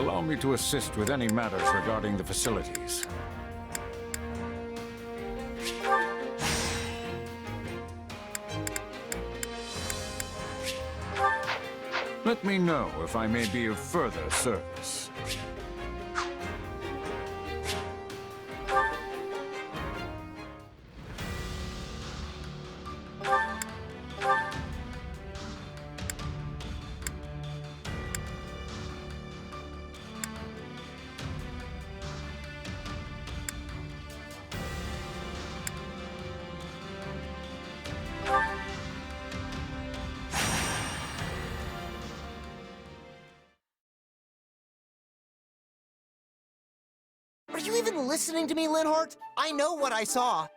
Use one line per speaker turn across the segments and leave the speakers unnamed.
Allow me to assist with any matters regarding the facilities. Let me know if I may be of further service.
Are you even listening to me, Linhart? I know what I saw.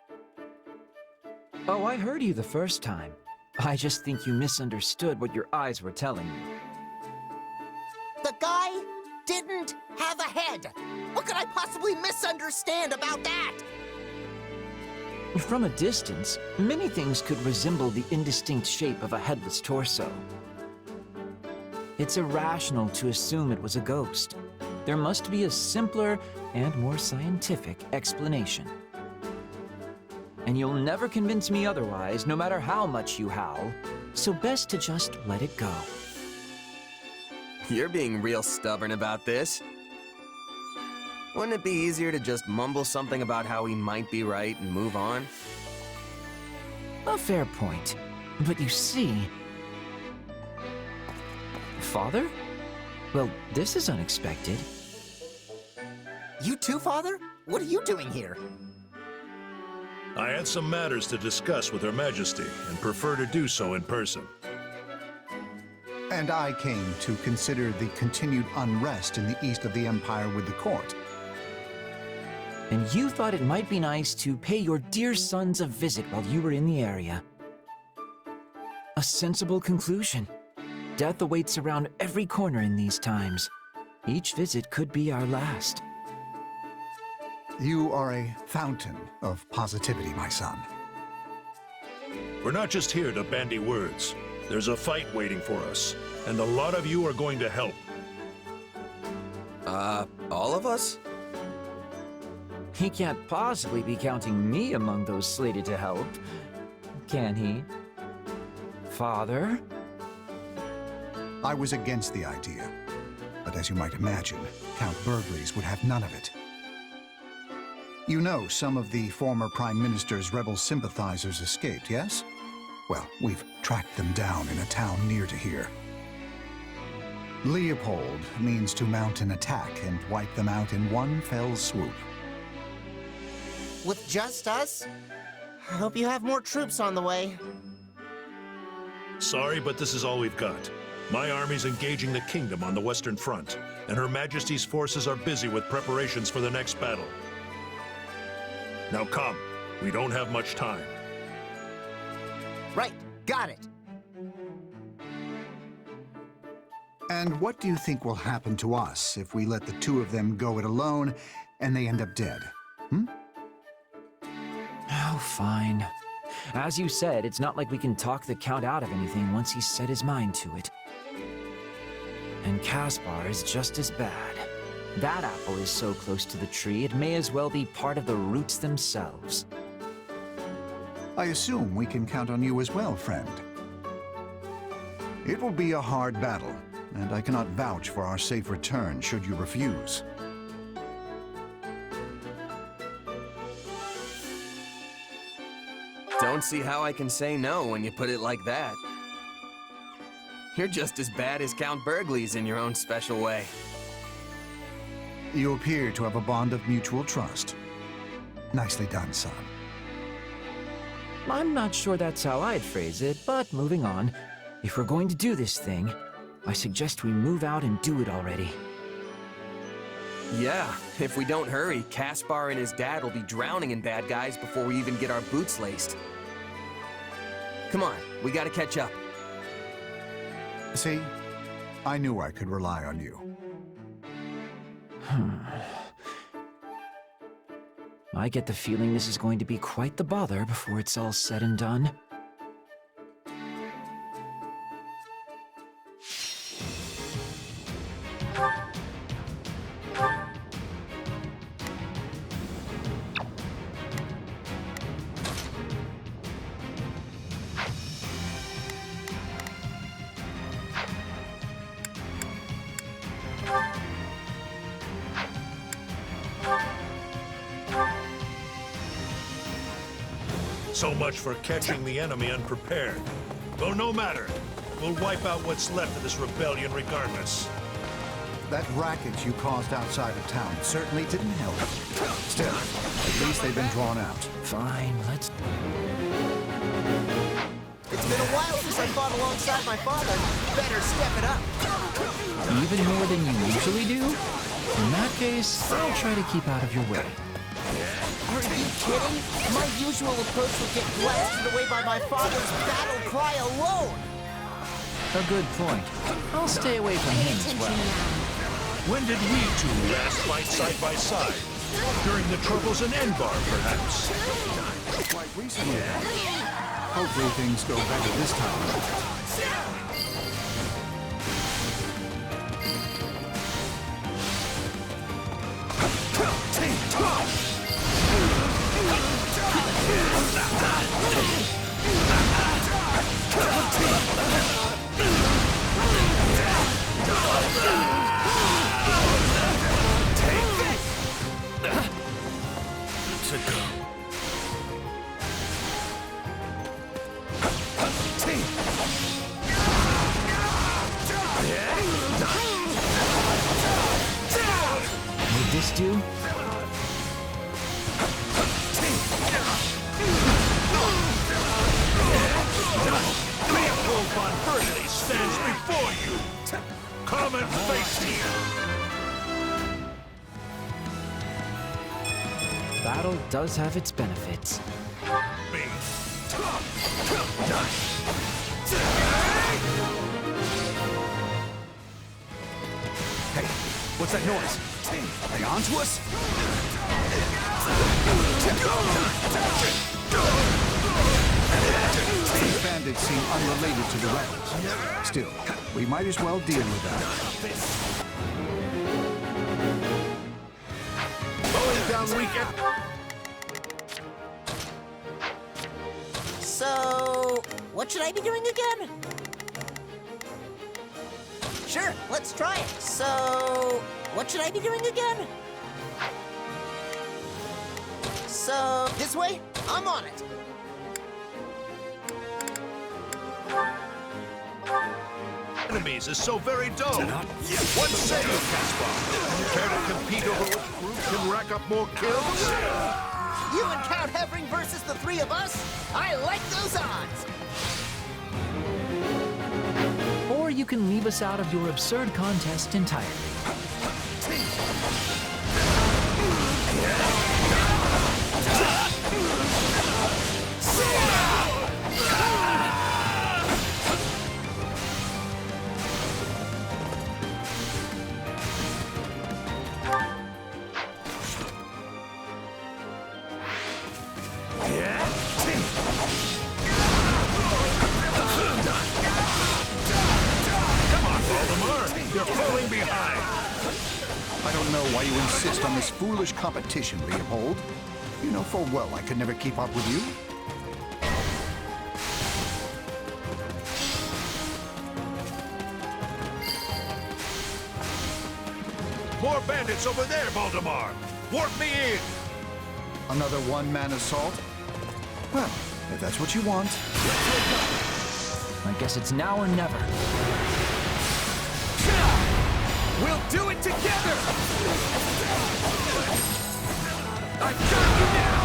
Oh, I heard you the first time. I just think you misunderstood what your eyes were telling you.
The guy didn't have a head. What could I possibly misunderstand about that?
From a distance, many things could resemble the indistinct shape of a headless torso. It's irrational to assume it was a ghost. There must be a simpler and more scientific explanation. And you'll never convince me otherwise, no matter how much you howl, so best to just let it go.
You're being real stubborn about this. Wouldn't it be easier to just mumble something about how he might be right and move on?
A fair point. But you see... Father? Well, this is unexpected.
You too, Father? What are you doing here?
I had some matters to discuss with Her Majesty and prefer to do so in person.
And I came to consider the continued unrest in the east of the Empire with the court.
And you thought it might be nice to pay your dear sons a visit while you were in the area. A sensible conclusion. Death awaits around every corner in these times. Each visit could be our last.
You are a fountain of positivity, my son.
We're not just here to bandy words. There's a fight waiting for us, and a lot of you are going to help.
All of us?
He can't possibly be counting me among those slated to help, can he? Father?
I was against the idea, but as you might imagine, Count Burgleys would have none of it. You know some of the former Prime Minister's rebel sympathizers escaped, yes? Well, we've tracked them down in a town near to here. Leopold means to mount an attack and wipe them out in one fell swoop.
With just us? I hope you have more troops on the way.
Sorry, but this is all we've got. My army's engaging the kingdom on the Western Front, and Her Majesty's forces are busy with preparations for the next battle. Now come, we don't have much time.
Right, got it.
And what do you think will happen to us if we let the two of them go it alone and they end up dead?
Oh, fine. As you said, it's not like we can talk the Count out of anything once he's set his mind to it. And Caspar is just as bad. That apple is so close to the tree, it may as well be part of the roots themselves.
I assume we can count on you as well, friend. It will be a hard battle, and I cannot vouch for our safe return should you refuse.
Don't see how I can say no when you put it like that. You're just as bad as Count Burgleys in your own special way.
You appear to have a bond of mutual trust. Nicely done, son.
I'm not sure that's how I'd phrase it, but moving on. If we're going to do this thing, I suggest we move out and do it already.
Yeah, if we don't hurry, Caspar and his dad will be drowning in bad guys before we even get our boots laced. Come on, we gotta catch up.
See? I knew I could rely on you.
I get the feeling this is going to be quite the bother before it's all said and done.
So much for catching the enemy unprepared. Though no matter, we'll wipe out what's left of this rebellion regardless.
That racket you caused outside of town certainly didn't help. Still, at least they've been drawn out.
Fine, let's...
It's been a while since I fought alongside my father. Better step it up.
Even more than you usually do? In that case, I'll try to keep out of your way.
Are you kidding? My usual approach would get blasted away by my father's battle cry alone.
A good point. I'll stay away from him as well.
When did we two last fight side by side? During the troubles in Enbar, perhaps?
Quite recently. Hopefully things go better this time.
Would this do?
Leopold von Burgundy stands before you! Come and face me!
Battle does have its benefits.
Hey, what's that noise? Are they on to us? These bandits seem unrelated to the rebels. Still, we might as well deal with that.
Going down weekend.
So, what should I be doing again? Sure, let's try it. So, what should I be doing again? So, this way? I'm on it.
Enemies is so very dull. What say you, Caspar? Care to compete over which group can rack up more kills?
You and Count Hevering versus the three of us? I like those odds.
Or you can leave us out of your absurd contest entirely.
You're falling behind.
I don't know why you insist on this foolish competition, Leopold. You know full well I could never keep up with you.
More bandits over there, Valdemar. Warp me in.
Another one-man assault? Well, if that's what you want.
I guess it's now or never.
We'll do it together! I've got you now!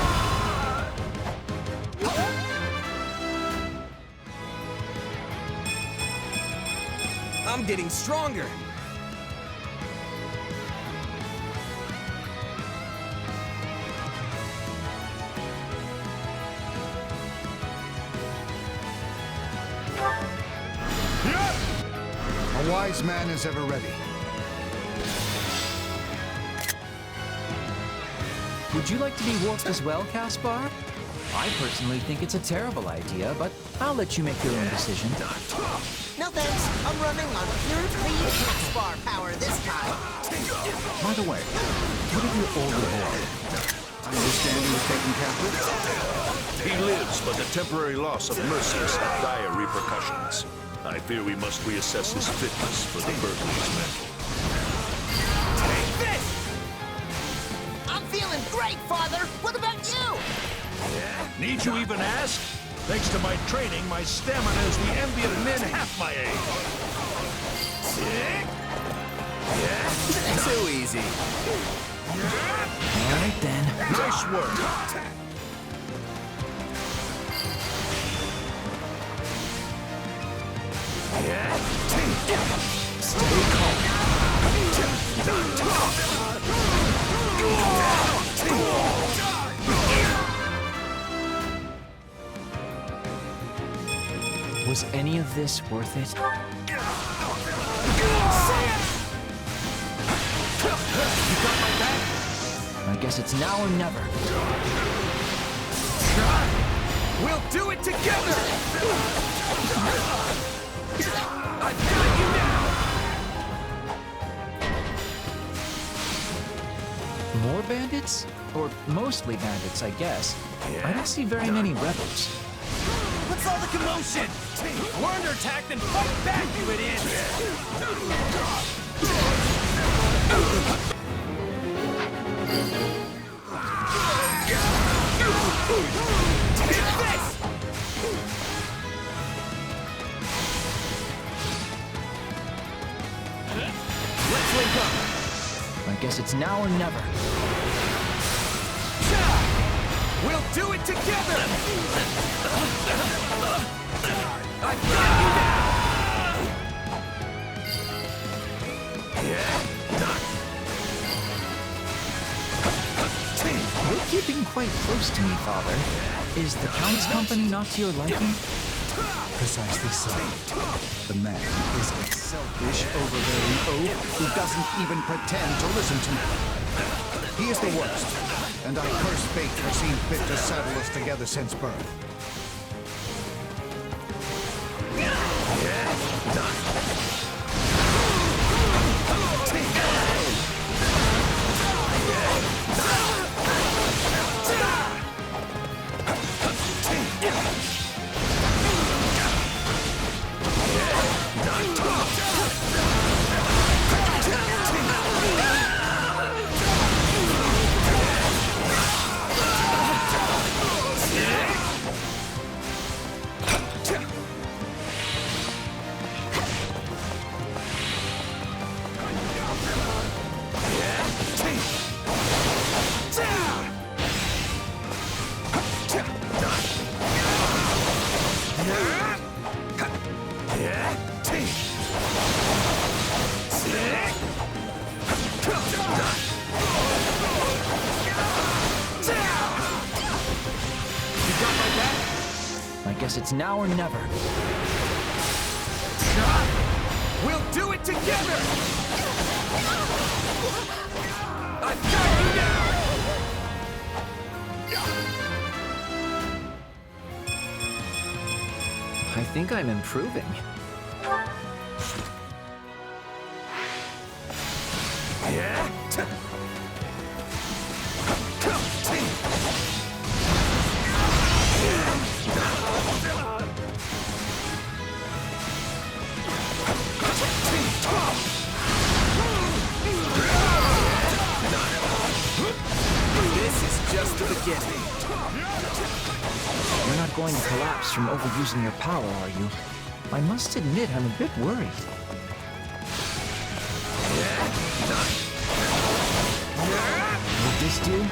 I'm getting stronger!
A wise man is ever ready.
Would you like to be warped as well, Caspar? I personally think it's a terrible idea, but I'll let you make your own decision.
No thanks. I'm running on pure clean Caspar power this time.
By the way, what of your older boy? I understand he was taken captive?
He lives, but the temporary loss of Mercius had dire repercussions. I fear we must reassess his fitness for the Burgley's mantle.
Take this! I'm feeling great, Father! What about you?
Need you even ask? Thanks to my training, my stamina is the envy of men half my age.
Too easy.
All right then.
Nice work.
Stay calm. Was any of this worth it? I guess it's now or never.
We'll do it together! I've got you now!
More bandits? Or mostly bandits, I guess. I don't see very many rebels.
What's all the commotion? We're under attack, then fight back, you idiots! Take this! Let's link up.
I guess it's now or never.
We'll do it together! I've got you now!
You're keeping quite close to me, Father. Is the Count's company not to your liking?
Precisely so. The man is a selfish, overbearing oaf who doesn't even pretend to listen to me. He is the worst, and I curse fate for seeing fit to saddle us together since birth.
I guess it's now or never.
We'll do it together! I've got you now!
I think I'm improving.
This is just the beginning.
You're not going to collapse from overusing your power, are you? I must admit, I'm a bit worried. Will this do?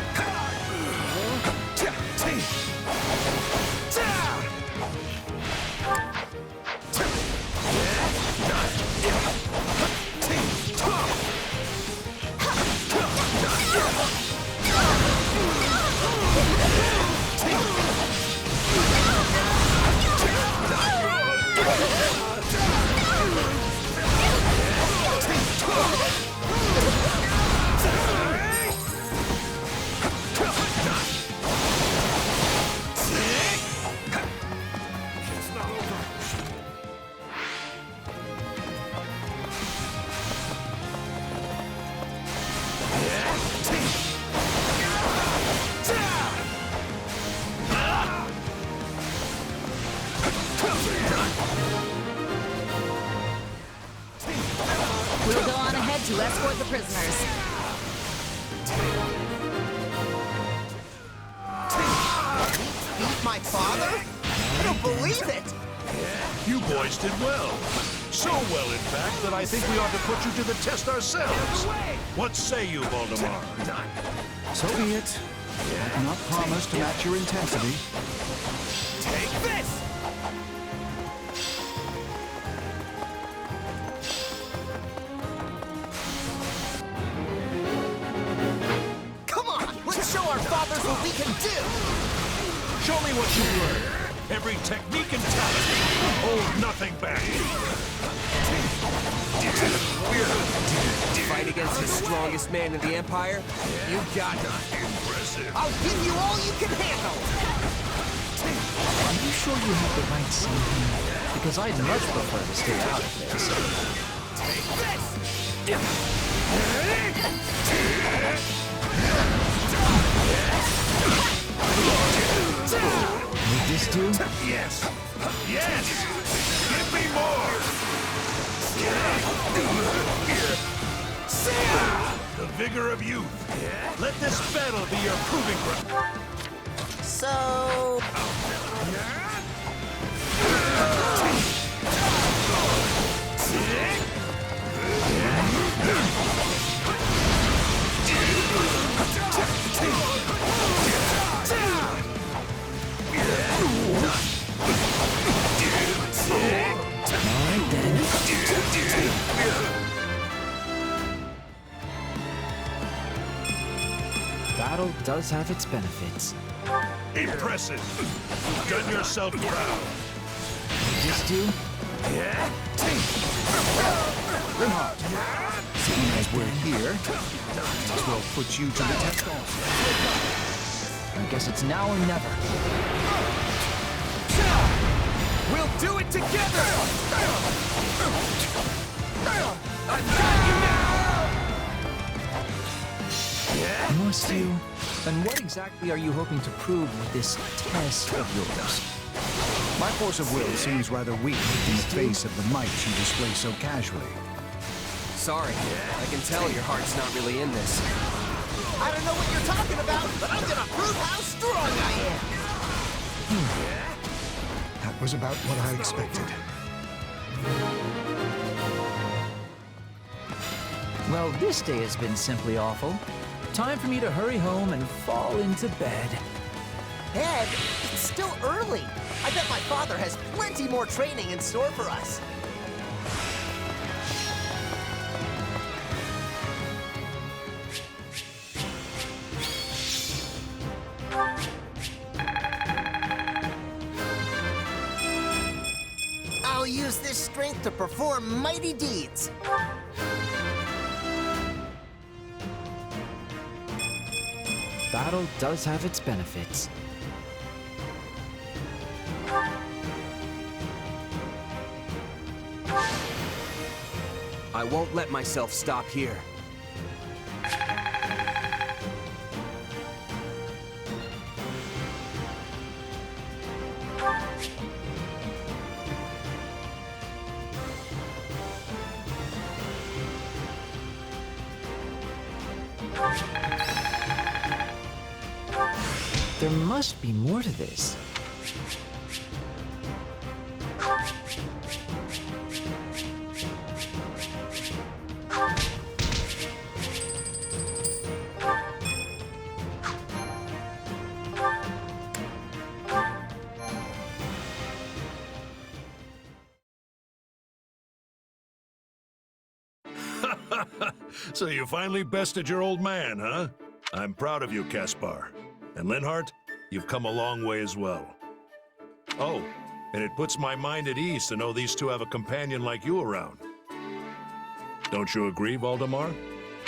We'll go on ahead to escort the prisoners.
Beat my Father? I don't believe it!
You boys did well. So well, in fact, that I think we ought to put you to the test ourselves. What say you, Voldemar?
So be it. I cannot promise to match your intensity.
Take this!
Come on, let's show our fathers what we can do!
Show me what you learned. Every technique and talent. Hold nothing back.
Fight against the strongest man in the Empire? You got it.
Impressive.
I'll give you all you can handle!
Are you sure you have the right scene here? Because I'd much prefer to stay out of this. Would this do?
Yes. Yes. Give me more. The vigor of youth. Let this battle be your proving ground.
So...
Battle does have its benefits.
Impressive. You've done yourself proud.
Would this do?
Linhardt, seeing as we're here, might as well put you to the test also.
I guess it's now or never.
We'll do it together!
Must you? And what exactly are you hoping to prove with this test of yours?
My force of will seems rather weak in the face of the might you display so casually.
Sorry, I can tell your heart's not really in this.
I don't know what you're talking about, but I'm gonna prove how strong I am!
That was about what I expected.
Well, this day has been simply awful. Time for me to hurry home and fall into bed.
Ed, it's still early. I bet my father has plenty more training in store for us. I'll use this strength to perform mighty deeds.
Battle does have its benefits.
I won't let myself stop here.
There must be more to this.
So you finally bested your old man, huh? I'm proud of you, Caspar. And Linhardt, you've come a long way as well. Oh, and it puts my mind at ease to know these two have a companion like you around. Don't you agree, Voldemar?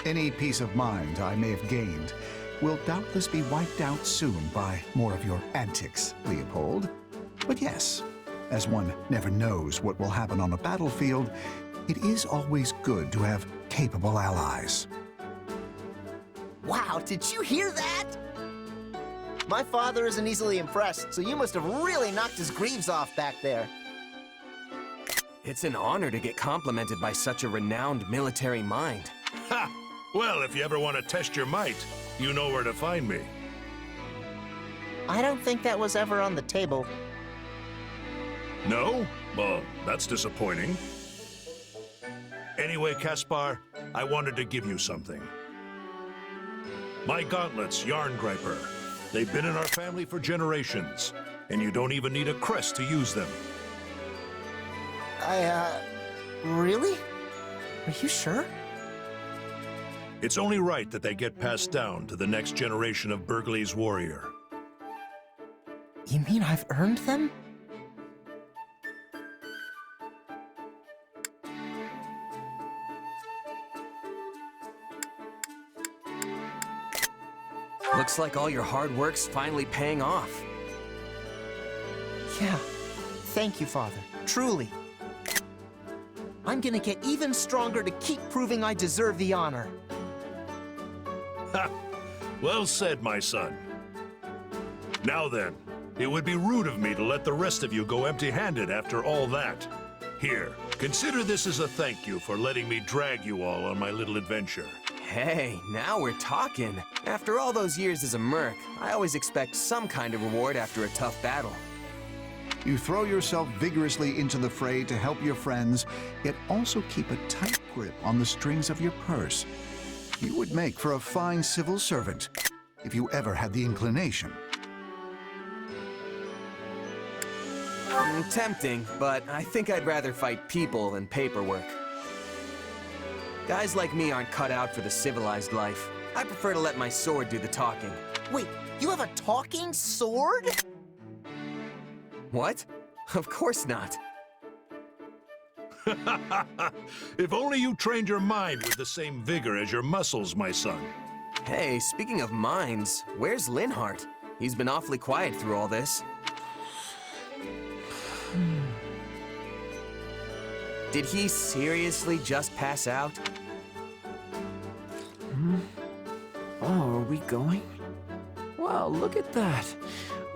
Any peace of mind I may have gained will doubtless be wiped out soon by more of your antics, Leopold. But yes, as one never knows what will happen on a battlefield, it is always good to have capable allies.
Wow, did you hear that? My father isn't easily impressed, so you must have really knocked his greaves off back there.
It's an honor to get complimented by such a renowned military mind.
Ha! Well, if you ever want to test your might, you know where to find me.
I don't think that was ever on the table.
No? Well, that's disappointing. Anyway, Caspar, I wanted to give you something. My gauntlets, Yarn Griper. They've been in our family for generations, and you don't even need a crest to use them.
Really? Are you sure?
It's only right that they get passed down to the next generation of Berkeley's warrior.
You mean I've earned them?
Looks like all your hard work's finally paying off.
Yeah. Thank you, Father. Truly. I'm gonna get even stronger to keep proving I deserve the honor.
Ha! Well said, my son. Now then, it would be rude of me to let the rest of you go empty-handed after all that. Here, consider this as a thank you for letting me drag you all on my little adventure.
Hey, now we're talking. After all those years as a merc, I always expect some kind of reward after a tough battle.
You throw yourself vigorously into the fray to help your friends, yet also keep a tight grip on the strings of your purse. You would make for a fine civil servant, if you ever had the inclination.
Tempting, but I think I'd rather fight people than paperwork. Guys like me aren't cut out for the civilized life. I prefer to let my sword do the talking.
Wait, you have a talking sword?
What? Of course not.
If only you trained your mind with the same vigor as your muscles, my son.
Hey, speaking of minds, where's Linhart? He's been awfully quiet through all this. Did he seriously just pass out?
Oh, are we going? Wow, look at that.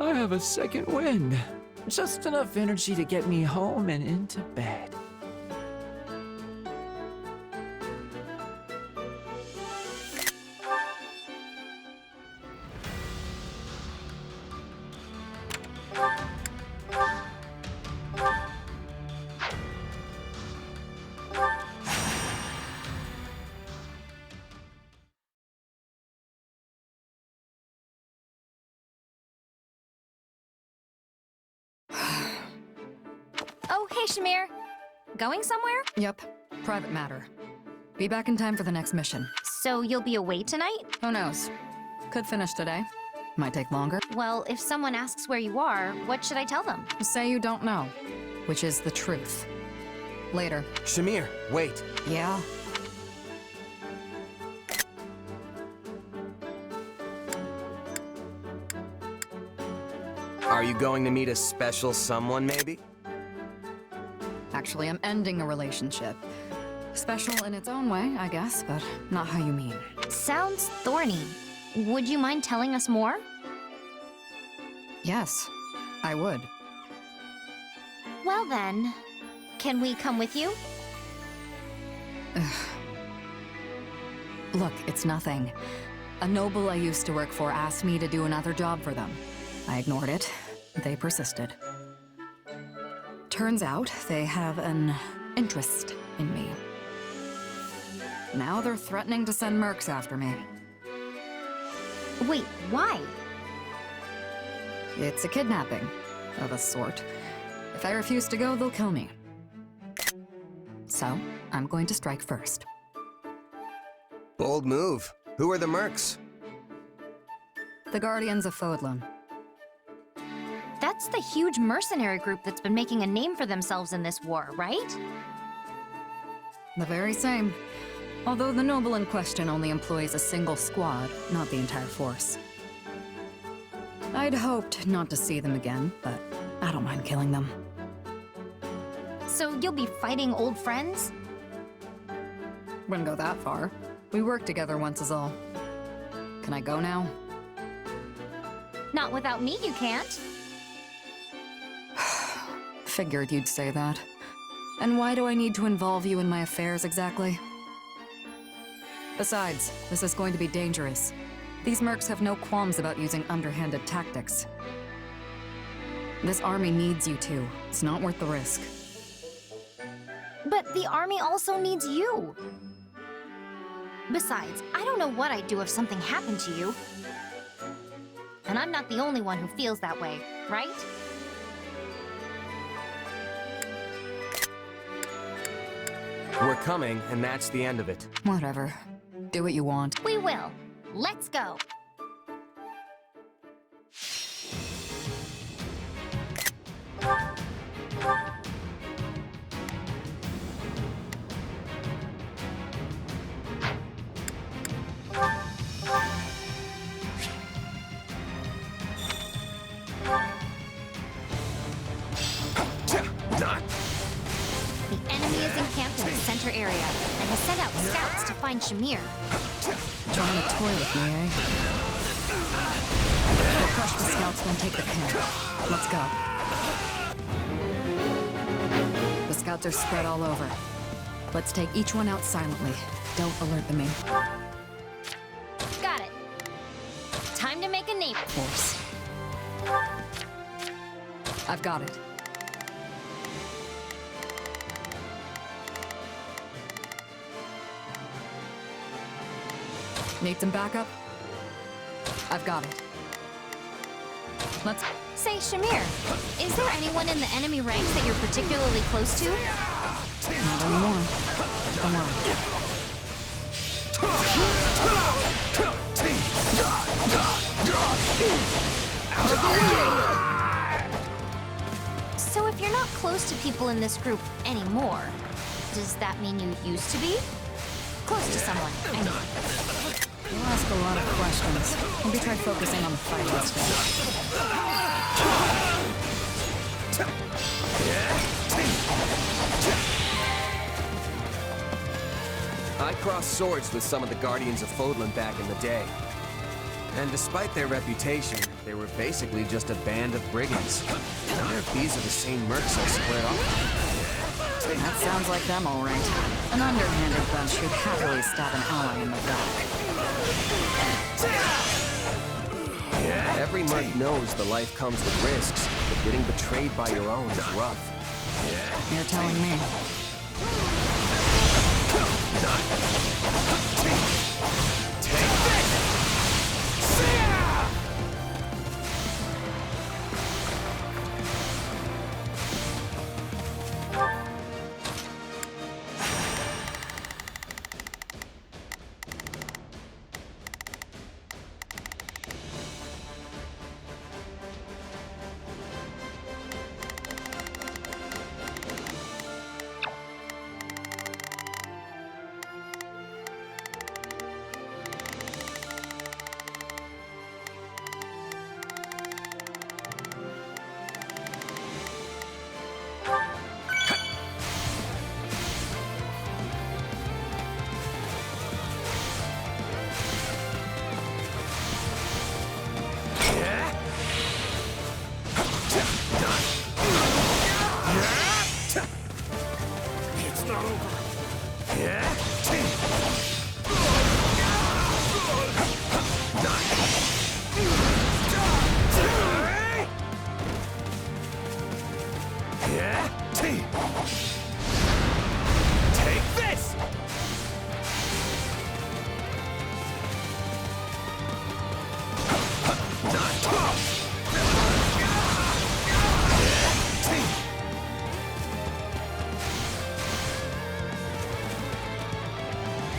I have a second wind. Just enough energy to get me home and into bed.
Oh, hey, Shamir. Going somewhere?
Yep. Private matter. Be back in time for the next mission.
So you'll be away tonight?
Who knows? Could finish today. Might take longer.
Well, if someone asks where you are, what should I tell them?
Say you don't know, which is the truth. Later.
Shamir, wait.
Yeah?
Are you going to meet a special someone, maybe?
Actually, I'm ending a relationship. Special in its own way, I guess, but not how you mean.
Sounds thorny. Would you mind telling us more?
Yes, I would.
Well then, can we come with you?
Look, it's nothing. A noble I used to work for asked me to do another job for them. I ignored it. They persisted. Turns out they have an interest in me. Now they're threatening to send mercs after me.
Wait, why?
It's a kidnapping, of a sort. If I refuse to go, they'll kill me. So, I'm going to strike first.
Bold move. Who are the mercs?
The Guardians of Fodlan.
That's the huge mercenary group that's been making a name for themselves in this war, right?
The very same. Although the noble in question only employs a single squad, not the entire force. I'd hoped not to see them again, but I don't mind killing them.
So you'll be fighting old friends?
Wouldn't go that far. We worked together once is all. Can I go now?
Not without me, you can't.
Figured you'd say that. And why do I need to involve you in my affairs exactly? Besides, this is going to be dangerous. These mercs have no qualms about using underhanded tactics. This army needs you two. It's not worth the risk.
But the army also needs you. Besides, I don't know what I'd do if something happened to you. And I'm not the only one who feels that way, right?
We're coming, and that's the end of it.
Whatever. Do what you want.
We will. Let's go. The enemy is encamped in the center area and has sent out scouts to find Shamir.
Trying to toy with me, eh? We'll crush the scouts, then take the camp. Let's go. The scouts are spread all over. Let's take each one out silently. Don't alert the main
Got it. Time to make a name.
force. I've got it. Need some backup? I've got it. Let's...
Say, Shamir, is there anyone in the enemy ranks that you're particularly close to?
Not anymore. Don't worry.
So if you're not close to people in this group anymore, does that mean you used to be? Close to someone, I mean.
You ask a lot of questions. Maybe try focusing on the fight instead.
I crossed swords with some of the Guardians of Fodlan back in the day. And despite their reputation, they were basically just a band of brigands. I wonder if these are the same mercs I squared off with.
That sounds like them, all right. An underhanded bunch who'd happily stab an ally in the back.
Every merc knows the life comes with risks, but getting betrayed by your own is rough.
You're telling me.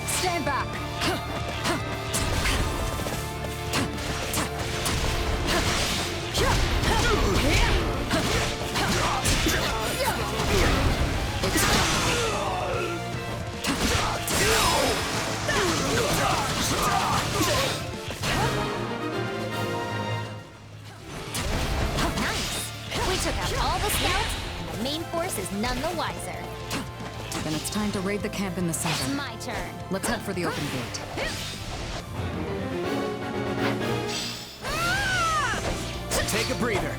Stand back!
Nice! We took out all the scouts, and the main force is none the wiser.
Then it's time to raid the camp in the
It's
center.
my turn.
Let's head for the open gate.
Take a breather.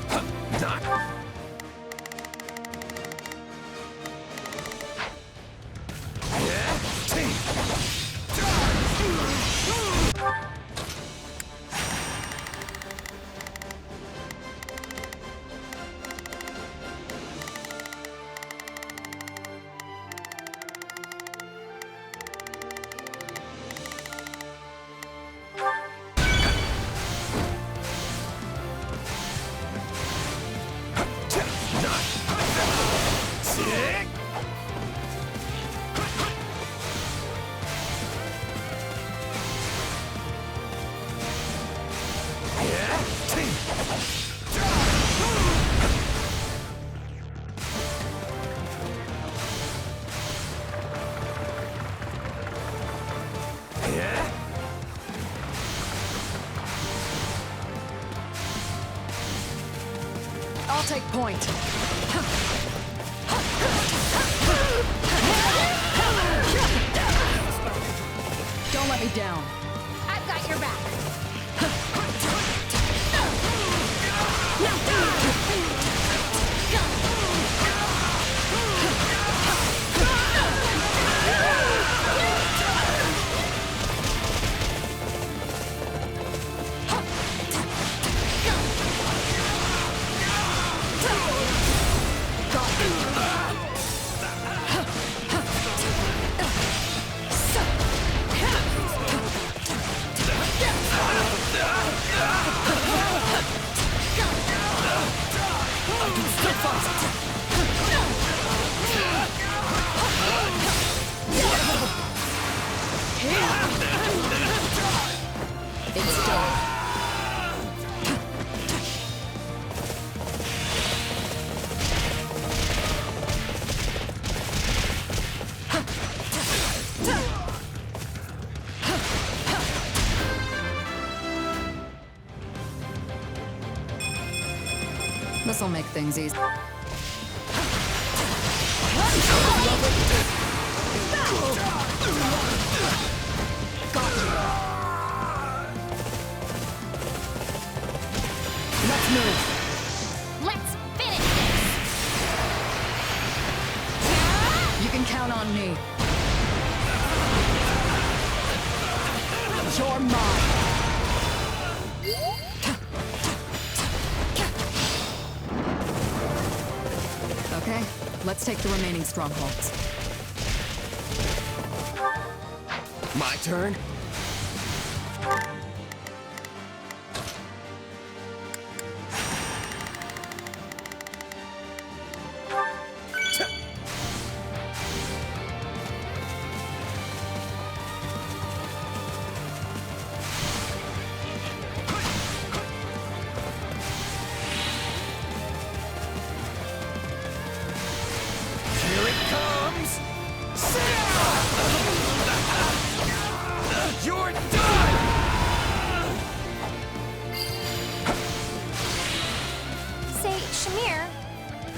take point. Don't let me down.
I've got your back.
It's done. This'll make things easy. Let's move.
Let's finish this!
You can count on me. You're mine. Okay, let's take the remaining strongholds.
My turn? Here it comes! You're done!
Say, Shamir.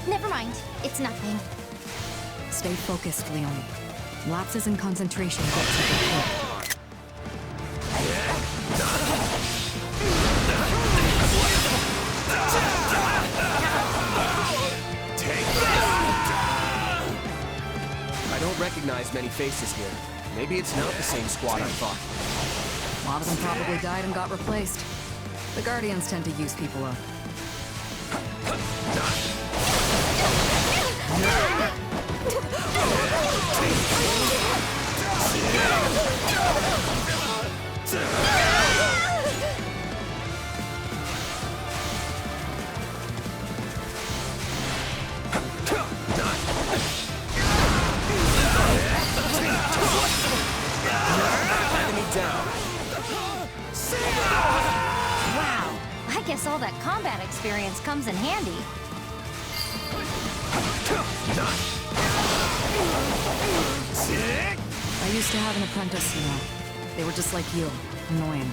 Never mind. It's nothing.
Stay focused, Leonie. Lapses in concentration get to the head.
Take that! I don't recognize many faces here. Maybe it's not the same squad I thought.
A lot of them probably died and got replaced. The Guardians tend to use people up.
Enemy down.
Wow. I guess all that combat experience comes in handy.
I used to have an apprentice, you know. They were just like you, annoying.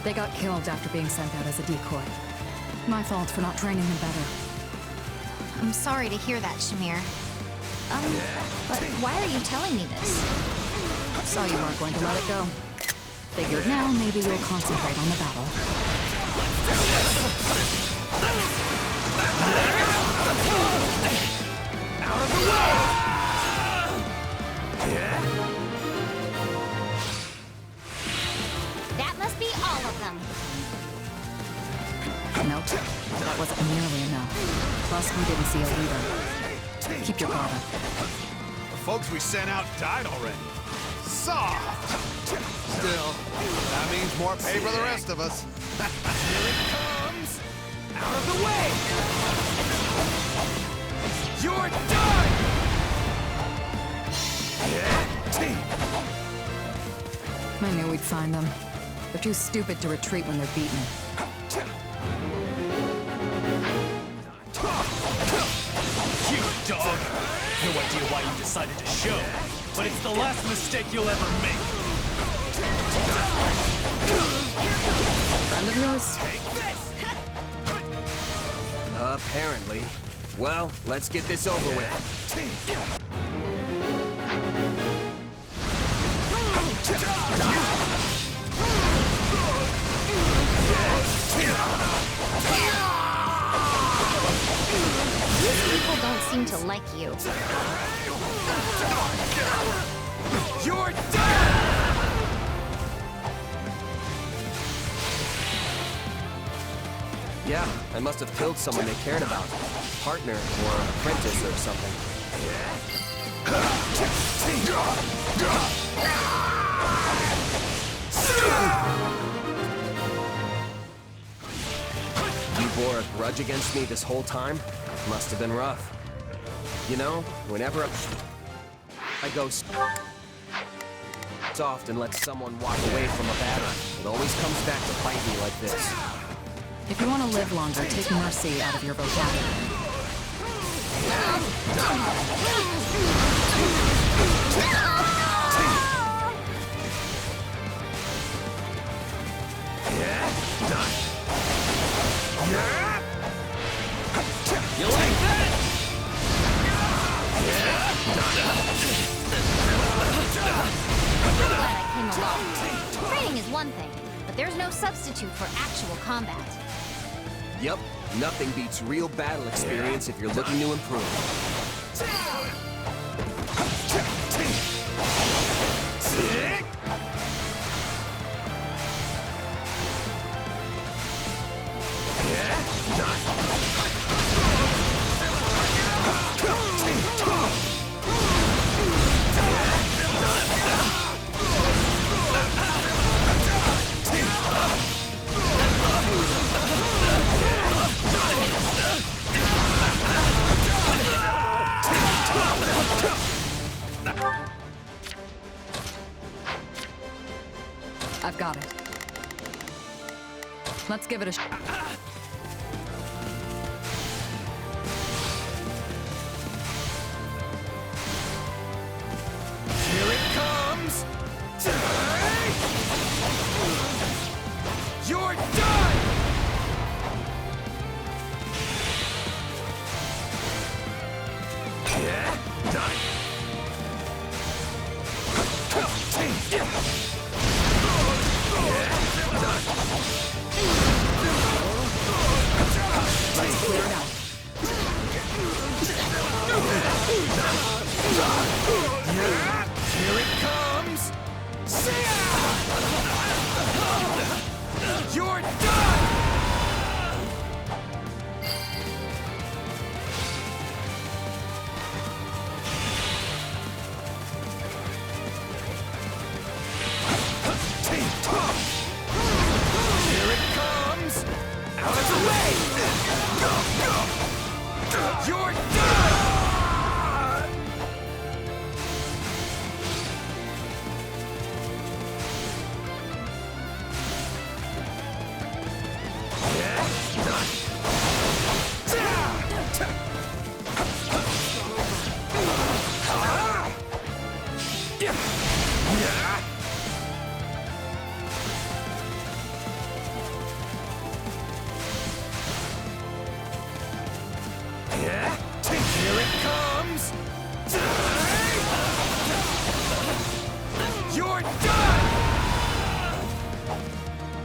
They got killed after being sent out as a decoy. My fault for not training them better.
I'm sorry to hear that, Shamir. But why are you telling me this?
Saw you weren't going to let it go. Figured now maybe you'll concentrate on the battle.
Out of the way!
That must be all of them.
Nope, that wasn't nearly enough. Plus, we didn't see a leader. Keep your guard up.
The folks we sent out died already. Soft! Still, that means more pay for the rest of us.
Here it comes! Out of the way! You're done!
I knew we'd find them. They're too stupid to retreat when they're beaten.
You dog! No idea why you decided to show, but it's the last mistake you'll ever make.
Friend of yours?
Apparently. Well, let's get this over with.
These people don't seem to like you.
You're dead! Yeah, I must have killed someone they cared about. Partner or apprentice or something. You bore a grudge against me this whole time? Must have been rough. You know, whenever I go soft and let someone walk away from a battle, it always comes back to bite me like this.
If you want to live longer, take mercy out of your vocabulary.
You like that?
I'm glad I came along. Training is one thing, but there's no substitute for actual combat.
Yep, nothing beats real battle experience if you're looking to improve.
I've got it. Let's give it a shot.
Here it comes! You're done!
Let's clear it out.
Here it comes! You're done! Here it comes! Out of the way! You're done! Here it comes! You're done!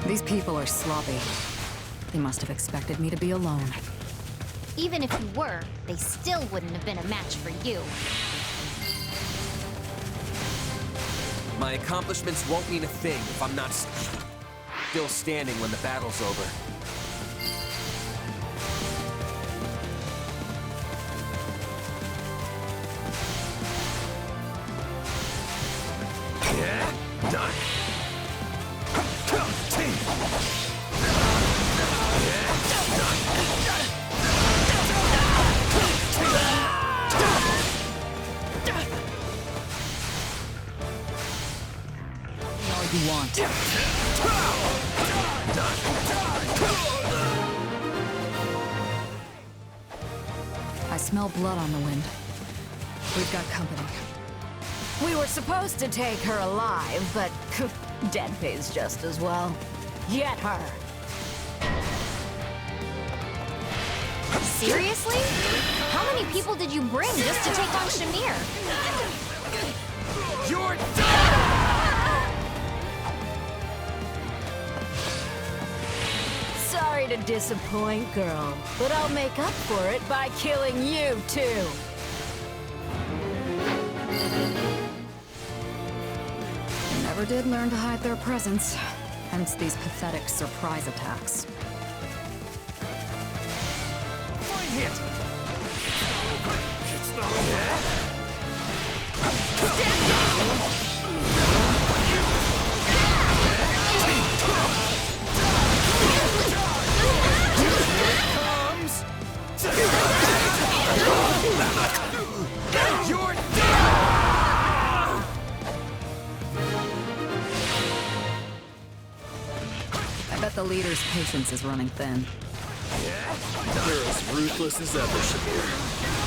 These people are sloppy. They must have expected me to be alone.
Even if you were, they still wouldn't have been a match for you.
My accomplishments won't mean a thing if I'm not still standing when the battle's over.
All you want. I smell blood on the wind. We've got company.
We were supposed to take her alive, but dead pays just as well. Get her!
Seriously? How many people did you bring just to take on Shamir?
You're done!
Sorry to disappoint, girl, but I'll make up for it by killing you, too.
They never did learn to hide their presence, hence these pathetic surprise attacks.
You're
I bet the leader's patience is running thin.
You're as ruthless as ever, Shamir.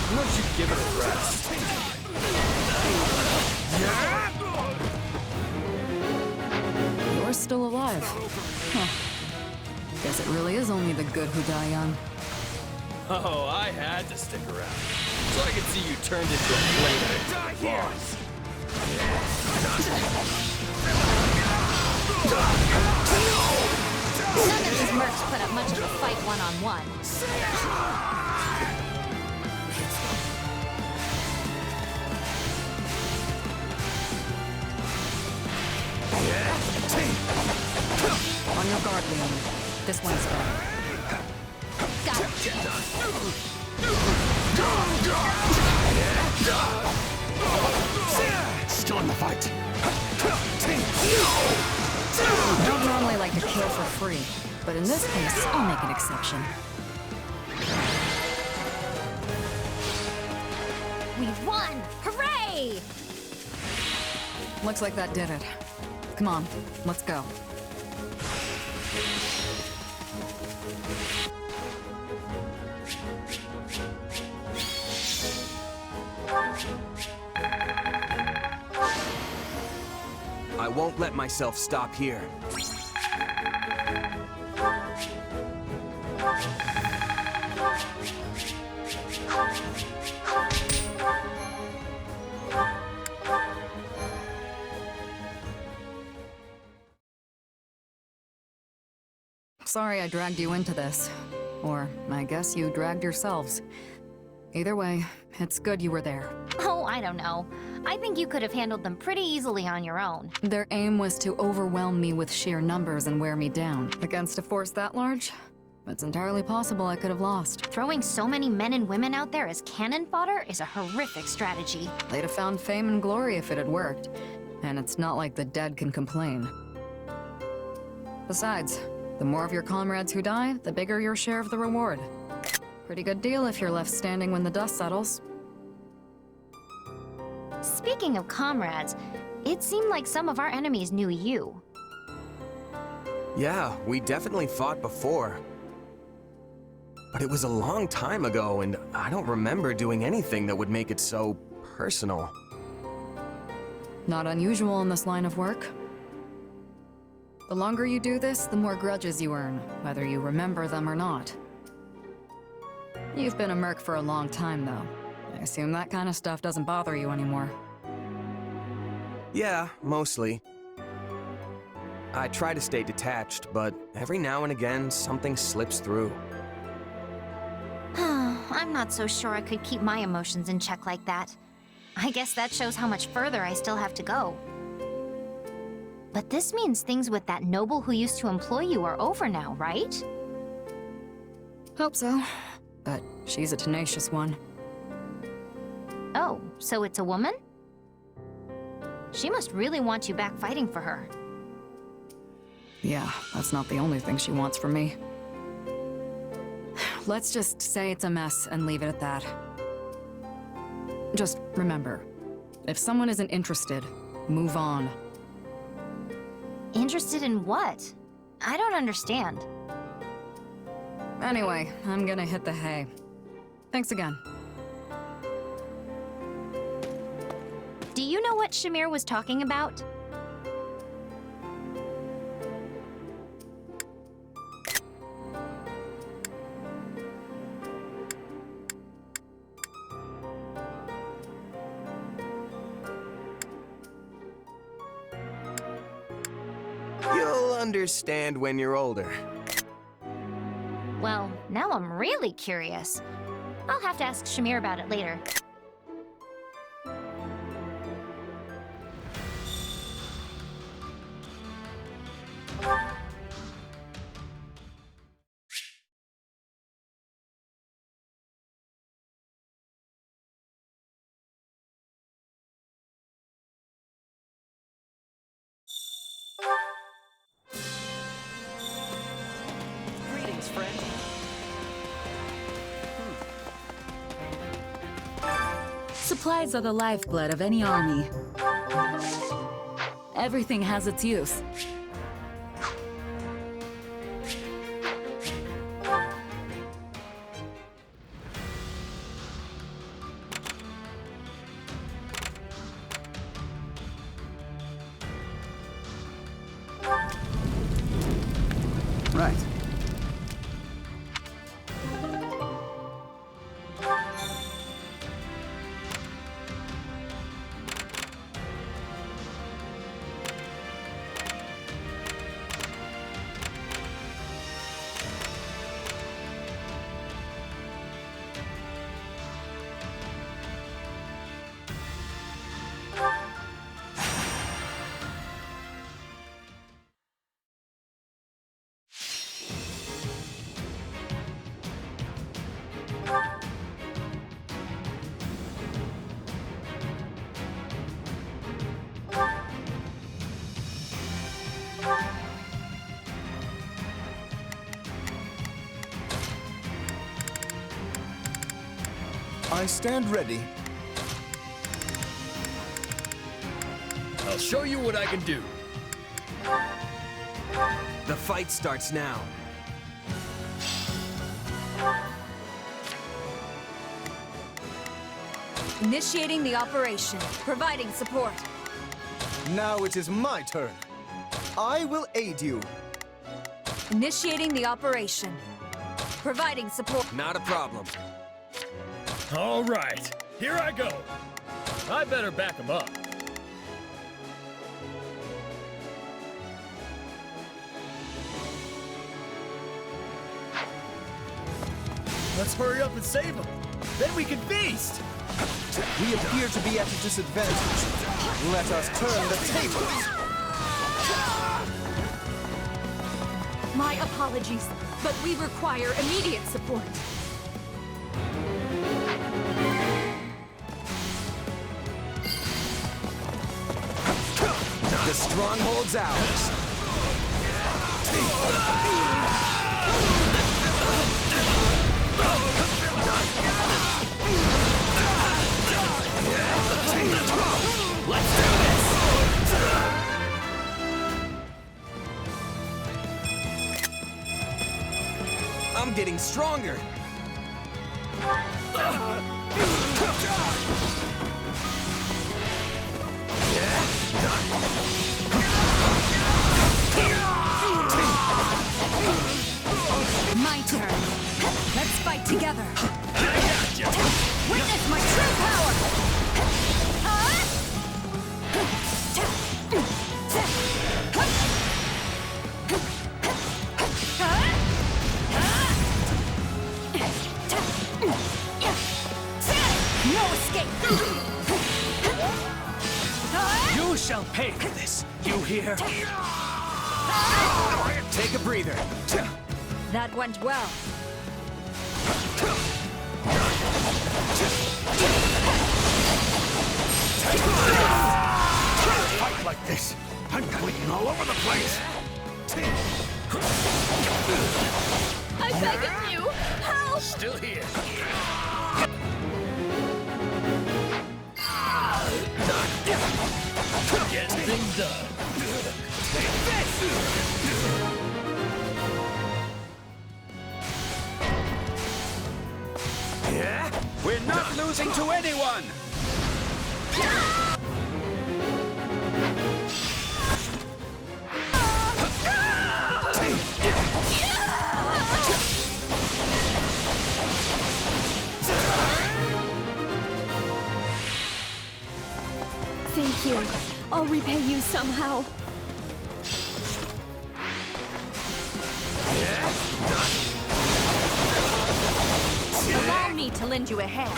Why don't you give it a rest?
You're still alive. Huh. Guess it really is only the good who die young.
Oh, I had to stick around, so I could see you turned into a plaything. Boss.
None of these mercs put up much of a fight one-on-one.
On your guard, Leon. This one's better.
Got it.
Still in the fight.
I don't normally like to kill for free, but in this case, I'll make an exception.
We won! Hooray!
Looks like that did it. Come on, let's go.
I won't let myself stop here.
Sorry I dragged you into this. Or, I guess you dragged yourselves. Either way, it's good you were there.
Oh, I don't know. I think you could have handled them pretty easily on your own.
Their aim was to overwhelm me with sheer numbers and wear me down. Against a force that large, it's entirely possible I could have lost.
Throwing so many men and women out there as cannon fodder is a horrific strategy.
They'd have found fame and glory if it had worked. And it's not like the dead can complain. Besides, the more of your comrades who die, the bigger your share of the reward. Pretty good deal if you're left standing when the dust settles.
Speaking of comrades, it seemed like some of our enemies knew you.
Yeah, we definitely fought before. But it was a long time ago, and I don't remember doing anything that would make it so personal.
Not unusual in this line of work. The longer you do this, the more grudges you earn, whether you remember them or not. You've been a merc for a long time, though. I assume that kind of stuff doesn't bother you anymore.
Yeah, mostly. I try to stay detached, but every now and again, something slips through.
I'm not so sure I could keep my emotions in check like that. I guess that shows how much further I still have to go. But this means things with that noble who used to employ you are over now, right?
Hope so. But she's a tenacious one.
Oh, so it's a woman? She must really want you back fighting for her.
Yeah, that's not the only thing she wants from me. Let's just say it's a mess and leave it at that. Just remember, if someone isn't interested, move on.
Interested in what? I don't understand.
Anyway, I'm gonna hit the hay. Thanks again.
Do you know what Shamir was talking about?
understand when you're older.
Well, now I'm really curious. I'll have to ask Shamir about it later.
Greetings, friend.
Supplies are the lifeblood of any army. Everything has its use.
Right.
I stand ready.
I'll show you what I can do.
The fight starts now.
Initiating the operation. Providing support.
Now it is my turn. I will aid you.
Initiating the operation. Providing support.
Not a problem.
All right, here I go. I better back him up. Let's hurry up and save him. Then we can feast.
We appear to be at a disadvantage. Let us turn the tables.
My apologies, but we require immediate support.
The stronghold's ours.
Let's do this.
I'm getting stronger.
My turn. Let's fight together. Witness my true power! No escape!
You shall pay for this. You hear?
Take a breather.
That went well.
Fight like this. I'm bleeding all over the place.
I beg of you! Help!
Still here. Getting things done. Take this!
Yeah? We're not losing to anyone!
Thank you. I'll repay you somehow. Allow me to lend you a hand.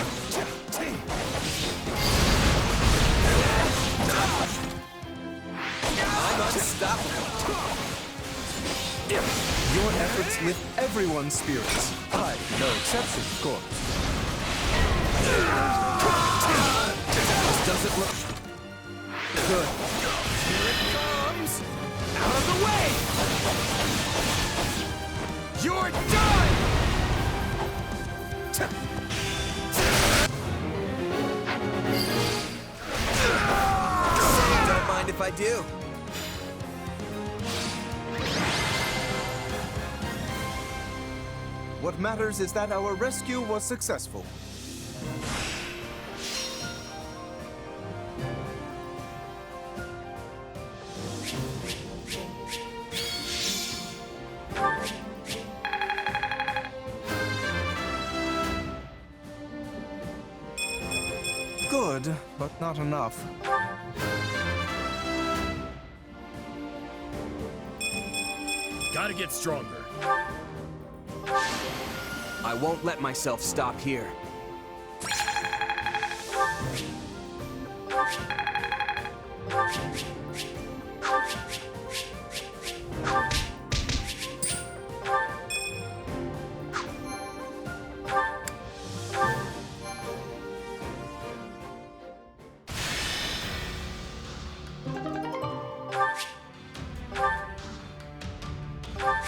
I'm unstoppable.
Your efforts lift everyone's spirits. I, no exception, of course.
This doesn't look good.
Here it comes! Out of the way! You're done!
Don't mind if I do.
What matters is that our rescue was successful. Good, but not enough.
Gotta get stronger.
I won't let myself stop here.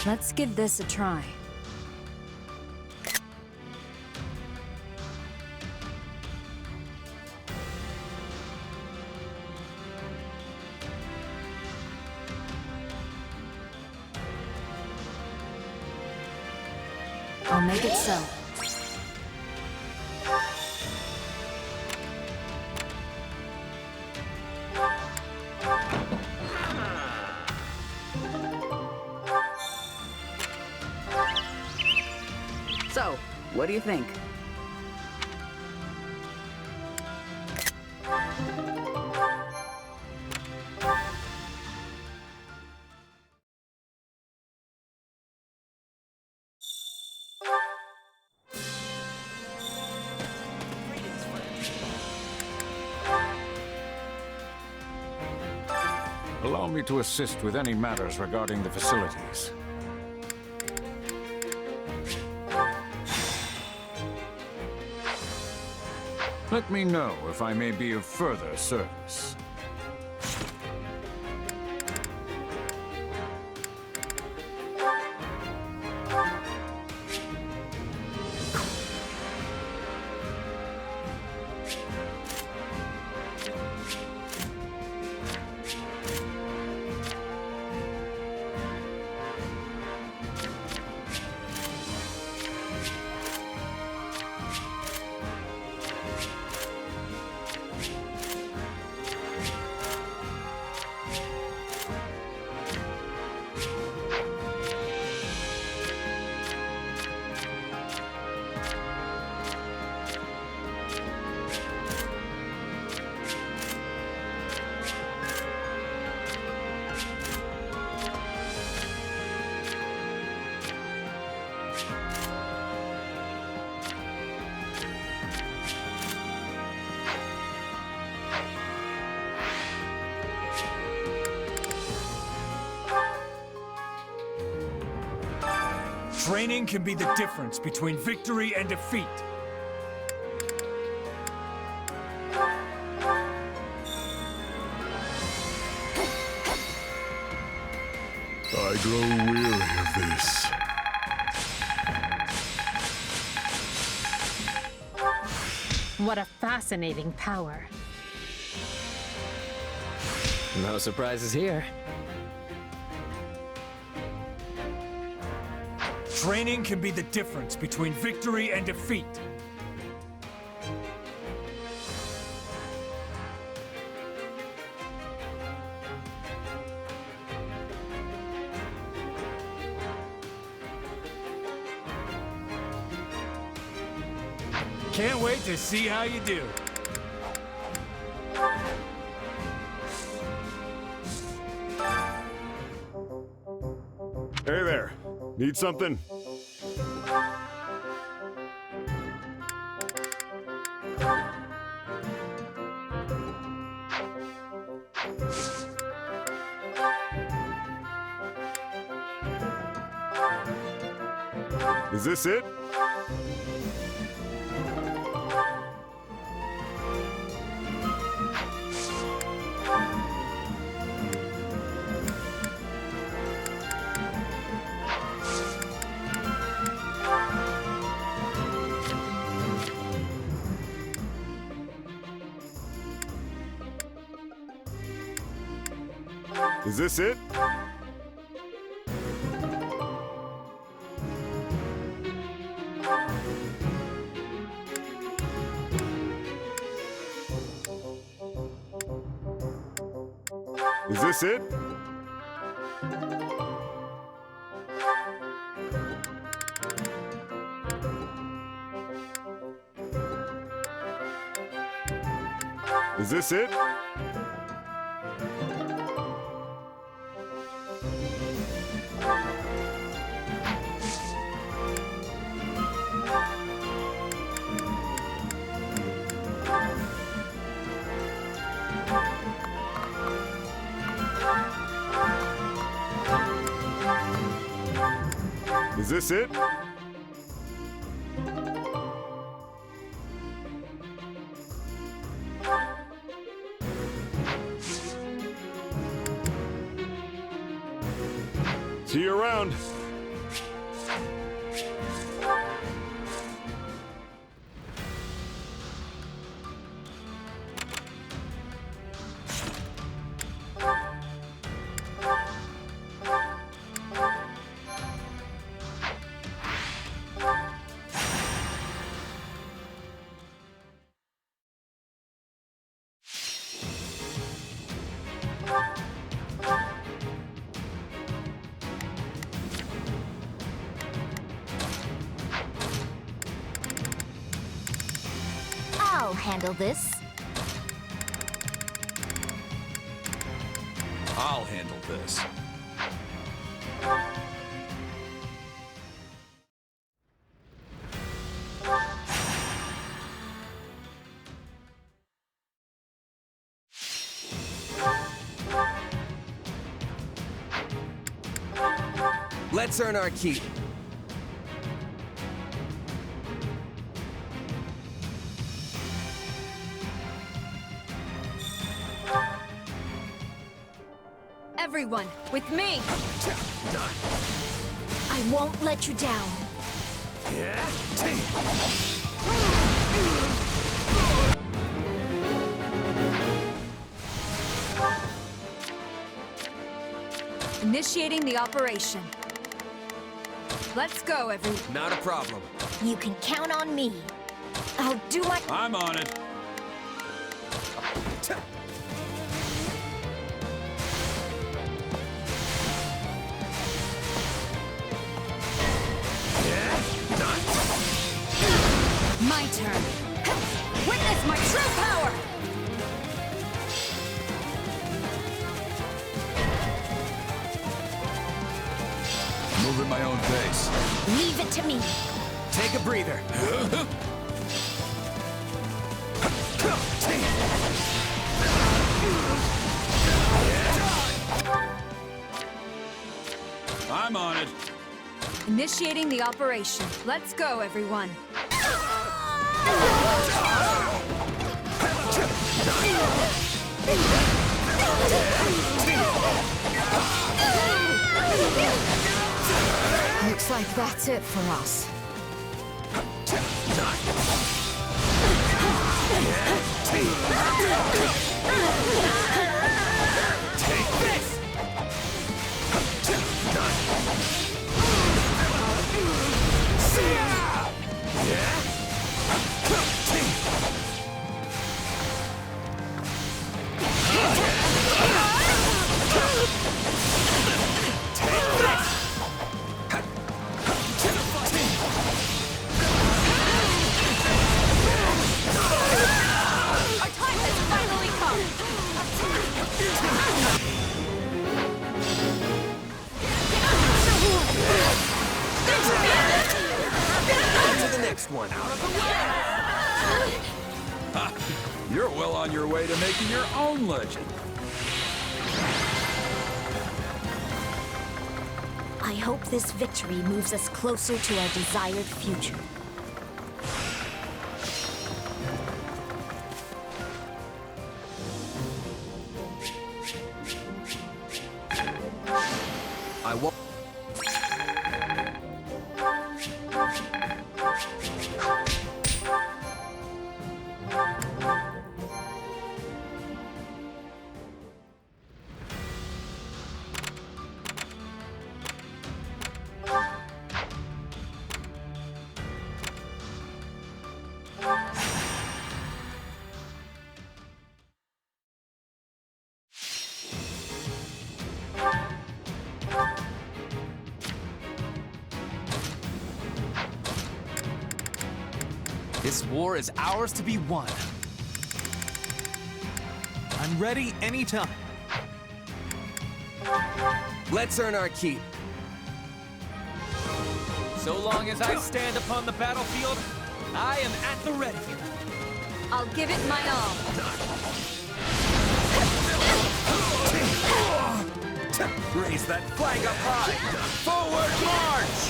Let's give this a try. I'll make it so.
So, what do you think?
Allow me to assist with any matters regarding the facilities. Let me know if I may be of further service.
Training can be the difference between victory and defeat.
I grow weary of this.
What a fascinating power.
No surprises here.
Training can be the difference between victory and defeat. Can't wait to see how you do.
Hey there.
Need something? Is this it? Is this it? Is this it? Is this it? Is this it? See you around.
I'll handle this.
I'll handle this.
Let's earn our keep.
Everyone, with me!
I won't let you down.
Initiating the operation. Let's go, everyone.
Not a problem.
You can count on me. I'll do my...
I'm on it.
My turn. Witness my true power!
Move at my own pace.
Leave it to me.
Take a breather.
I'm on it.
Initiating the operation. Let's go, everyone. Looks like that's it for us.
Take this!
Our time has finally come!
one.
You're well on your way to making your own legend.
I hope this victory moves us closer to our desired future.
I won't.
This war is ours to be won. I'm ready anytime.
Let's earn our keep.
So long as I stand upon the battlefield, I am at the ready.
I'll give it my all.
Raise that flag up high! Forward march!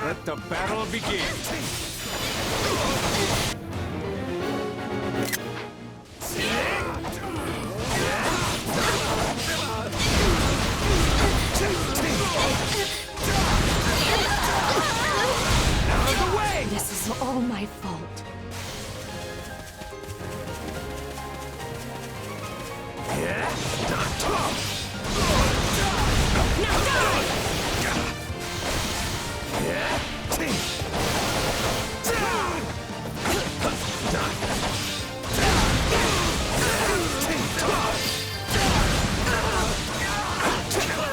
Let the battle begin! Out of the way!
This is all my fault.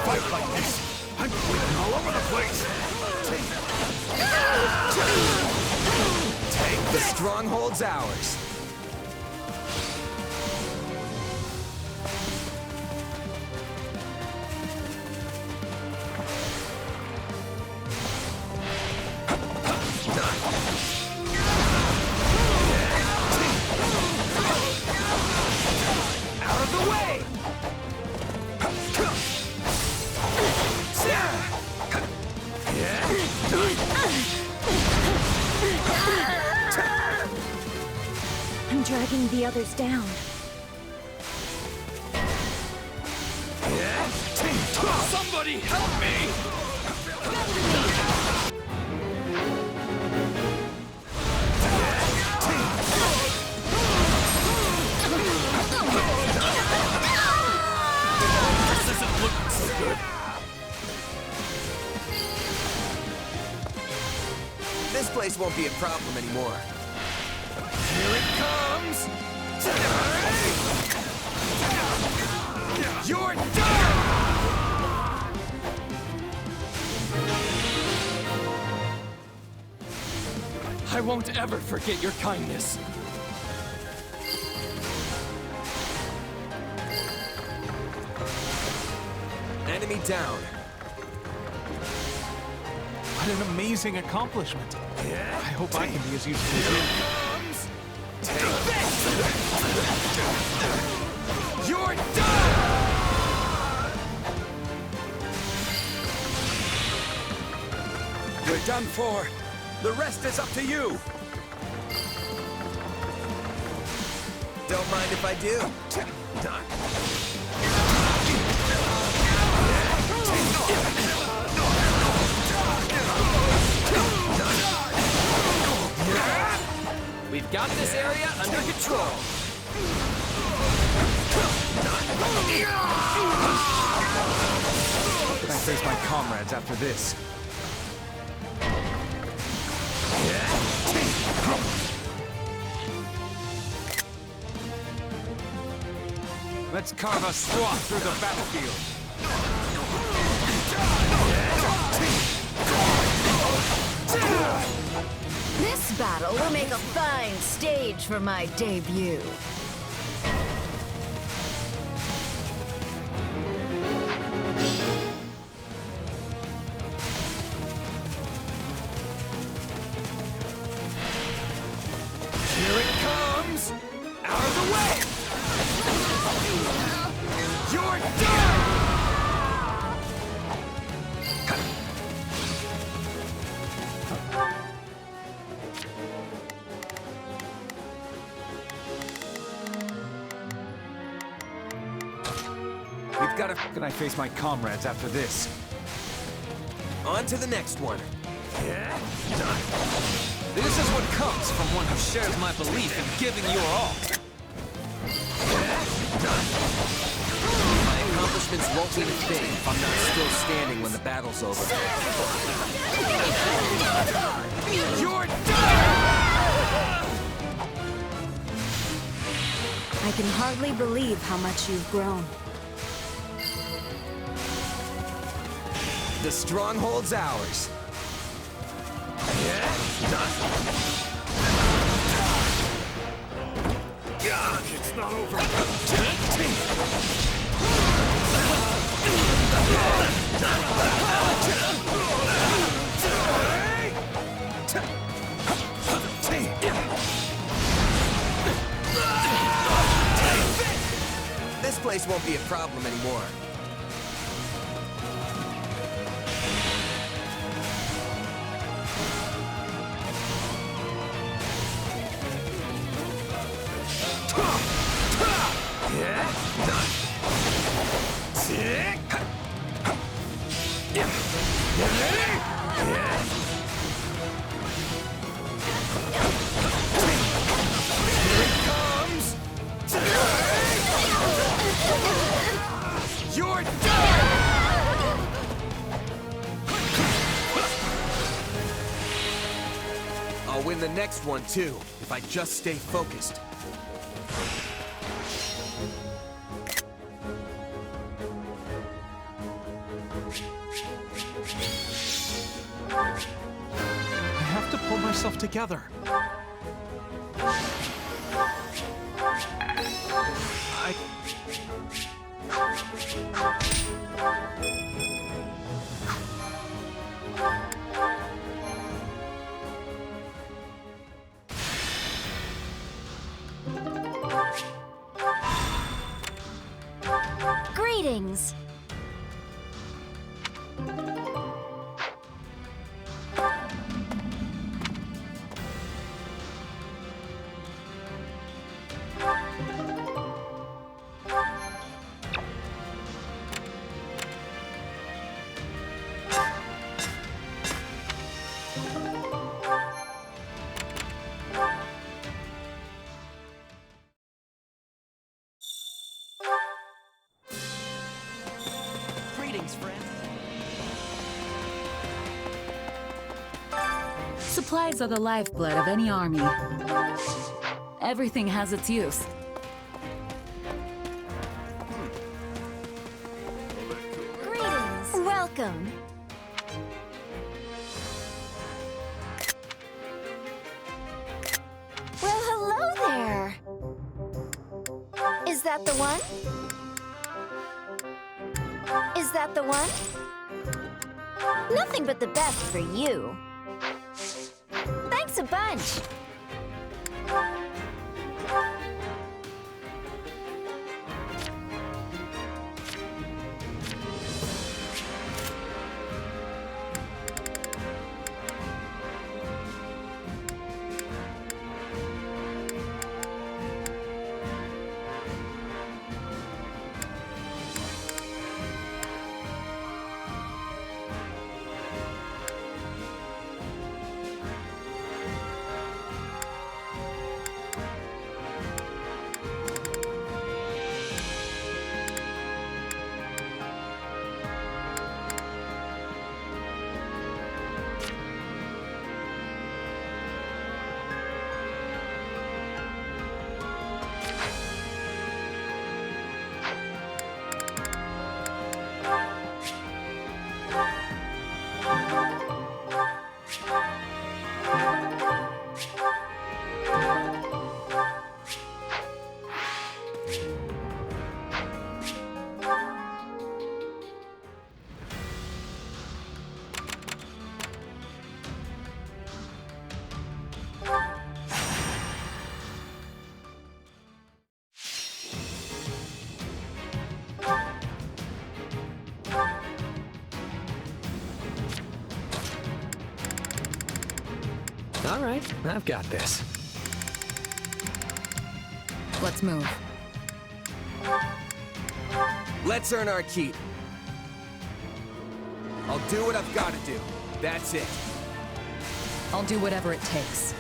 Fight like this! I'm bleeding all over the place!
Take the stronghold's ours.
Out of the way!
I'm dragging the others down.
Somebody help me!
This isn't looking so good.
This place won't be a problem anymore.
Here it comes! You're done!
I won't ever forget your kindness.
Enemy down.
What an amazing accomplishment. I hope I can be as useful as you.
You're done!
We're done for. The rest is up to you. Don't mind if I do.
We've got this area under control.
Can I face my comrades after this? Let's carve a swath through the battlefield.
This battle will make a fine stage for my debut.
Gotta...
Can I face my comrades after this?
On to the next one.
This is what comes from one who shares my belief in giving your all.
My accomplishments won't mean a thing if I'm not still standing when the battle's over.
You're done!
I can hardly believe how much you've grown.
The stronghold's ours.
It's not over.
This place won't be a problem anymore.
You're done!
I'll win the next one too, if I just stay focused.
I have to pull myself together.
Greetings!
Greetings, friend.
Supplies are the lifeblood of any army. Everything has its use.
Greetings! Welcome! Well, hello there! Is that the one? Is that the one? Nothing but the best for you. Thanks a bunch!
All right, I've got this.
Let's move.
Let's earn our keep. I'll do what I've got to do. That's it.
I'll do whatever it takes.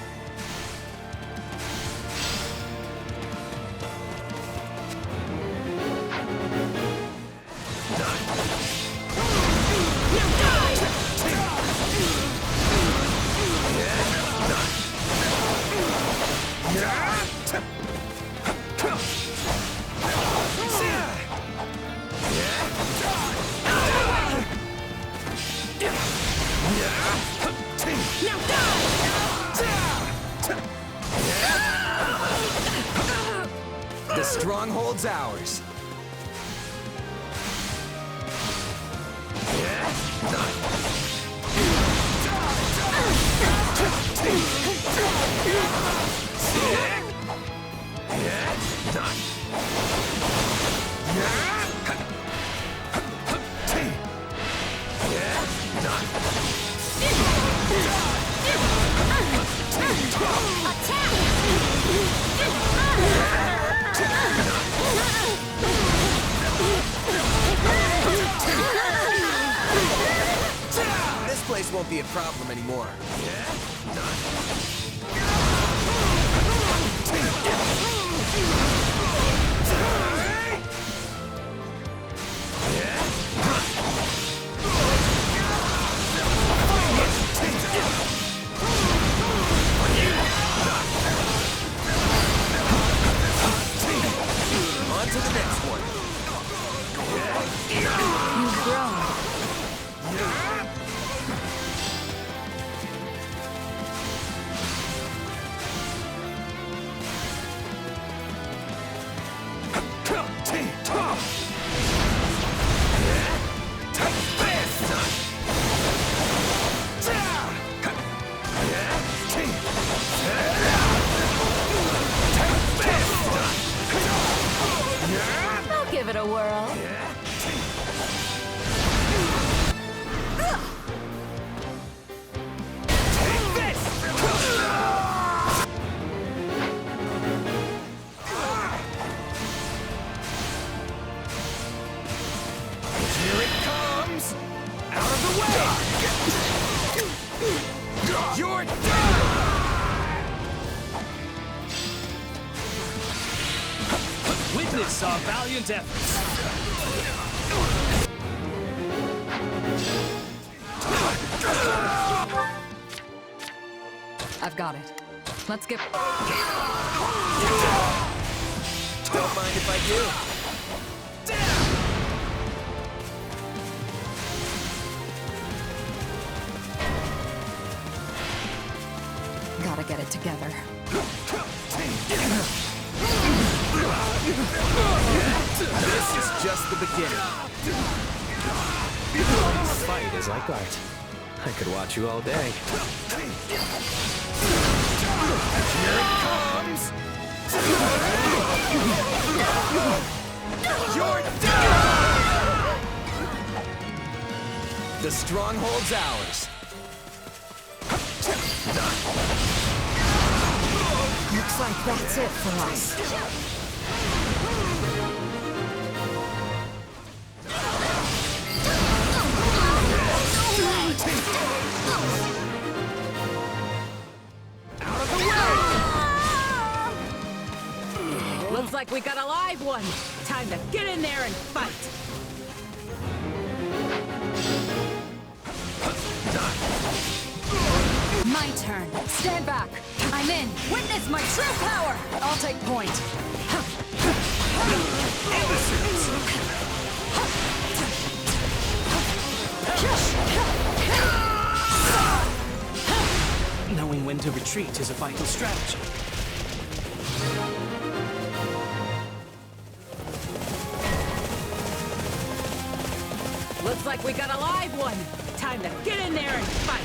The stronghold's ours. This place won't be a problem anymore. On to the next one.
You've grown.
I'll give it a whirl.
Here it comes! Out of the way! You're done!
Witness our valiant efforts.
I've got it. Let's get...
Don't mind if I do.
Gotta get it together.
This is just the beginning.
Fight is like art. I could watch you all day.
Here it comes! You're done! The stronghold's ours.
Looks like that's it for us.
Looks like we got a live one. Time to get in there and fight.
My turn. Stand back. I'm in. Witness my true power. I'll take point.
Knowing when to retreat is a vital strategy.
Looks like we got a live one. Time to get in there and fight.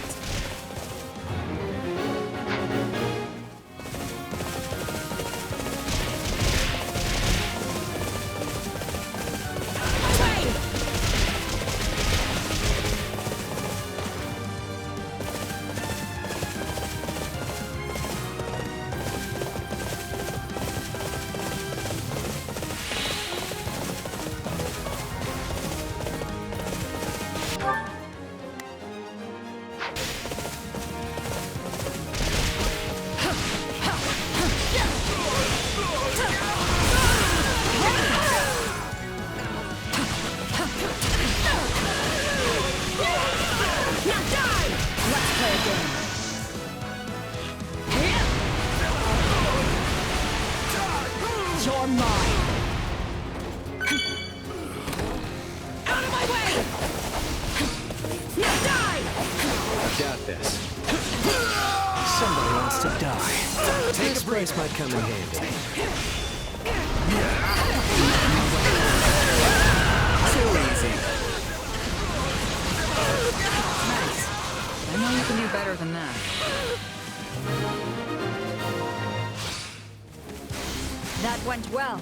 brace might come in handy.
Too easy.
Nice. I know you can do better than that.
That went well.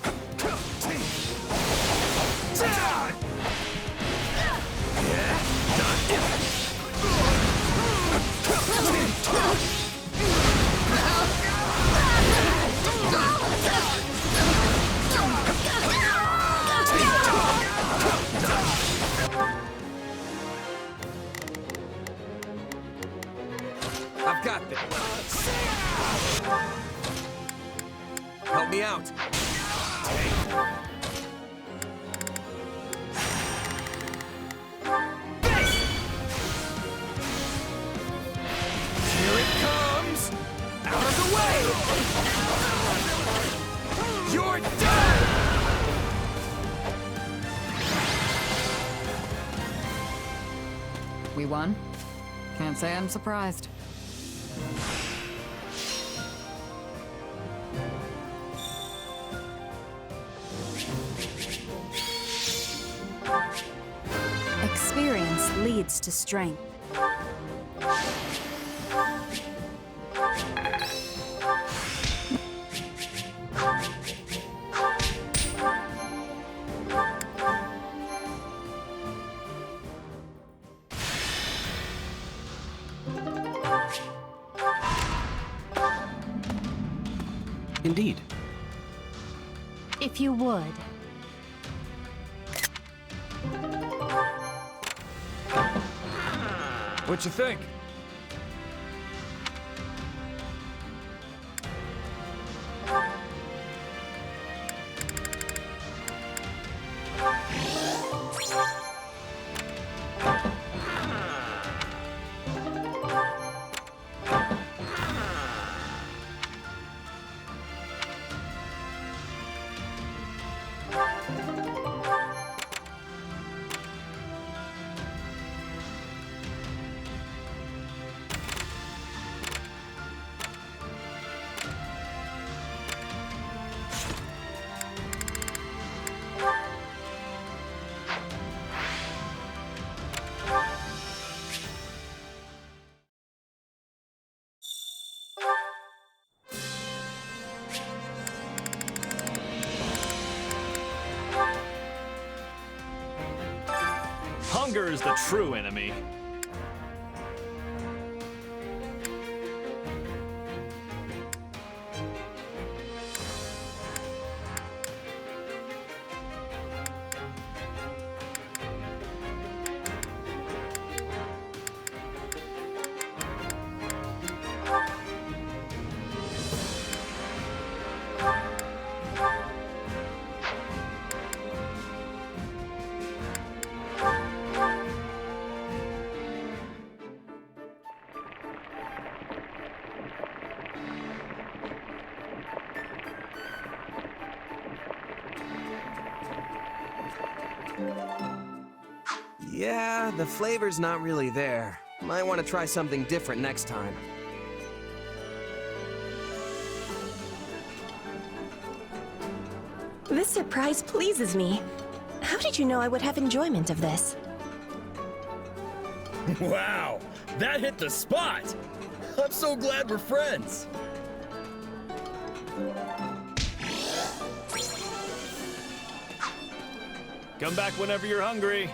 I've got this. Help me out. Here it comes! Out of the way! You're done!
We won? Can't say I'm surprised.
Experience leads to strength.
Indeed.
If you would.
What you think?
Hunger is the true enemy.
Yeah, the flavor's not really there. Might want to try something different next time.
This surprise pleases me. How did you know I would have enjoyment of this?
Wow, that hit the spot! I'm so glad we're friends.
Come back whenever you're hungry.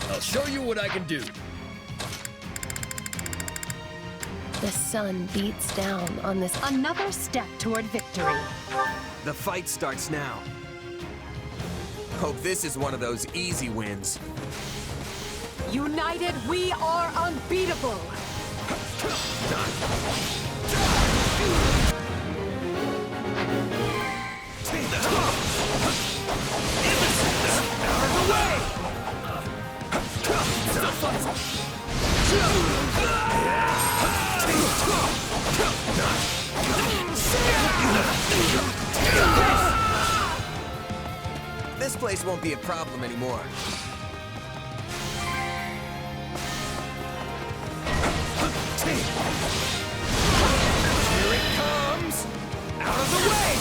I'll show you what I can do.
The sun beats down on this.
Another step toward victory.
The fight starts now. Hope this is one of those easy wins.
United, we are unbeatable!
place won't be a problem anymore.
Here it comes! Out of the way!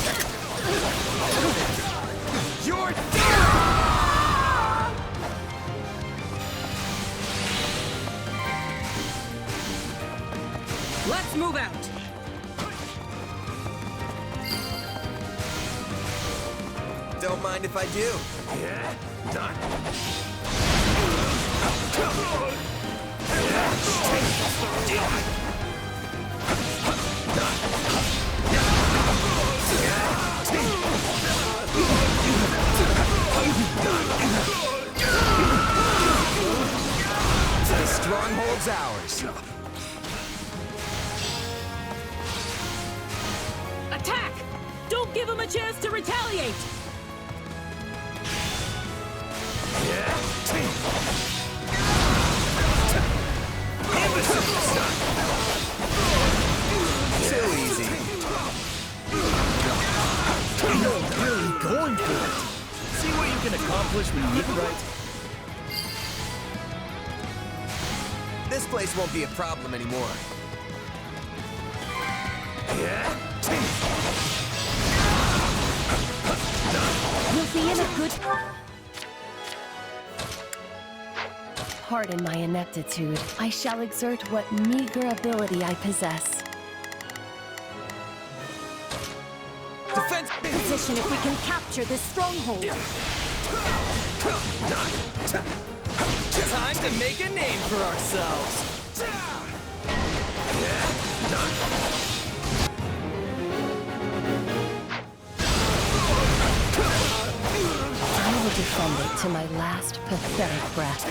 You're done!
Let's move out.
Don't mind if I do.
Yeah, done.
The stronghold's ours.
Attack! Don't give him a chance to retaliate!
Too easy.
You're really going for it. See what you can accomplish when you get it right.
This place won't be a problem anymore.
You'll be in a good... Pardon my ineptitude. I shall exert what meager ability I possess.
Defense!
Position if we can capture this stronghold.
Time to make a name for ourselves.
I will defend it to my last pathetic breath.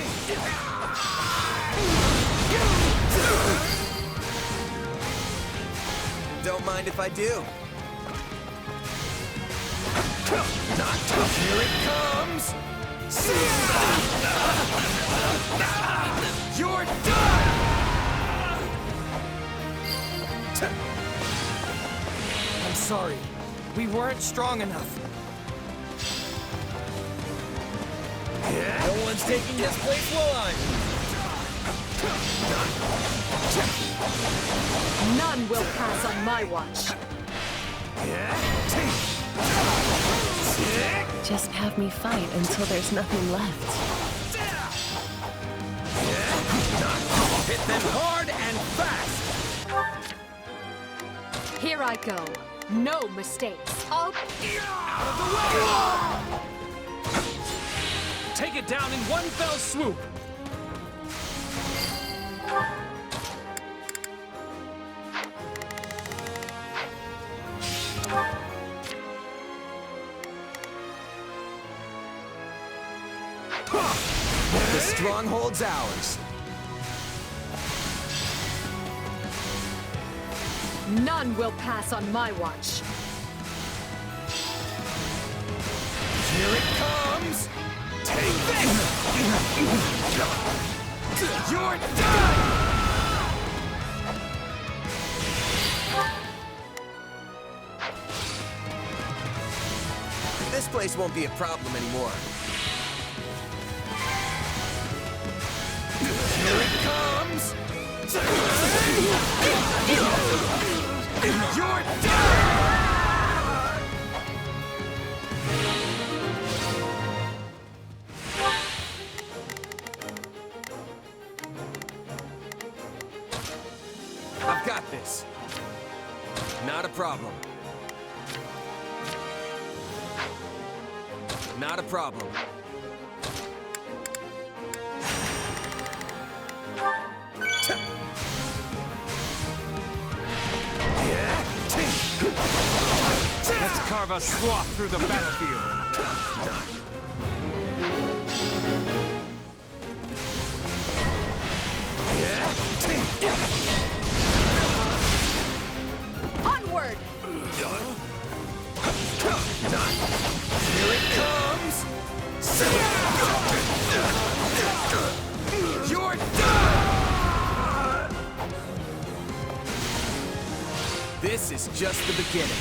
Don't mind if I do.
Here it comes! You're done!
I'm sorry. We weren't strong enough. No one's taking this place while I'm...
None will pass on my watch.
Just have me fight until there's nothing left.
Hit them hard and fast!
Here I go. No mistakes.
Out of the way!
Take it down in one fell swoop.
The stronghold's ours.
None will pass on my watch.
Here it comes! Take this! You're done!
This place won't be a problem anymore.
Here it comes! You're done!
I've got this. Not a problem. Not a problem.
Let's carve a swath through the battlefield.
Onward!
Here it comes! You're done!
This is just the beginning.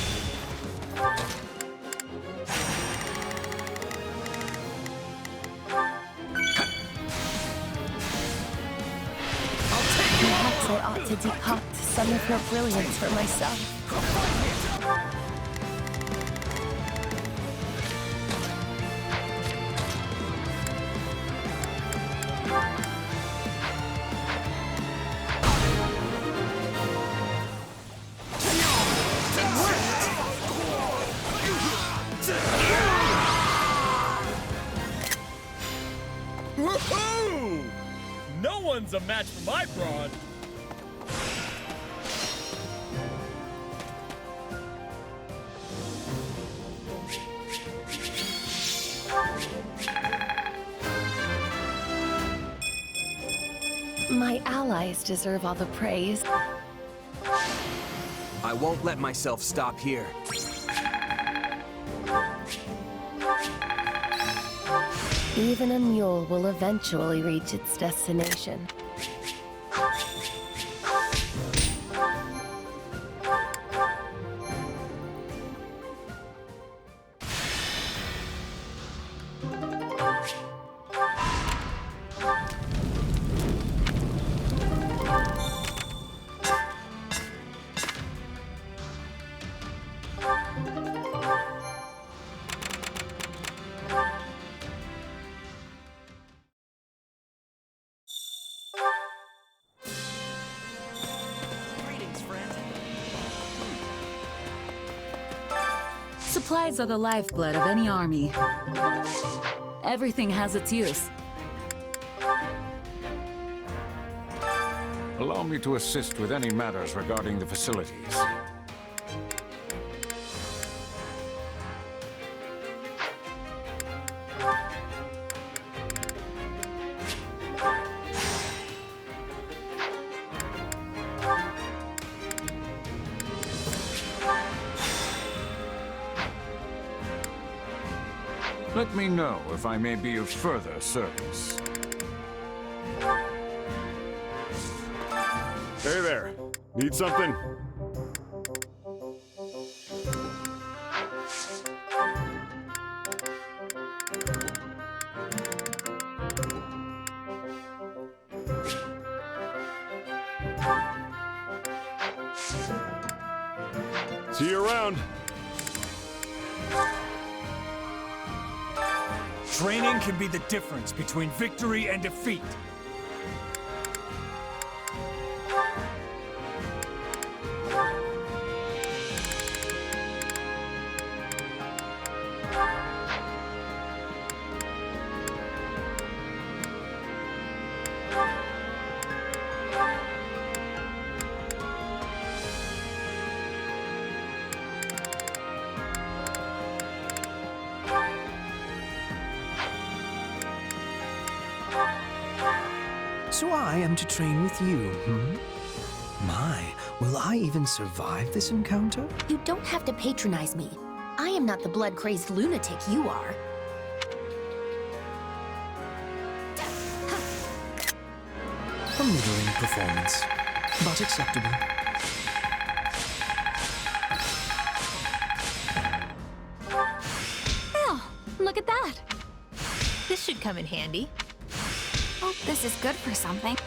ought to decoct some of your brilliance for myself.
Woohoo! No one's a match for my broad.
My allies deserve all the praise.
I won't let myself stop here.
Even a mule will eventually reach its destination.
Supplies are the lifeblood of any army. Everything has its use.
Allow me to assist with any matters regarding the facilities. Let me know if I may be of further service.
Hey there. Need something? See you around.
Training can be the difference between victory and defeat.
So I am to train with you, My, will I even survive this encounter?
You don't have to patronize me. I am not the blood-crazed lunatic you are.
A middling performance, but acceptable.
Well, look at that. This should come in handy. Hope this is good for something.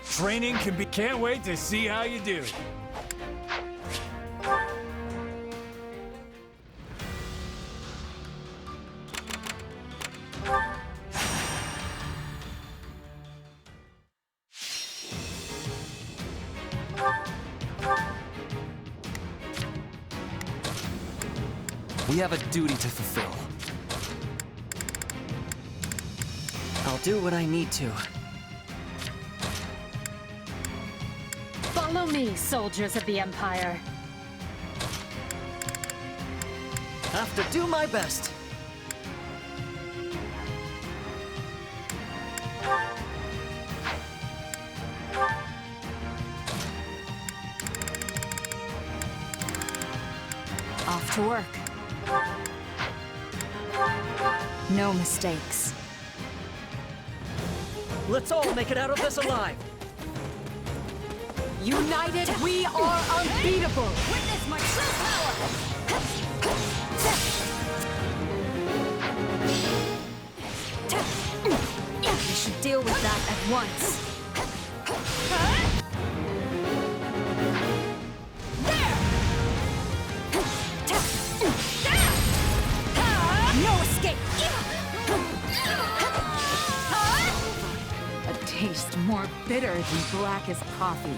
Training can be... Can't wait to see how you do.
We have a duty to fulfill. I'll do what I need to.
Follow me, soldiers of the Empire.
Have to do my best.
Off to work. No mistakes.
Let's all make it out of this alive.
United, we are unbeatable!
Witness my true power!
We should deal with that at once.
No escape!
A taste more bitter than blackest coffee.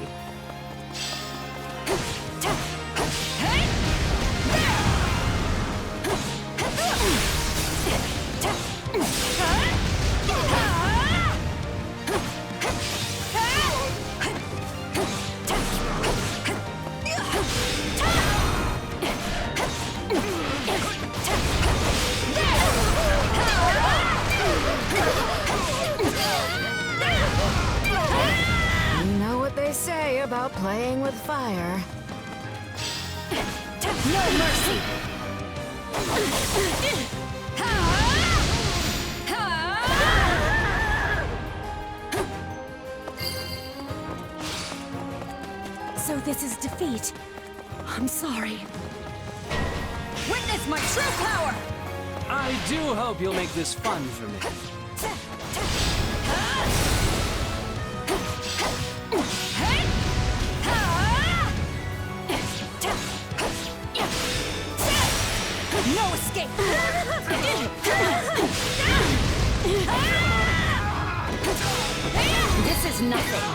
You know what they say about playing with fire. No mercy! So this is defeat. I'm sorry.
Witness my true power!
I do hope you'll make this fun for me.
No escape! This is nothing.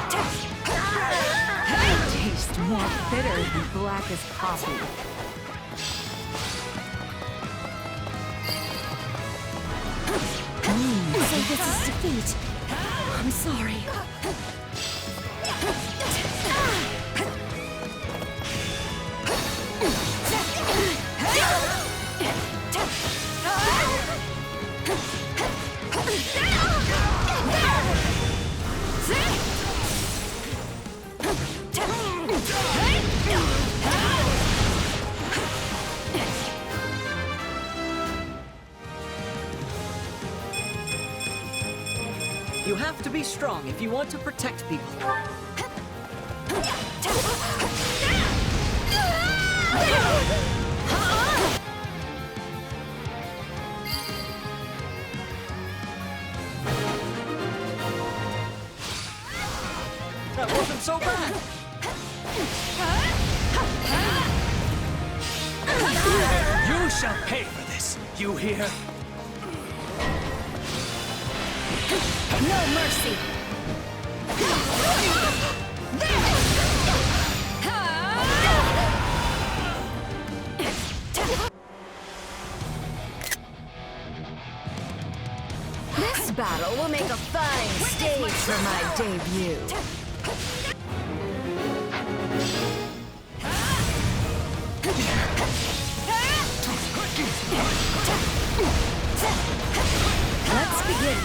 Taste more bitter than blackest coffee.
So this is defeat. I'm sorry.
You have to be strong if you want to protect people. That wasn't so bad. You shall pay for this, you hear?
No mercy! This battle will make a fine stage for my debut. Let's begin.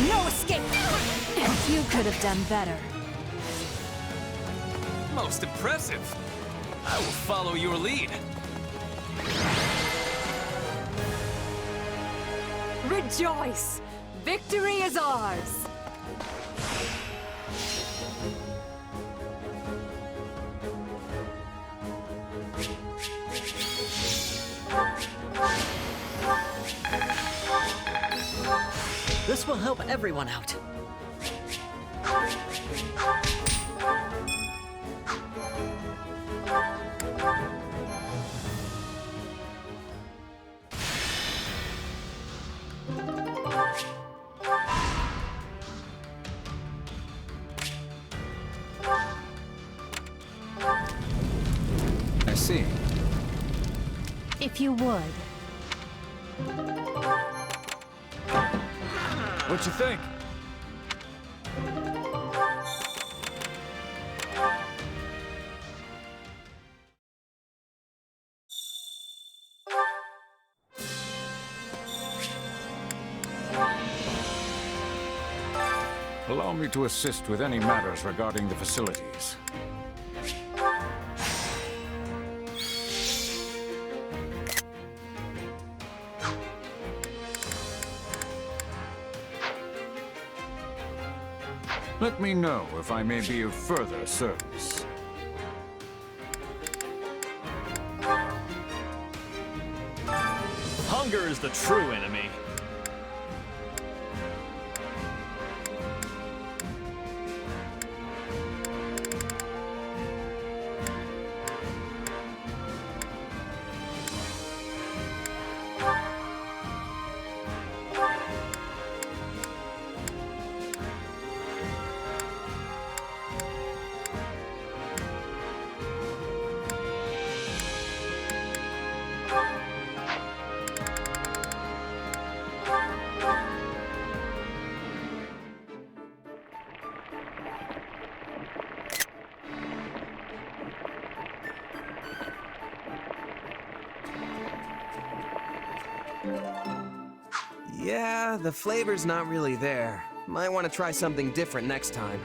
No escape!
You could have done better.
Most impressive. I will follow your lead.
Rejoice! Victory is ours!
This will help everyone out.
I see.
If you would.
What you think? Allow me to assist with any matters regarding the facilities. Let me know if I may be of further service.
Hunger Hunger is the true enemy.
Yeah, the flavor's not really there. Might want to try something different next time.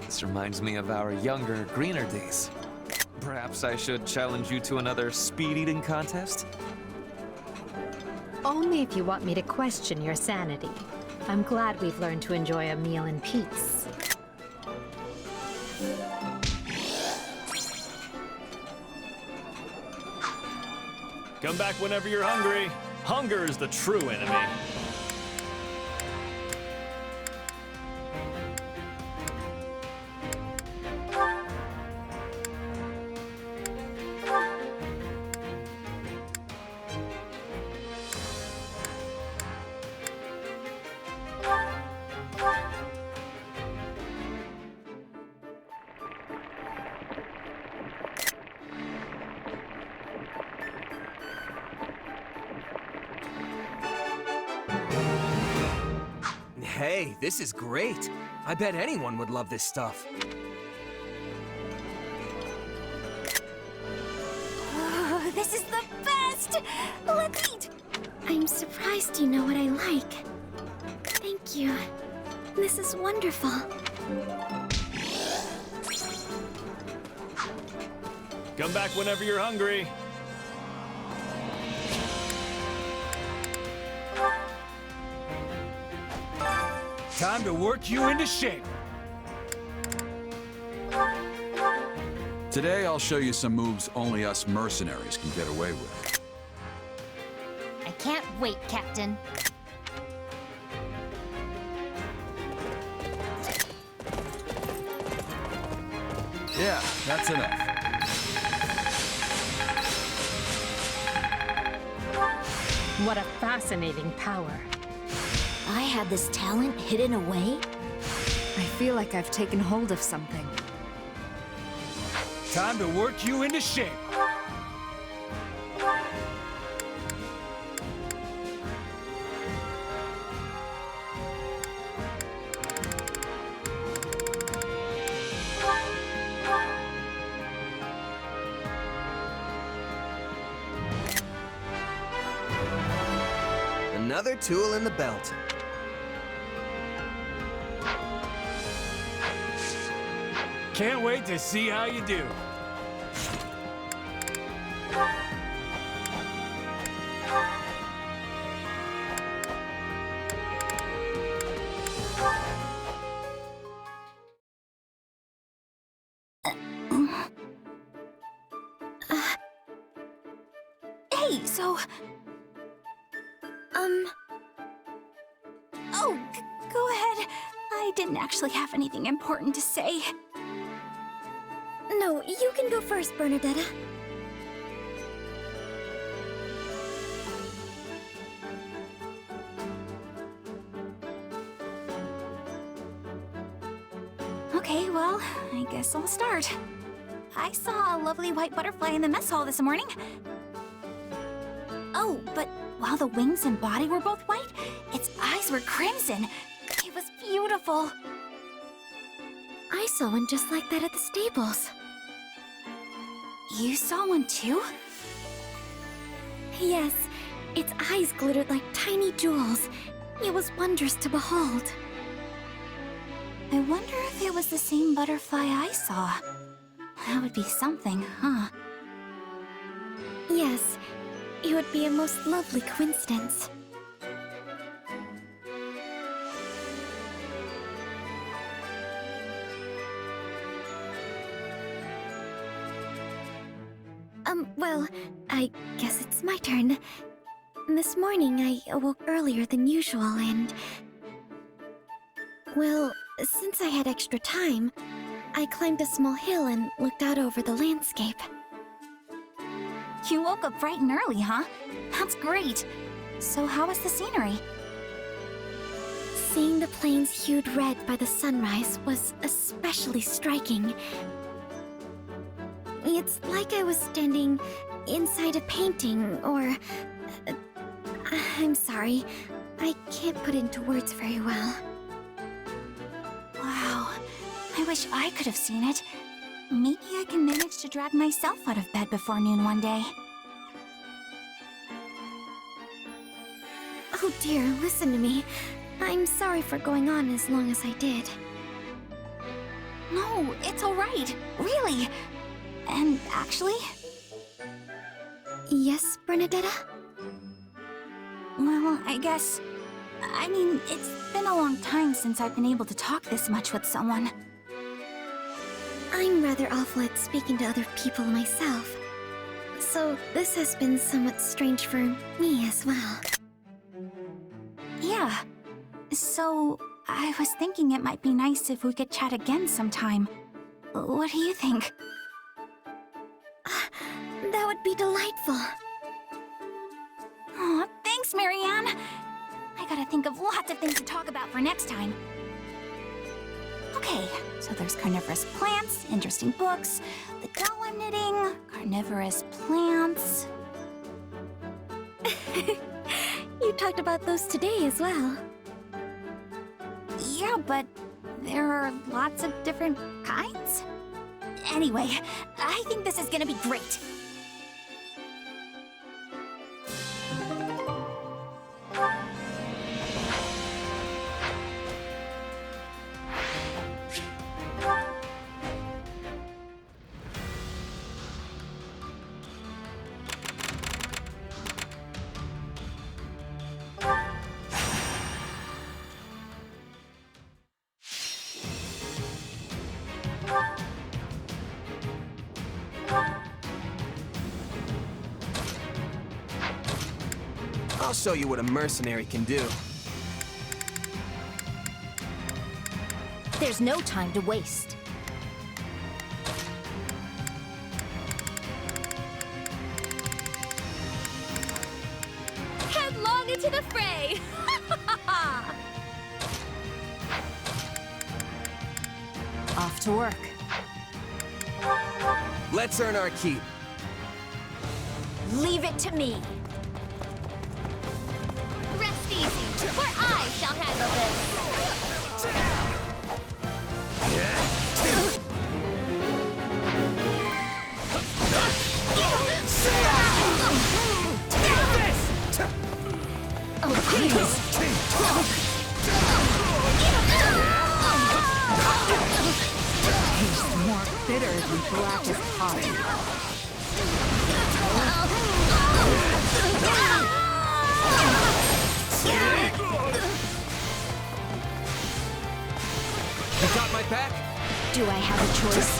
This reminds me of our younger, greener days. Perhaps I should challenge you to another speed eating contest?
Only if you want me to question your sanity. I'm glad we've learned to enjoy a meal in peace.
Come back whenever you're hungry. Hunger is the true enemy.
Hey, this is great. I bet anyone would love this stuff.
Oh, this is the best! Let's eat! I'm surprised you know what I like. Thank you. This is wonderful.
Come back whenever you're hungry.
Time to work you into shape.
Today I'll show you some moves only us mercenaries can get away with.
I can't wait, Captain.
Yeah, that's enough.
What a fascinating power.
I had this talent hidden away?
I feel like I've taken hold of something.
Time to work you into shape.
Another tool in the belt.
Can't wait to see how you do.
Hey, so... Oh, go ahead. I didn't actually have anything important to say. No, you can go first, Bernadetta. Okay, well, I guess I'll start. I saw a lovely white butterfly in the mess hall this morning. Oh, but while the wings and body were both white, its eyes were crimson. It was beautiful. I saw one just like that at the stables. You saw one too? Yes, its eyes glittered like tiny jewels. It was wondrous to behold. I wonder if it was the same butterfly I saw. That would be something, huh? Yes, it would be a most lovely coincidence. Well, I guess it's my turn. This morning, I awoke earlier than usual and... Well, since I had extra time, I climbed a small hill and looked out over the landscape.
You woke up bright and early, huh? That's great. So how was the scenery?
Seeing the plains hued red by the sunrise was especially striking. It's like I was standing inside a painting, or... I'm sorry. I can't put it into words very well.
Wow. I wish I could have seen it. Maybe I can manage to drag myself out of bed before noon one day.
Oh dear, listen to me. I'm sorry for going on as long as I did.
No, it's alright. Really. And actually...
Yes, Bernadetta?
Well, I guess... I mean, it's been a long time since I've been able to talk this much with someone.
I'm rather awful at speaking to other people myself. So this has been somewhat strange for me as well.
Yeah. So, I was thinking it might be nice if we could chat again sometime. What do you think?
That would be delightful.
Aw, thanks, Marianne. I gotta think of lots of things to talk about for next time. Okay, so there's carnivorous plants, interesting books, the doll I'm knitting, carnivorous plants...
You talked about those today as well.
Yeah, but there are lots of different kinds? Anyway, I think this is gonna be great.
I'll show you what a mercenary can do.
There's no time to waste.
Headlong into the fray!
Off to work.
Let's earn our keep.
Leave it to me. Rest easy, for I shall handle this.
Oh, please!
He's more bitter than black as pie.
You got my back?
Do I have a choice?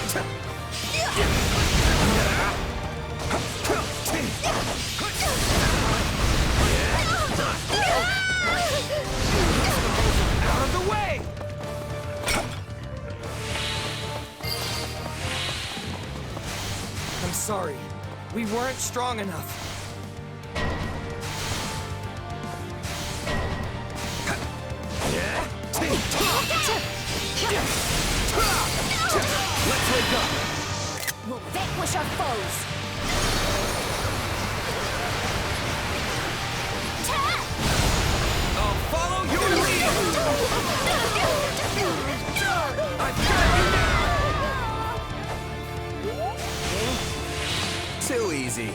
Out of the way!
I'm sorry. We weren't strong enough.
Let's wake up!
We'll vanquish our foes.
I'll follow your lead! I've got you now! Too easy.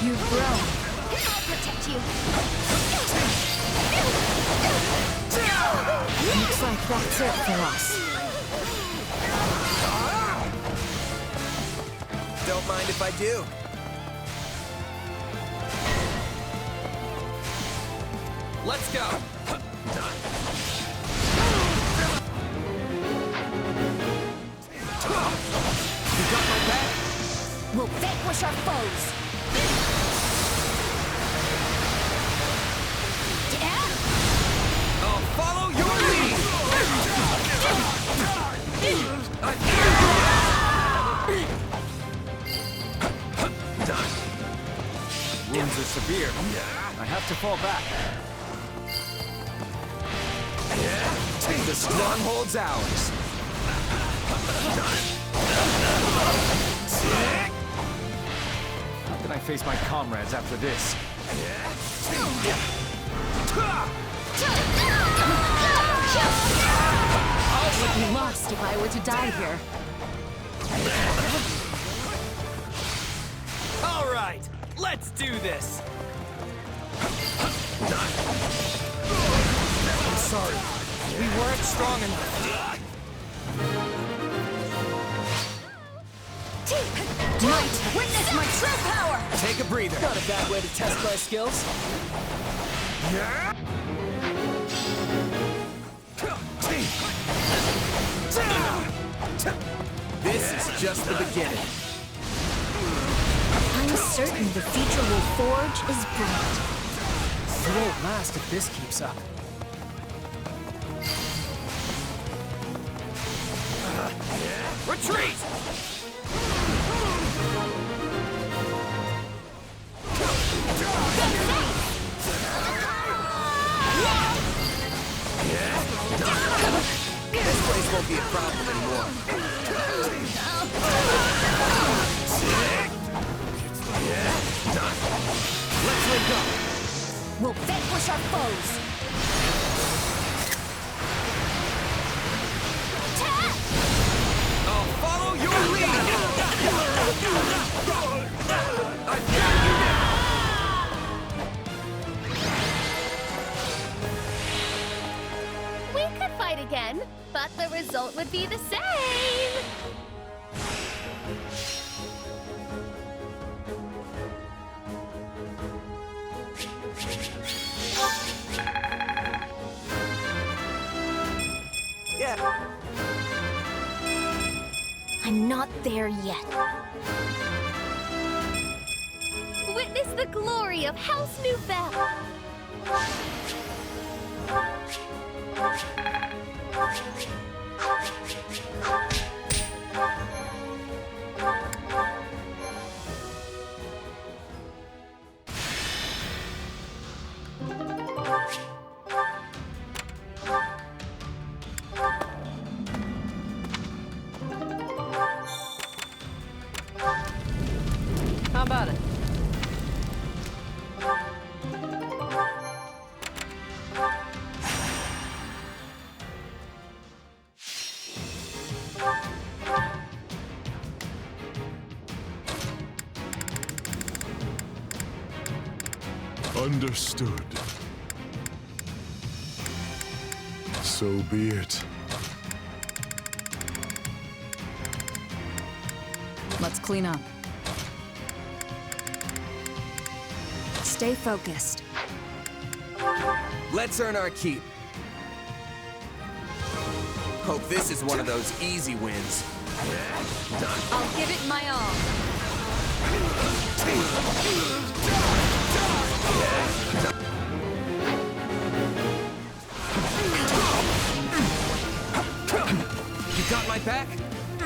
You've grown.
I'll protect you.
Looks like that's it for us.
Don't mind if I do. Let's go! You got my back?
vanquish our foes!
I'll follow your lead!
Wounds are severe. I have to fall back.
The stronghold's ours.
How can I face my comrades after this?
All would be lost if I were to die here.
All right, let's do this.
I'm sorry. We weren't strong enough.
Might, witness my true power!
Take a breather.
Not a bad way to test my skills.
This is just the beginning.
I'm certain the future we'll forge is bright.
It won't last if this keeps up.
Retreat!
This place won't be a problem anymore. Let's link up.
We'll vanquish our foes!
I'll follow your lead! I've got you now!
We could fight again, but the result would be the same.
Yeah.
I'm not there yet.
Witness the glory of House Nouvelle.
How about it?
Understood. So be it.
Let's clean up.
Stay focused.
Let's earn our keep. Hope this is one of those easy wins.
I'll give it my all.
You got my back?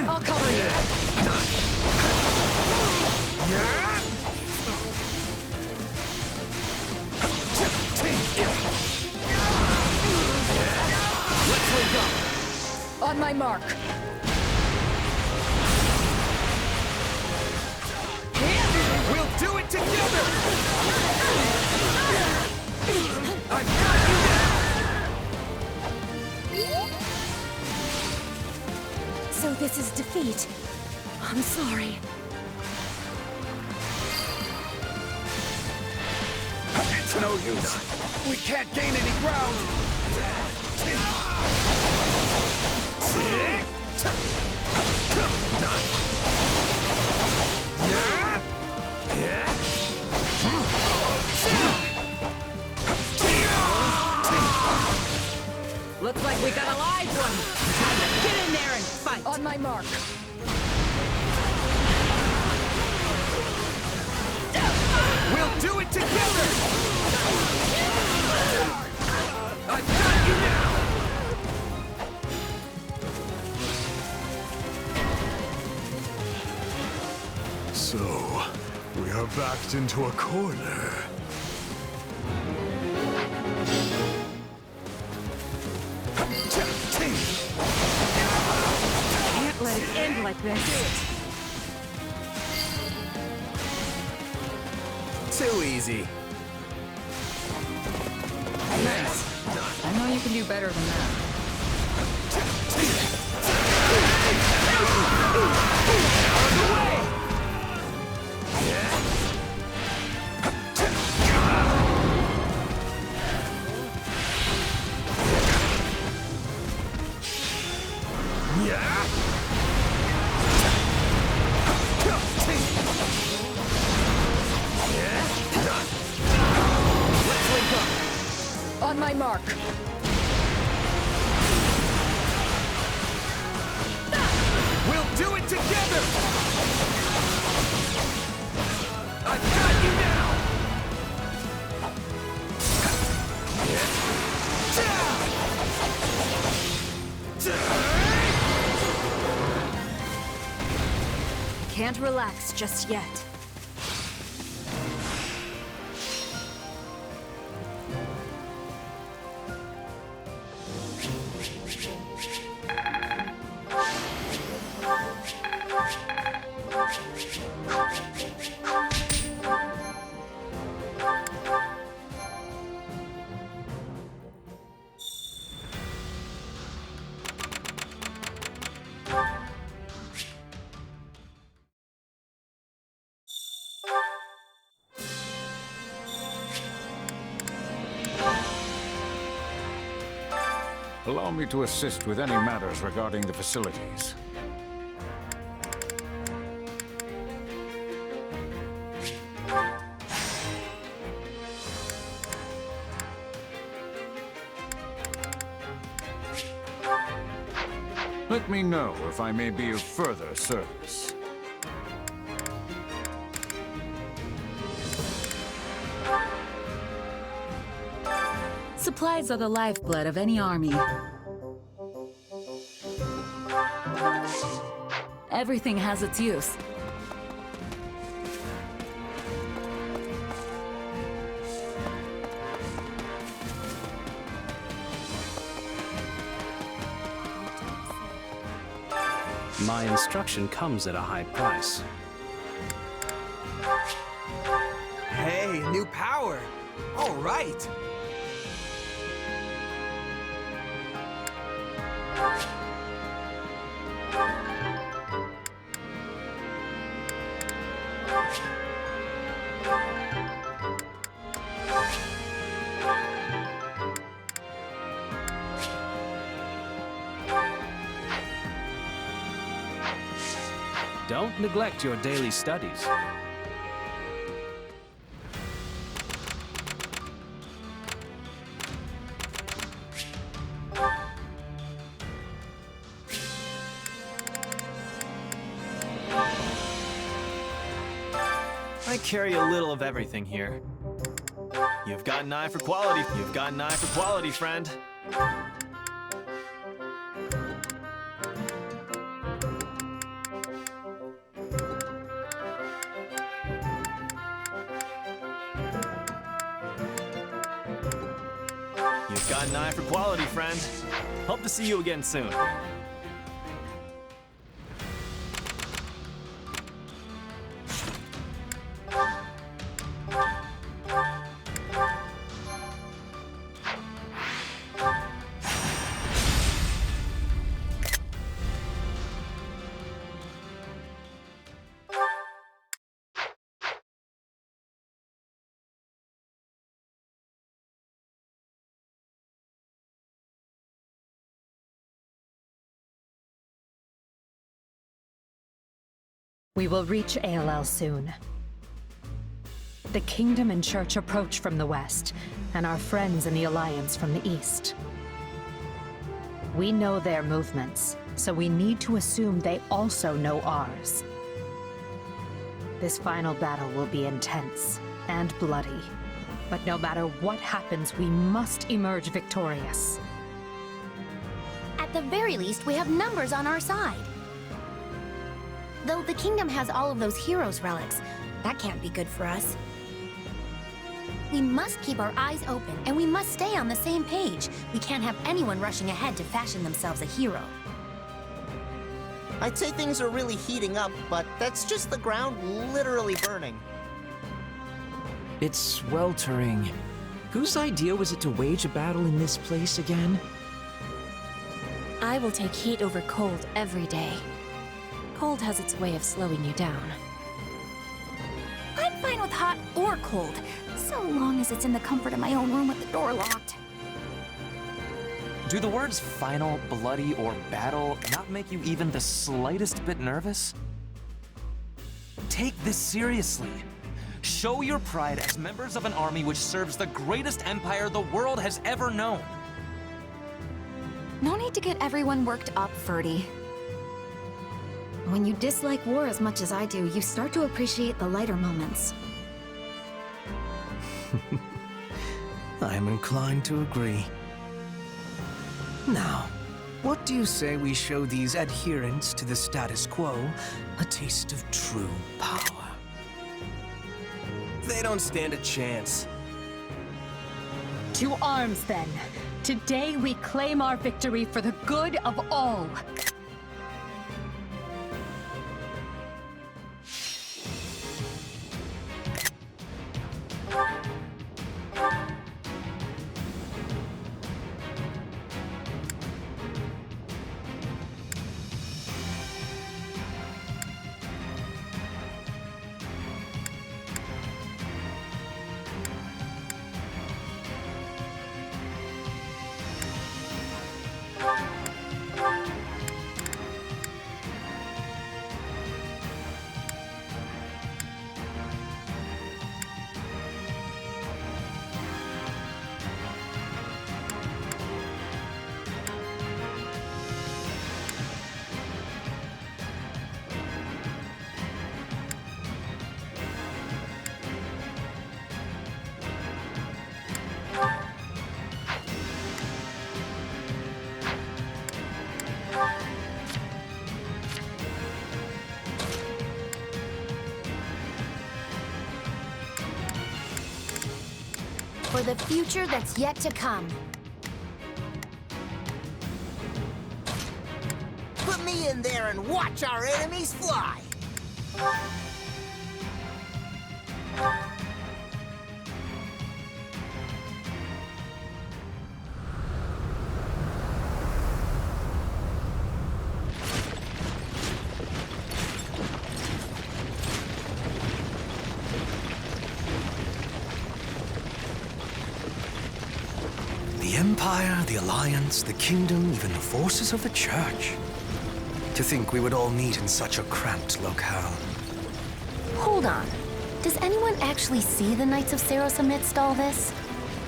I'll cover you.
Let's link up.
On my mark.
We'll do it together! I've got you now!
So this is defeat. I'm sorry.
It's no use. We can't gain any ground.
Looks like we got a live one. Time to get in there and fight.
On my mark.
do it together! I've got you now!
So, we are backed into a corner.
Can't let it end like this.
Too easy.
Nice. I know you can do better than that. On my mark.
We'll do it together! I've got you now!
Can't relax just yet.
Allow me to assist with any matters regarding the facilities. Let me know if I may be of further service.
Supplies are the lifeblood of any army. Everything has its use.
My instruction comes at a high price.
Hey, new power! All right!
Don't neglect your daily studies.
I carry a little of everything here. You've got an eye for quality. You've got an eye for quality, friend. You've got an eye for quality, friend. Hope to see you again soon.
We will reach ALL soon. The Kingdom and Church approach from the west, and our friends in the Alliance from the east. We know their movements, so we need to assume they also know ours. This final battle will be intense. and bloody. But no matter what happens, we must emerge victorious.
At the very least, we have numbers on our side. Though the kingdom has all of those heroes' relics, that can't be good for us. We must keep our eyes open, and we must stay on the same page. We can't have anyone rushing ahead to fashion themselves a hero.
I'd say things are really heating up, but that's just the ground literally burning.
It's sweltering. Whose idea was it to wage a battle in this place again?
I will take heat over cold every day. Cold has its way of slowing you down.
I'm fine with hot or cold, so long as it's in the comfort of my own room with the door locked.
Do the words final, bloody, or battle not make you even the slightest bit nervous? Take this seriously. Show your pride as members of an army which serves the greatest empire the world has ever known.
No need to get everyone worked up, Ferdy. When you dislike war as much as I do, you start to appreciate the lighter moments.
I am inclined to agree. Now, what do you say we show these adherents to the status quo a taste of true power?
They don't stand a chance.
To arms, then. Today we claim our victory for the good of all.
For the future that's yet to come.
Put me in there and watch our enemies fly!
The Empire, the Alliance, the Kingdom, even the forces of the Church. To think we would all meet in such a cramped locale.
Hold on. Does anyone actually see the Knights of Saros amidst all this?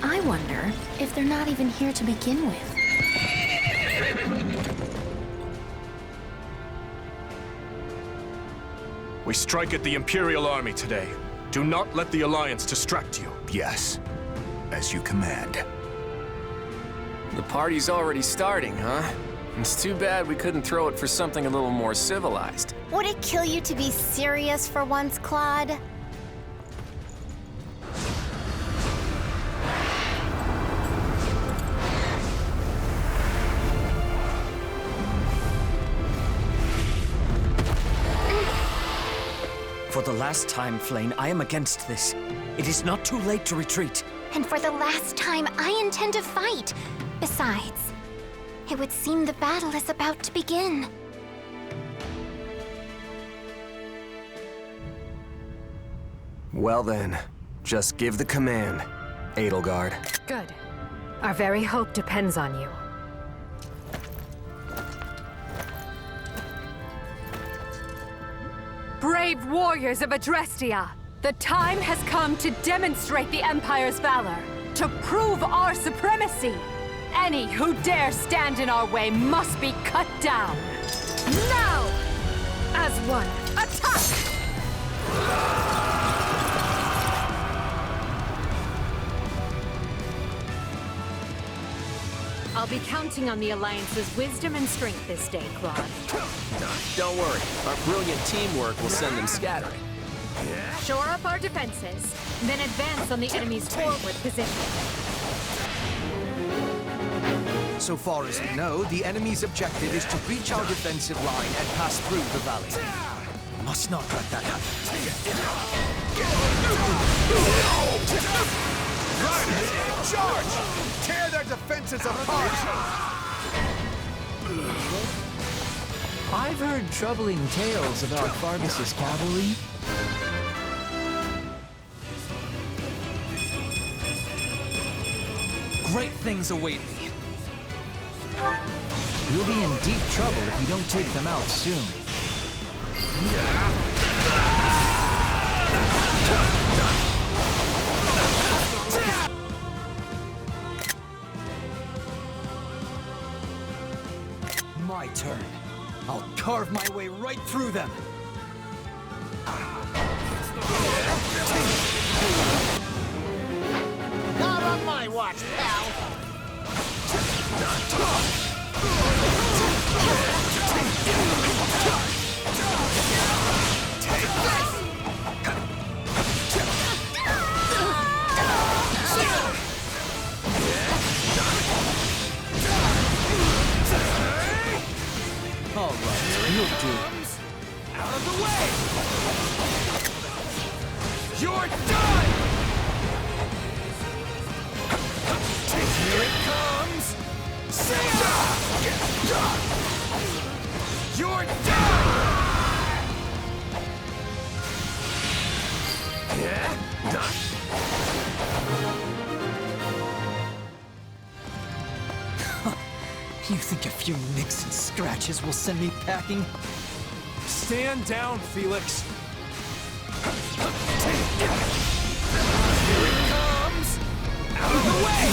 I wonder if they're not even here to begin with.
We strike at the Imperial Army today. Do not let the Alliance distract you.
Yes, as you command.
The party's already starting, huh? It's too bad we couldn't throw it for something a little more civilized.
Would it kill you to be serious for once, Claude?
For the last time, Flane, I am against this. It is not too late to retreat.
And for the last time, I intend to fight. Besides, it would seem the battle is about to begin.
Well then, just give the command, Edelgard.
Good. Our very hope depends on you. Brave warriors of Adrestia, the time has come to demonstrate the Empire's valor, to prove our supremacy. Any who dare stand in our way must be cut down. Now! As one, attack! I'll be counting on the Alliance's wisdom and strength this day, Claude.
Don't worry, our brilliant teamwork will send them scattering.
Shore up our defenses, then advance on the enemy's forward position.
So far as we know, the enemy's objective is to reach our defensive line and pass through the valley. Must not let that happen.
Riders, charge! Tear their defenses apart!
I've heard troubling tales about Fargus's cavalry.
Great things await me.
You'll be in deep trouble if you don't take them out soon.
My turn. I'll carve my way right through them.
Not on my watch, pal!
All right, you'll do it.
Out of the way! You're done! Here it comes! You're done! Yeah? Done?
You think a few nicks and scratches will send me packing?
Stand down, Felix. Here it comes! Out of the way!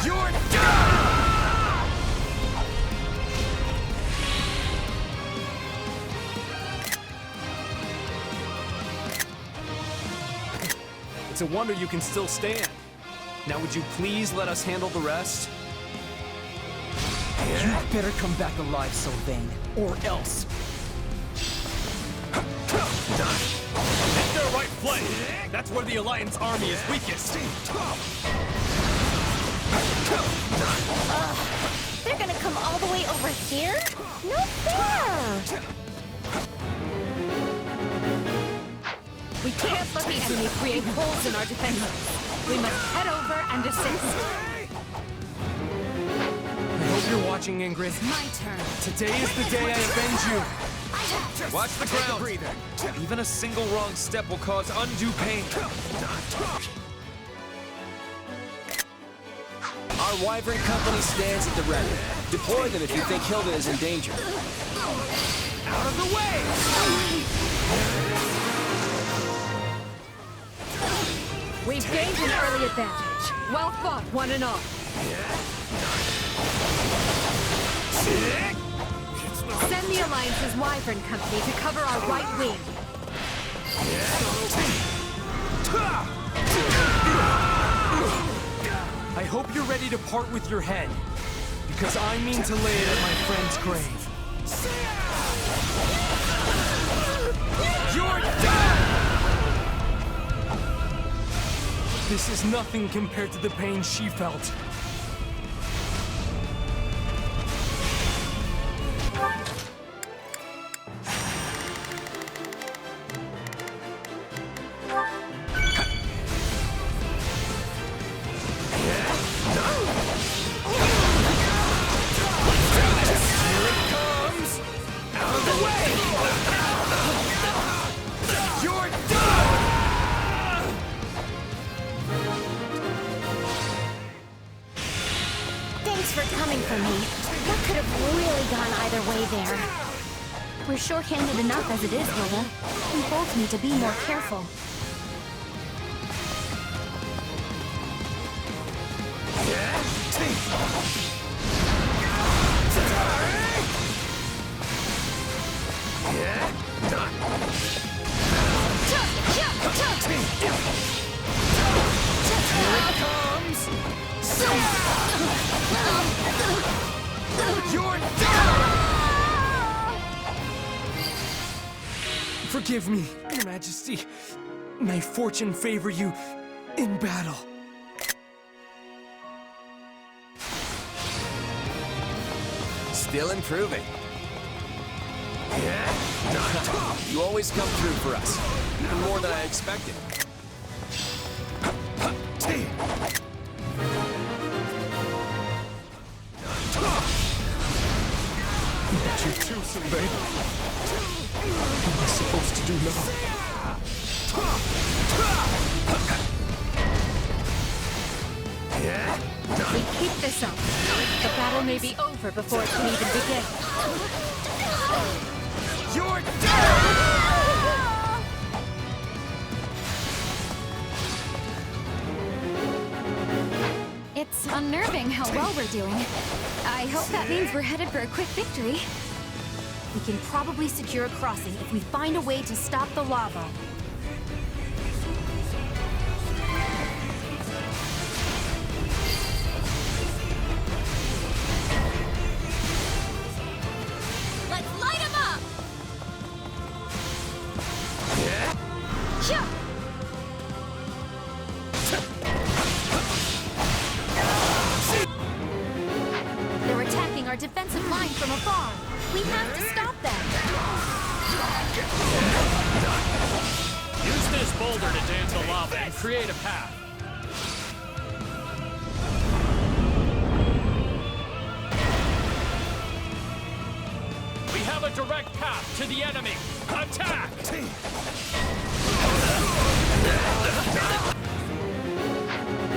You're done!
It's a wonder you can still stand. Now would you please let us handle the rest?
You better come back alive, Sylvain, or else.
Hit their right flank! That's where the Alliance army is weakest!
They're gonna come all the way over here? No fair!
We can't let the enemy create holes in our defenses. We must head over and assist.
I hope you're watching, Ingrid.
My turn.
Today is the day I avenge you!
Watch the ground! Even a single wrong step will cause undue pain.
Our Wyvern Company stands at the ready. Deploy them if you think Hilda is in danger.
Out of the way!
We've gained an early advantage. Well fought, one and all. Send the Alliance's Wyvern Company to cover our right wing.
I hope you're ready to part with your head, because I mean to lay it at my friend's grave.
You're done!
This is nothing compared to the pain she felt.
Thanks for coming for me. That could have really gone either way there. We're short-handed enough as it is, Hilda. We both need to be more careful.
Here it comes!
Forgive me, Your Majesty. May fortune favor you in battle.
Still improving. You always come through for us. Even more than I expected.
Not you too, Simbe. What am I supposed to do now?
If we keep this up, the battle may be over before it can even begin.
You're done!
It's unnerving how well we're doing. I hope that means we're headed for a quick victory.
We can probably secure a crossing if we find a way to stop the lava. Let's light him up! Yeah. They're attacking our defensive line from afar. We have to stop them.
Use this boulder to dam the lava and create a path. We have a direct path to the enemy. Attack!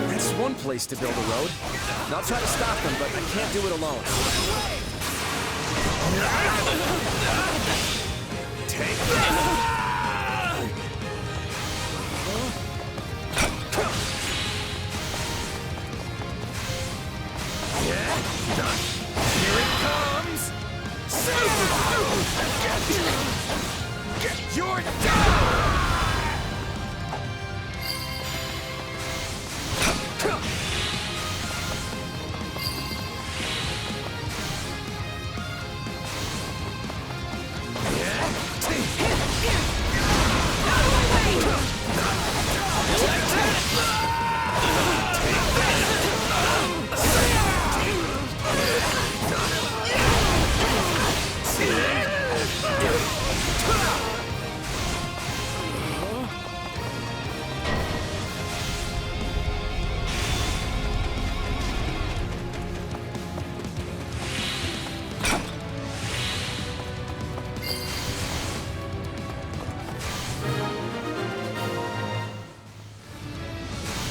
That's one place to build a road. And I'll try to stop them, but I can't do it alone. Take that!
Here it comes! You're done!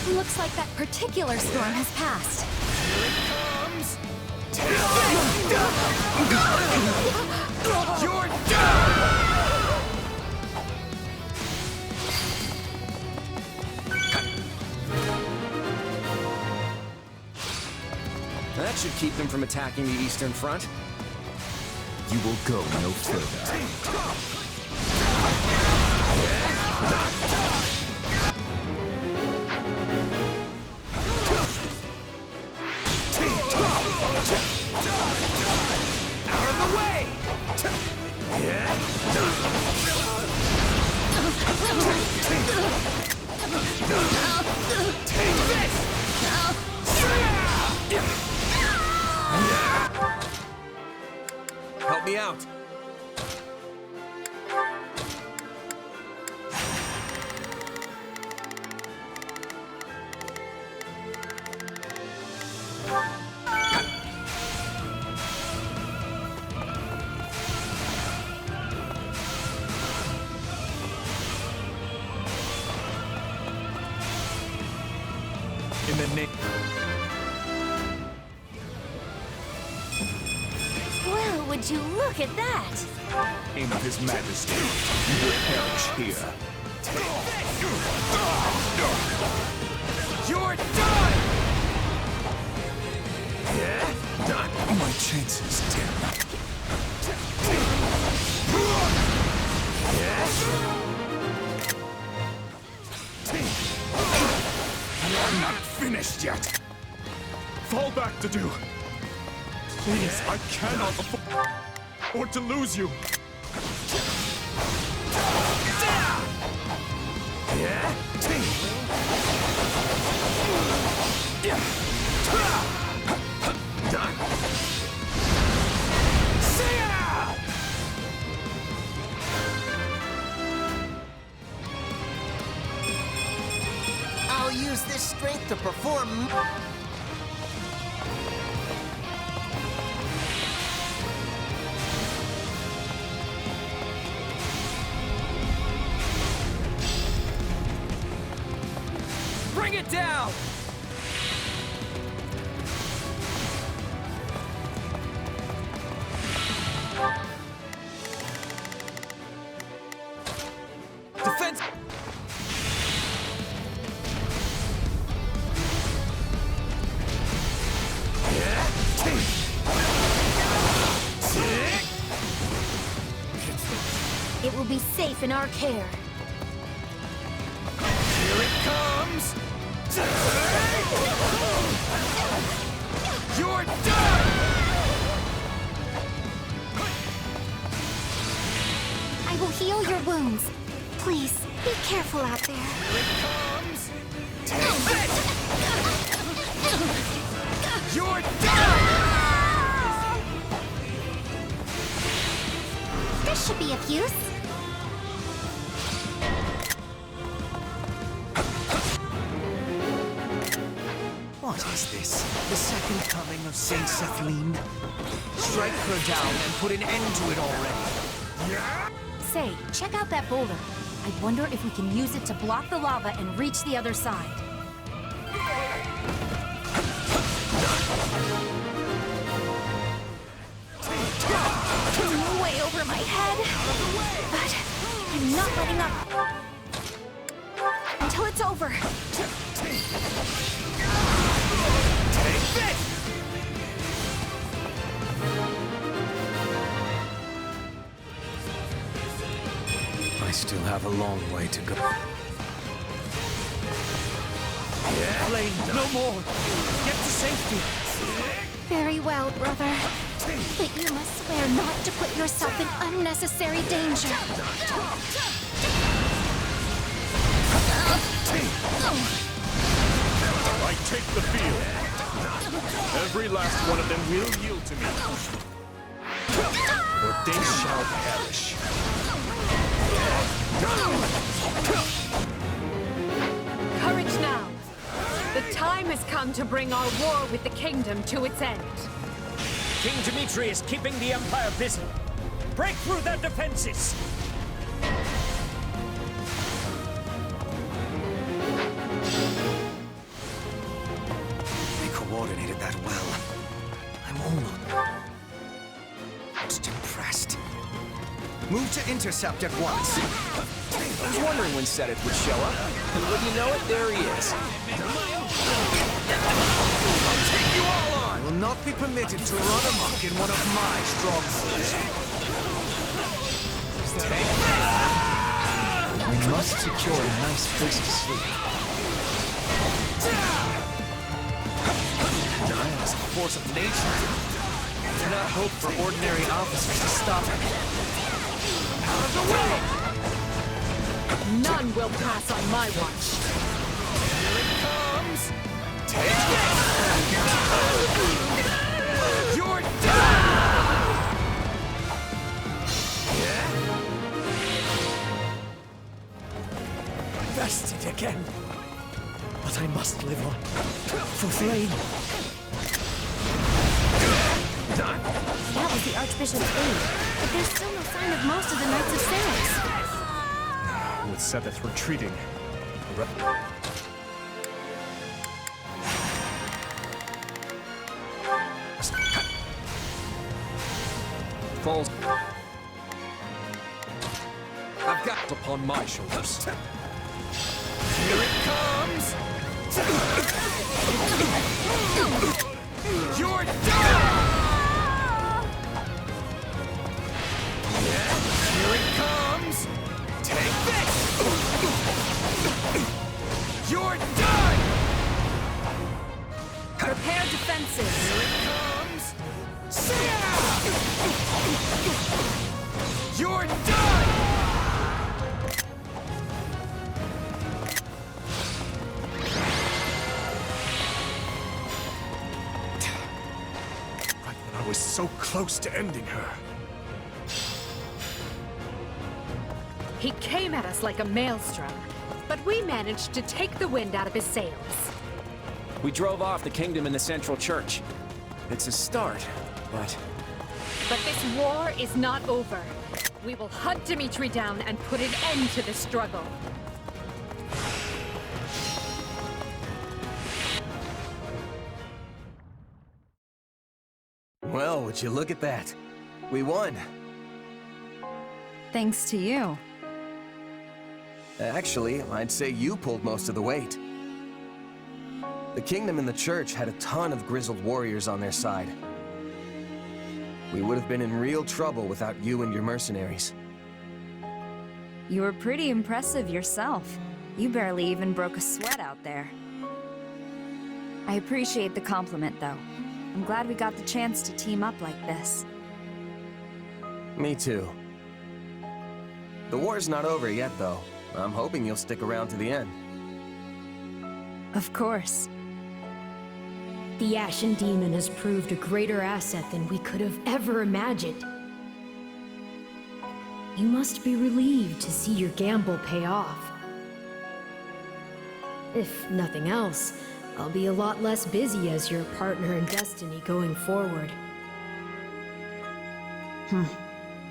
Looks like that particular storm has passed.
Here it comes! You're done!
That should keep them from attacking the Eastern Front.
You will go no further.
Out of the way! Take this!
Help me out.
In the name.
Well, would you look at that?
Name of His Majesty, you will perish here.
You're done!
My chances dim.
I'm not finished yet.
Fall back to do. Please, I cannot afford to lose you.
strength to perform.
Bring it down! Defense!
It will be safe in our care.
Here it comes! You're done!
I will heal your wounds. Please, be careful out there.
Here it comes! Take it! You're done!
This should be of use.
What is this? The second coming of Saint Sethlin? Strike her down and put an end to it already.
Say, check out that boulder. I wonder if we can use it to block the lava and reach the other side. Way over my head. But I'm not letting up. Until it's over.
Take this!
I still have a long way to go.
Flame, no more! Get to safety!
Very well, brother. But you must swear not to put yourself in unnecessary danger.
I take the field. Every last one of them will yield to me. Or they shall perish.
Courage now! The time has come to bring our war with the kingdom to its end.
King Dimitri is keeping the Empire busy. Break through their defenses!
They coordinated that well. I'm almost impressed.
Move to intercept at once.
I was wondering when Sedith would show up, and wouldn't you know it, there he is.
I'll take you all on!
I will not be permitted to run amok in one of my strongholds.
We must secure a nice place to sleep.
Giant is a force of nature. Do not hope for ordinary officers to stop him.
Out of the way!
None will pass on my watch.
Here it comes! Take it! You're done!
Bested again. But I must live on. For Flame.
That was the Archbishop's aide, but there's still no sign of most of the Knights of Saris.
With Sedith retreating,
Falls. I've got upon my shoulders.
Here it comes! You're done! Here it comes! Take this! You're done!
Prepare defenses.
Here it comes! You're done!
I was so close to ending her.
He came at us like a maelstrom, but we managed to take the wind out of his sails.
We drove off the kingdom in the Central Church. It's a start, but...
But this war is not over. We will hunt Dimitri down and put an end to the struggle.
Well, would you look at that? We won.
Thanks to you.
Actually, I'd say you pulled most of the weight. The kingdom and the church had a ton of grizzled warriors on their side. We would have been in real trouble without you and your mercenaries.
You were pretty impressive yourself. You barely even broke a sweat out there. I appreciate the compliment, though. I'm glad we got the chance to team up like this.
Me too. The war's not over yet, though. I'm hoping you'll stick around to the end.
Of course.
The Ashen Demon has proved a greater asset than we could have ever imagined. You must be relieved to see your gamble pay off. If nothing else, I'll be a lot less busy as your partner in destiny going forward.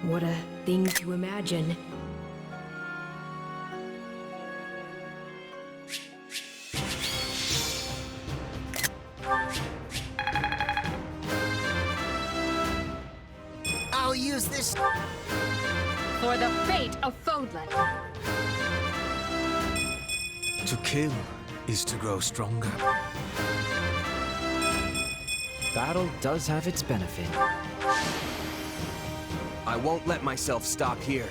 What a thing to imagine.
I'll use this
for the fate of Fodlan.
To kill is to grow stronger.
Battle does have its benefit.
I won't let myself stop here.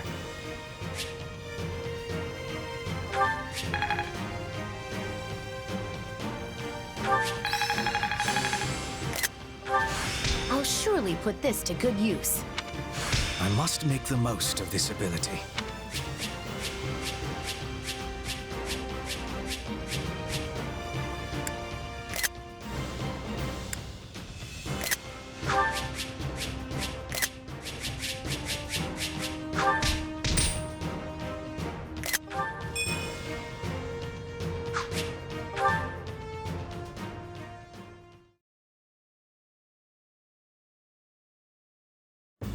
I'll surely put this to good use.
I must make the most of this ability.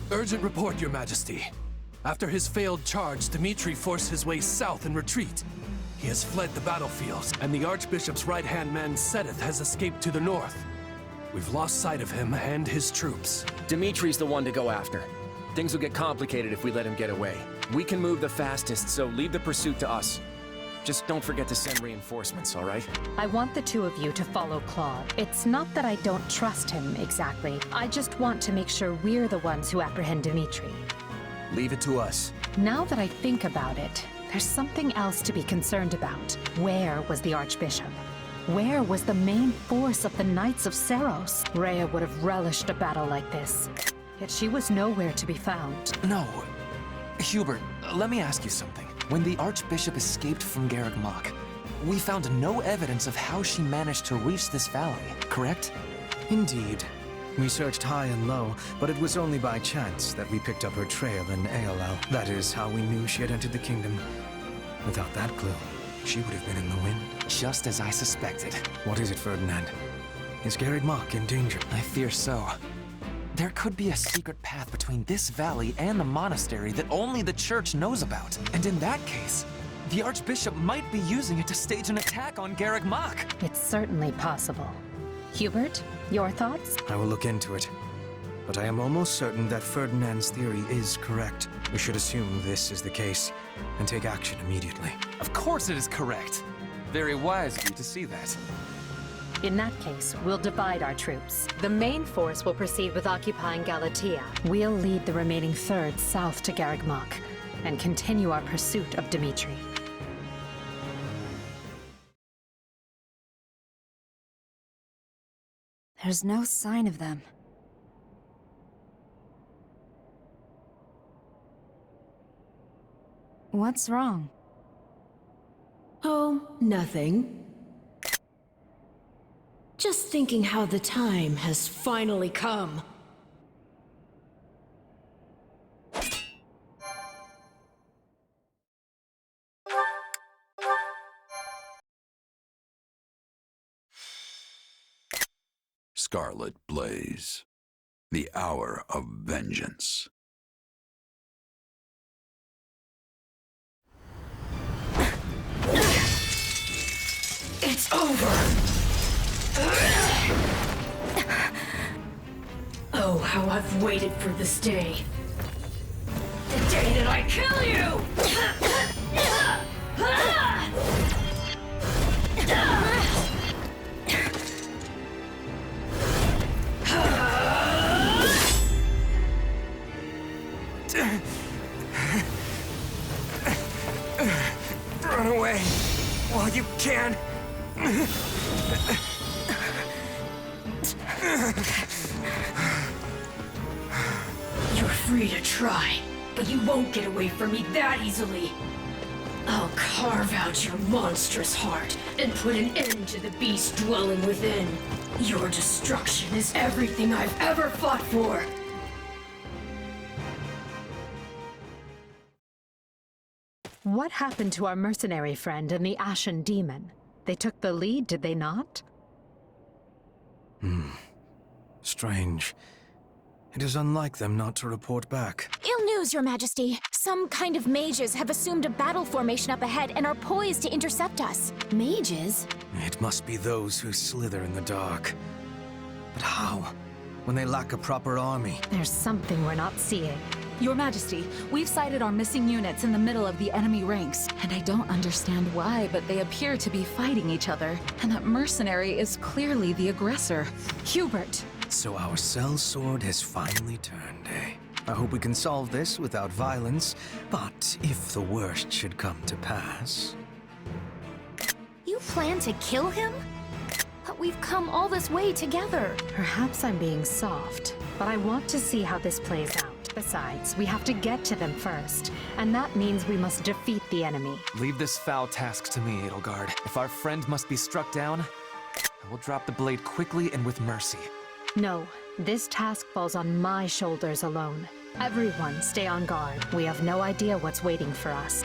Urgent report, Your Majesty. After his failed charge, Dimitri forced his way south in retreat. He has fled the battlefields, and the Archbishop's right-hand man, Sedith, has escaped to the north. We've lost sight of him and his troops.
Dimitri's the one to go after. Things will get complicated if we let him get away. We can move the fastest, so leave the pursuit to us. Just don't forget to send reinforcements, all right?
I want the two of you to follow Claude. It's not that I don't trust him, exactly. I just want to make sure we're the ones who apprehend Dimitri.
Leave it to us.
Now that I think about it, there's something else to be concerned about. Where was the Archbishop? Where was the main force of the Knights of Seros? Rhea would have relished a battle like this. Yet she was nowhere to be found.
No. Hubert, let me ask you something. When the Archbishop escaped from Garreg Mach, we found no evidence of how she managed to reach this valley, correct?
Indeed. We searched high and low, but it was only by chance that we picked up her trail in ALL. That is how we knew she had entered the kingdom. Without that clue, she would have been in the wind.
Just as I suspected.
What is it, Ferdinand? Is Garreg Mach in danger?
I fear so. There could be a secret path between this valley and the monastery that only the church knows about. And in that case, the Archbishop might be using it to stage an attack on Garreg Mach.
It's certainly possible. Hubert, your thoughts?
I will look into it. But I am almost certain that Ferdinand's theory is correct. We should assume this is the case and take action immediately.
Of course it is correct. Very wise of you to see that.
In that case, we'll divide our troops. The main force will proceed with occupying Galatia. We'll lead the remaining third south to Garreg Mach and continue our pursuit of Dimitri.
There's no sign of them. What's wrong?
Oh, nothing. Just thinking how the time has finally come.
scarlet blaze. The hour of vengeance.
It's over! Oh, how I've waited for this day. The day that I kill you!
Run away while you can.
You're free to try, but you won't get away from me that easily. I'll carve out your monstrous heart and put an end to the beast dwelling within. Your destruction is everything I've ever fought for.
What happened to our mercenary friend and the Ashen Demon? They took the lead, did they not?
Strange. It is unlike them not to report back.
Ill news, Your Majesty. Some kind of mages have assumed a battle formation up ahead and are poised to intercept us. Mages?
It must be those who slither in the dark. But how? When they lack a proper army?
There's something we're not seeing.
Your Majesty, we've sighted our missing units in the middle of the enemy ranks, and I don't understand why, but they appear to be fighting each other, and that mercenary is clearly the aggressor. Hubert!
So our sellsword has finally turned, eh? I hope we can solve this without violence, but if the worst should come to pass...
You plan to kill him? But we've come all this way together.
Perhaps I'm being soft, but I want to see how this plays out. Besides, we have to get to them first, and that means we must defeat the enemy.
Leave this foul task to me, Edelgard. If our friend must be struck down, I will drop the blade quickly and with mercy.
No, this task falls on my shoulders alone. Everyone stay on guard. We have no idea what's waiting for us.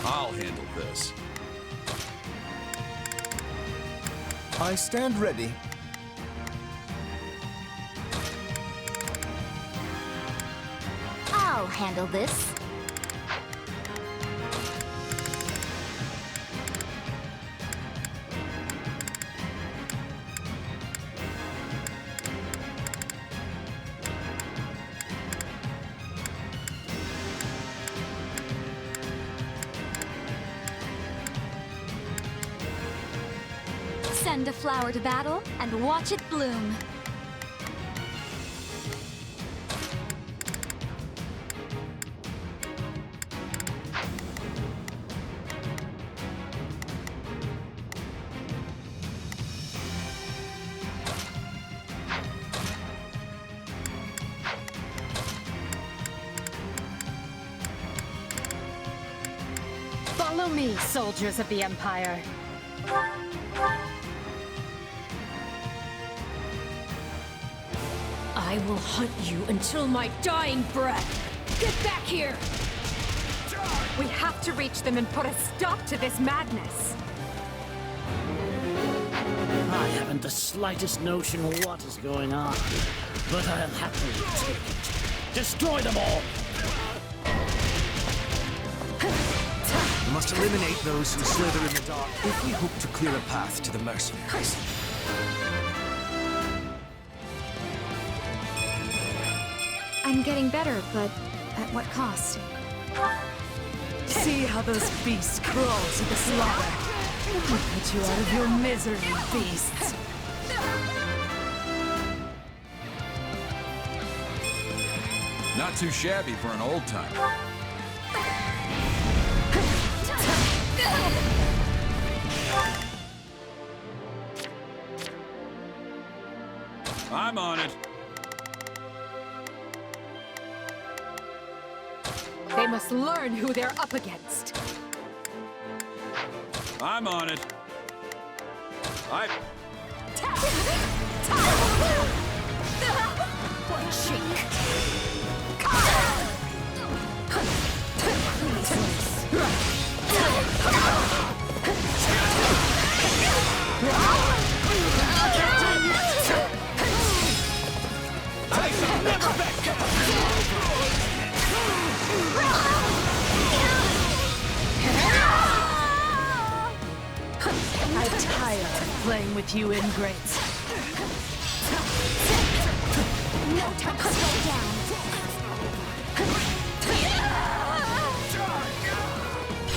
I'll handle this.
I stand ready.
I'll handle this. Send a flower to battle and watch it bloom.
Follow me, soldiers of the Empire.
I will hunt you until my dying breath. Get back here!
We have to reach them and put a stop to this madness.
I haven't the slightest notion what is going on, but I'll happily take it. Destroy them all!
We must eliminate those who slither in the dark if we hope to clear a path to the mercenaries.
I'm getting better, but at what cost?
See how those beasts crawl to the slaughter. I'll put you out of your misery, beasts.
Not too shabby for an old timer. I'm on it.
They must learn who they're up against.
I'm on it.
What a shake! I'm tired of playing with you ingrates.
No time to slow down.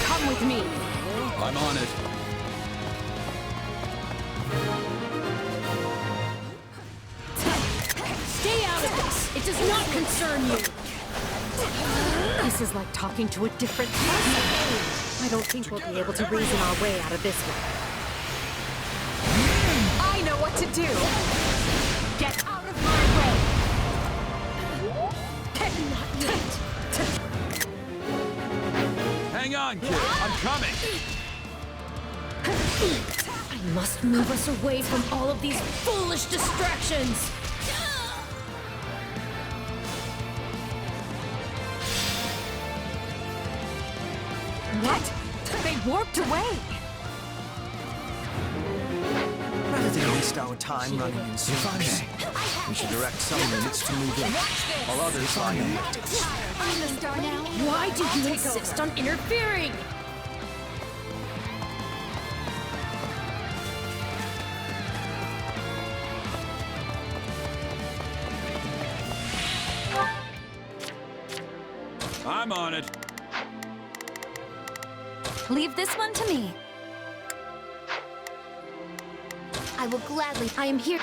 Come with me.
I'm on it.
Stay out of this. It does not concern you. This is like talking to a different person. I don't think we'll be able to reason our way out of this one. I know what to do. Get out of my way. Not yet.
Hang on, kid. I'm coming.
I must move us away from all of these foolish distractions. What? They warped away.
Rather than waste our time running in circles, we should direct some units to move in, while others find objectives.
I'm the star now.
Why do you insist on interfering?
I'm on it.
Leave this one to me.
I will gladly. I am here.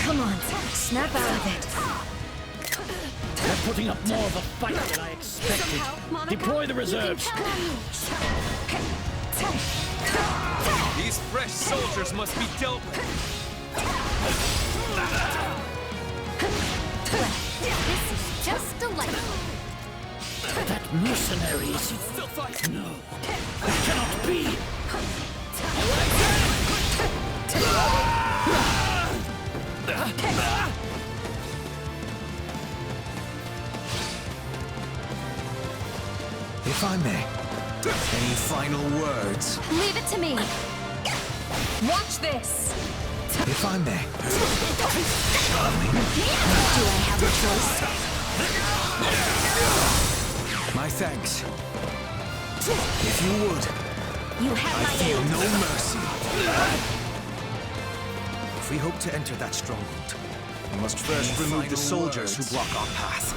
Come on, snap out of it.
They're putting up more of a fight than I expected. Deploy the reserves.
These fresh soldiers must be dealt with.
This is just delightful.
That mercenary is... No, that cannot be.
If I may, any final words?
Leave it to me.
Watch this.
If I may.
Do I have a choice?
My thanks. If you would,
You have
I
my
feel
aid.
no mercy. If we hope to enter that stronghold, we must first remove the soldiers who block our path.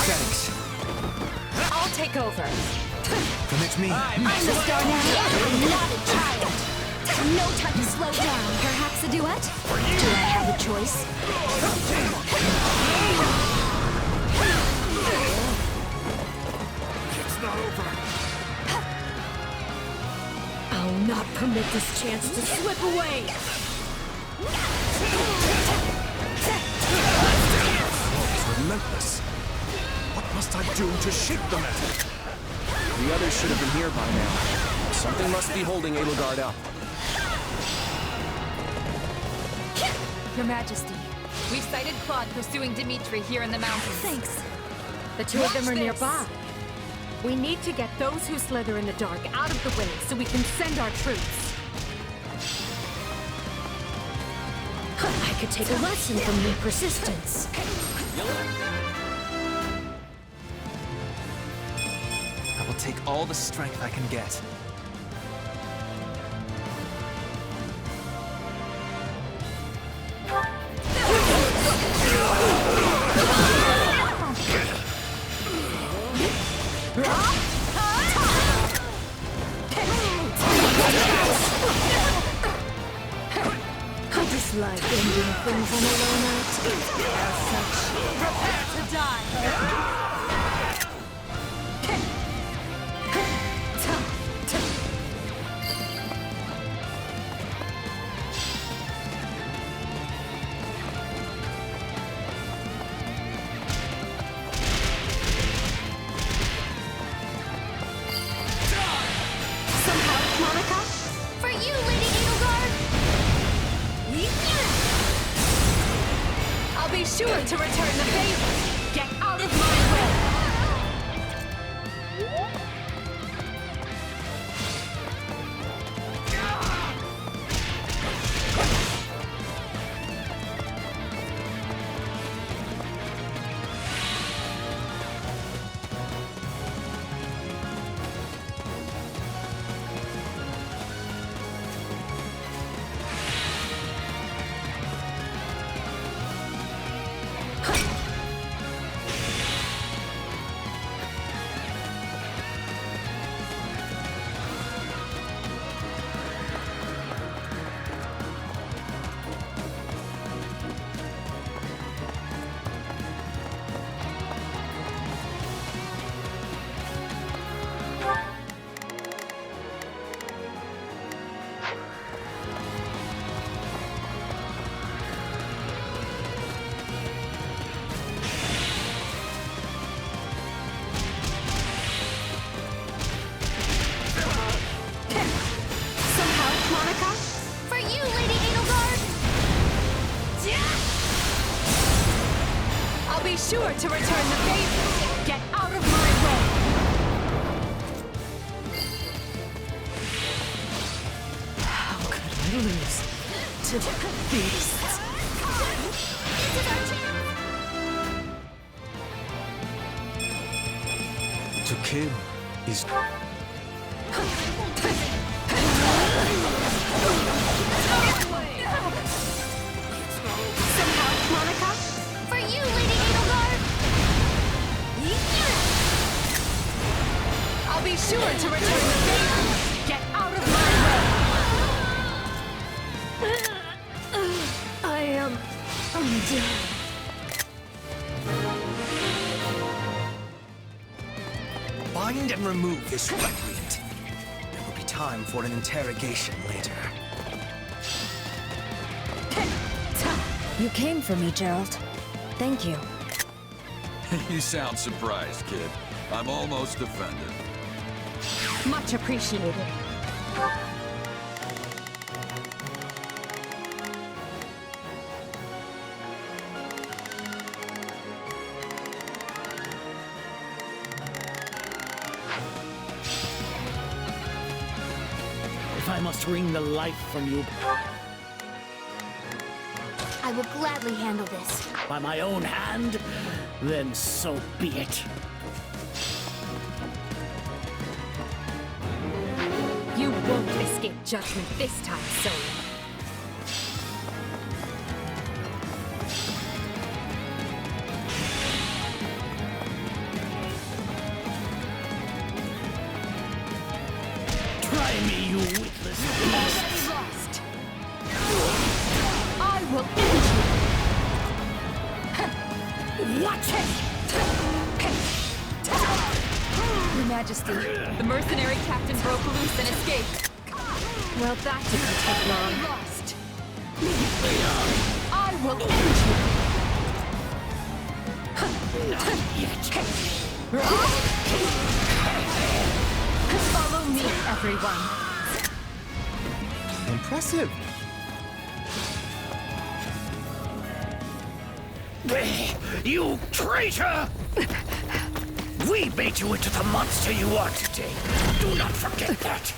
Thanks.
I'll take over.
Commit me.
I'm the star now. I'm not a child. No time to slow down. Perhaps a duet? Do I have a choice?
It's not over.
I'll not permit this chance to slip away.
It's relentless. What must I do to shake the metal?
The others should have been here by now. Something must be holding Edelgard up.
Your Majesty, we've sighted Claude pursuing Dimitri here in the mountains.
Thanks.
The two of them are nearby. We need to get those who slither in the dark out of the way so we can send our troops.
I could take a lesson from your persistence.
I will take all the strength I can get.
I dislike ending things on a low note. As such,
Prepare to die!
For you, Lady Edelgard!
I'll be sure to return the favor. Get out of my way!
For you, Lady Edelgard!
I'll be sure to return the favor. Get out of my way!
how could I lose to the beasts?
To kill is...
For you, Lady Edelgard!
I'll be sure to return the favor. Get out of my way!
I am undone.
Bind and remove this recreant. There will be time for an interrogation later.
You came for me, Gerald. Thank you.
You sound surprised, kid. I'm almost offended.
Much appreciated.
If I must wring the life from you
I will gladly handle this.
by my own hand, then so be it.
You won't escape judgment this time, Solo.
Try me, you witless beast!
Lost. I will end you.
Watch it!
Your Majesty, the mercenary captain broke loose and escaped.
Well, that didn't take long.
Lost.
I will end you. Follow me, everyone.
Impressive.
You traitor! We made you into the monster you are today. Do not forget that.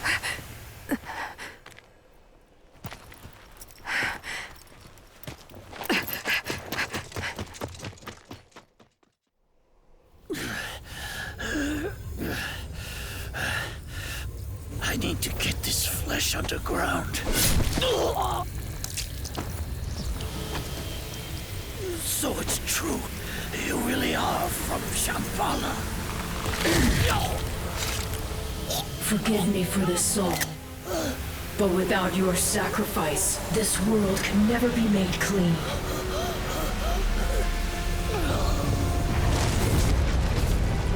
I need to get this flesh underground. So it's true. You really are from Shambhala.
Forgive me for this soul. But without your sacrifice, this world can never be made clean.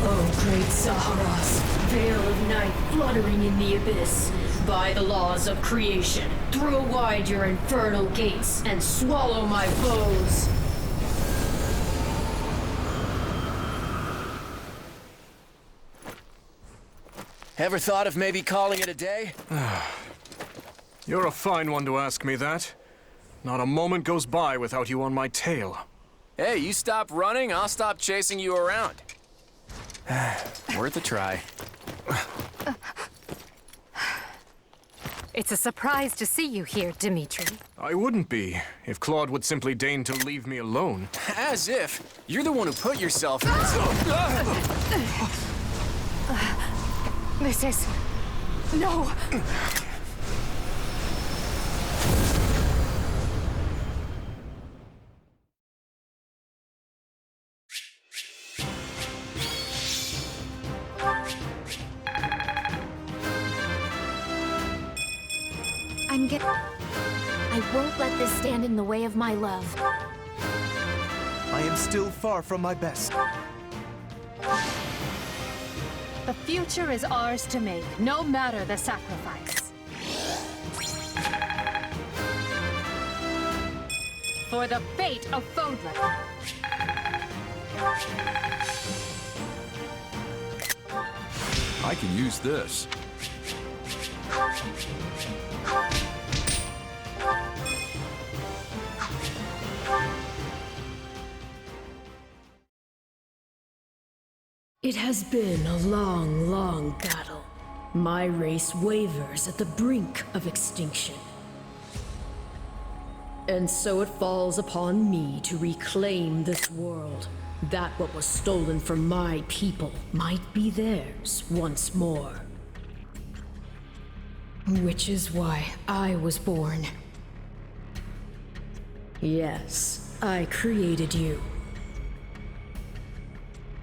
Oh, great Saharas, veil of night fluttering in the abyss. By the laws of creation, throw wide your infernal gates and swallow my foes.
Ever thought of maybe calling it a day?
You're a fine one to ask me that. Not a moment goes by without you on my tail.
Hey, you stop running, I'll stop chasing you around. Worth a try.
It's a surprise to see you here, Dimitri.
I wouldn't be, if Claude would simply deign to leave me alone.
As if. You're the one who put yourself in this.
This is... No!
I won't let this stand in the way of my love.
I am still far from my best.
The future is ours to make, no matter the sacrifice. For the fate of Fodlan.
I can use this.
It has been a long, long battle. My race wavers at the brink of extinction. And so it falls upon me to reclaim this world, that what was stolen from my people might be theirs once more. Which is why I was born. Yes, I created you.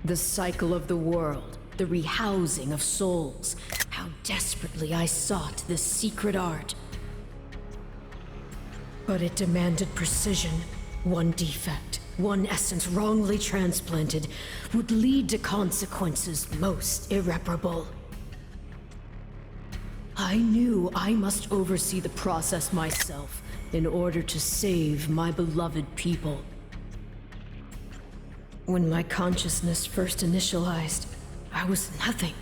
The cycle of the world, the rehousing of souls. How desperately I sought this secret art. But it demanded precision. One defect, one essence wrongly transplanted, would lead to consequences most irreparable. I knew I must oversee the process myself in order to save my beloved people. When my consciousness first initialized, I was nothing.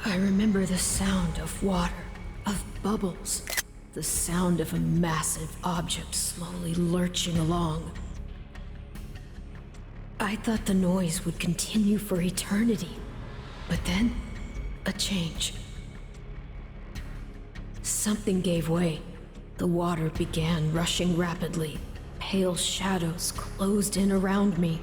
I remember the sound of water, of bubbles, the sound of a massive object slowly lurching along. I thought the noise would continue for eternity, but then, a change. Something gave way. The water began rushing rapidly. Pale shadows closed in around me.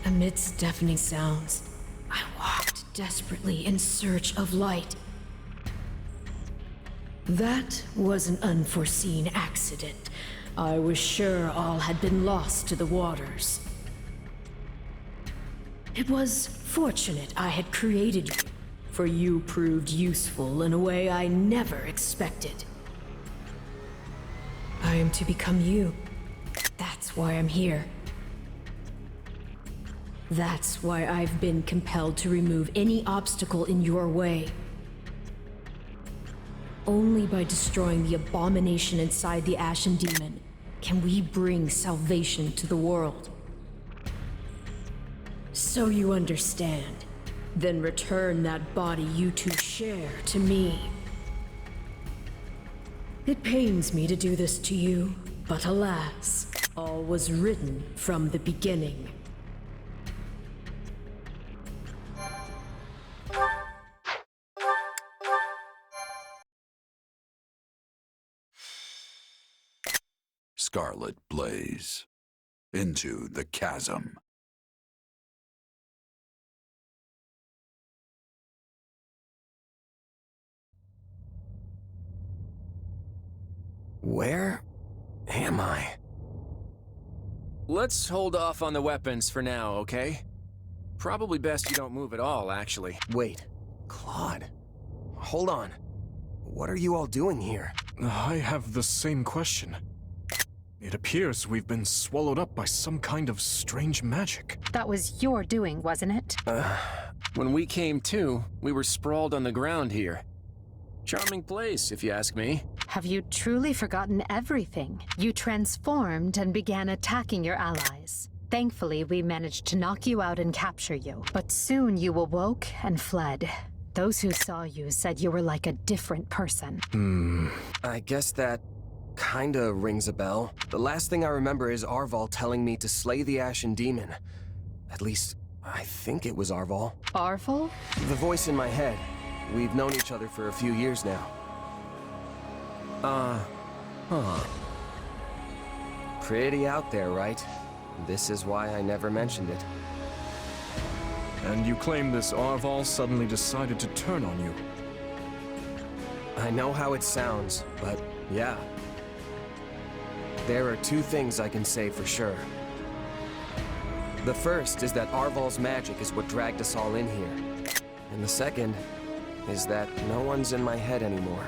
Amidst deafening sounds, I walked desperately in search of light. That was an unforeseen accident. I was sure all had been lost to the waters. It was fortunate I had created you, for you proved useful in a way I never expected. I am to become you. That's why I'm here. That's why I've been compelled to remove any obstacle in your way. Only by destroying the abomination inside the Ashen Demon can we bring salvation to the world. So you understand. Then return that body you two share to me. It pains me to do this to you, but alas, All was written from the beginning.
Scarlet blaze. Into the chasm.
Where am I?
Let's hold off on the weapons for now, okay? Probably best you don't move at all, actually.
Wait, Claude. Hold on. What are you all doing here?
I have the same question. It appears we've been swallowed up by some kind of strange magic.
That was your doing, wasn't it?
When we came to, we were sprawled on the ground here. Charming place, if you ask me.
Have you truly forgotten everything? You transformed and began attacking your allies. Thankfully, we managed to knock you out and capture you. But soon you awoke and fled. Those who saw you said you were like a different person.
I guess that kinda rings a bell. The last thing I remember is Arval telling me to slay the Ashen Demon. At least, I think it was Arval.
Arval?
The voice in my head. We've known each other for a few years now. Pretty out there, right? This is why I never mentioned it.
And you claim this Arval suddenly decided to turn on you.
I know how it sounds, but yeah. There are two things I can say for sure. The first is that Arval's magic is what dragged us all in here. And the second is that no one's in my head anymore.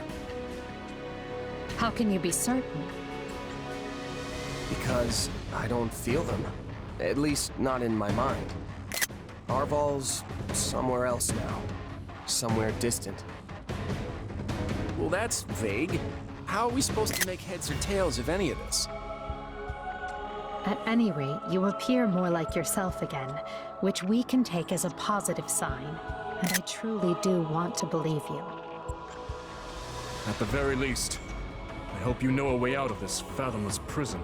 How can you be certain?
Because I don't feel them. At least not in my mind. Arval's somewhere else now. Somewhere distant.
Well, that's vague. How are we supposed to make heads or tails of any of this?
At any rate, you appear more like yourself again, which we can take as a positive sign. And I truly do want to believe you.
At the very least, I hope you know a way out of this fathomless prison.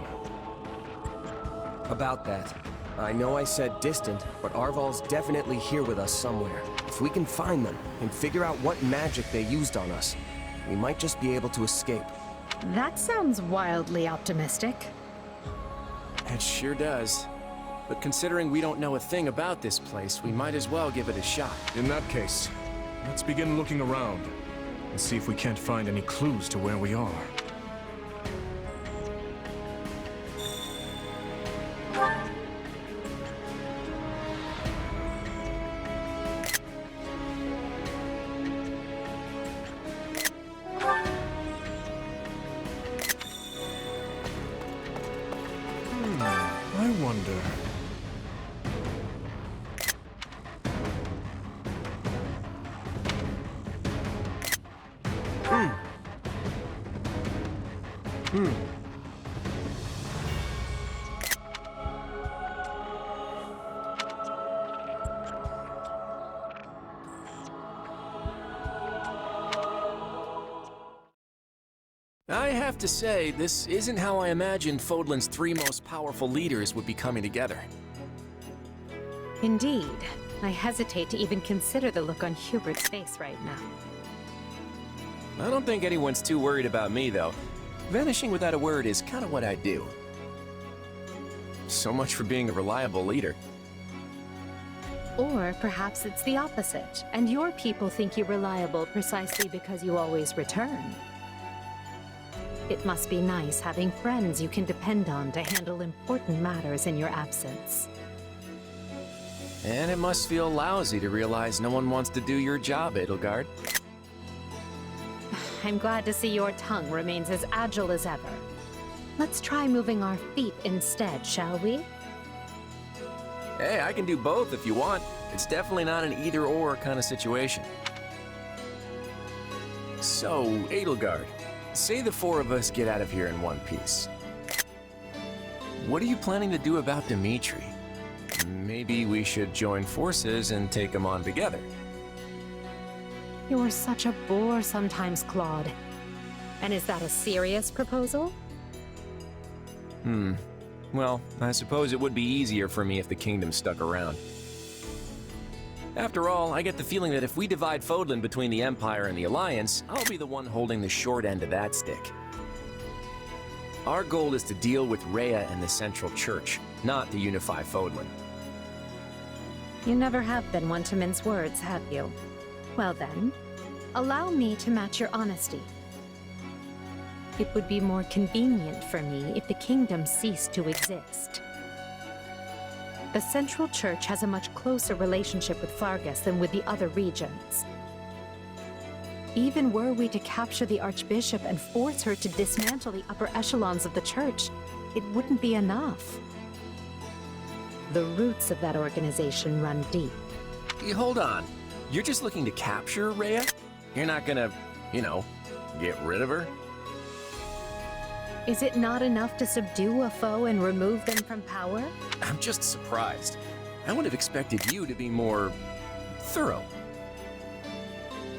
About that, I know I said distant, but Arval's definitely here with us somewhere. If we can find them and figure out what magic they used on us, we might just be able to escape.
That sounds wildly optimistic.
It sure does. But considering we don't know a thing about this place, we might as well give it a shot.
In that case, let's begin looking around and see if we can't find any clues to where we are. I wonder.
I have to say, this isn't how I imagined Fodlan's three most powerful leaders would be coming together.
Indeed. I hesitate to even consider the look on Hubert's face right now.
I don't think anyone's too worried about me, though. Vanishing without a word is kind of what I do. So much for being a reliable leader.
Or perhaps it's the opposite, and your people think you reliable precisely because you always return. It must be nice having friends you can depend on to handle important matters in your absence.
And it must feel lousy to realize no one wants to do your job, Edelgard.
I'm glad to see your tongue remains as agile as ever. Let's try moving our feet instead, shall we?
Hey, I can do both if you want. It's definitely not an either-or kind of situation. So, Edelgard, say the four of us get out of here in one piece. What are you planning to do about Dimitri? Maybe we should join forces and take him on together.
You're such a bore sometimes, Claude. And is that a serious proposal?
Well, I suppose it would be easier for me if the kingdom stuck around. After all, I get the feeling that if we divide Fodlan between the Empire and the Alliance, I'll be the one holding the short end of that stick. Our goal is to deal with Rhea and the Central Church, not to unify Fodlan.
You never have been one to mince words, have you? Well then, allow me to match your honesty. It would be more convenient for me if the kingdom ceased to exist. The Central Church has a much closer relationship with Fargus than with the other regions. Even were we to capture the Archbishop and force her to dismantle the upper echelons of the Church, it wouldn't be enough. The roots of that organization run deep.
Hold on. You're just looking to capture Rhea? You're not gonna, get rid of her?
Is it not enough to subdue a foe and remove them from power?
I'm just surprised. I would have expected you to be more thorough.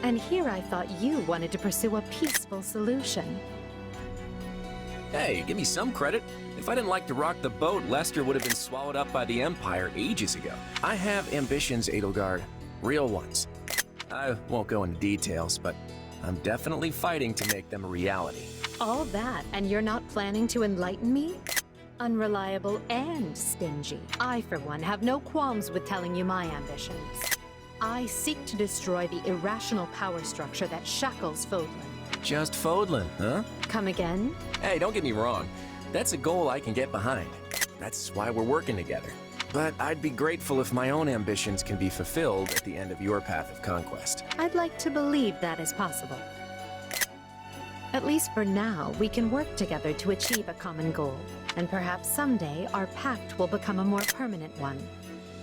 And here I thought you wanted to pursue a peaceful solution.
Hey, give me some credit. If I didn't like to rock the boat, Lester would have been swallowed up by the Empire ages ago. I have ambitions, Edelgard. Real ones. I won't go into details, but I'm definitely fighting to make them a reality.
All that, and you're not planning to enlighten me? Unreliable and stingy. I, for one, have no qualms with telling you my ambitions. I seek to destroy the irrational power structure that shackles Fodlan.
Just Fodlan, huh?
Come again?
Hey, don't get me wrong. That's a goal I can get behind. That's why we're working together. But I'd be grateful if my own ambitions can be fulfilled at the end of your path of conquest.
I'd like to believe that is possible. At least for now, we can work together to achieve a common goal. And perhaps someday, our pact will become a more permanent one.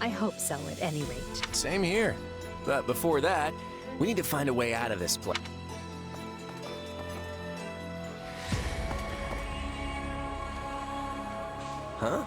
I hope so, at any rate.
Same here. But before that, we need to find a way out of this place. Huh?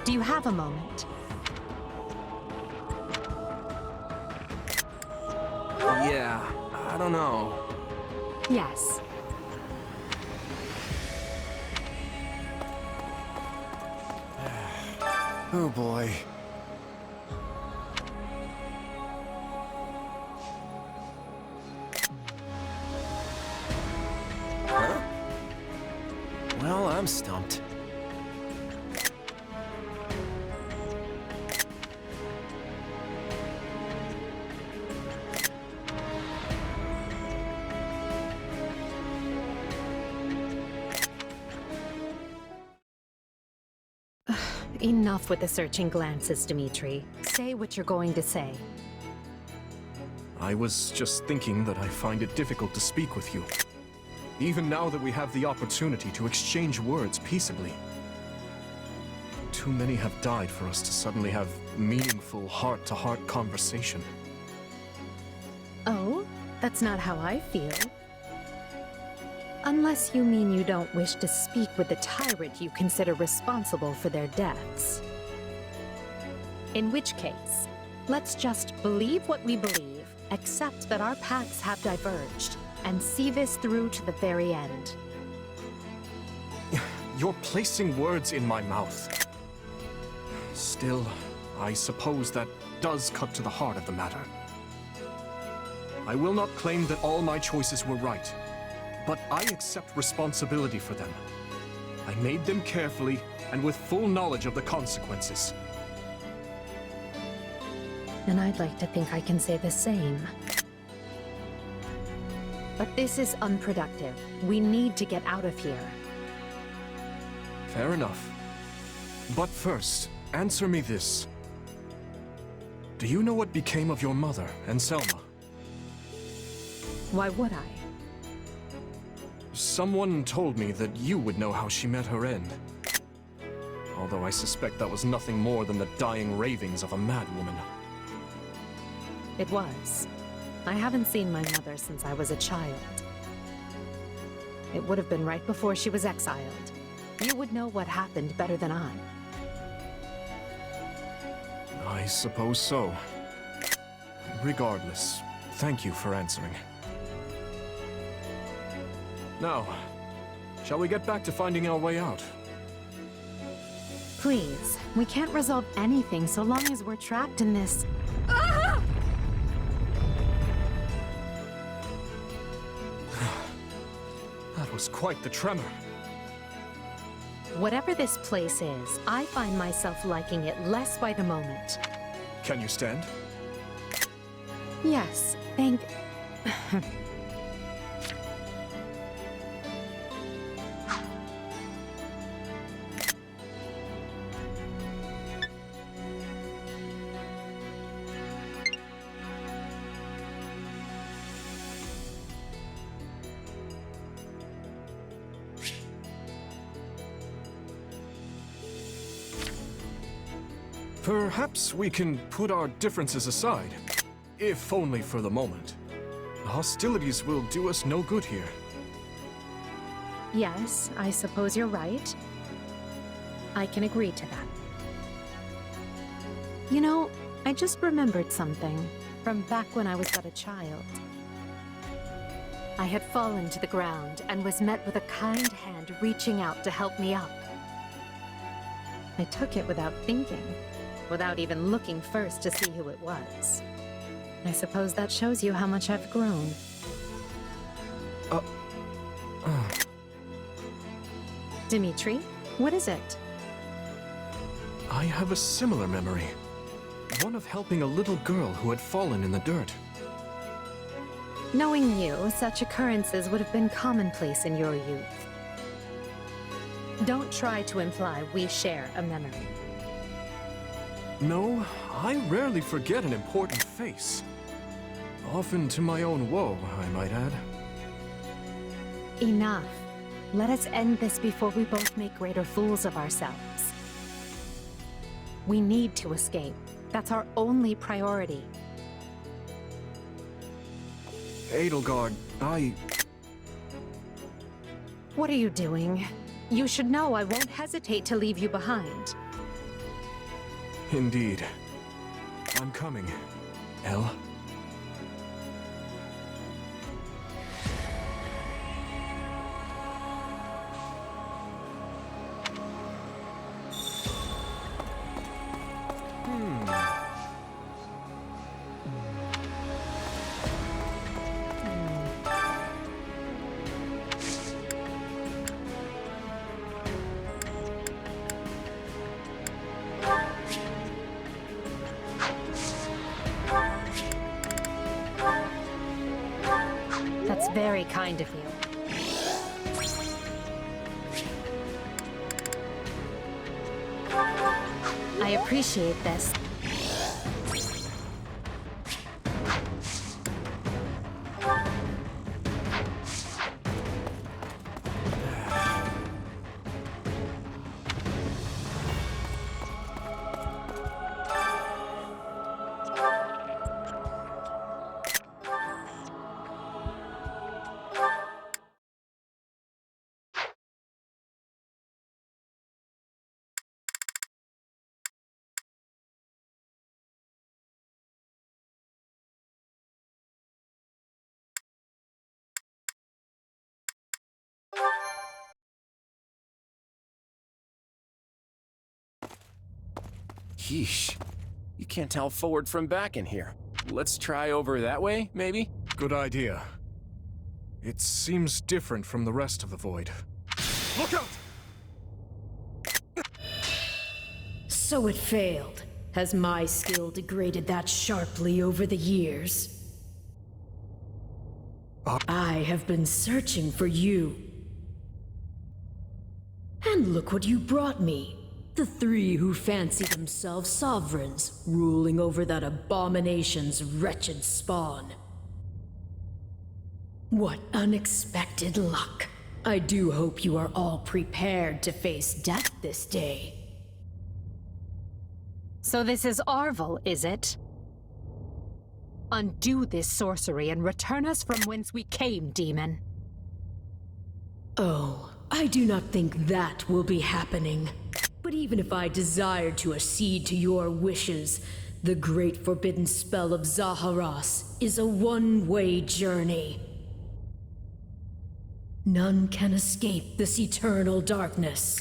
Do you have a moment?
Yeah, I don't know.
Yes.
Oh boy.
Huh?
I'm stumped.
Enough with the searching glances, Dimitri. Say what you're going to say.
I was just thinking that I find it difficult to speak with you. Even now that we have the opportunity to exchange words peaceably. Too many have died for us to suddenly have meaningful heart-to-heart conversation.
Oh, that's not how I feel. Unless you mean you don't wish to speak with the tyrant you consider responsible for their deaths. In which case, let's just believe what we believe, accept that our paths have diverged, and see this through to the very end.
You're placing words in my mouth. Still, I suppose that does cut to the heart of the matter. I will not claim that all my choices were right, but I accept responsibility for them. I made them carefully and with full knowledge of the consequences.
And I'd like to think I can say the same. But this is unproductive. We need to get out of here.
Fair enough. But first, answer me this. Do you know what became of your mother and Selma?
Why would I?
Someone told me that you would know how she met her end. Although I suspect that was nothing more than the dying ravings of a madwoman.
It was. I haven't seen my mother since I was a child. It would have been right before she was exiled. You would know what happened better than I.
I suppose so. Regardless, thank you for answering. Now, shall we get back to finding our way out?
Please, we can't resolve anything so long as we're trapped in this...
That was quite the tremor.
Whatever this place is, I find myself liking it less by the moment.
Can you stand?
Yes, thank...
Perhaps we can put our differences aside, if only for the moment. Hostilities will do us no good here.
Yes, I suppose you're right. I can agree to that. You know, I just remembered something from back when I was but a child. I had fallen to the ground and was met with a kind hand reaching out to help me up. I took it without thinking, without even looking first to see who it was. I suppose that shows you how much I've grown. Dimitri, what is it?
I have a similar memory. One of helping a little girl who had fallen in the dirt.
Knowing you, such occurrences would have been commonplace in your youth. Don't try to imply we share a memory.
No, I rarely forget an important face. Often to my own woe, I might add.
Enough. Let us end this before we both make greater fools of ourselves. We need to escape. That's our only priority.
Edelgard,
What are you doing? You should know I won't hesitate to leave you behind.
Indeed. I'm coming, Elle.
very kind of you. I appreciate this.
Yeesh. You can't tell forward from back in here. Let's try over that way, maybe?
Good idea. It seems different from the rest of the void. Look out!
So it failed. Has my skill degraded that sharply over the years? I have been searching for you. And look what you brought me. The three who fancy themselves sovereigns, ruling over that abomination's wretched spawn. What unexpected luck. I do hope you are all prepared to face death this day.
So this is Arvel, is it? Undo this sorcery and return us from whence we came, demon.
Oh, I do not think that will be happening. But even if I desired to accede to your wishes, the great forbidden spell of Zaharas is a one-way journey. None can escape this eternal darkness.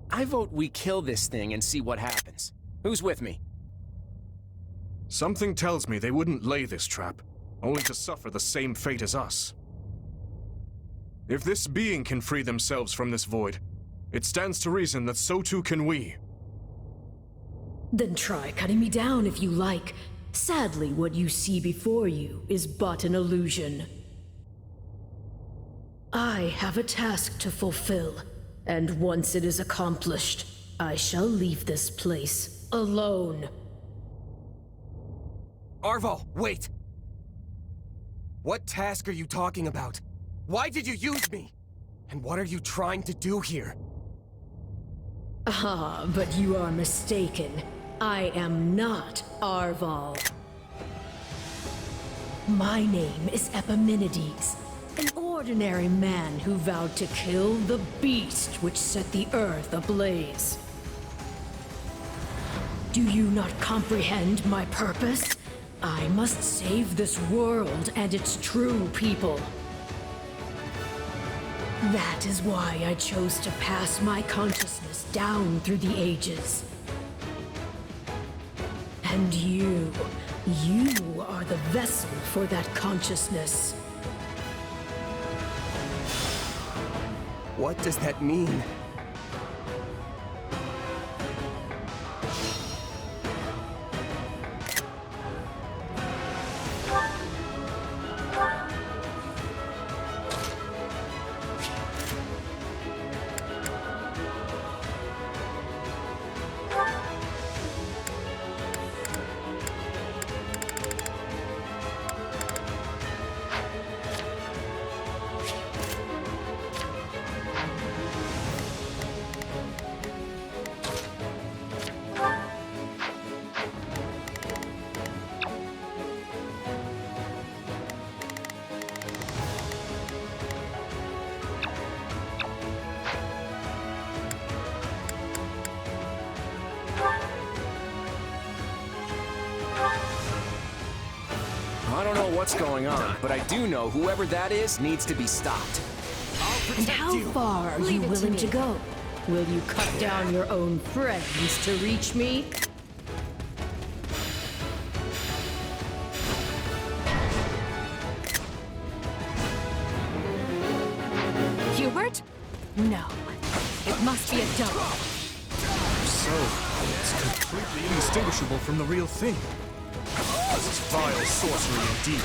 I vote we kill this thing and see what happens. Who's with me?
Something tells me they wouldn't lay this trap, only to suffer the same fate as us. If this being can free themselves from this void, it stands to reason that so too can we.
Then try cutting me down if you like. Sadly, what you see before you is but an illusion. I have a task to fulfill, and once it is accomplished, I shall leave this place alone.
Arvo, wait! What task are you talking about? Why did you use me? And what are you trying to do here?
Ah, but you are mistaken. I am not Arval. My name is Epimenides, an ordinary man who vowed to kill the beast which set the earth ablaze. Do you not comprehend my purpose? I must save this world and its true people. That is why I chose to pass my consciousness down through the ages. And you are the vessel for that consciousness.
What does that mean?
I don't know what's going on, but I do know whoever that is needs to be stopped.
And how far are you willing to go? Will you cut down your own friends to reach me?
Hubert? No. It must be a double.
So, it's completely indistinguishable from the real thing. This is vile sorcery indeed.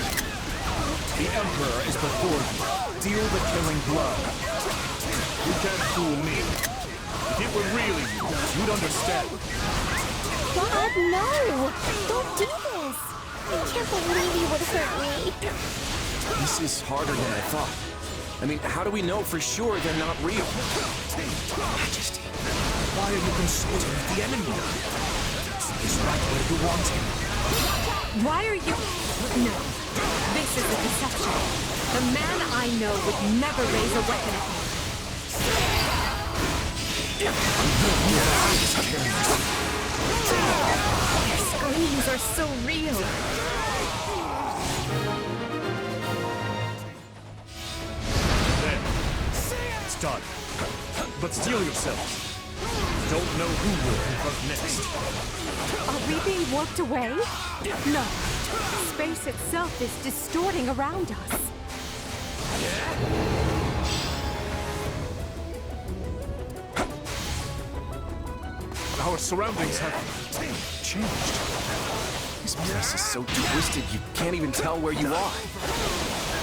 The Emperor is before you. Deal the killing blow.
You can't fool me. If it were really you, you'd understand.
God, no! Don't do this! I can't believe you would hurt me.
This is harder than I thought. I mean, how do we know for sure they're not real?
Majesty, why are you consulting with the enemy? Is right where you want him.
Why are you... No. This is a deception. The man I know would never raise a weapon at me.
Your screams are so real.
There. It's done. But steel yourselves. Don't know who will confront next.
Are we being warped away? No. Space itself is distorting around us.
Our surroundings have changed.
This place is so twisted you can't even tell where you are.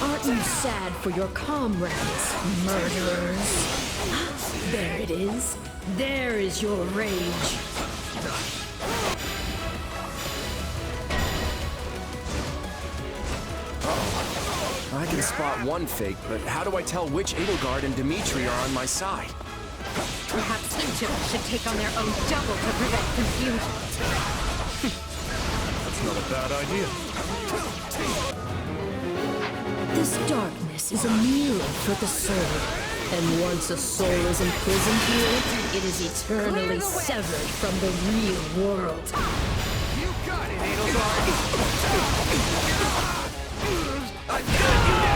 Aren't you sad for your comrades, murderers? There it is. There is your rage.
I can spot one fake, but how do I tell which Edelgard and Dimitri are on my side?
Perhaps each of us should take on their own double to prevent confusion.
That's not a bad idea.
This darkness is a mirror for the soul. And once a soul is imprisoned here, it is eternally severed from the real world.
You got it, Edelgard! I've got you now!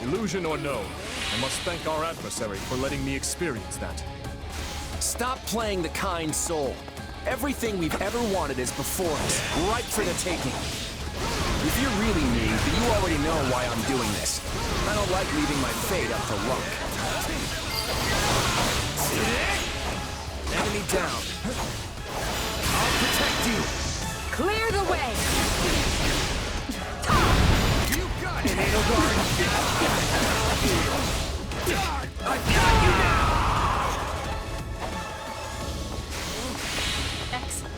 Illusion or no, I must thank our adversary for letting me experience that.
Stop playing the kind soul. Everything we've ever wanted is before us, ripe for the taking. If you're really me, then you already know why I'm doing this. I don't like leaving my fate up to luck. Enemy down. I'll protect you.
Clear the way!
You got it, Edelgard! I've got you now!
Excellent.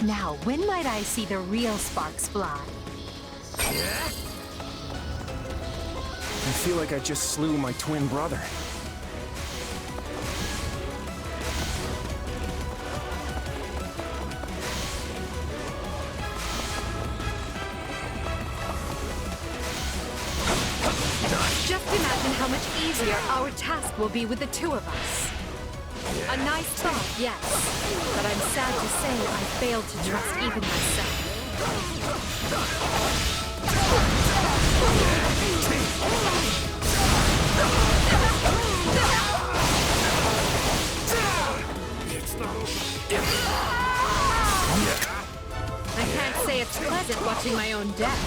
Now, when might I see the real sparks fly?
I feel like I just slew my twin brother.
Just imagine how much easier our task will be with the two of us. A nice thought, yes. But I'm sad to say I failed to trust even myself. I can't say it's pleasant watching my own death.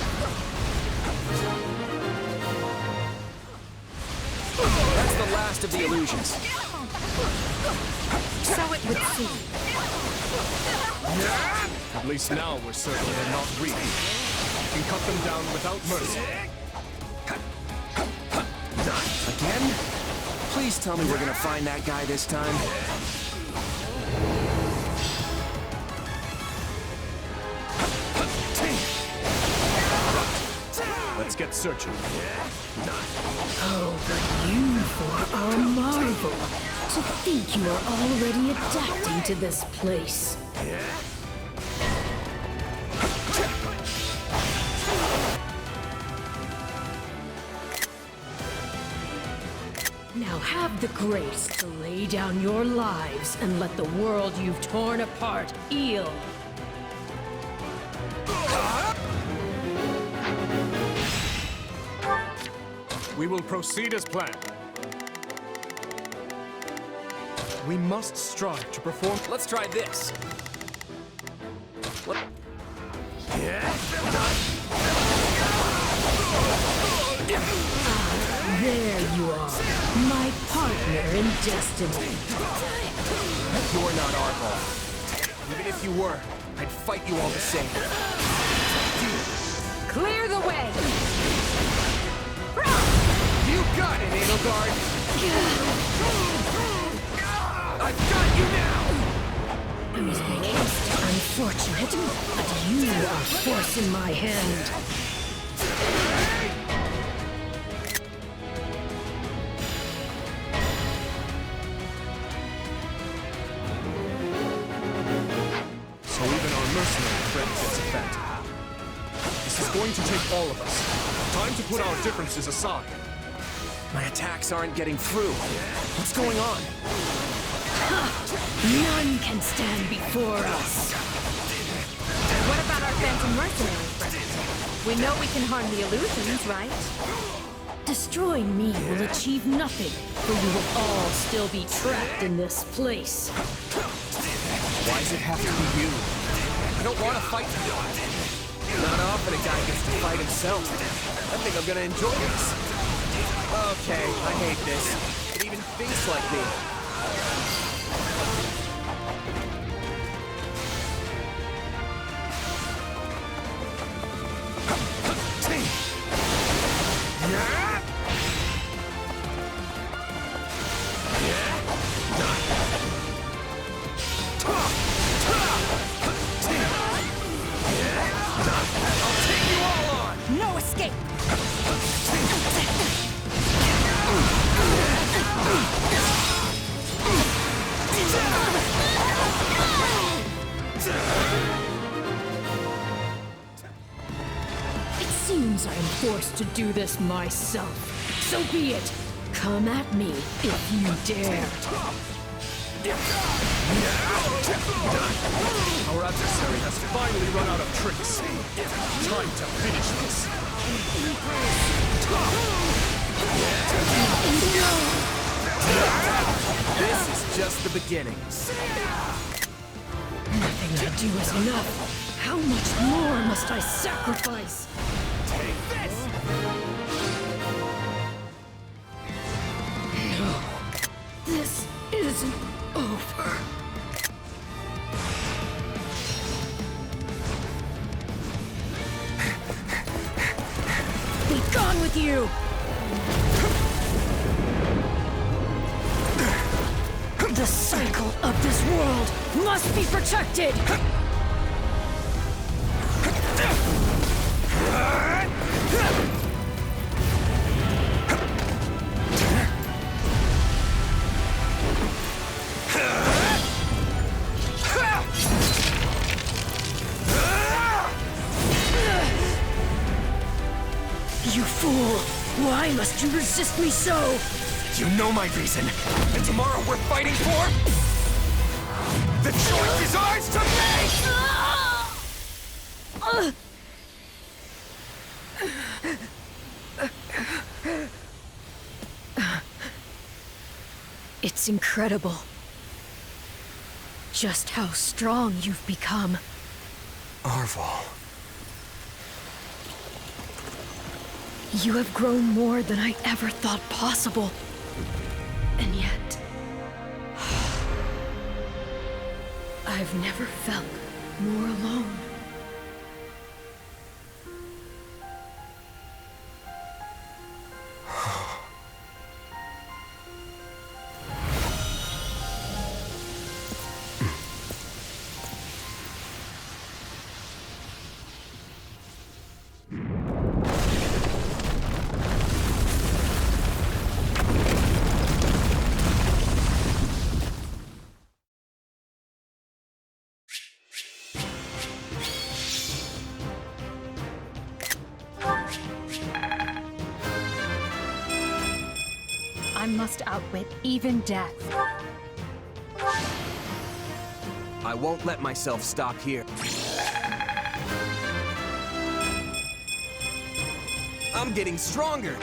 That's the last of the illusions.
So it would seem.
At least now we're certain they're not real. We can cut them down without mercy.
Again? Please tell me we're gonna find that guy this time.
Let's get searching.
Oh, but you four are a marvel. To think you are already adapting to this place. Now have the grace to lay down your lives and let the world you've torn apart heal.
We will proceed as planned. We must strive to perform.
Let's try this. What?
There you are, my partner in destiny.
You're not our fault. Even if you were, I'd fight you all the same.
Clear the way!
You got it, Edelgard! I've got you now!
Please make haste. Unfortunate, but you are forcing my hand.
So even our mercenary friend gets affected. This is going to take all of us. Time to put our differences aside.
My attacks aren't getting through. What's going on?
None can stand before us.
What about our phantom mercenary friends? We know we can harm the illusions, right?
Destroying me will achieve nothing, for you will all still be trapped in this place.
Why does it have to be you? I don't want to fight you. Not often a guy gets to fight himself. I think I'm gonna enjoy this. Okay, I hate this. It even thinks like me.
No escape!
It seems I am forced to do this myself. So be it. Come at me if you dare.
Our adversary has finally run out of tricks. Time to finish this.
This is just the beginning.
Nothing I do is enough. How much more must I sacrifice?
Take this!
No, this isn't over. Be gone with you! The cycle of this world must be protected! You fool! Why must you resist me so?
You know my reason. And tomorrow we're fighting for... The choice is ours to make!
It's incredible. Just how strong you've become.
Arval.
You have grown more than I ever thought possible. And yet... I've never felt more alone.
I must outwit even death.
I won't let myself stop here. I'm getting stronger!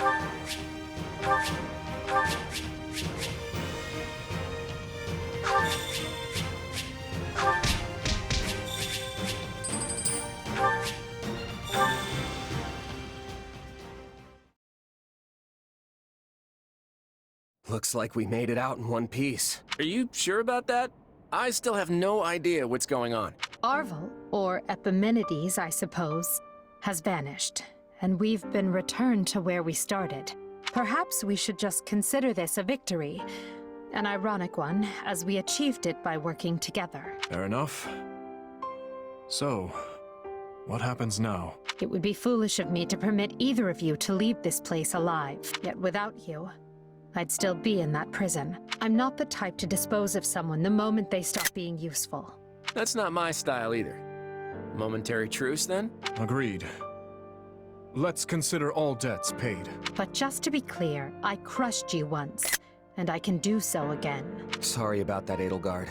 Looks like we made it out in one piece.
Are you sure about that? I still have no idea what's going on.
Arvel, or Epimenides, I suppose, has vanished, and we've been returned to where we started. Perhaps we should just consider this a victory. An ironic one, as we achieved it by working together.
Fair enough. So, what happens now?
It would be foolish of me to permit either of you to leave this place alive. Yet without you, I'd still be in that prison. I'm not the type to dispose of someone the moment they stop being useful.
That's not my style either. Momentary truce, then?
Agreed. Let's consider all debts paid.
But just to be clear, I crushed you once, and I can do so again.
Sorry about that, Edelgard.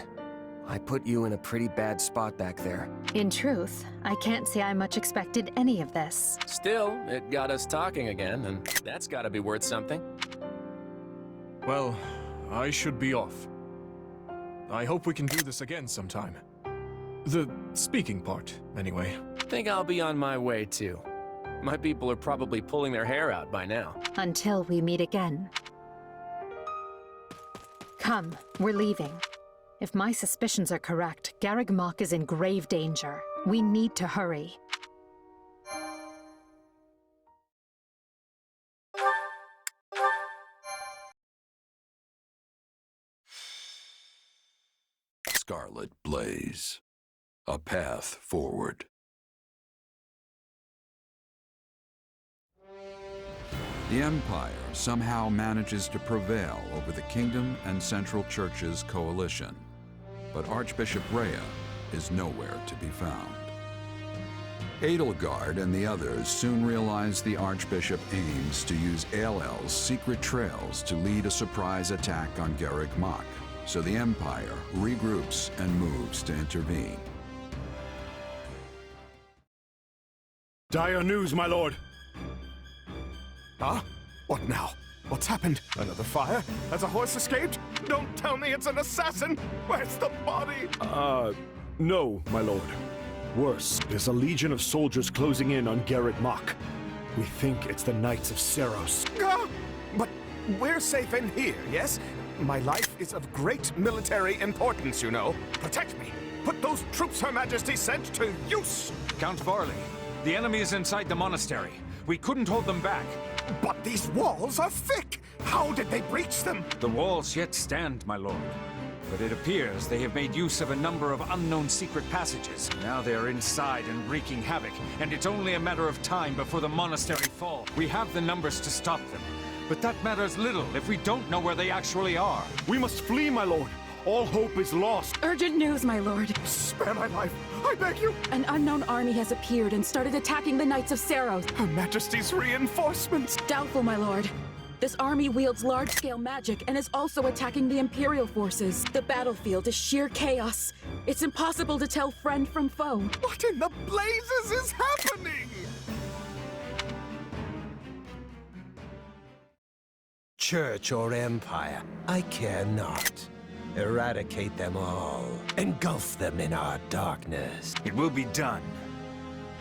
I put you in a pretty bad spot back there.
In truth, I can't say I much expected any of this.
Still, it got us talking again, and that's gotta be worth something.
Well, I should be off. I hope we can do this again sometime. The speaking part, anyway.
Think I'll be on my way, too. My people are probably pulling their hair out by now.
Until we meet again. Come, we're leaving. If my suspicions are correct, Garreg Mach is in grave danger. We need to hurry.
Scarlet Blaze. A path forward. The Empire somehow manages to prevail over the Kingdom and Central Church's coalition, but Archbishop Rhea is nowhere to be found. Edelgard and the others soon realize the Archbishop aims to use Aelel's secret trails to lead a surprise attack on Garreg Mach, so the Empire regroups and moves to intervene.
Dire news, my lord! Huh? What now? What's happened? Another fire? Has a horse escaped? Don't tell me it's an assassin! Where's the body?
No, my lord. Worse, there's a legion of soldiers closing in on Garreg Mach. We think it's the Knights of Seros.
Ah, but we're safe in here, yes? My life is of great military importance, you know. Protect me! Put those troops Her Majesty sent to use!
Count Varley, the enemy is inside the monastery. We couldn't hold them back.
But these walls are thick! How did they breach them?
The walls yet stand, my lord. But it appears they have made use of a number of unknown secret passages. Now they are inside and wreaking havoc, and it's only a matter of time before the monastery falls. We have the numbers to stop them, but that matters little if we don't know where they actually are.
We must flee, my lord. All hope is lost.
Urgent news, my lord.
Spare my life, I beg you!
An unknown army has appeared and started attacking the Knights of Seros.
Her Majesty's reinforcements!
Doubtful, my lord. This army wields large-scale magic and is also attacking the Imperial forces. The battlefield is sheer chaos. It's impossible to tell friend from foe.
What in the blazes is happening?
Church or Empire, I care not. Eradicate them all. Engulf them in our darkness.
It will be done.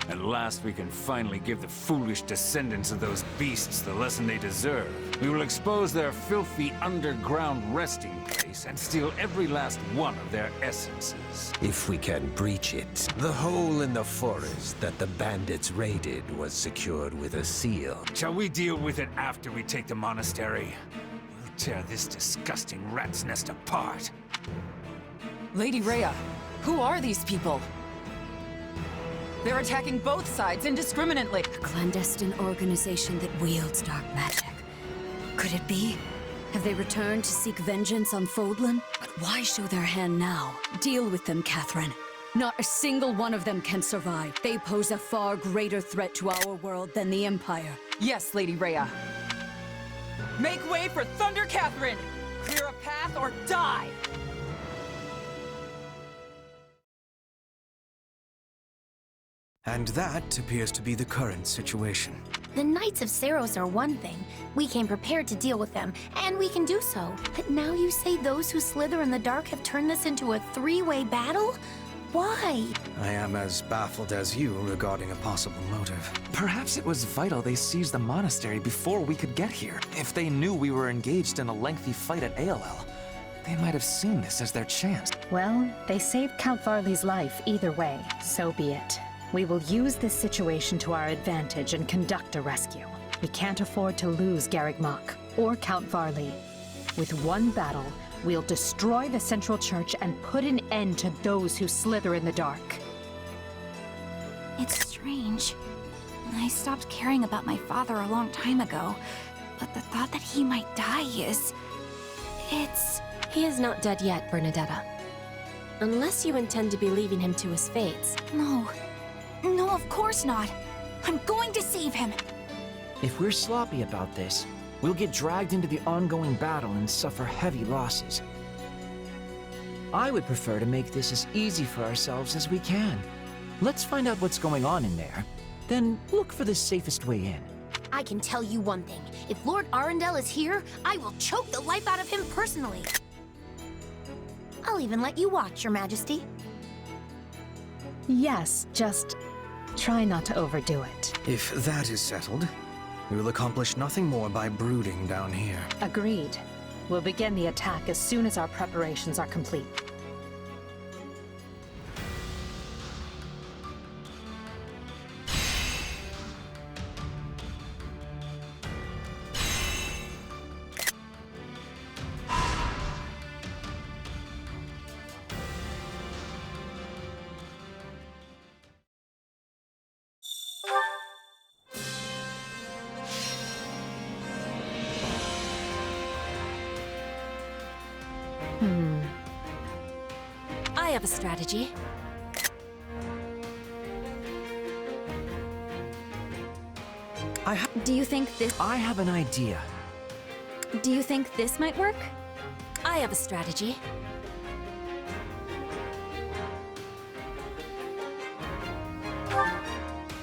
At last we can finally give the foolish descendants of those beasts the lesson they deserve. We will expose their filthy underground resting place and steal every last one of their essences.
If we can breach it, the hole in the forest that the bandits raided was secured with a seal.
Shall we deal with it after we take the monastery? We'll tear this disgusting rat's nest apart.
Lady Rhea, who are these people? They're attacking both sides indiscriminately.
A clandestine organization that wields dark magic. Could it be? Have they returned to seek vengeance on Fodlan? But why show their hand now? Deal with them, Catherine. Not a single one of them can survive. They pose a far greater threat to our world than the Empire.
Yes, Lady Rhea. Make way for Thunder Catherine! Clear a path or die!
And that appears to be the current situation.
The Knights of Seros are one thing. We came prepared to deal with them, and we can do so. But now you say those who slither in the dark have turned this into a three-way battle? Why?
I am as baffled as you regarding a possible motive.
Perhaps it was vital they seized the monastery before we could get here. If they knew we were engaged in a lengthy fight at Aelel, They might have seen this as their chance.
Well, they saved Count Varley's life either way, so be it. We will use this situation to our advantage and conduct a rescue. We can't afford to lose Garreg Mach or Count Varley. With one battle, we'll destroy the Central Church and put an end to those who slither in the dark.
It's strange. I stopped caring about my father a long time ago, but the thought that he might die is...
He is not dead yet, Bernadetta. Unless you intend to be leaving him to his fates.
No. No, of course not. I'm going to save him.
If we're sloppy about this, we'll get dragged into the ongoing battle and suffer heavy losses. I would prefer to make this as easy for ourselves as we can. Let's find out what's going on in there, then look for the safest way in.
I can tell you one thing. If Lord Arundel is here, I will choke the life out of him personally. I'll even let you watch, Your Majesty.
Yes, just try not to overdo it.
If that is settled, we will accomplish nothing more by brooding down here.
Agreed. We'll begin the attack as soon as our preparations are complete.
I have a strategy.
Do
you think this...
I have an idea.
Do you think this might work? I have a strategy.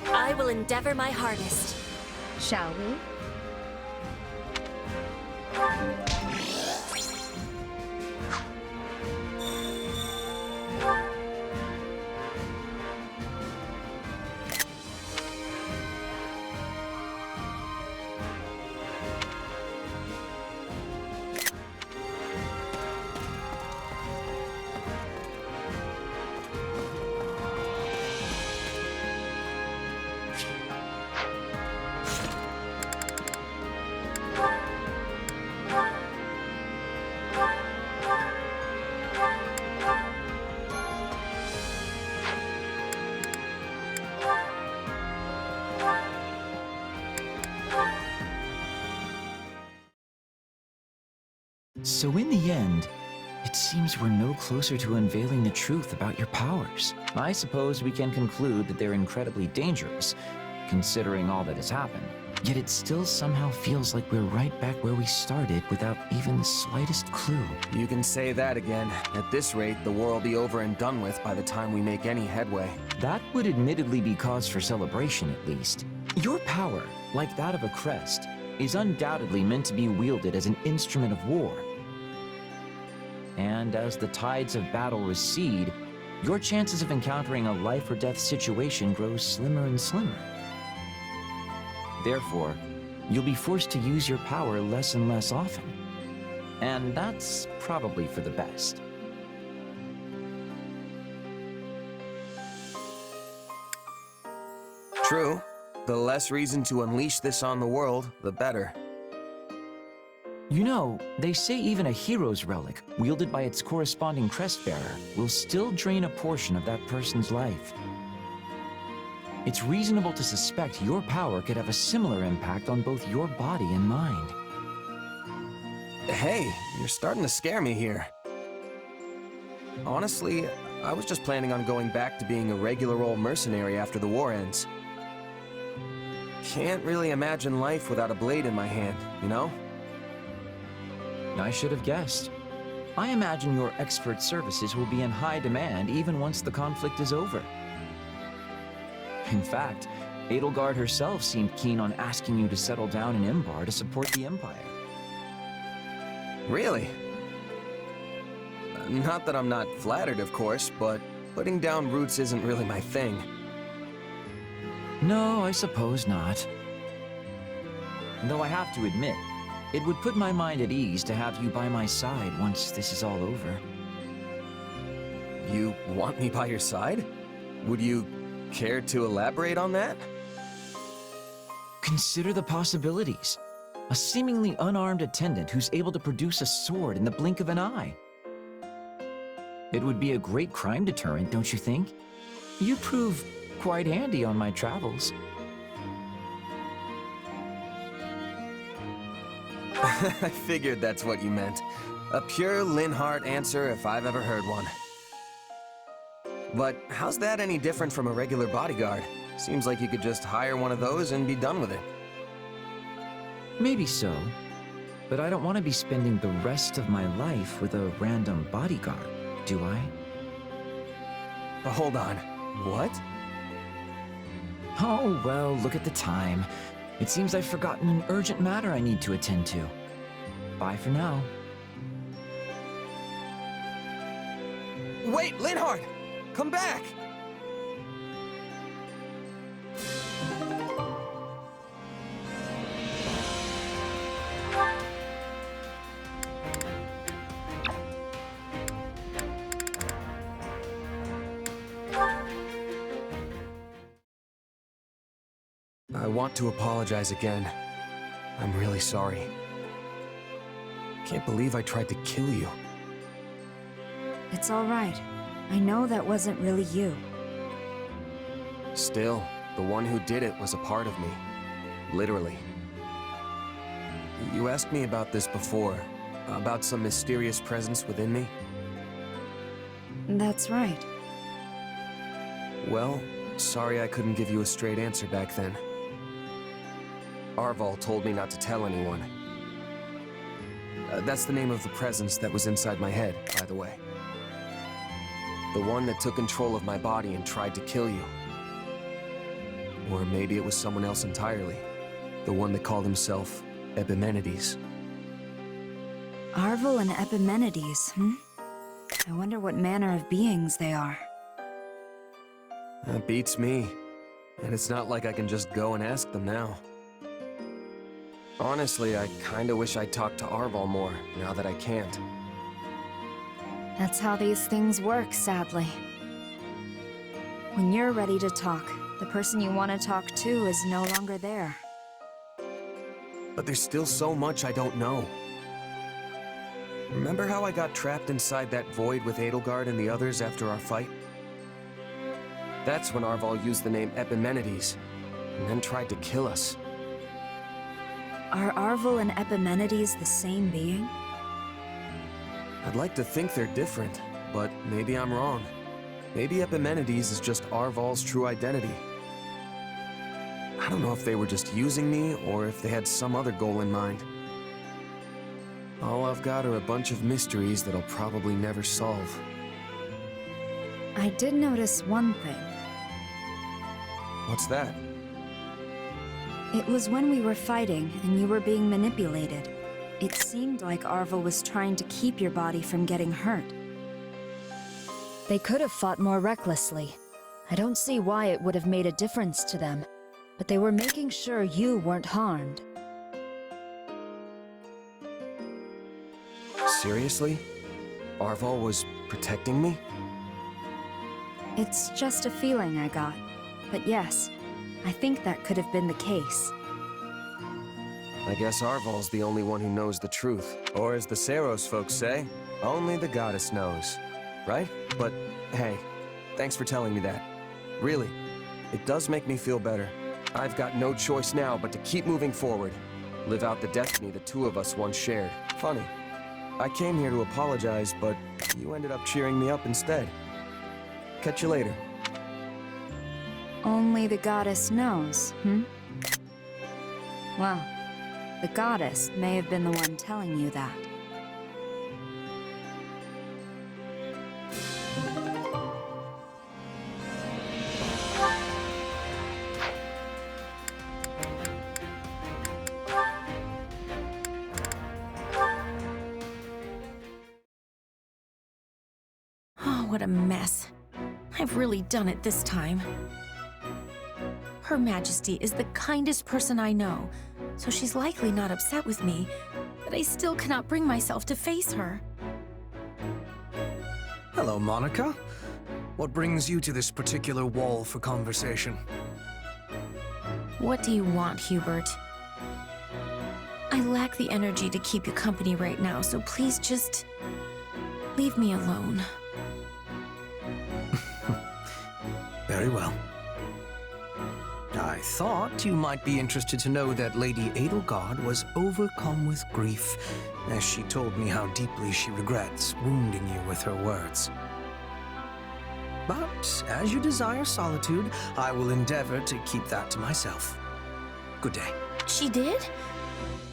I will endeavor my hardest.
Shall we?
So in the end, it seems we're no closer to unveiling the truth about your powers. I suppose we can conclude that they're incredibly dangerous, considering all that has happened. Yet it still somehow feels like we're right back where we started without even the slightest clue.
You can say that again. At this rate, the war will be over and done with by the time we make any headway.
That would admittedly be cause for celebration, at least. Your power, like that of a crest, is undoubtedly meant to be wielded as an instrument of war. And as the tides of battle recede, your chances of encountering a life or death situation grow slimmer and slimmer. Therefore, you'll be forced to use your power less and less often. And that's probably for the best.
True. The less reason to unleash this on the world, the better.
You know, they say even a hero's relic, wielded by its corresponding crest bearer, will still drain a portion of that person's life. It's reasonable to suspect your power could have a similar impact on both your body and mind.
Hey, you're starting to scare me here. Honestly, I was just planning on going back to being a regular old mercenary after the war ends. Can't really imagine life without a blade in my hand, you know?
I should have guessed. I imagine your expert services will be in high demand even once the conflict is over. In fact, Edelgard herself seemed keen on asking you to settle down in Imbar to support the Empire.
Really? Not that I'm not flattered, of course, but putting down roots isn't really my thing.
No, I suppose not. Though I have to admit, It would put my mind at ease to have you by my side once this is all over.
You want me by your side? Would you care to elaborate on that?
Consider the possibilities. A seemingly unarmed attendant who's able to produce a sword in the blink of an eye. It would be a great crime deterrent, don't you think? You'd prove quite handy on my travels.
I figured that's what you meant. A pure Linhardt answer if I've ever heard one. But how's that any different from a regular bodyguard? Seems like you could just hire one of those and be done with it.
Maybe so, but I don't want to be spending the rest of my life with a random bodyguard, do I?
Hold on. What?
Oh, well, look at the time. It seems I've forgotten an urgent matter I need to attend to. Bye for now.
Wait, Linhardt! Come back! I want to apologize again. I'm really sorry. Can't believe I tried to kill you.
It's all right. I know that wasn't really you.
Still, the one who did it was a part of me. Literally. You asked me about this before, about some mysterious presence within me.
That's right.
Well, sorry I couldn't give you a straight answer back then. Arval told me not to tell anyone. That's the name of the presence that was inside my head, by the way. The one that took control of my body and tried to kill you. Or maybe it was someone else entirely. The one that called himself Epimenides.
Arval and Epimenides, I wonder what manner of beings they are.
That beats me. And it's not like I can just go and ask them now. Honestly, I kinda wish I'd talked to Arval more, now that I can't.
That's how these things work, sadly. When you're ready to talk, the person you want to talk to is no longer there.
But there's still so much I don't know. Remember how I got trapped inside that void with Edelgard and the others after our fight? That's when Arval used the name Epimenides, and then tried to kill us.
Are Arval and Epimenides the same being?
I'd like to think they're different, but maybe I'm wrong. Maybe Epimenides is just Arval's true identity. I don't know if they were just using me, or if they had some other goal in mind. All I've got are a bunch of mysteries that I'll probably never solve.
I did notice one thing.
What's that?
It was when we were fighting and you were being manipulated. It seemed like Arval was trying to keep your body from getting hurt. They could have fought more recklessly. I don't see why it would have made a difference to them, but they were making sure you weren't harmed.
Seriously? Arval was protecting me?
It's just a feeling I got. But yes, I think that could have been the case.
I guess Arval's the only one who knows the truth. Or as the Saros folks say, only the goddess knows. Right? But hey, thanks for telling me that. Really, it does make me feel better. I've got no choice now but to keep moving forward. Live out the destiny the two of us once shared. Funny. I came here to apologize, but you ended up cheering me up instead. Catch you later.
Only the goddess knows, Well, the goddess may have been the one telling you that.
Oh, what a mess. I've really done it this time. Her Majesty is the kindest person I know, so she's likely not upset with me, but I still cannot bring myself to face her.
Hello, Monica. What brings you to this particular wall for conversation?
What do you want, Hubert? I lack the energy to keep you company right now, so please just leave me alone.
Very well. I thought you might be interested to know that Lady Edelgard was overcome with grief as she told me how deeply she regrets wounding you with her words. But as you desire solitude, I will endeavor to keep that to myself. Good day.
She did?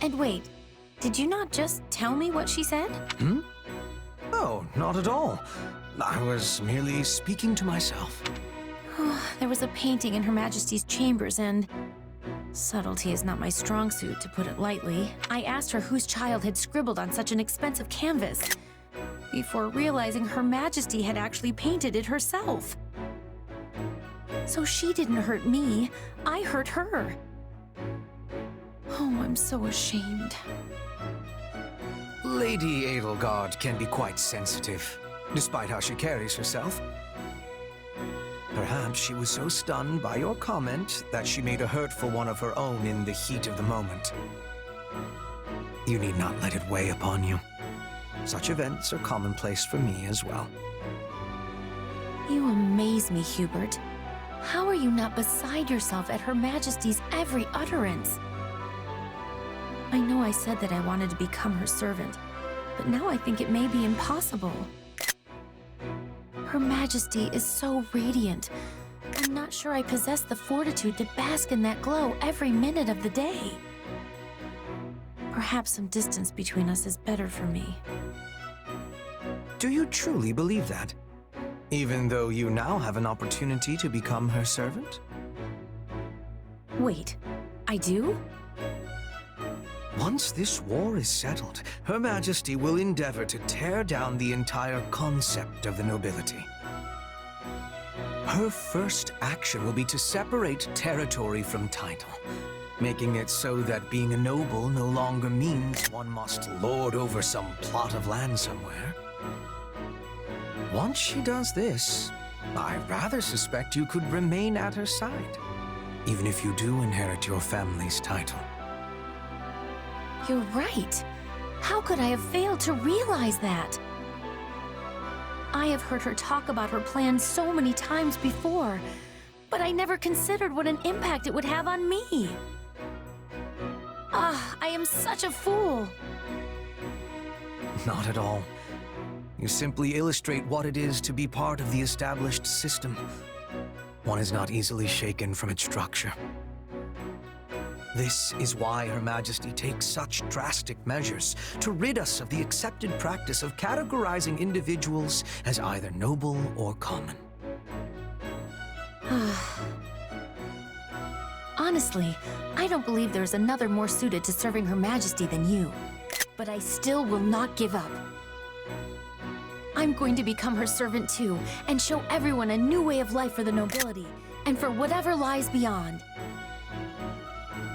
And wait, did you not just tell me what she said?
Hmm? Oh, not at all. I was merely speaking to myself.
There was a painting in Her Majesty's chambers and... subtlety is not my strong suit, to put it lightly. I asked her whose child had scribbled on such an expensive canvas, before realizing Her Majesty had actually painted it herself. So she didn't hurt me, I hurt her. Oh, I'm so ashamed.
Lady Edelgard can be quite sensitive, despite how she carries herself. Perhaps she was so stunned by your comment that she made a hurtful one of her own in the heat of the moment. You need not let it weigh upon you. Such events are commonplace for me as well.
You amaze me, Hubert. How are you not beside yourself at Her Majesty's every utterance? I know I said that I wanted to become her servant, but now I think it may be impossible. Her Majesty is so radiant. I'm not sure I possess the fortitude to bask in that glow every minute of the day. Perhaps some distance between us is better for me.
Do you truly believe that? Even though you now have an opportunity to become her servant?
Wait, I do?
Once this war is settled, Her Majesty will endeavor to tear down the entire concept of the nobility. Her first action will be to separate territory from title, making it so that being a noble no longer means one must lord over some plot of land somewhere. Once she does this, I rather suspect you could remain at her side, even if you do inherit your family's title.
You're right. How could I have failed to realize that? I have heard her talk about her plans so many times before, but I never considered what an impact it would have on me. I am such a fool.
Not at all. You simply illustrate what it is to be part of the established system. One is not easily shaken from its structure. This is why Her Majesty takes such drastic measures to rid us of the accepted practice of categorizing individuals as either noble or common.
Honestly, I don't believe there's another more suited to serving Her Majesty than you. But I still will not give up. I'm going to become her servant too, and show everyone a new way of life for the nobility, and for whatever lies beyond.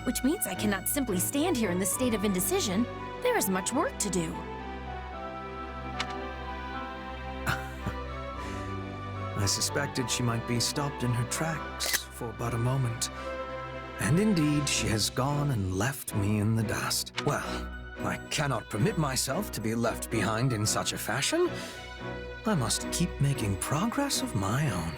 Which means I cannot simply stand here in this state of indecision. There is much work to do.
I suspected she might be stopped in her tracks for but a moment. And indeed, she has gone and left me in the dust. Well, I cannot permit myself to be left behind in such a fashion. I must keep making progress of my own.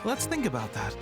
Let's think about that.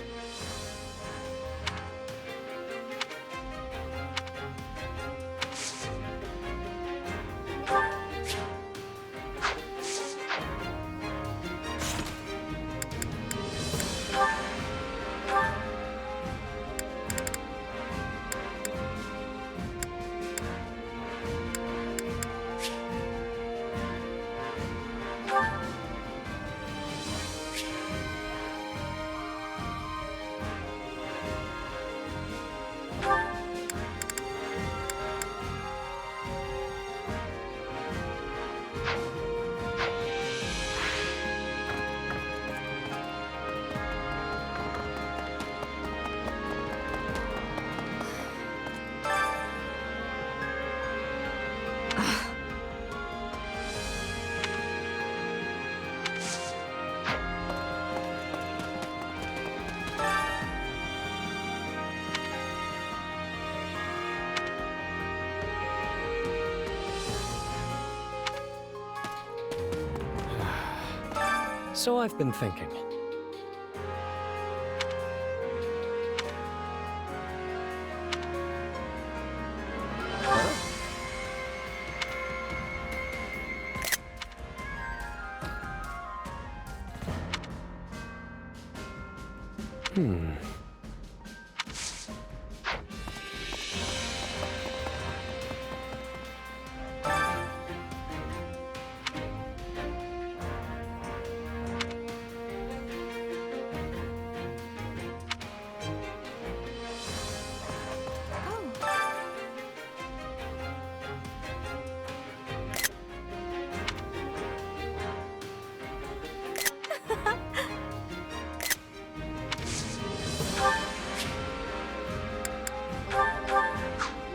So I've been thinking.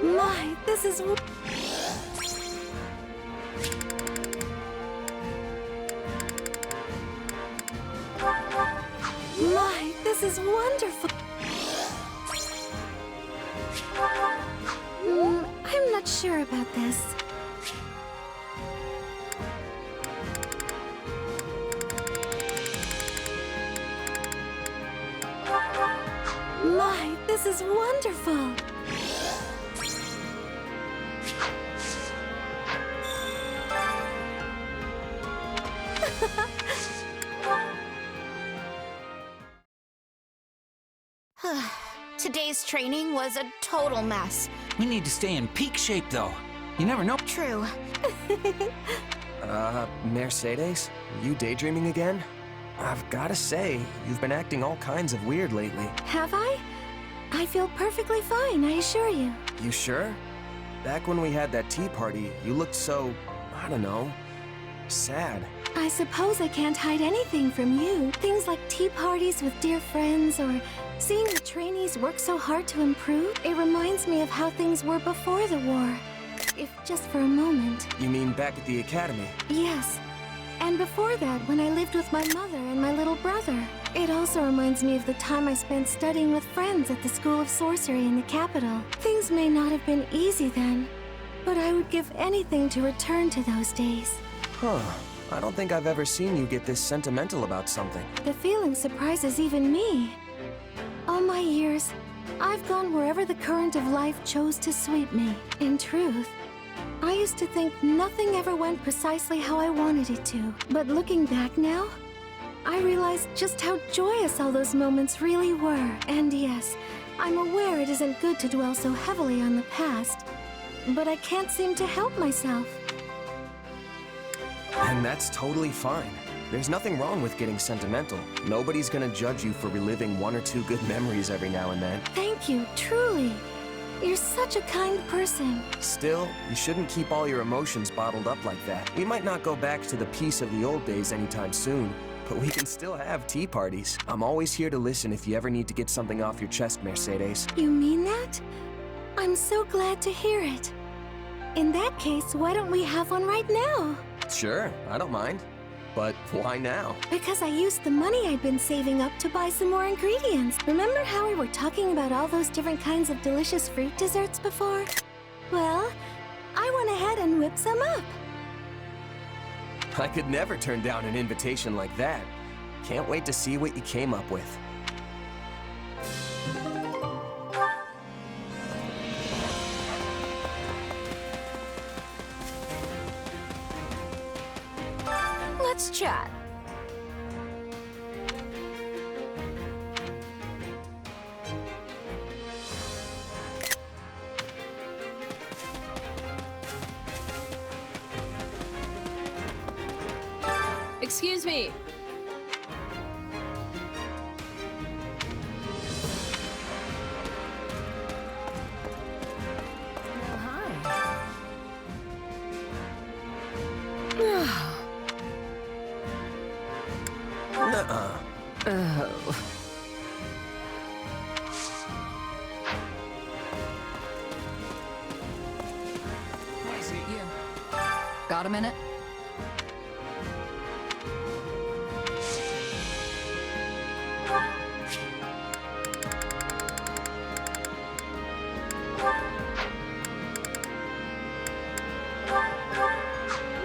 My, this is... My, this is wonderful.
I'm not sure about this.
My, this is wonderful.
Today's training was a total mess.
We need to stay in peak shape, though. You never know.
True.
Mercedes? You daydreaming again? I've gotta say, you've been acting all kinds of weird lately.
Have I? I feel perfectly fine, I assure you.
You sure? Back when we had that tea party, you looked so, I don't know, sad.
I suppose I can't hide anything from you. Things like tea parties with dear friends or seeing the trainees work so hard to improve. It reminds me of how things were before the war. If just for a moment.
You mean back at the academy?
Yes. And before that, when I lived with my mother and my little brother. It also reminds me of the time I spent studying with friends at the School of Sorcery in the capital. Things may not have been easy then, but I would give anything to return to those days.
Huh. I don't think I've ever seen you get this sentimental about something.
The feeling surprises even me. All my years, I've gone wherever the current of life chose to sweep me. In truth, I used to think nothing ever went precisely how I wanted it to. But looking back now, I realize just how joyous all those moments really were. And yes, I'm aware it isn't good to dwell so heavily on the past, but I can't seem to help myself.
And that's totally fine. There's nothing wrong with getting sentimental. Nobody's gonna judge you for reliving one or two good memories every now and then.
Thank you, truly. You're such a kind person.
Still, you shouldn't keep all your emotions bottled up like that. We might not go back to the peace of the old days anytime soon, but we can still have tea parties. I'm always here to listen if you ever need to get something off your chest, Mercedes.
You mean that? I'm so glad to hear it. In that case, why don't we have one right now?
Sure, I don't mind. But why now?
Because I used the money I'd been saving up to buy some more ingredients. Remember how we were talking about all those different kinds of delicious fruit desserts before? Well, I went ahead and whipped some up.
I could never turn down an invitation like that. Can't wait to see what you came up with.
Let's chat.
Excuse me.
Oh.
I see you. Got a minute?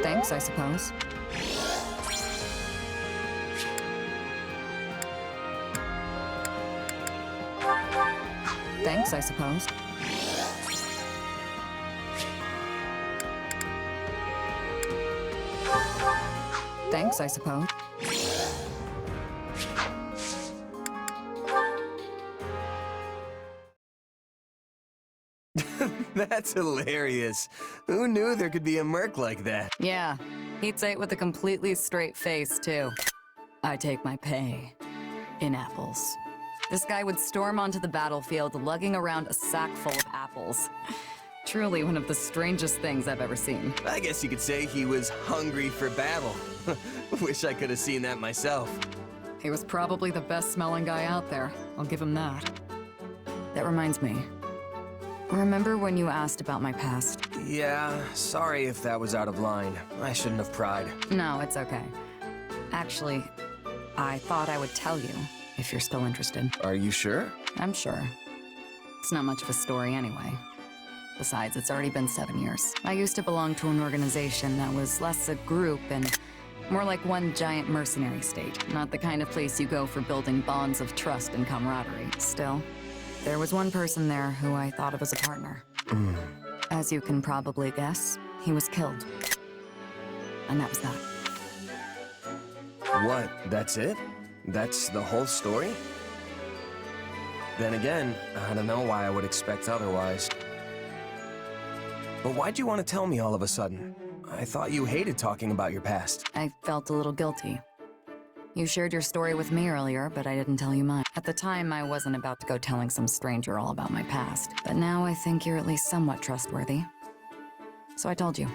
Thanks, I suppose. Thanks, I suppose. Thanks, I suppose.
That's hilarious. Who knew there could be a merc like that?
Yeah, eats it with a completely straight face, too. I take my pay in apples. This guy would storm onto the battlefield lugging around a sack full of apples. Truly one of the strangest things I've ever seen.
I guess you could say he was hungry for battle. Wish I could have seen that myself.
He was probably the best smelling guy out there. I'll give him that. That reminds me. Remember when you asked about my past?
Yeah, sorry if that was out of line. I shouldn't have pried.
No, it's okay. Actually, I thought I would tell you, if you're still interested.
Are you sure?
I'm sure. It's not much of a story anyway. Besides, it's already been 7 years. I used to belong to an organization that was less a group and more like one giant mercenary state. Not the kind of place you go for building bonds of trust and camaraderie. Still, there was one person there who I thought of as a partner. As you can probably guess, he was killed. And that was that.
What? That's it? That's the whole story? Then again, I don't know why I would expect otherwise. But why'd you want to tell me all of a sudden? I thought you hated talking about your past.
I felt a little guilty. You shared your story with me earlier, but I didn't tell you mine. At the time, I wasn't about to go telling some stranger all about my past. But now I think you're at least somewhat trustworthy. So I told you.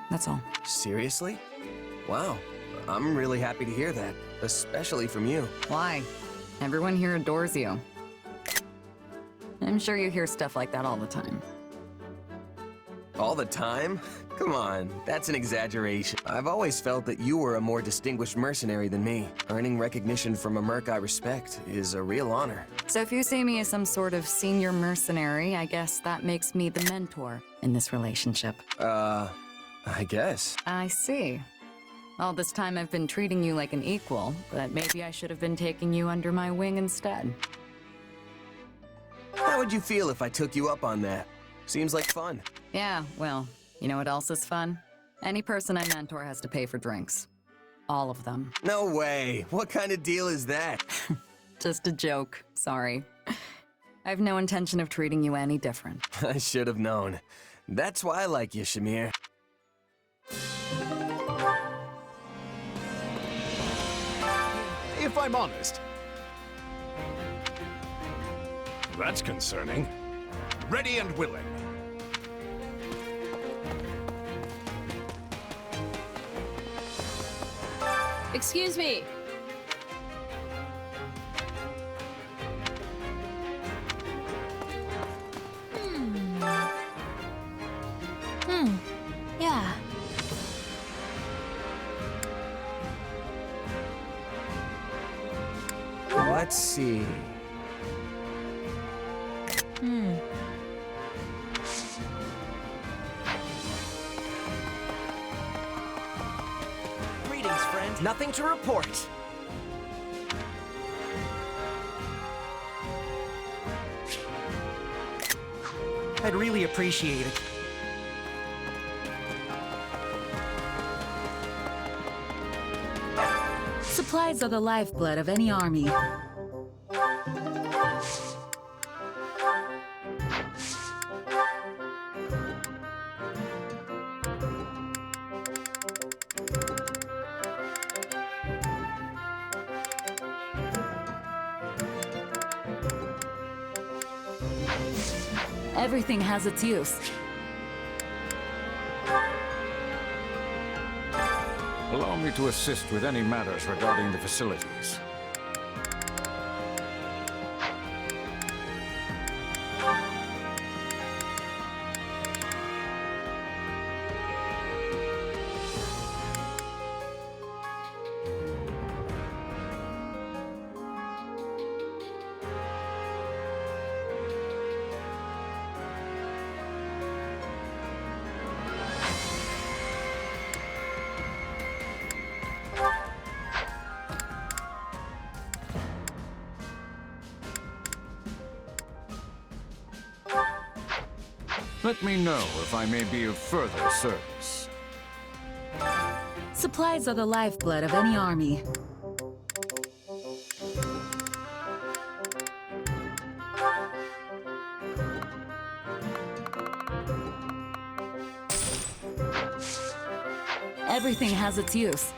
That's all.
Seriously? Wow. I'm really happy to hear that. Especially from you.
Why? Everyone here adores you. I'm sure you hear stuff like that all the time.
All the time? Come on, that's an exaggeration. I've always felt that you were a more distinguished mercenary than me. Earning recognition from a merc I respect is a real honor.
So if you see me as some sort of senior mercenary, I guess that makes me the mentor in this relationship.
I guess.
I see. All this time I've been treating you like an equal, but maybe I should have been taking you under my wing instead.
How would you feel if I took you up on that? Seems like fun.
Yeah, well, you know what else is fun? Any person I mentor has to pay for drinks. All of them.
No way. What kind of deal is that?
Just a joke. Sorry. I have no intention of treating you any different.
I should have known. That's why I like you, Shamir.
If I'm honest. That's concerning. Ready and willing.
Excuse me.
Yeah.
Let's see.
Greetings, friend. Nothing to report. I'd really appreciate it.
Supplies are the lifeblood of any army. Everything has its use.
Allow me to assist with any matters regarding the facilities. Let me know if I may be of further service.
Supplies are the lifeblood of any army. Everything has its use.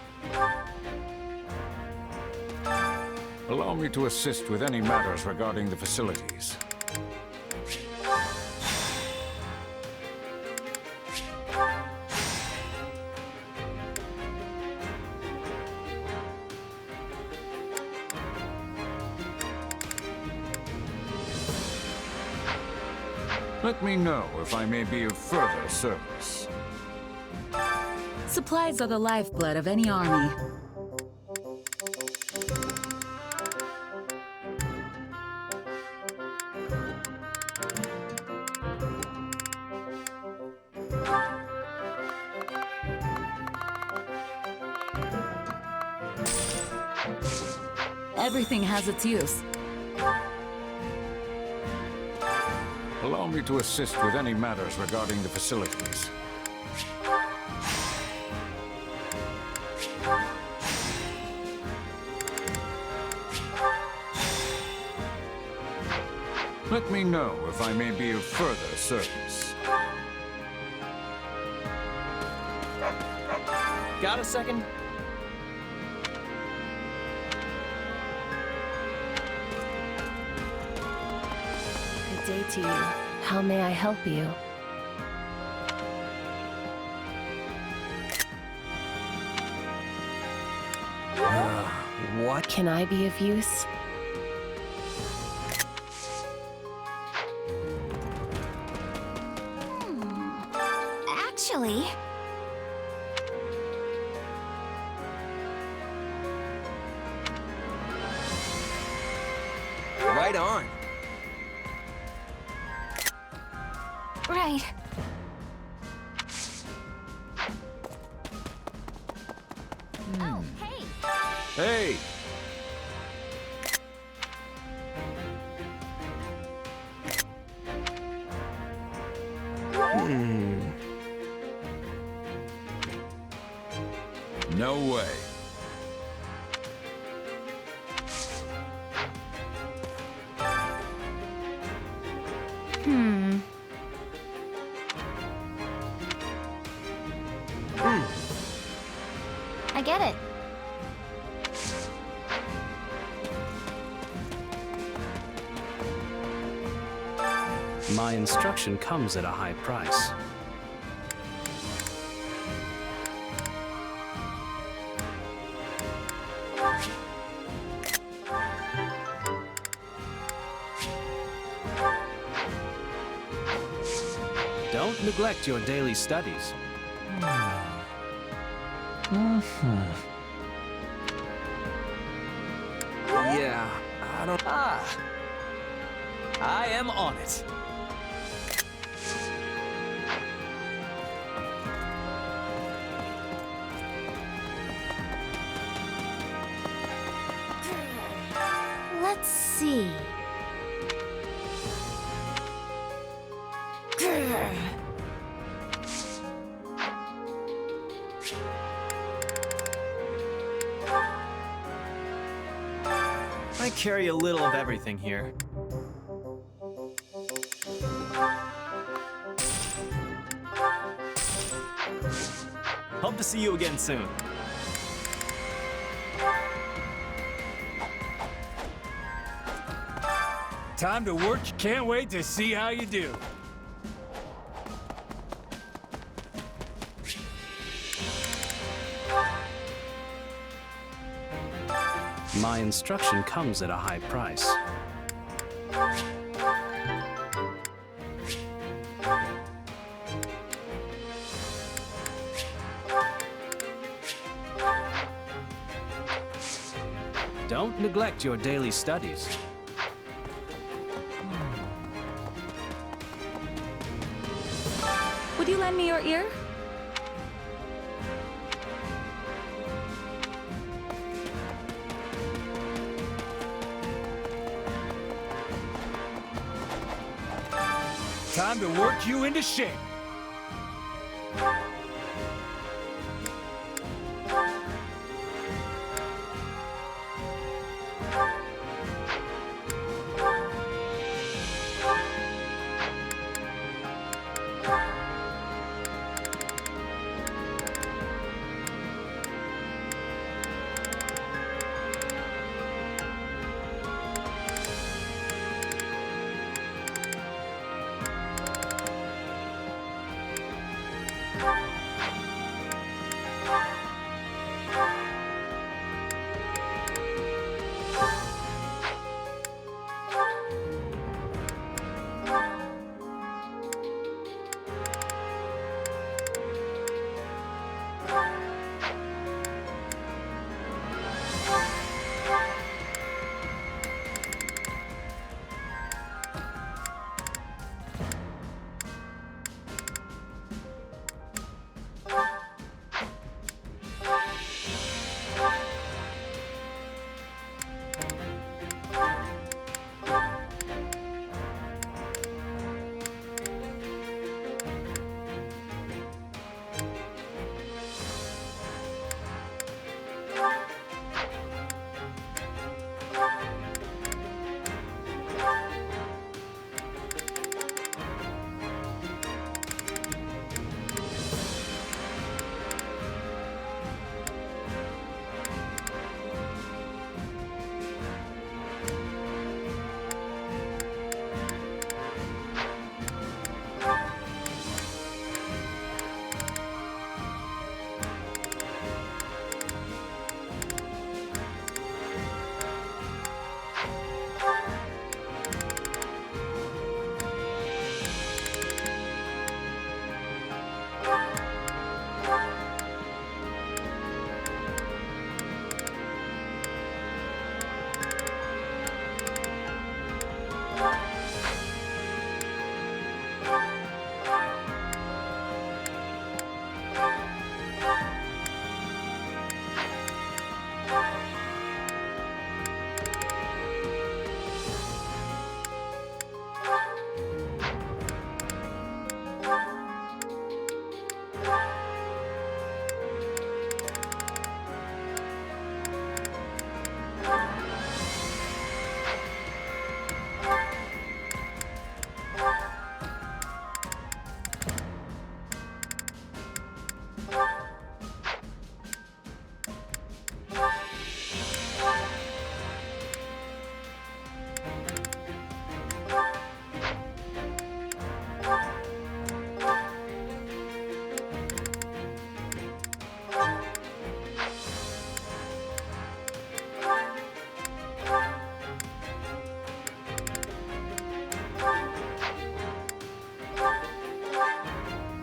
Allow me to assist with any matters regarding the facilities. Let me know if I may be of further service.
Supplies are the lifeblood of any army. Everything has its use.
Allow me to assist with any matters regarding the facilities. Let me know if I may be of further service.
Got a second?
Good day to you. How may I help you?
What?
Can I be of use?
Actually...
Right on.
Right. Oh, hey!
Hey! No way.
I get it.
My instruction comes at a high price. Don't neglect your daily studies.
Yeah, I don't...
I am on it.
Let's see.
I carry a little of everything here. Hope to see you again soon.
Time to work. Can't wait to see how you do.
My instruction comes at a high price. Don't neglect your daily studies.
Would you lend me your ear?
Time to work you into shape.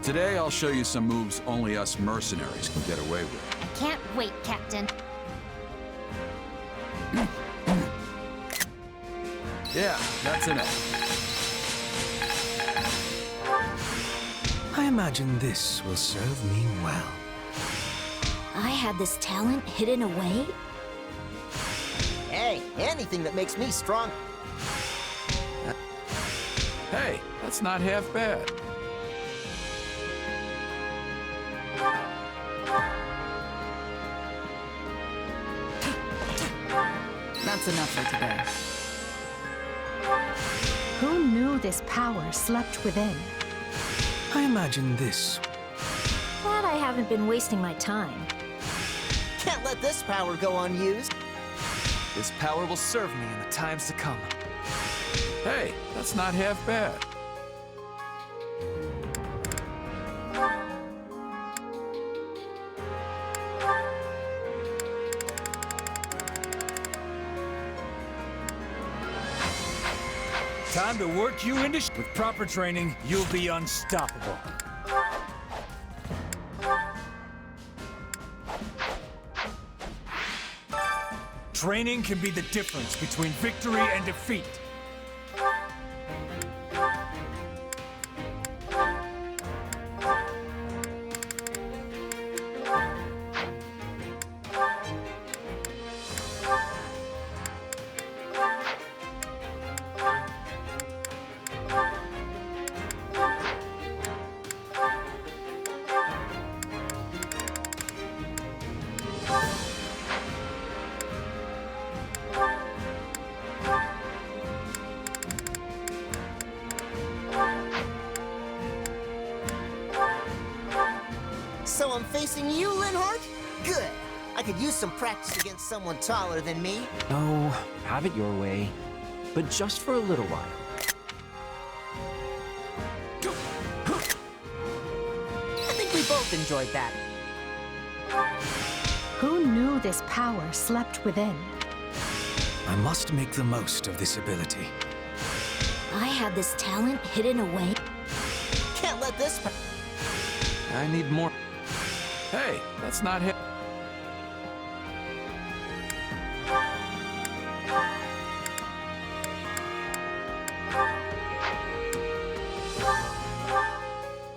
Today, I'll show you some moves only us mercenaries can get away with.
I can't wait, Captain.
Yeah, that's enough.
I imagine this will serve me well.
I had this talent hidden away?
Hey, anything that makes me strong.
Hey, that's not half bad.
That's enough for today.
Who knew this power slept within?
I imagine this.
Glad I haven't been wasting my time.
Can't let this power go unused.
This power will serve me in the times to come.
Hey, that's not half bad.
Time to work you into With proper training, you'll be unstoppable. Training can be the difference between victory and defeat.
So I'm facing you, Linhardt? Good. I could use some practice against someone taller than me.
Oh, have it your way. But just for a little while.
I think we both enjoyed that.
Who knew this power slept within?
I must make the most of this ability.
I had this talent hidden away.
Can't let this
I need more.
Hey, that's not him.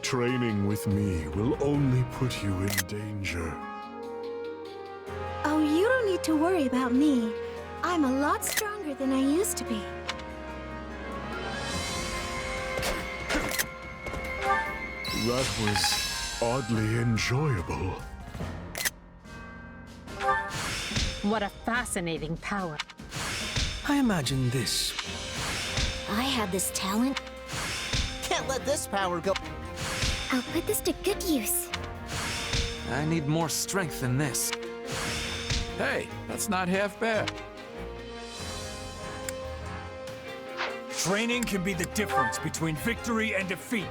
Training with me will only put you in danger.
Oh, you don't need to worry about me. I'm a lot stronger than I used to be.
That was oddly enjoyable.
What a fascinating power.
I imagine this.
I had this talent.
Can't let this power go.
I'll put this to good use.
I need more strength than this.
Hey, that's not half bad.
Training can be the difference between victory and defeat.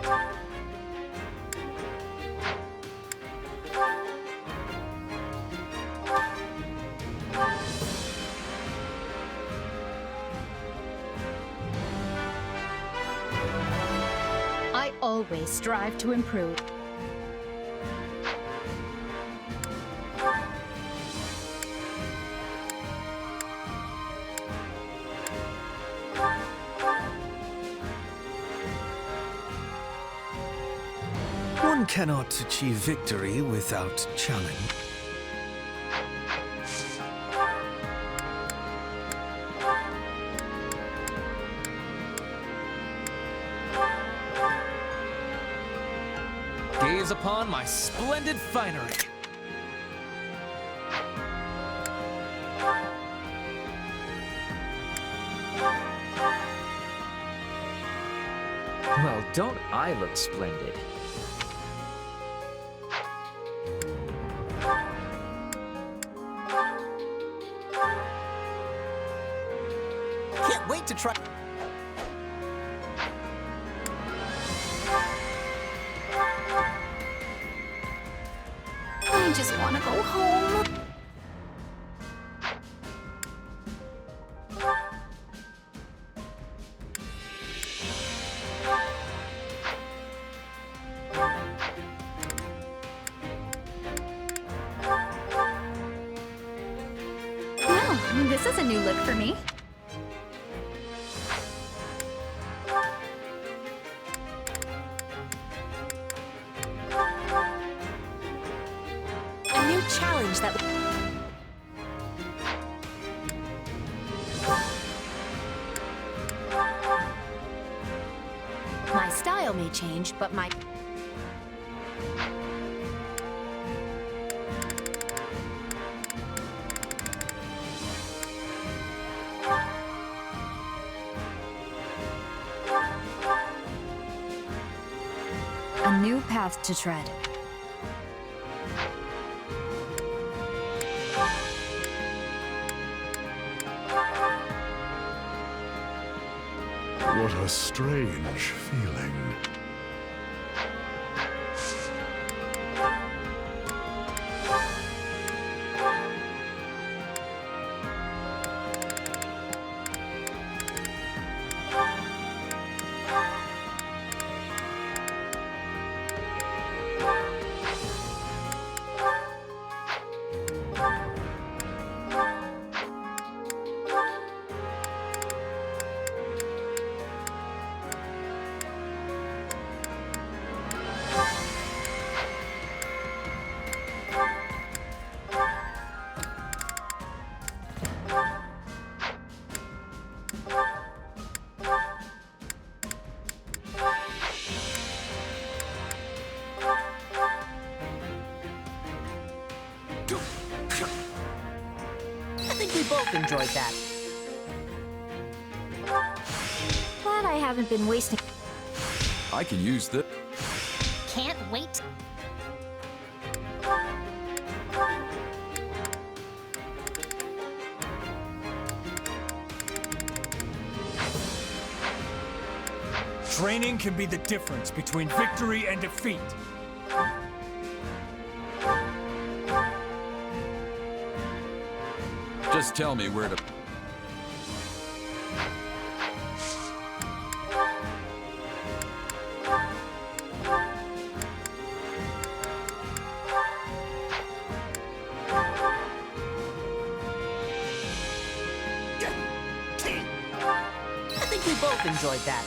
I always strive to improve.
One cannot achieve victory without challenge.
Gaze upon my splendid finery.
Well, don't I look splendid?
Can't wait to try.
I just want to go home.
Well, this is a new look for me.
A new challenge that... My style may change, but my...
A new path to tread.
What a strange feeling.
I think we both enjoyed that.
Glad I haven't been wasting...
I can use this.
Can't wait.
Training can be the difference between victory and defeat.
Just tell me where to...
I think we both enjoyed that.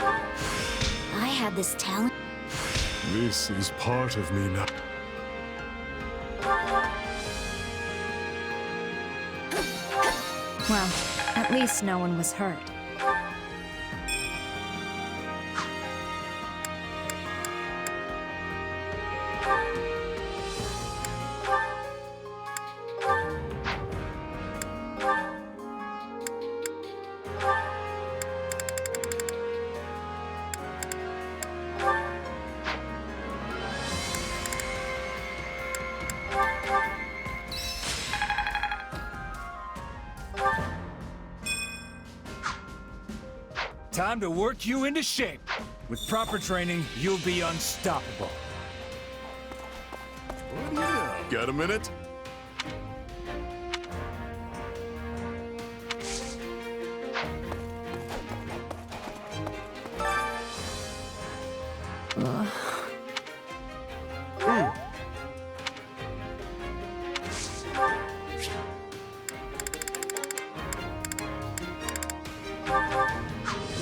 I had this talent.
This is part of me now.
Well, at least no one was hurt.
Time to work you into shape. With proper training, you'll be unstoppable.
What do you know? Got a minute?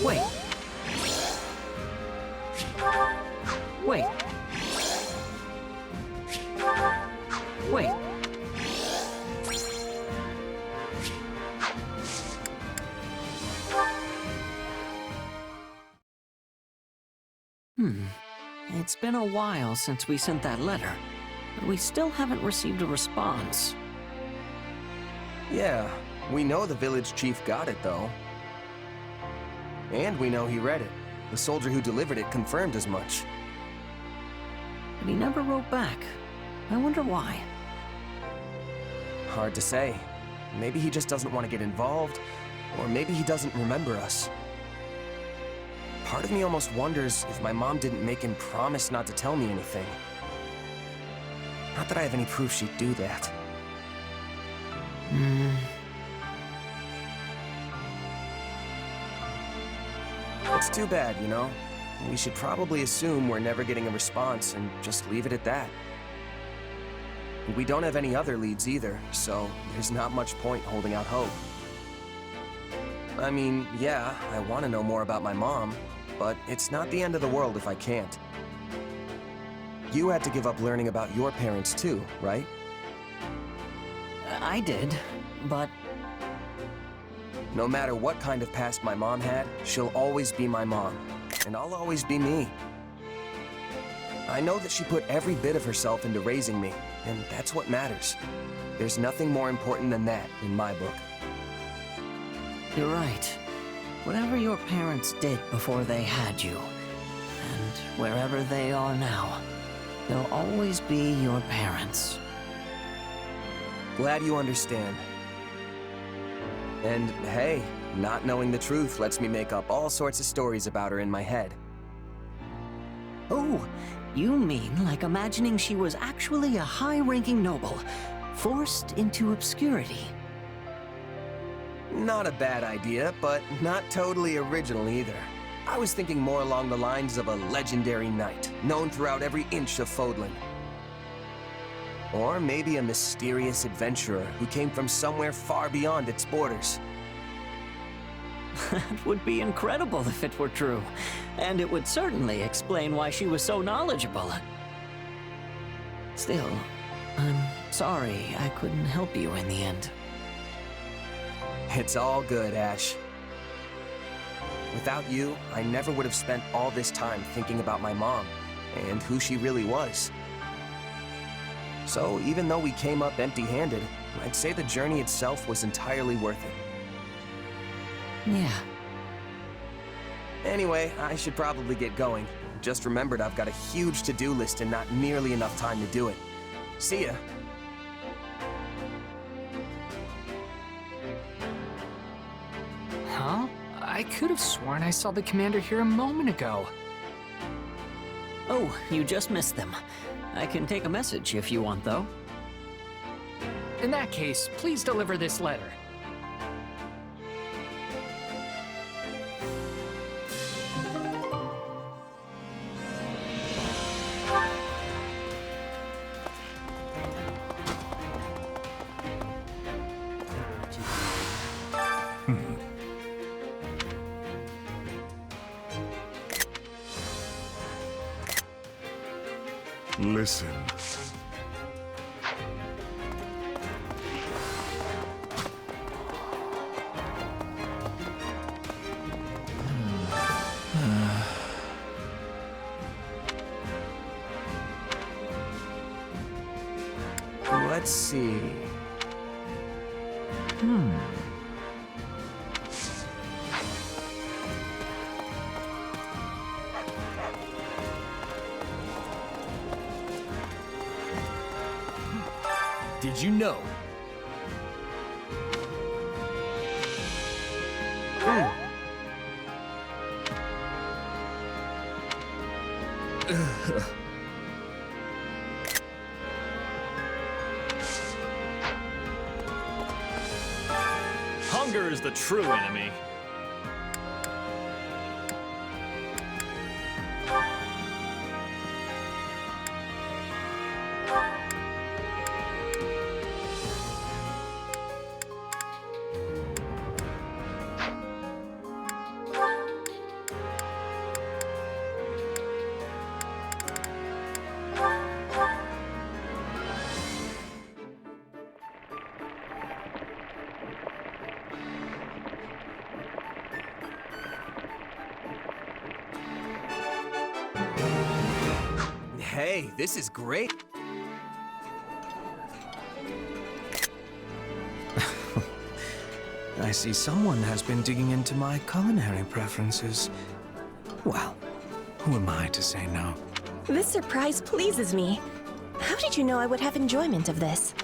Wait. Wait. Wait.
It's been a while since we sent that letter, but we still haven't received a response.
Yeah, we know the village chief got it, though. And we know he read it. The soldier who delivered it confirmed as much.
But he never wrote back. I wonder why.
Hard to say. Maybe he just doesn't want to get involved, or maybe he doesn't remember us. Part of me almost wonders if my mom didn't make him promise not to tell me anything. Not that I have any proof she'd do that. It's too bad, you know? We should probably assume we're never getting a response and just leave it at that. We don't have any other leads either, so there's not much point holding out hope. I mean, yeah, I want to know more about my mom, but it's not the end of the world if I can't. You had to give up learning about your parents too, right?
I did, but...
No matter what kind of past my mom had, she'll always be my mom, and I'll always be me. I know that she put every bit of herself into raising me, and that's what matters. There's nothing more important than that in my book.
You're right. Whatever your parents did before they had you, and wherever they are now, they'll always be your parents.
Glad you understand. And hey, not knowing the truth lets me make up all sorts of stories about her in my head.
Oh, you mean like imagining she was actually a high-ranking noble, forced into obscurity?
Not a bad idea, but not totally original either. I was thinking more along the lines of a legendary knight, known throughout every inch of Fodlan. Or maybe a mysterious adventurer who came from somewhere far beyond its borders.
That would be incredible if it were true, and it would certainly explain why she was so knowledgeable. Still, I'm sorry I couldn't help you in the end.
It's all good, Ash. Without you, I never would have spent all this time thinking about my mom and who she really was. So even though we came up empty-handed, I'd say the journey itself was entirely worth it.
Yeah.
Anyway, I should probably get going. Just remembered I've got a huge to-do list and not nearly enough time to do it. See ya.
Huh?
I could have sworn I saw the commander here a moment ago.
Oh, you just missed them. I can take a message if you want, though.
In that case, please deliver this letter.
Listen.
Let's see.
Did you know?
Hunger is the true enemy.
Hey, this is great.
I see someone has been digging into my culinary preferences. Well, who am I to say no?
This surprise pleases me. How did you know I would have enjoyment of this?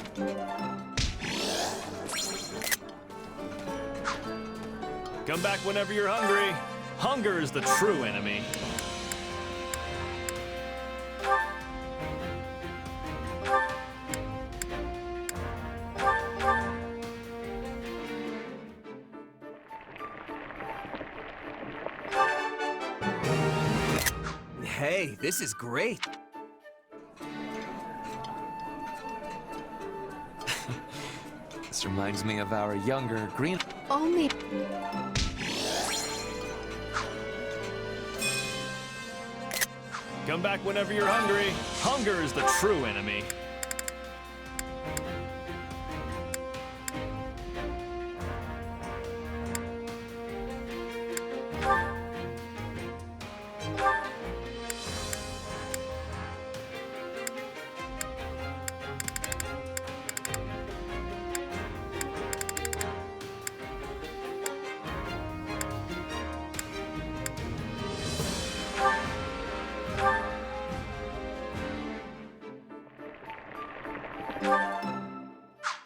Come back whenever you're hungry. Hunger is the true enemy.
Hey, this is great.
This reminds me of our younger green...
Only...
Come back whenever you're hungry. Hunger is the true enemy.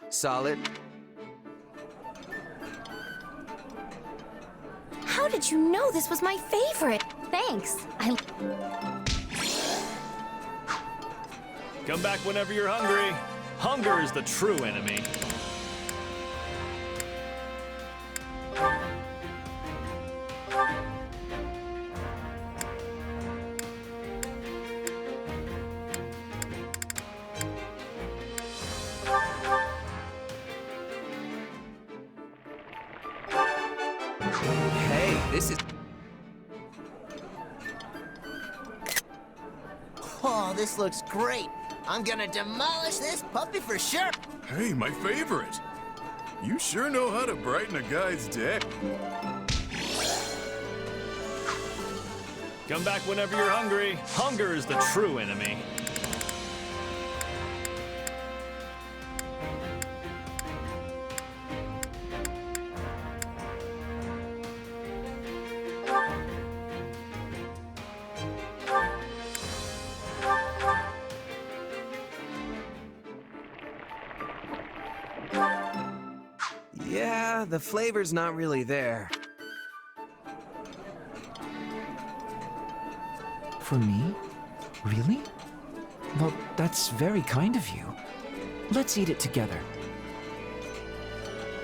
Solid.
How did you know this was my favorite? Thanks.
Come back whenever you're hungry. Hunger is the true enemy.
Hey, this is...
Oh, this looks great. I'm gonna demolish this puppy for sure.
Hey, my favorite. You sure know how to brighten a guy's day.
Come back whenever you're hungry. Hunger is the true enemy.
Yeah, the flavor's not really there.
for me? Really? Well, that's very kind of you. Let's eat it together.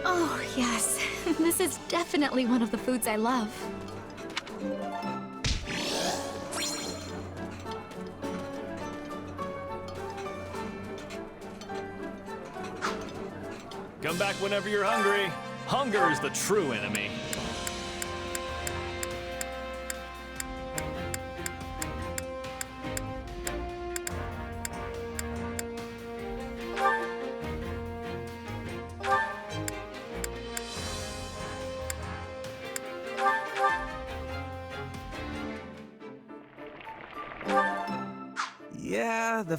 Oh, yes. This is definitely one of the foods I love.
Come back whenever you're hungry. Hunger is the true enemy.
Yeah, the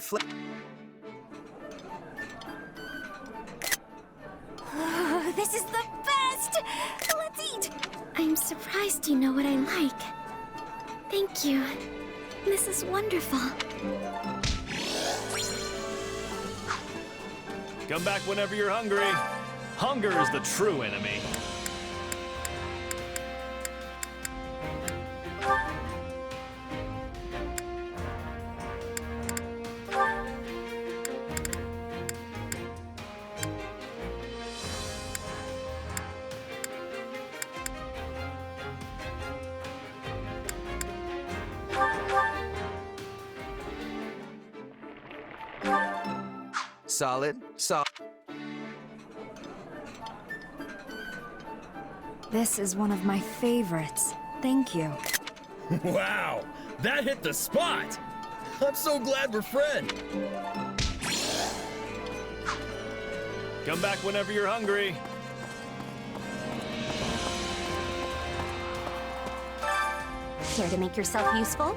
Oh, this is the best! Let's eat! I'm surprised you know what I like. Thank you. This is wonderful.
Come back whenever you're hungry. Hunger is the true enemy.
Solid.
This is one of my favorites. Thank you.
Wow, that hit the spot! I'm so glad we're friends.
Come back whenever you're hungry.
Care to make yourself useful?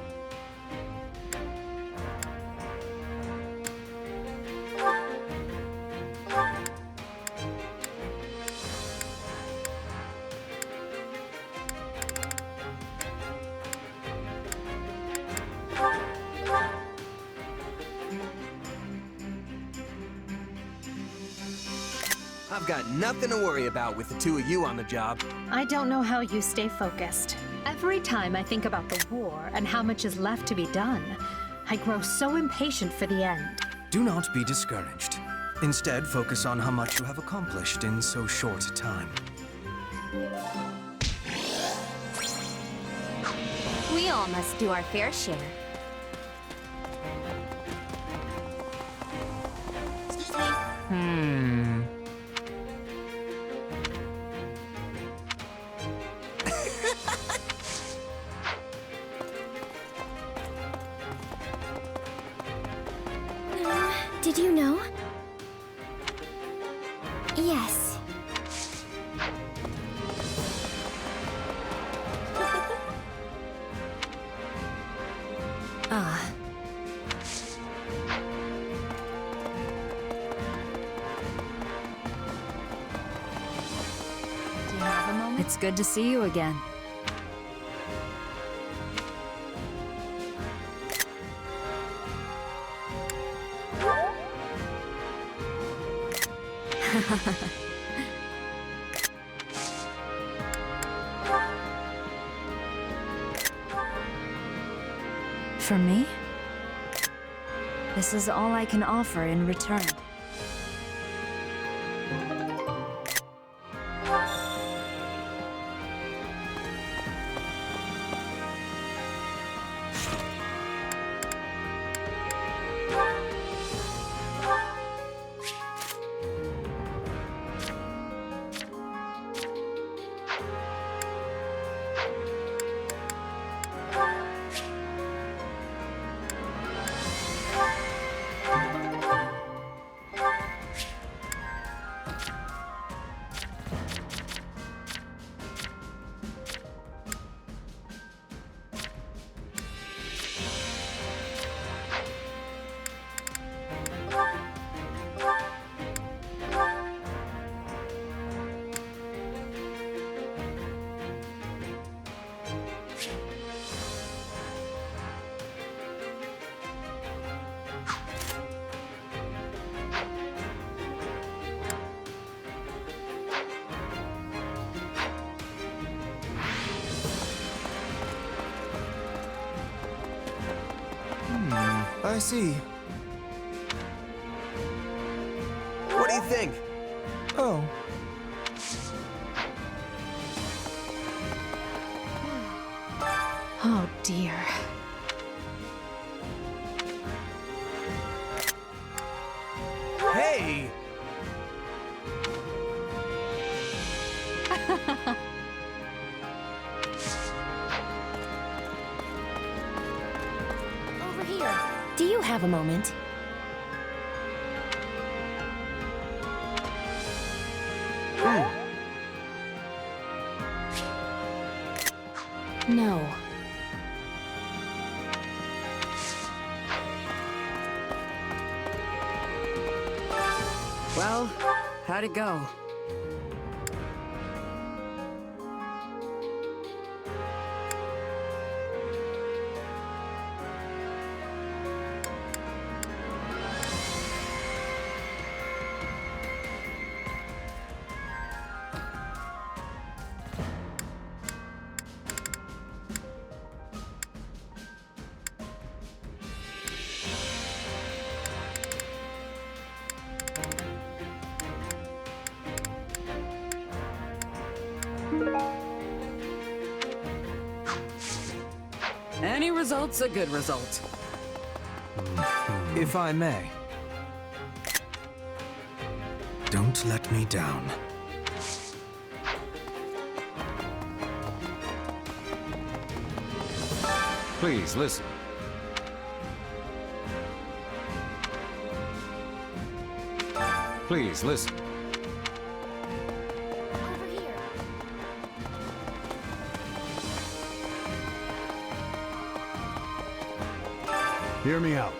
I've got nothing to worry about with the two of you on the job.
I don't know how you stay focused. Every time I think about the war and how much is left to be done, I grow so impatient for the end.
Do not be discouraged. Instead, focus on how much you have accomplished in so short a time.
We all must do our fair share. Excuse me. Did you know? Yes.
Ah.
Do you have a moment?
It's good to see you again. For me? This is all I can offer in return.
I see. What do you think?
Oh.
Oh dear.
Hey!
Over here. Do you have a moment? No.
Well, how'd it go? Any result's a good result.
If I may. Don't let me down.
Please, listen. Please, listen.
Over here.
Hear me out.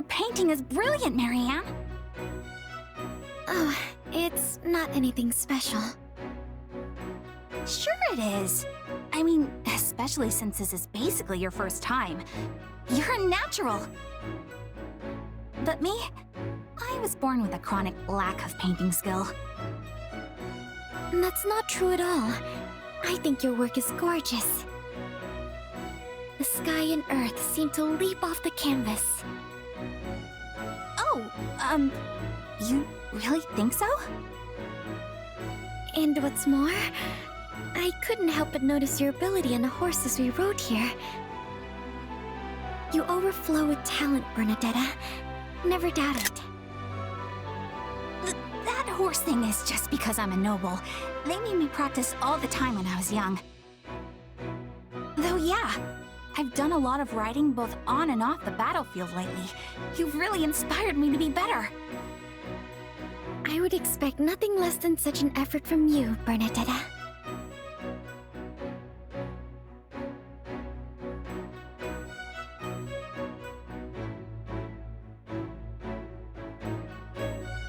Your painting is brilliant, Marianne. Oh, it's not anything special. Sure it is. I mean, especially since this is basically your first time. You're a natural. But me? I was born with a chronic lack of painting skill. That's not true at all. I think your work is gorgeous. The sky and earth seem to leap off the canvas. Oh, you really think so? And what's more, I couldn't help but notice your ability on the horse as we rode here. You overflow with talent, Bernadetta. Never doubt it. That horse thing is just because I'm a noble. They made me practice all the time when I was young. Though yeah, I've done a lot of riding both on and off the battlefield lately. You've really inspired me to be better. I would expect nothing less than such an effort from you, Bernadetta.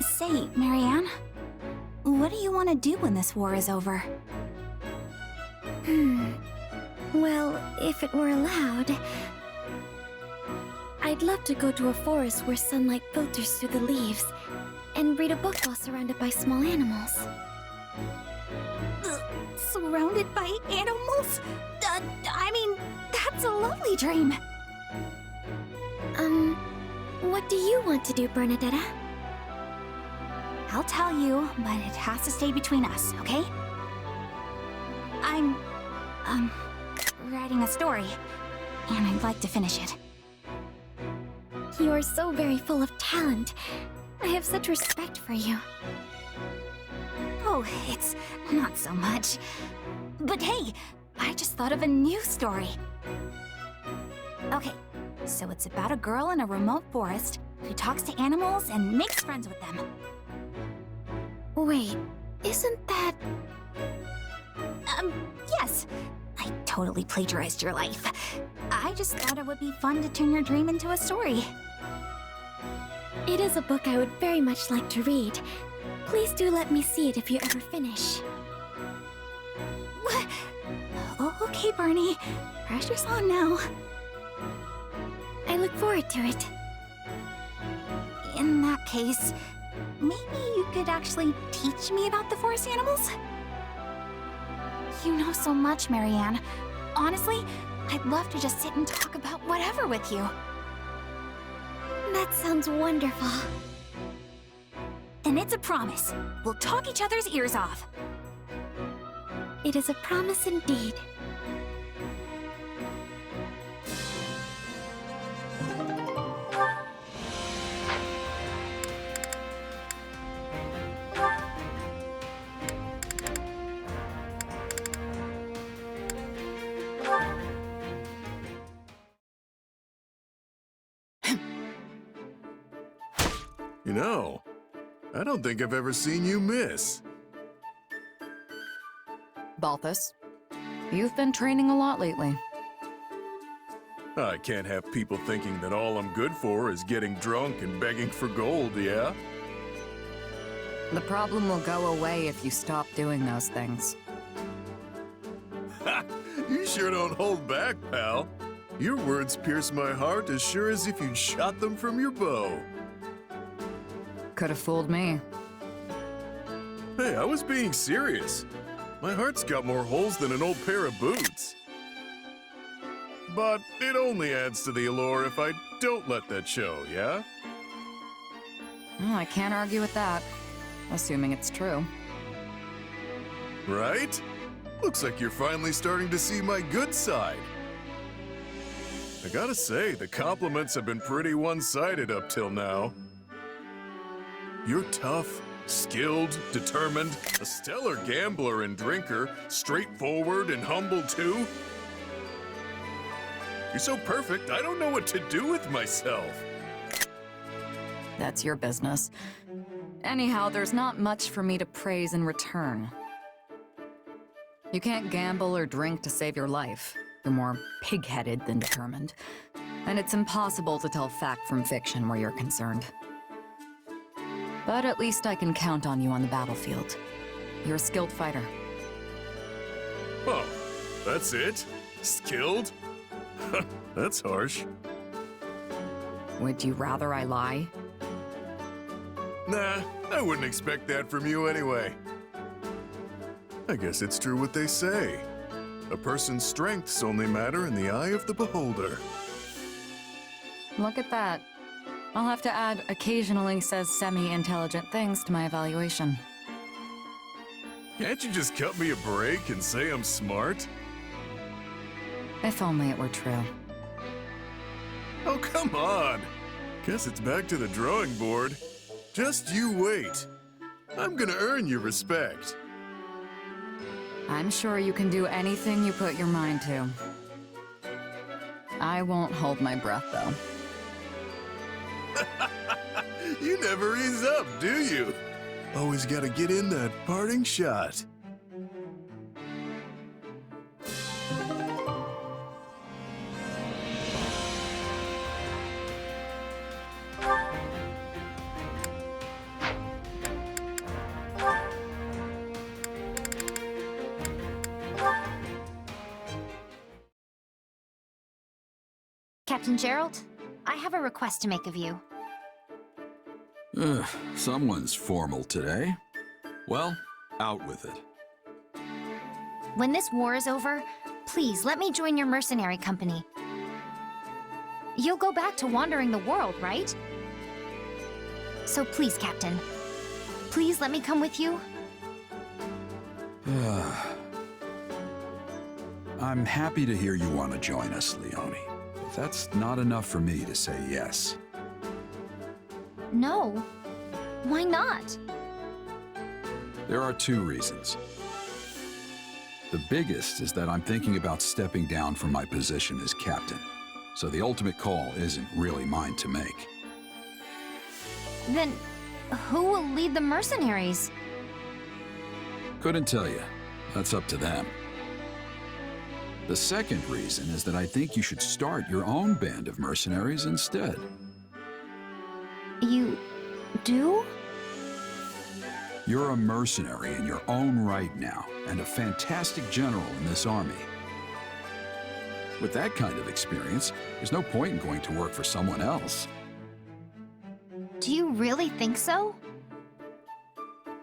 Say, Marianne, what do you want to do when this war is over? Well, if it were allowed, I'd love to go to a forest where sunlight filters through the leaves and read a book while surrounded by small animals. Surrounded by animals? I mean, that's a lovely dream. What do you want to do, Bernadetta? I'll tell you, but it has to stay between us, okay? I'm, writing a story, and I'd like to finish it. You are so very full of talent. I have such respect for you. Oh, it's not so much. But hey, I just thought of a new story. Okay, so it's about a girl in a remote forest who talks to animals and makes friends with them. Wait, isn't that... yes. I totally plagiarized your life. I just thought it would be fun to turn your dream into a story. It is a book I would very much like to read. Please do let me see it if you ever finish. What? Oh, okay, Bernie. Pressure's on now. I look forward to it. In that case, maybe you could actually teach me about the forest animals? You know so much, Marianne. Honestly, I'd love to just sit and talk about whatever with you. That sounds wonderful. Then it's a promise. We'll talk each other's ears off. It is a promise indeed.
You know, I don't think I've ever seen you miss.
Balthus, you've been training a lot lately.
I can't have people thinking that all I'm good for is getting drunk and begging for gold, yeah?
The problem will go away if you stop doing those things.
Ha! You sure don't hold back, pal. Your words pierce my heart as sure as if you'd shot them from your bow.
Could have fooled me.
Hey, I was being serious. My heart's got more holes than an old pair of boots. But it only adds to the allure if I don't let that show, yeah?
Well, I can't argue with that, assuming it's true.
Right? Looks like you're finally starting to see my good side. I gotta say, the compliments have been pretty one-sided up till now. You're tough, skilled, determined, a stellar gambler and drinker, straightforward and humble too. You're so perfect, I don't know what to do with myself.
That's your business. Anyhow, there's not much for me to praise in return. You can't gamble or drink to save your life. You're more pig-headed than determined. And it's impossible to tell fact from fiction where you're concerned. But at least I can count on you on the battlefield. You're a skilled fighter.
Oh, that's it? Skilled? That's harsh.
Would you rather I lie?
Nah, I wouldn't expect that from you anyway. I guess it's true what they say. A person's strengths only matter in the eye of the beholder.
Look at that. I'll have to add occasionally says semi-intelligent things to my evaluation.
Can't you just cut me a break and say I'm smart?
If only it were true.
Oh, come on! Guess it's back to the drawing board. Just you wait. I'm gonna earn your respect.
I'm sure you can do anything you put your mind to. I won't hold my breath, though.
You never ease up, do you? Always gotta get in that parting shot.
Captain Gerald, I have a request to make of you.
Someone's formal today. Well, out with it.
When this war is over, please let me join your mercenary company. You'll go back to wandering the world, right? So please, Captain, please let me come with you.
I'm happy to hear you want to join us, Leone. But that's not enough for me to say yes.
No. Why not?
There are two reasons. The biggest is that I'm thinking about stepping down from my position as captain, so the ultimate call isn't really mine to make.
Then, who will lead the mercenaries?
Couldn't tell you. That's up to them. The second reason is that I think you should start your own band of mercenaries instead.
You do?
You're a mercenary in your own right now, and a fantastic general in this army. With that kind of experience, there's no point in going to work for someone else.
Do you really think so?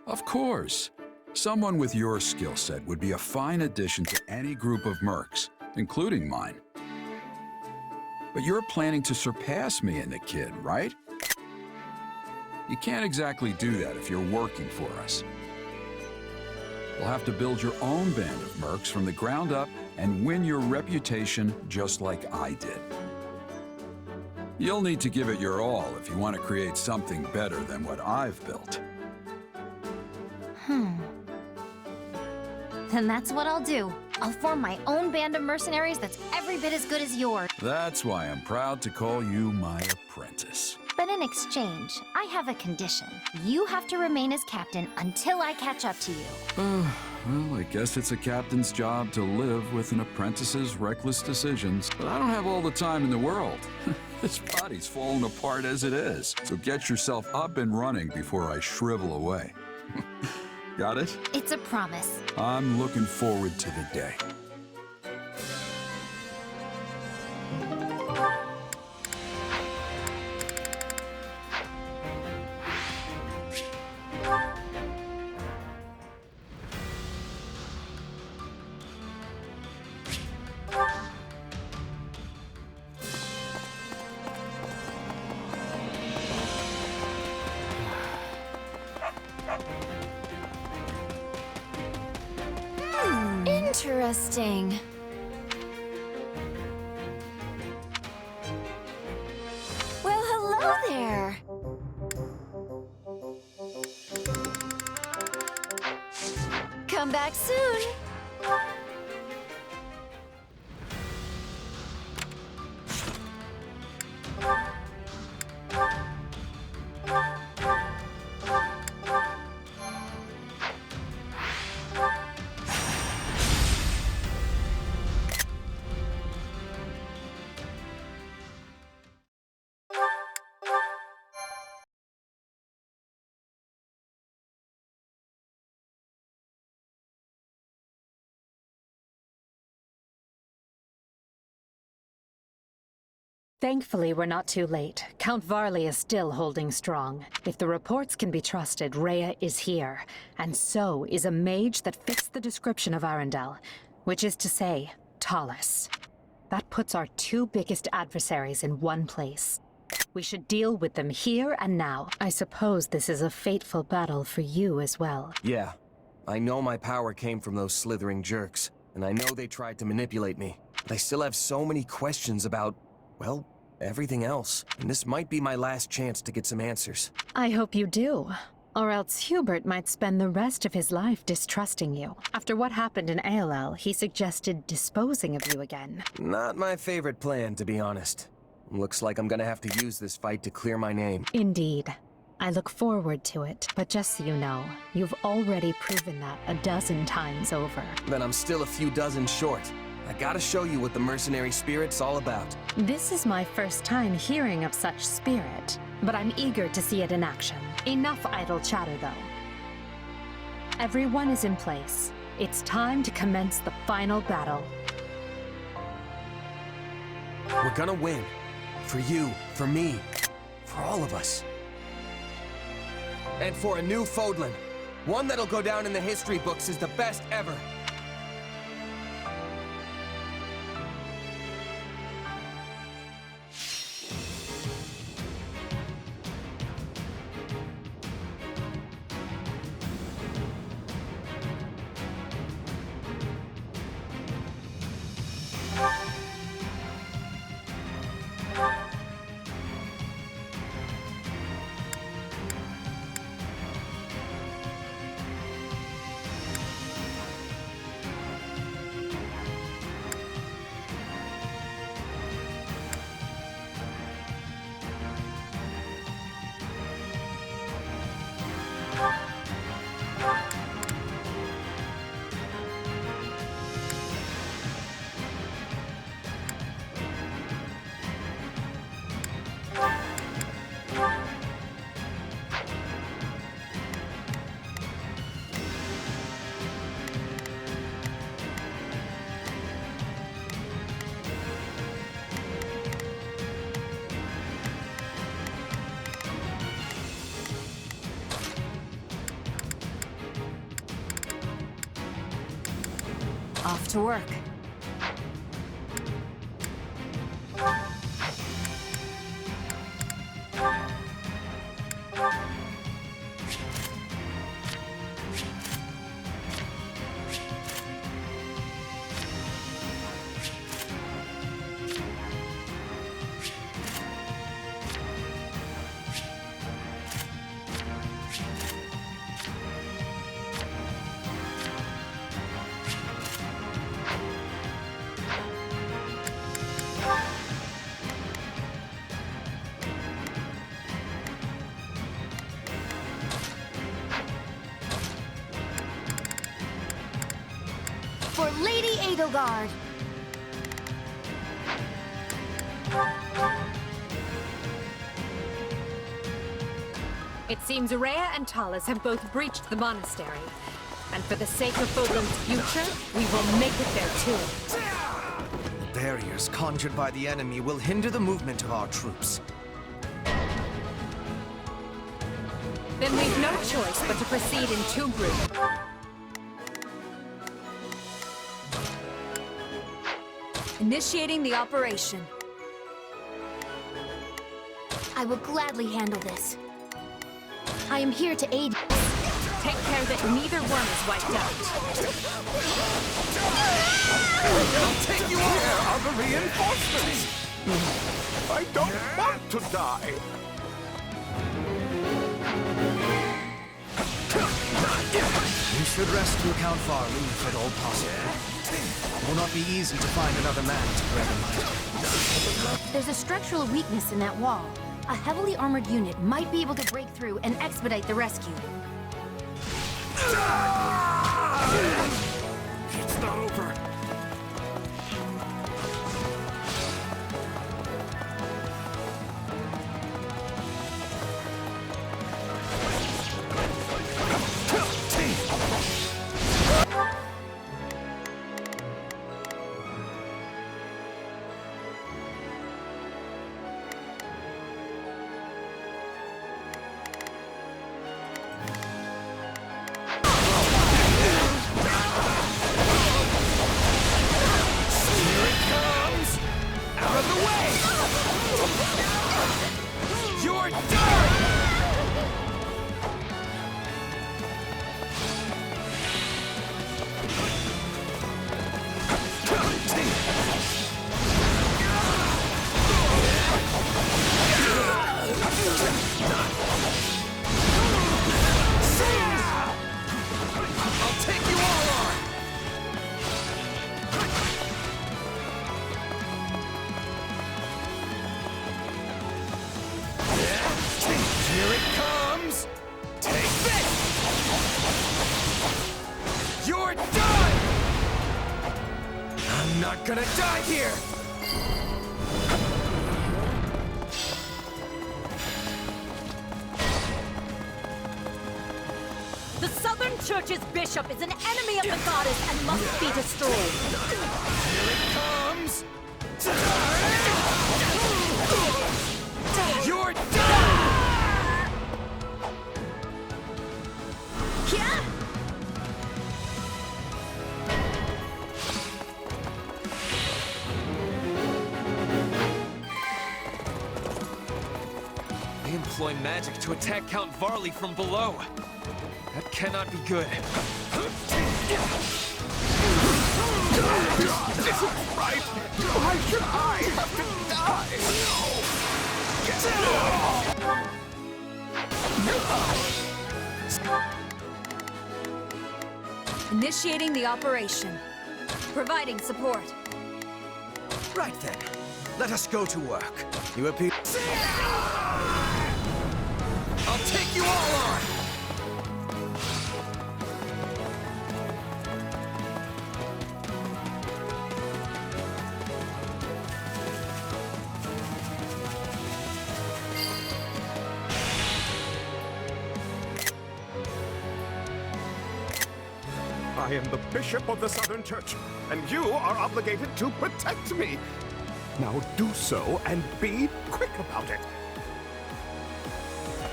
Of course. Someone with your skill set would be a fine addition to any group of mercs, including mine. But you're planning to surpass me and the kid, right? You can't exactly do that if you're working for us. You'll have to build your own band of mercs from the ground up and win your reputation just like I did. You'll need to give it your all if you want to create something better than what I've built.
Then that's what I'll do. I'll form my own band of mercenaries that's every bit as good as yours.
That's why I'm proud to call you my apprentice.
But in exchange, I have a condition. You have to remain as captain until I catch up to you.
Well, I guess it's a captain's job to live with an apprentice's reckless decisions. But I don't have all the time in the world. This body's falling apart as it is. So get yourself up and running before I shrivel away. Got it?
It's a promise.
I'm looking forward to the day.
Interesting. Well, hello there. Come back soon.
Thankfully, we're not too late. Count Varley is still holding strong. If the reports can be trusted, Rhea is here. And so is a mage that fits the description of Arundel, which is to say, Talus. That puts our two biggest adversaries in one place. We should deal with them here and now. I suppose this is a fateful battle for you as well.
Yeah. I know my power came from those slithering jerks, and I know they tried to manipulate me. But I still have so many questions about, well, everything else. And this might be my last chance to get some answers.
I hope you do. Or else Hubert might spend the rest of his life distrusting you. After what happened in ALL, he suggested disposing of you again.
Not my favorite plan, to be honest. Looks like I'm gonna have to use this fight to clear my name.
Indeed. I look forward to it, but just so you know, you've already proven that a dozen times over.
Then I'm still a few dozen short. I gotta show you what the mercenary spirit's all about.
This is my first time hearing of such spirit, but I'm eager to see it in action. Enough idle chatter, though. Everyone is in place. It's time to commence the final battle.
We're gonna win. For you, for me, for all of us. And for a new Fodlan. One that'll go down in the history books as the best ever.
Off to work.
For Lady Edelgard!
It seems Rhea and Talus have both breached the monastery. And for the sake of Fodlan's future, we will make it there too.
The barriers conjured by the enemy will hinder the movement of our troops.
Then we've no choice but to proceed in two groups.
Initiating the operation.
I will gladly handle this. I am here to aid you.
Take care that neither one is wiped out.
I'll take you over! Here are the reinforcements! I don't want to die!
We should rescue Count Varley if at all possible. It will not be easy to find another man to grab a light.
There's a structural weakness in that wall. A heavily armored unit might be able to break through and expedite the rescue.
It's not over.
not gonna die here!
The Southern Church's bishop is an enemy of the goddess and must be destroyed.
Here it comes! You're done!
Yeah?
They employ magic to attack Count Varley from below. That cannot be good.
This is right! Why should I have to die?
Initiating the operation. Providing support.
Right then. Let us go to work. You appear... I'll take you all on!
I am the Bishop of the Southern Church, and you are obligated to protect me. Now do so, and be quick about it.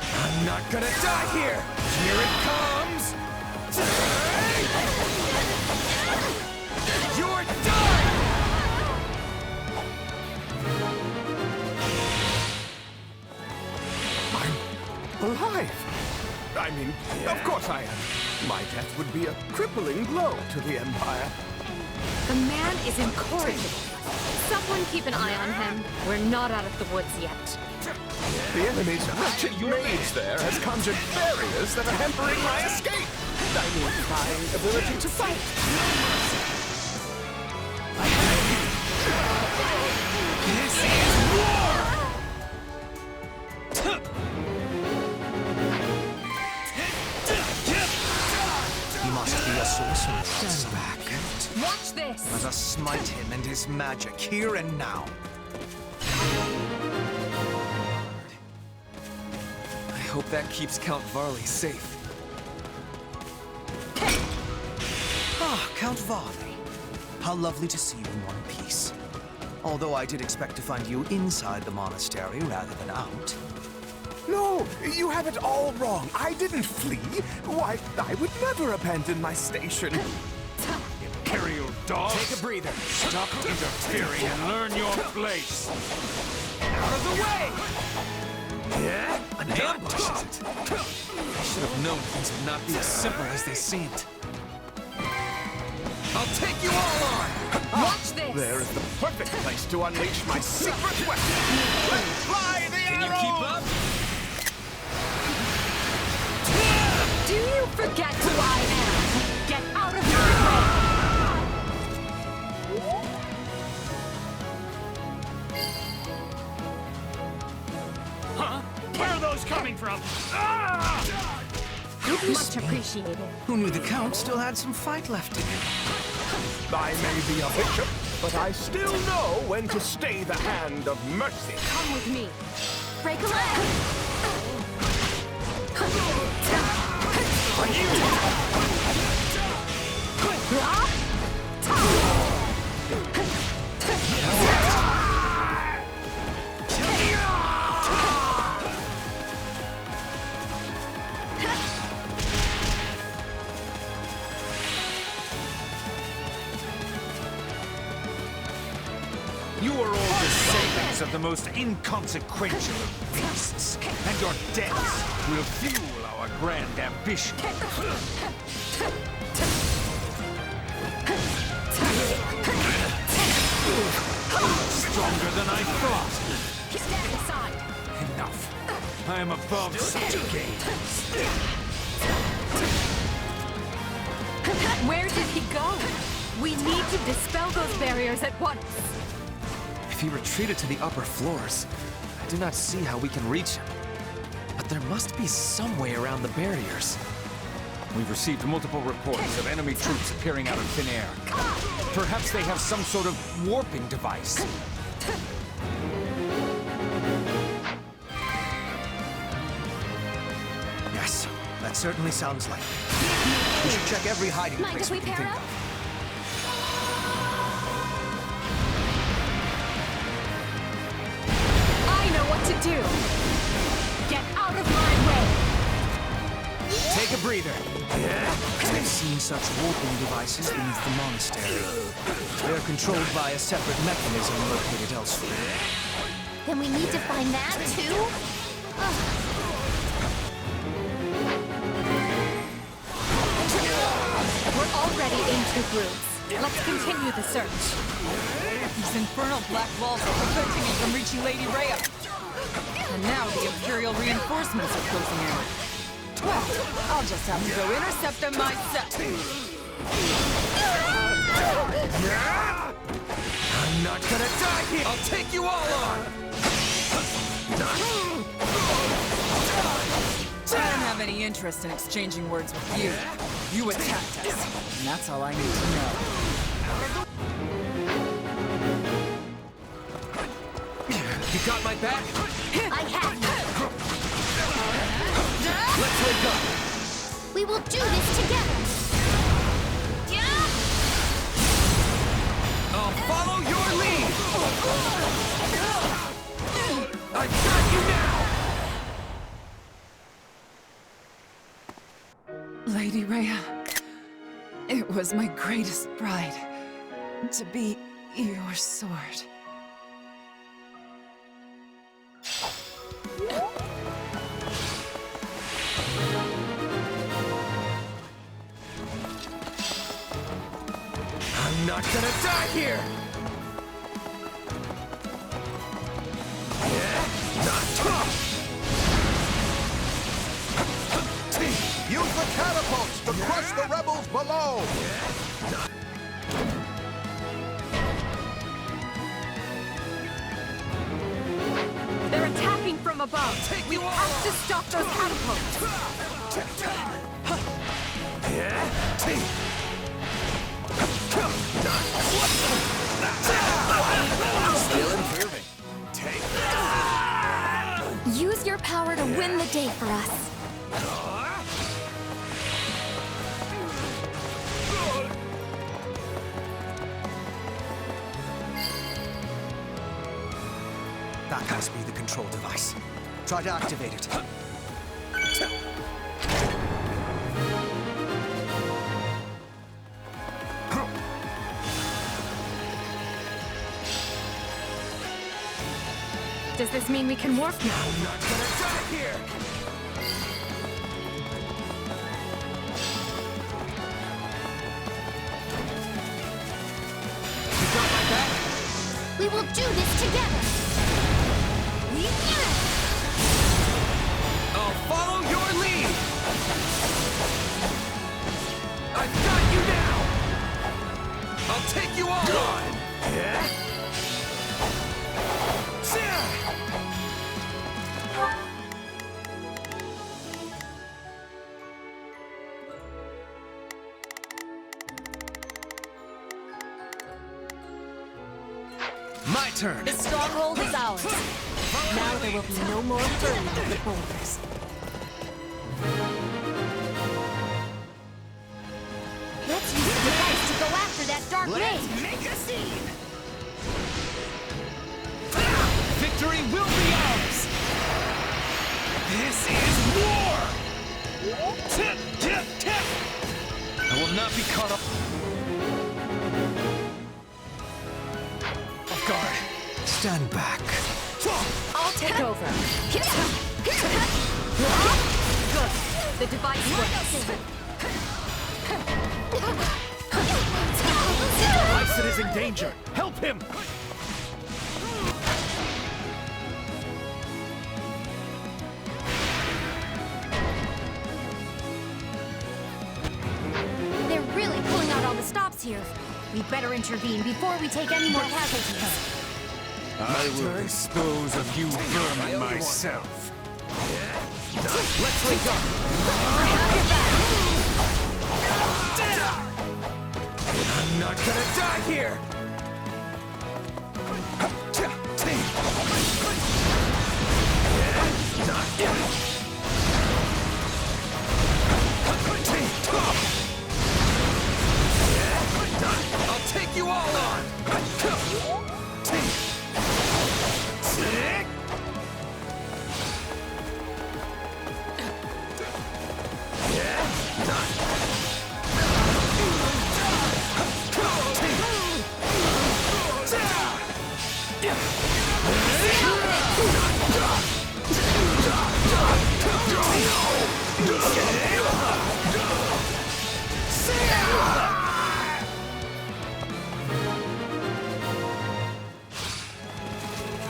I'm not gonna die here! Here it comes! You're done!
I'm alive! I mean, of course I am. My death would be a crippling blow to the Empire.
The man is incorrigible. Someone keep an eye on him. We're not out of the woods yet.
The enemy's wretched mage there has conjured barriers that are hampering my escape. I mean, my ability to fight.
This is war!
He must be a sorcerer. Stand back.
Watch this!
Let us smite him and his magic here and now.
I hope that keeps Count Varley safe.
Ah, Count Varley. How lovely to see you in one piece. Although I did expect to find you inside the monastery rather than out.
No, you have it all wrong. I didn't flee. Why, I would never abandon my station.
Imperial dog!
Take a breather.
Stop interfering and learn your place!
Out of the way! Yeah?
An ambush, is it? I should have known things would not be as simple as they seemed.
I'll take you all on!
Watch this!
There is the perfect place to unleash my secret weapon. Let's fly the
Can you keep up?
Do you forget who I am? Get out of my way!
Huh? Where are those coming from?
Much appreciated.
Who knew the Count still had some fight left in him?
I may be a bishop, but I still know when to stay the hand of mercy.
Come with me. Break a leg!
You are all the savings of the most inconsequential of beasts, and your deaths will fuel our grand ambition. Stronger than I thought.
Stand aside.
Enough. I am above such a game.
Where did he go? We need to dispel those barriers at once.
If he retreated to the upper floors, I do not see how we can reach him. But there must be some way around the barriers.
We've received multiple reports of enemy troops appearing out of thin air. Perhaps they have some sort of warping device.
Yes, that certainly sounds like it. We should check every hiding
Mind
place
if
we
we
can
pair
think
up?
of.
I know what to do! Get out of my way!
Take a breather. I've seen such warping devices beneath the monastery. They're controlled by a separate mechanism located elsewhere.
Then we need to find that too? Ugh.
We're already in two groups. Let's continue the search.
These infernal black walls are preventing me from reaching Lady Rhea. And now the Imperial reinforcements are closing in. Well, I'll just have to go intercept them myself.
I'm not gonna die here! I'll take you all on!
I don't have any interest in exchanging words with you. You attacked us, and that's all I need to know.
You got my back?
I have you!
Let's link up!
We will do this together!
I'll follow your lead! I've got you now!
Lady Rhea, it was my greatest pride to be your sword.
I'm not gonna die here!
Use the catapults to crush the rebels below!
They're attacking from above. We have to stop those catapults.
Still improving.
Use your power to win the day for us.
That must be the control device. Try to activate it.
Does this mean we can warp now?
I'm not gonna die here! You got my back?
We will do this together!
I'll follow your lead! I've got you now! I'll take you all on! My turn!
The stronghold is ours. Now there will be no more burning of the boulders. Let's use the device to go after that dark mage.
Make a scene! Victory will be ours! This is war! I will not be caught up. Off guard.
Stand back.
I'll take over. Good. The device works.
Bison is in danger. Help him!
They're really pulling out all the stops here. We'd better intervene before we take any more casualties.
I will dispose of you vermin myself.
Let's link up! I'm not gonna die here! Not yet! I'll take you all on!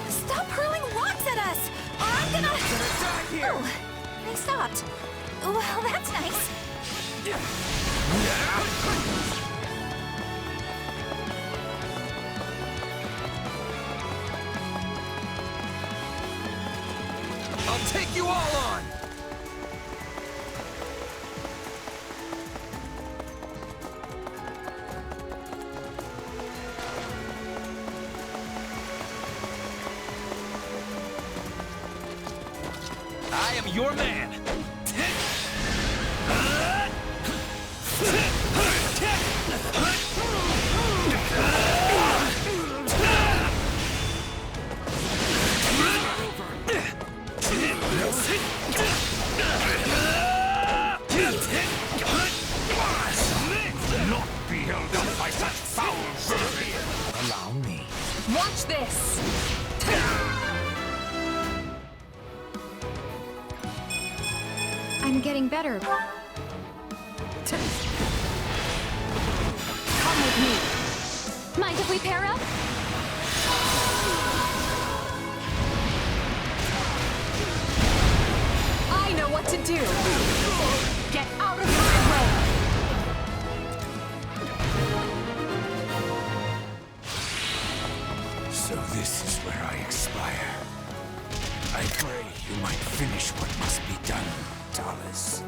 Stop hurling rocks at us! Or I'm gonna... Oh, they stopped. Well, that's nice.
I'll take you all on!
I am your man. Not be held up by such foul vermin.
Allow me.
Watch this!
I'm getting better.
Come with me.
Mind if we pair up?
I know what to do. Get out of my way.
So this is where I expire. I pray you might finish what must be done, Talus.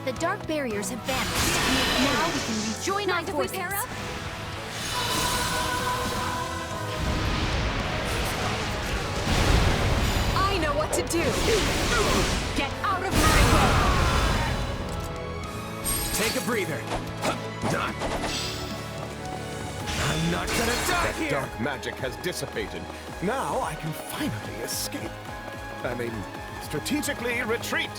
The dark barriers have vanished. Now we can rejoin our forces. Pair up?
I know what to do. Get out of my way.
Take a breather. I'm not gonna die
That
here!
dark magic has dissipated. Now I can finally escape. I mean, strategically retreat.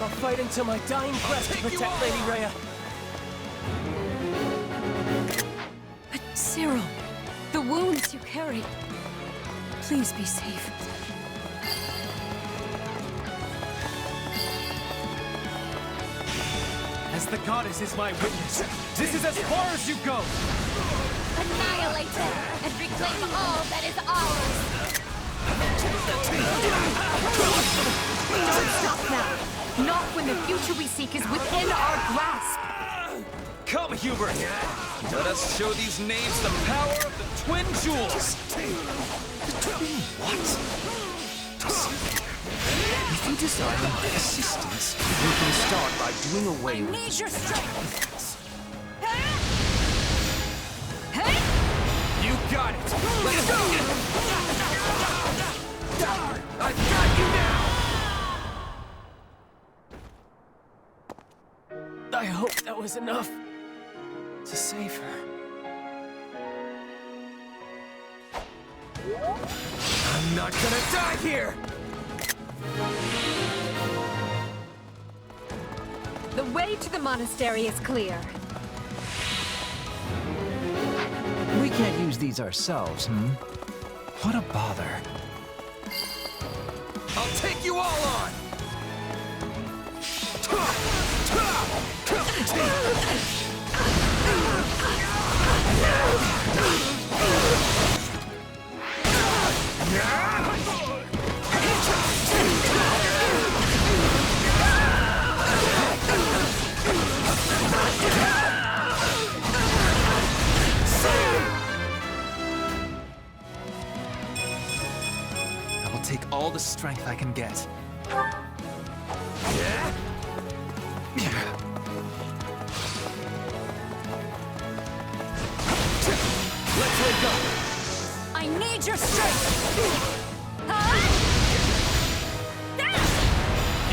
I'll fight until my dying breath to protect Lady Rhea.
But Cyril, the wounds you carry. Please be safe.
As the goddess is my witness, this is as far as you go!
Annihilate them and reclaim all that is ours!
Don't stop now! Not when the future we seek is within our grasp!
Come, Hubert! Let us show these knaves the power of the twin jewels! The twin what?
If you desire my assistance, you can start by doing away with
Need your strength!
You got it! Let's go! I've got you now!
I hope that was enough to save her.
I'm not gonna die here!
The way to the monastery is clear.
We can't use these ourselves, What a bother.
I'll take you all on!
all the strength I can get.
Let's link up.
I need your strength!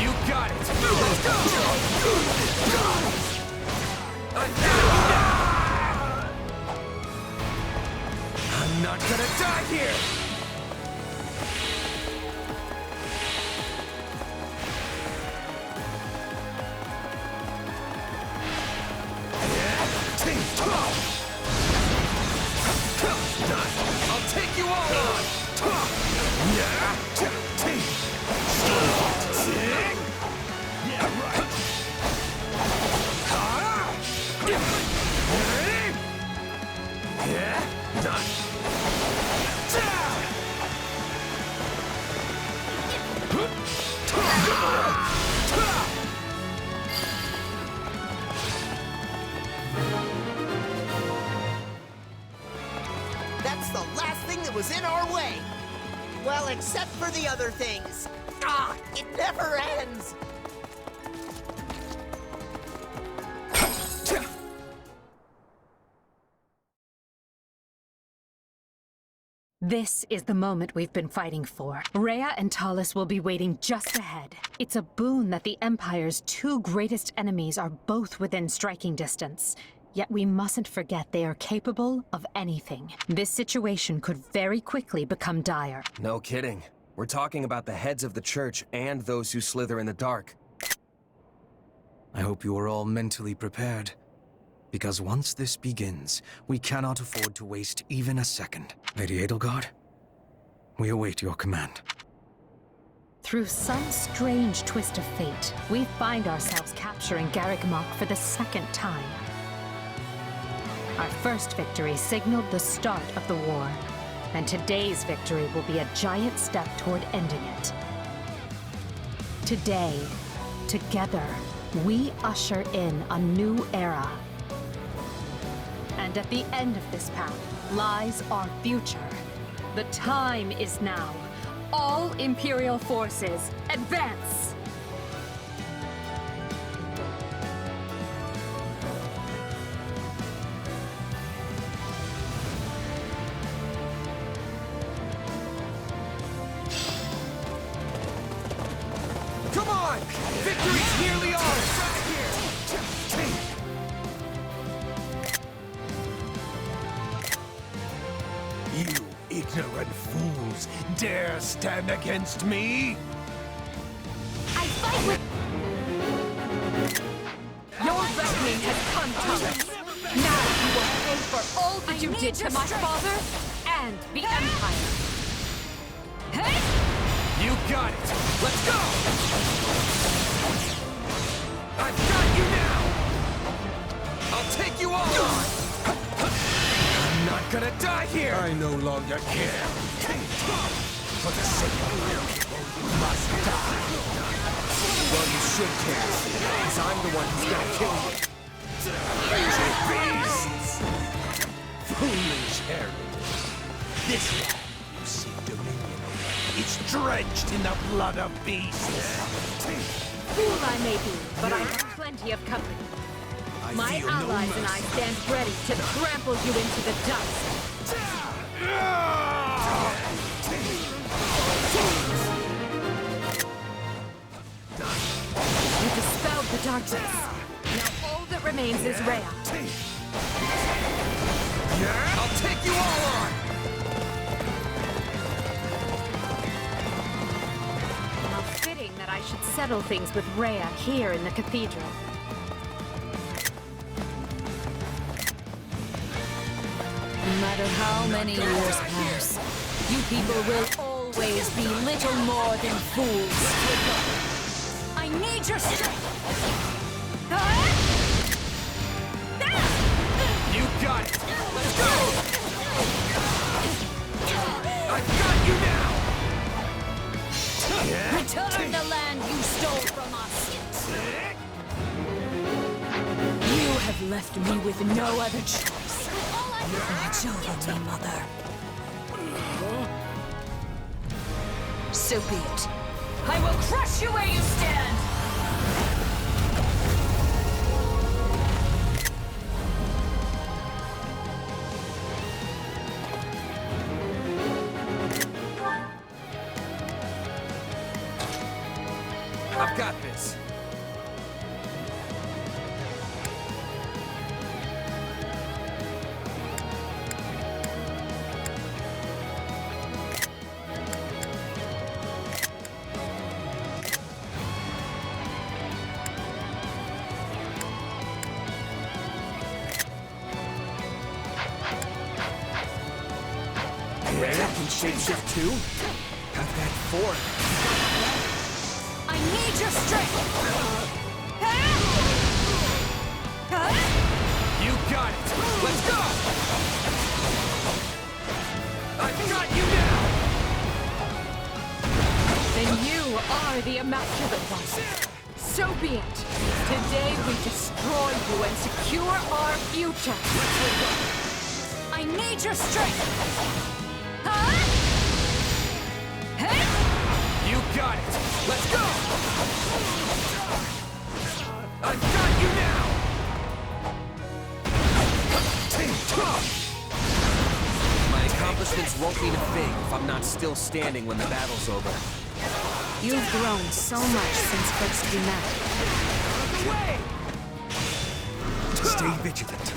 You got it. Let's go. I'm not gonna die here. I'll take you all on!
That's the last thing that was in our way. Well, except for the other things. Ah, it never ends.
This is the moment we've been fighting for. Rhea and Talus will be waiting just ahead. It's a boon that the Empire's two greatest enemies are both within striking distance. Yet we mustn't forget they are capable of anything. This situation could very quickly become dire.
No kidding. We're talking about the heads of the church and those who slither in the dark.
I hope you are all mentally prepared. Because once this begins, we cannot afford to waste even a second. Lady Edelgard, we await your command.
Through some strange twist of fate, we find ourselves capturing Garreg Mach for the second time. Our first victory signaled the start of the war, and today's victory will be a giant step toward ending it. Today, together, we usher in a new era. And at the end of this path lies our future. The time is now. All Imperial forces, advance!
Come on! Victory's nearly ours! You ignorant fools dare stand against me?
I fight with... Your reckoning has come, Talus. Now you will pay for all that you did to my father and the Empire. Hey!
You got it! Let's go! I've got you now! I'll take you all on! I'm not gonna die here! I no longer care! For the sake of you, you must die! Well, you should care, because I'm the one who's gonna kill you! Lazy beasts! Foolish Harry! This land you seek dominion over is drenched in the blood of beasts!
Fool I may be, but I have plenty of company. My allies and I stand ready to trample you into the dust. You dispelled the darkness. Now all that remains is Rhea.
I'll take you all on!
How fitting that I should settle things with Rhea here in the cathedral.
No matter how many years pass, you people will always be little more than fools. I need your strength!
You got it! Let's go! I've got you now!
Return the land you stole from us! You have left me with no other choice. Watch over me, Mother.
So be it. I will crush you where you stand!
I've got this. That can shapeshift too? Got that fork.
I need your strength!
You got it! Let's go! I've got you now!
Then you are the Immaculate One. So be it. Today we destroy you and secure our future.
I need your strength!
You got it! Let's go! I've got you now! My accomplishments won't mean a thing if I'm not still standing when the battle's over.
You've grown so much since first we met.
Stay vigilant.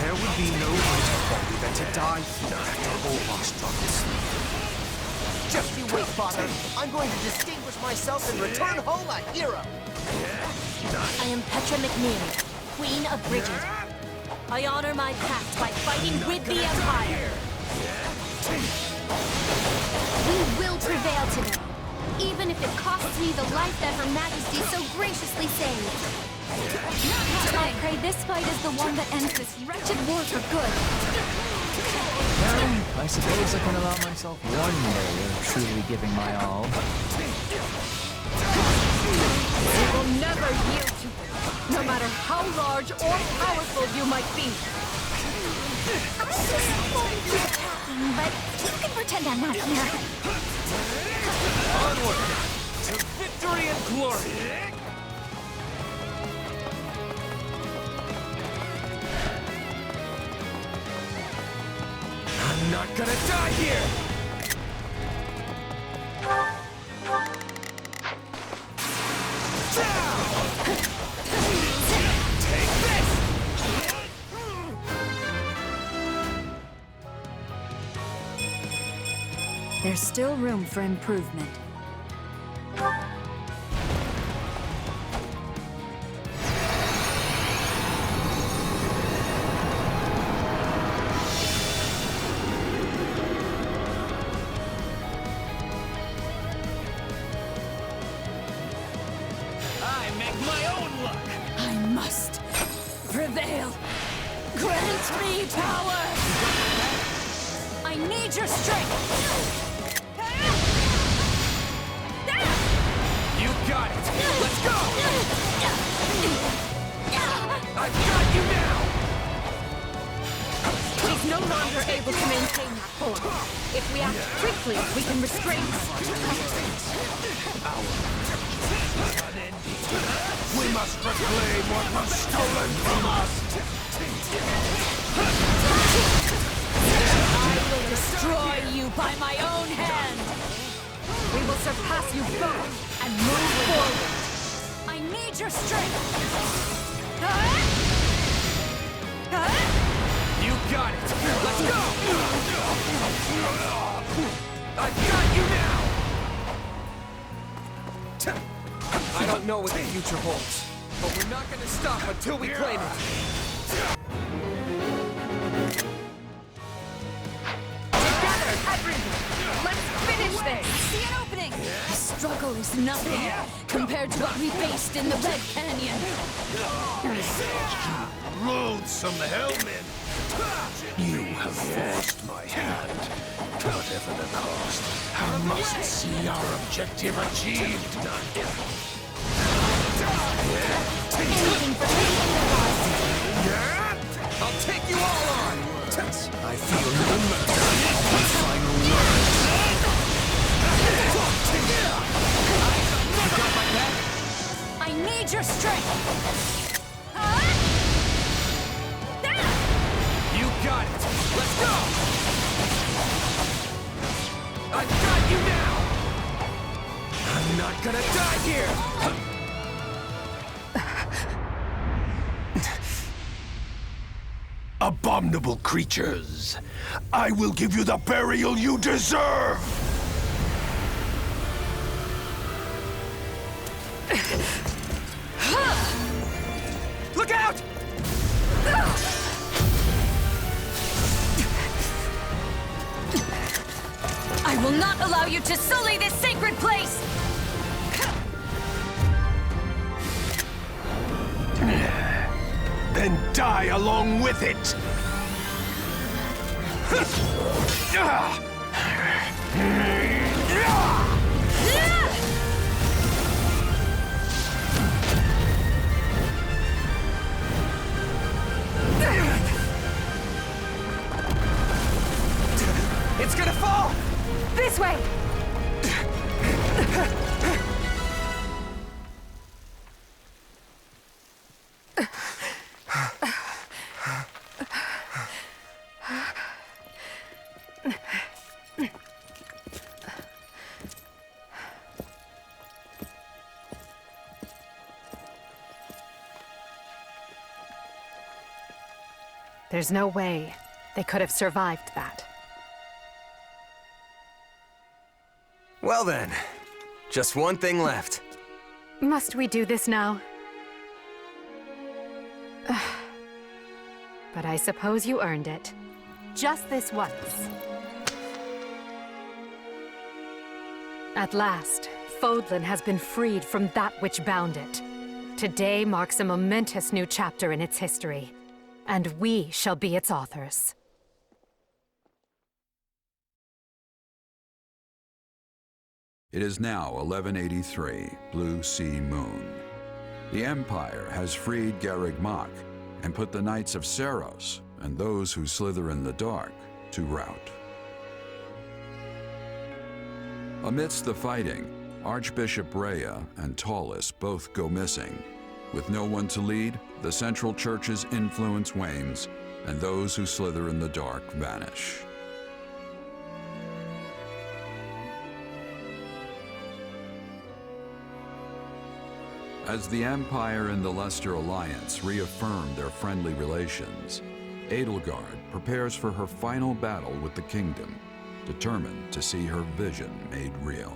There would be no greater folly than to die here after all our struggles.
Just you wait, Father. I'm going to distinguish myself and return home a hero.
I am Petra McNeil, Queen of Bridget. I honor my pact by fighting with the Empire. We will prevail today, even if it costs me the life that Her Majesty so graciously saved. I pray this fight is the one that ends this wretched war for good.
Well, I suppose I can allow myself one day of truly giving my all.
We will never yield to you, no matter how large or powerful you might be.
But you can pretend I'm not here.
Onward! To victory and glory! I'm not gonna die here! Take this!
There's still room for improvement.
I make my own luck!
I must prevail. Grant me power! I need your strength!
You got it! Let's go! I've got you now!
She's no longer able to maintain that form. If we act quickly, we can restrain her.
We must reclaim what was stolen from us!
I will destroy you by my own hand!
We will surpass you both and move forward.
I need your strength!
You got it! Let's go! I've got you now! I don't know what the future holds, but we're not gonna stop until we claim it!
Together, everyone! Let's finish this!
See an opening! The struggle is nothing compared to what we faced in the Red Canyon.
Loathsome hellmen! You have forced my hand. Whatever the cost, I must see our objective achieved.
Anything for taking the boss.
I'll take you all on!
I feel no mercy. My final word.
need your strength!
You got it! Let's go! I've got you now! I'm not gonna die here!
Abominable creatures! I will give you the burial you deserve!
Look out!
I will not allow you to sully this sacred place!
Then die along with it!
It's gonna fall!
This way!
There's no way they could have survived that.
Well then, just one thing left.
Must we do this now? But I suppose you earned it. Just this once. At last, Fodlan has been freed from that which bound it. Today marks a momentous new chapter in its history, and we shall be its authors.
It is now 1183, Blue Sea Moon. The Empire has freed Garreg Mach and put the Knights of Seros and those who slither in the dark to rout. Amidst the fighting, Archbishop Rhea and Taulus both go missing. With no one to lead, the Central Church's influence wanes, and those who slither in the dark vanish. As the Empire and the Leicester Alliance reaffirm their friendly relations, Edelgard prepares for her final battle with the Kingdom, determined to see her vision made real.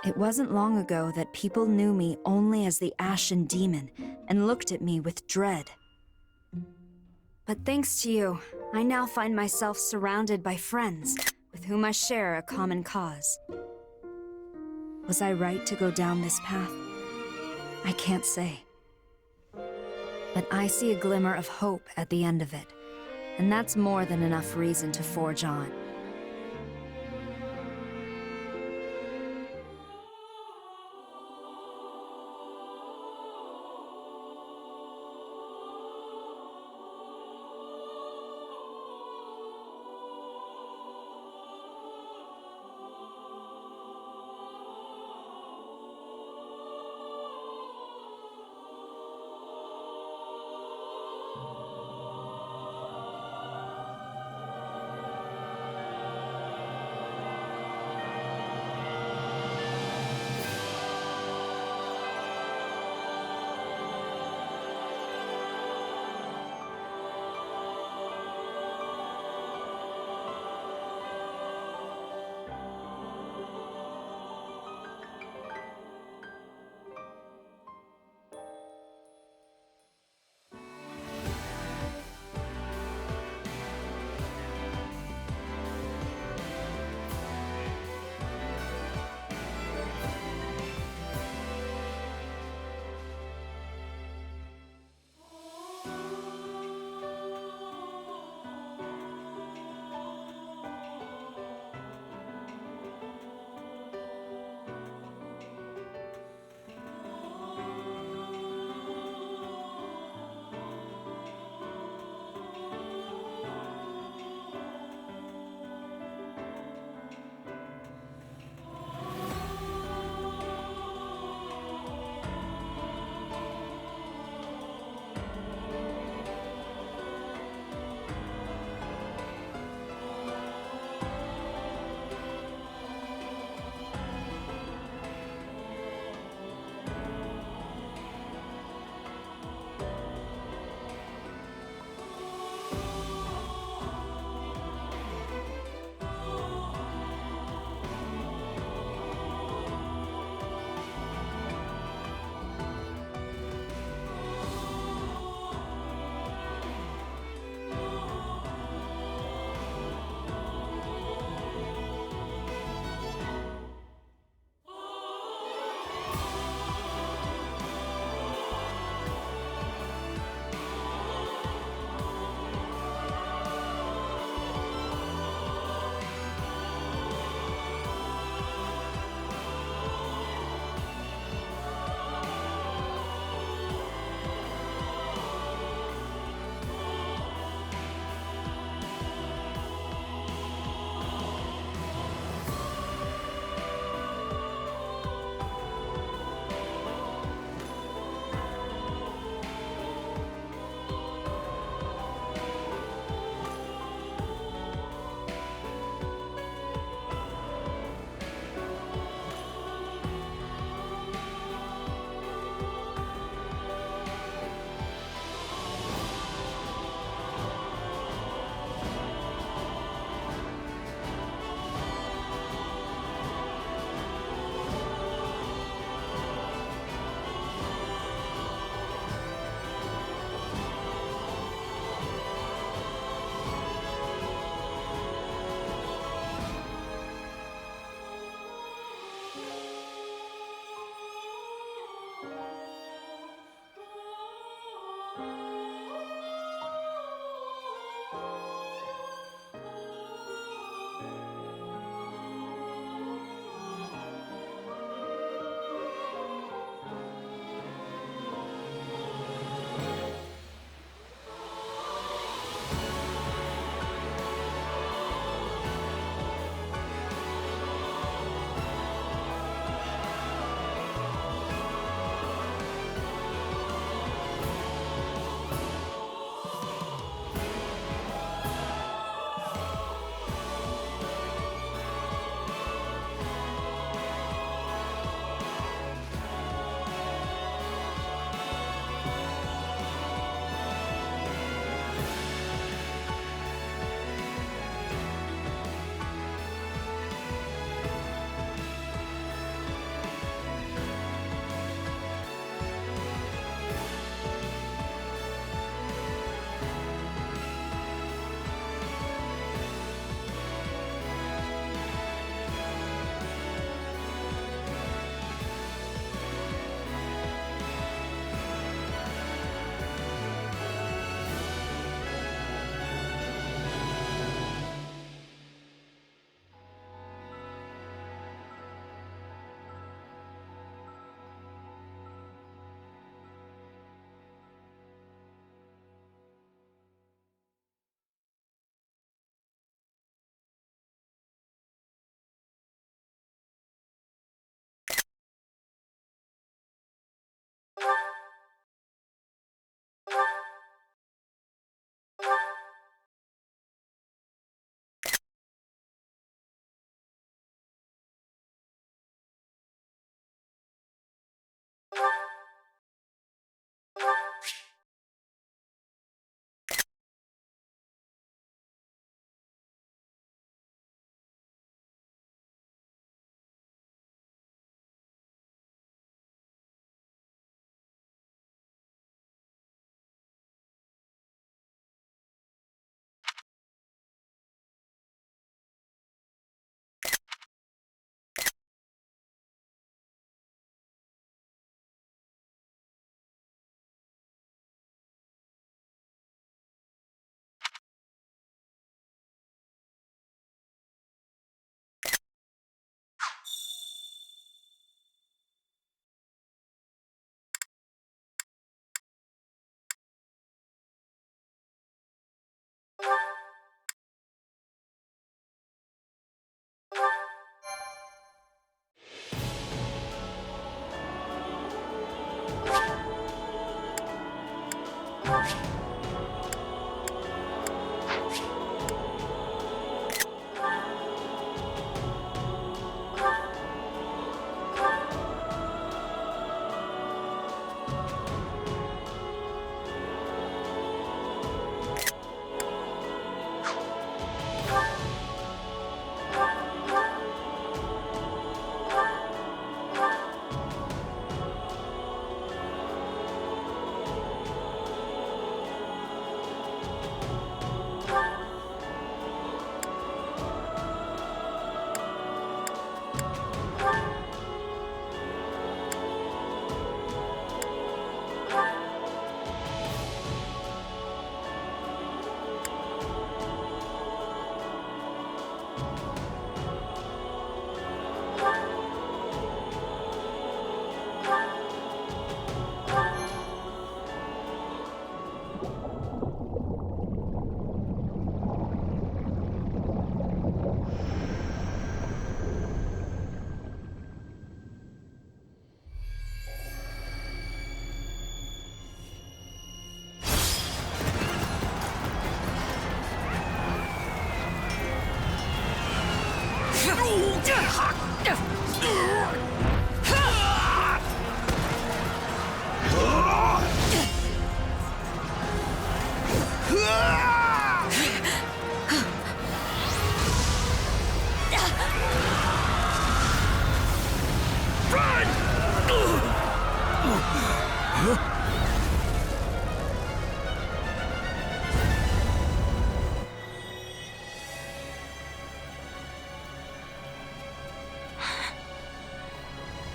It wasn't long ago that people knew me only as the Ashen Demon and looked at me with dread. But thanks to you, I now find myself surrounded by friends with whom I share a common cause. Was I right to go down this path? I can't say. But I see a glimmer of hope at the end of it, and that's more than enough reason to forge on.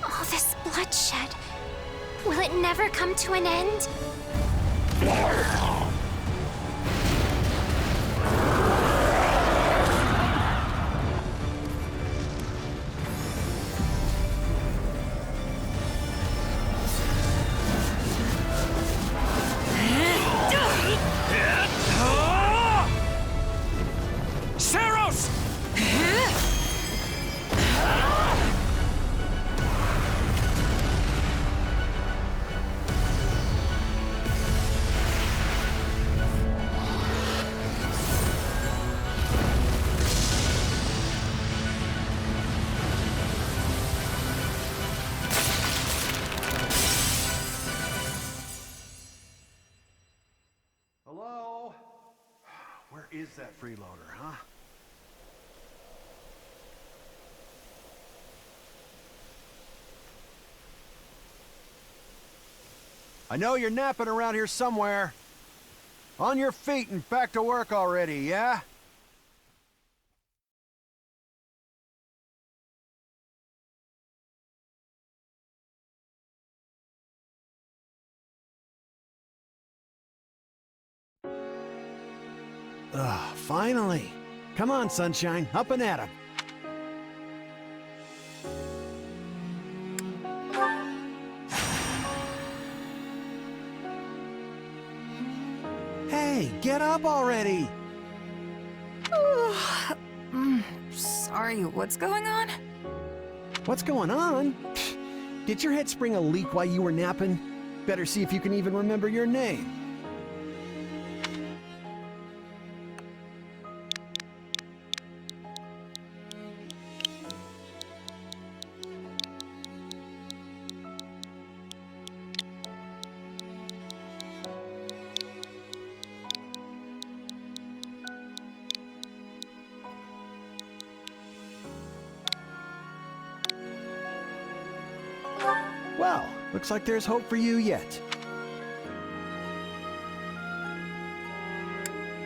All this bloodshed. Will it never come to an end?
Hello? Where is that freeloader, huh? I know you're napping around here somewhere. On your feet and back to work already, yeah? Ugh, finally. Come on, Sunshine, up and at 'em. Hey, get up already!
Sorry, what's going on?
What's going on? Did your head spring a leak while you were napping? Better see if you can even remember your name. Well, looks like there's hope for you yet.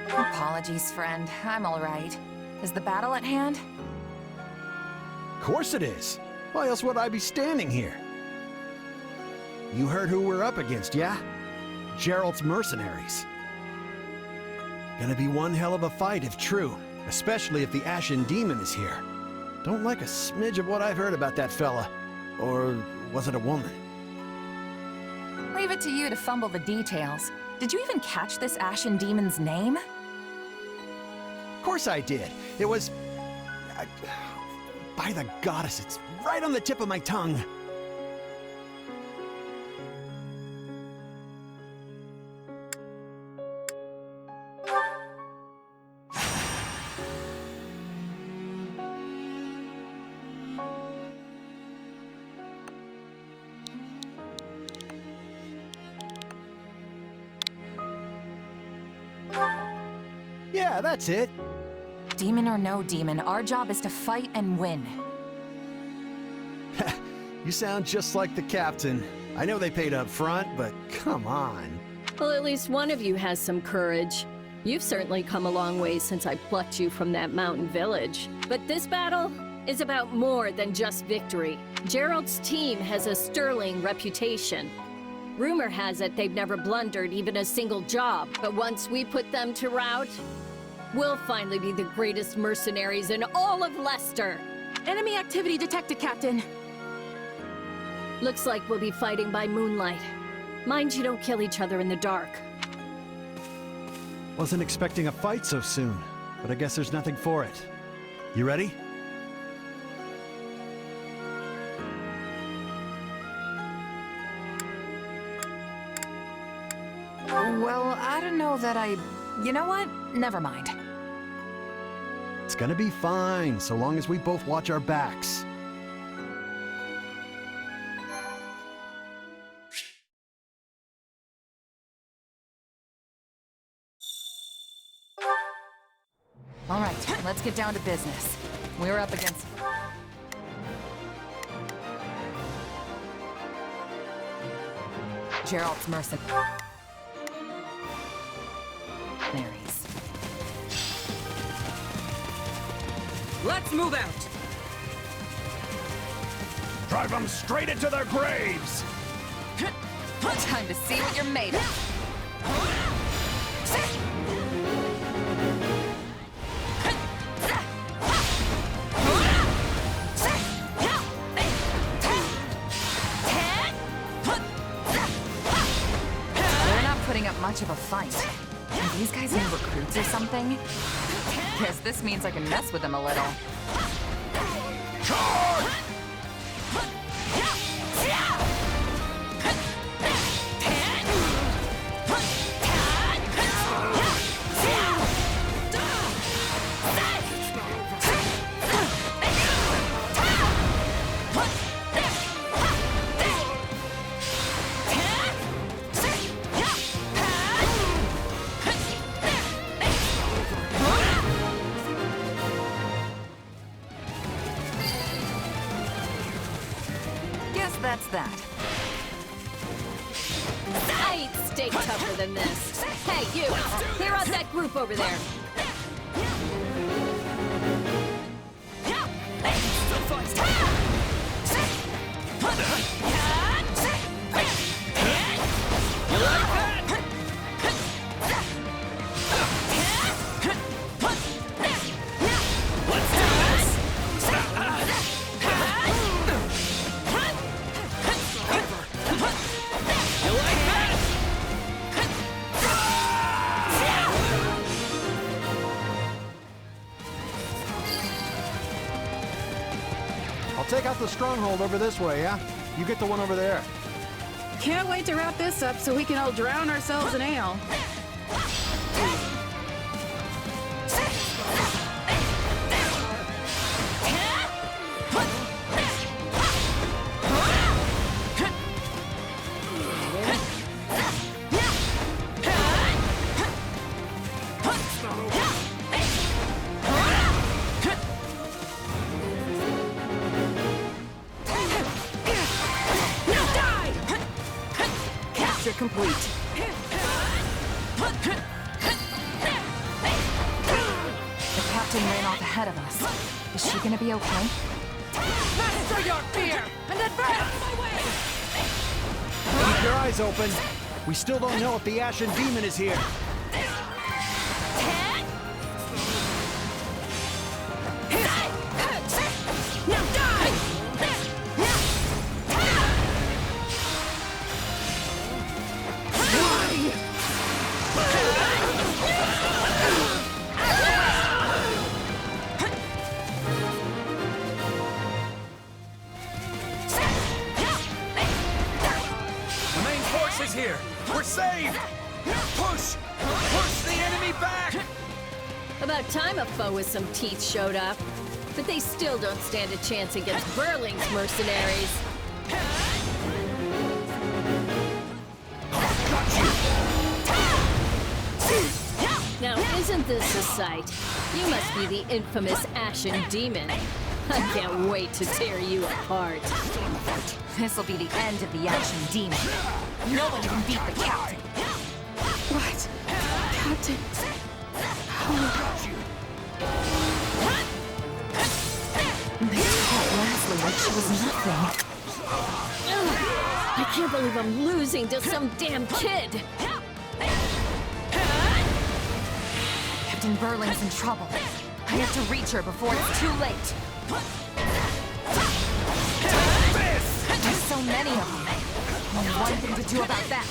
Apologies, friend. I'm all right. Is the battle at hand?
Of course it is. Why else would I be standing here? You heard who we're up against, yeah? Geralt's mercenaries. Gonna be one hell of a fight if true, especially if the Ashen Demon is here. Don't like a smidge of what I've heard about that fella. Or was it a woman?
Leave it to you to fumble the details. Did you even catch this Ashen Demon's name?
Of course I did. It was... by the goddess, it's right on the tip of my tongue. Yeah, that's it.
Demon or no demon, our job is to fight and win.
You sound just like the captain. I know they paid up front, but come on.
Well, at least one of you has some courage. You've certainly come a long way since I plucked you from that mountain village. But this battle is about more than just victory. Gerald's team has a sterling reputation. Rumor has it they've never blundered even a single job. But once we put them to rout, we'll finally be the greatest mercenaries in all of Leicester.
Enemy activity detected, Captain.
Looks like we'll be fighting by moonlight. Mind you don't kill each other in the dark.
Wasn't expecting a fight so soon, but I guess there's nothing for it. You ready?
Well, I don't know that I... You know what? Never mind.
It's gonna be fine, so long as we both watch our backs.
All right, let's get down to business. We're up against... Gerald's mercenaries.
Let's move out!
Drive them straight into their graves!
Time to see what you're made of. Up much of a fight. Are these guys new recruits or something? Guess this means I can mess with them a little.
Charge!
That's that.
I eat steak tougher than this. Hey, you! Clear out that group over there.
Take out the stronghold over this way, yeah? You get the one over there.
Can't wait to wrap this up so we can all drown ourselves in ale.
Complete. The captain ran off ahead of us. Is she gonna be okay?
Master your fear and advance!
Keep your eyes open. We still don't know if the Ashen Demon is here.
Here! We're saved! Push! Push the enemy back!
About time a foe with some teeth showed up. But they still don't stand a chance against Burling's mercenaries. Now, is Isn't this a sight? You must be the infamous Ashen Demon. I can't wait to tear you apart.
This'll be the end of the Ashen Demon. No one can beat the captain.
What? Captain?
They caught Leslie like she was nothing.
I can't believe I'm losing to some damn kid.
Captain Burling's in trouble. I have to reach her before it's too late. There's so many of them. Only one thing to do about that.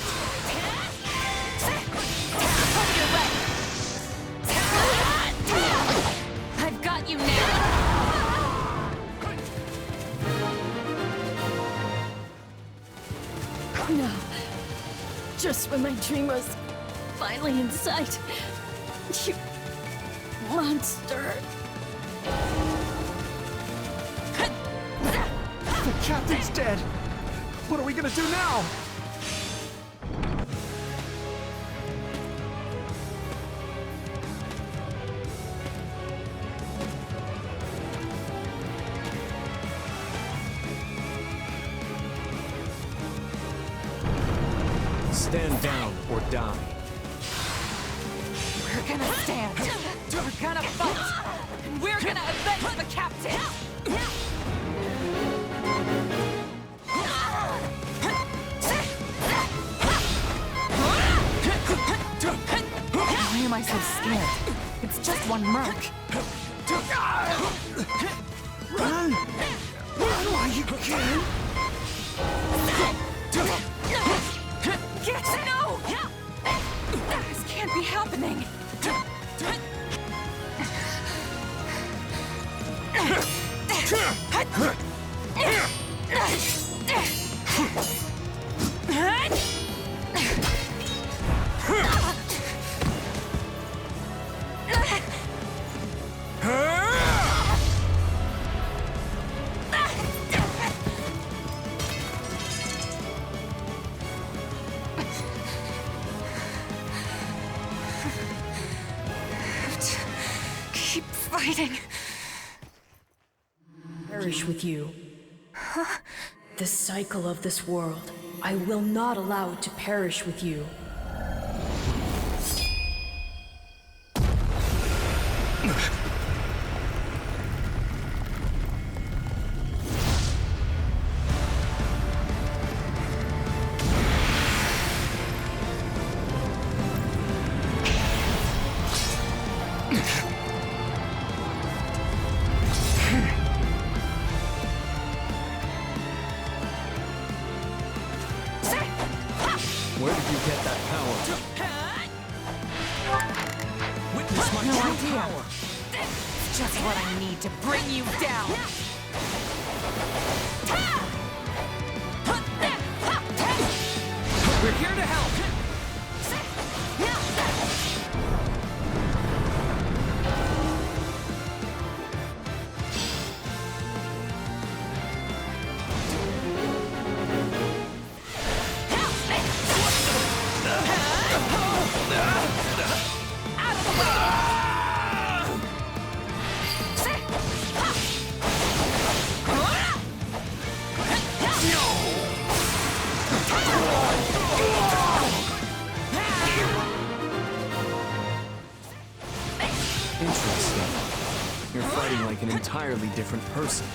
I've got you now.
No. Just when my dream was finally in sight. You monster.
The captain's dead. What are we gonna do now?
Stand down or die.
We're gonna stand. We're gonna fight. And we're gonna avenge the captain. Why am I so scared? It's just one merc.
Run! Run while you can!
Get no! This can't be happening. Keep fighting.
Perish with you. The cycle of this world. I will not allow it to perish with you.
Where did you get that power? Witness my
No
true
idea.
power.
Just what I need to bring you down.
We're here to help. Interesting. You're fighting like an entirely different person.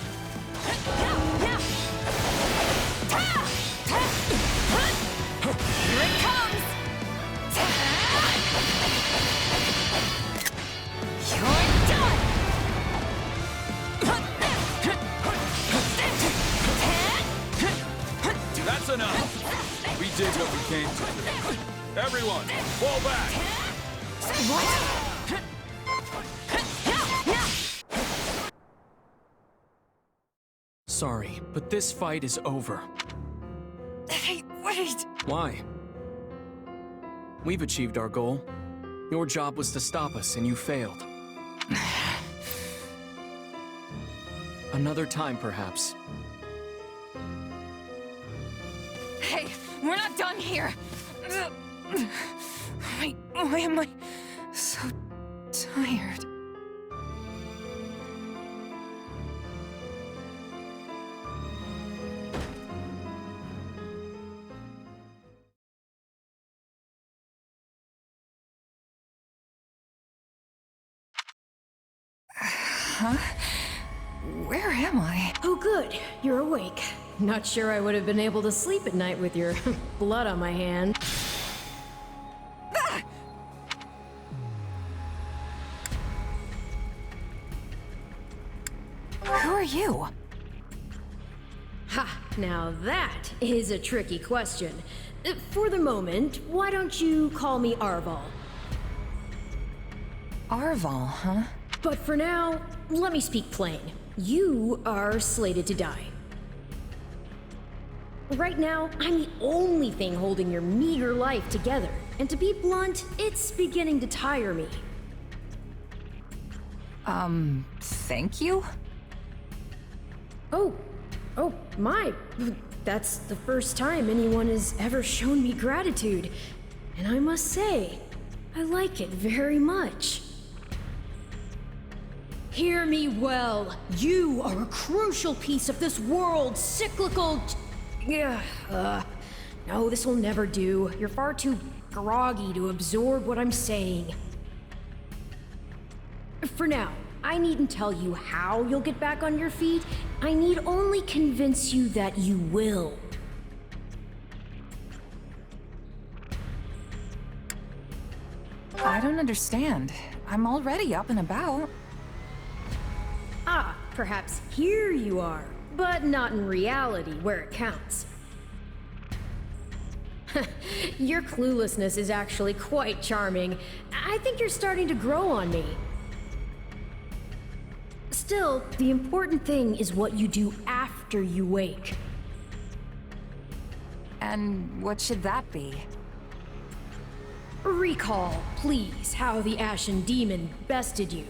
Here it comes! You're done!
That's enough. We did what we came to. Everyone, fall back.
What?
Sorry, but this fight is over.
Hey, wait!
Why? We've achieved our goal. Your job was to stop us, and you failed. Another time, perhaps.
Hey, we're not done here! Why am I so
tired. Huh? Where am I?
Oh, good. You're awake. Not sure I would have been able to sleep at night with your blood on my hand.
Who are you?
Ha! Now that is a tricky question. For the moment, why don't you call me Arval?
Arval, huh?
But for now, let me speak plain. You are slated to die. Right now, I'm the only thing holding your meager life together. And to be blunt, it's beginning to tire me.
Thank you?
Oh, my. That's the first time anyone has ever shown me gratitude. And I must say, I like it very much. Hear me well. You are a crucial piece of this world's cyclical... No, this will never do. You're far too groggy to absorb what I'm saying. For now, I needn't tell you how you'll get back on your feet. I need only convince you that you will.
I don't understand. I'm already up and about.
Ah, perhaps here you are, but not in reality where it counts. Your cluelessness is actually quite charming. I think you're starting to grow on me. Still, the important thing is what you do after you wake.
And what should that be?
Recall, please, how the Ashen Demon bested you.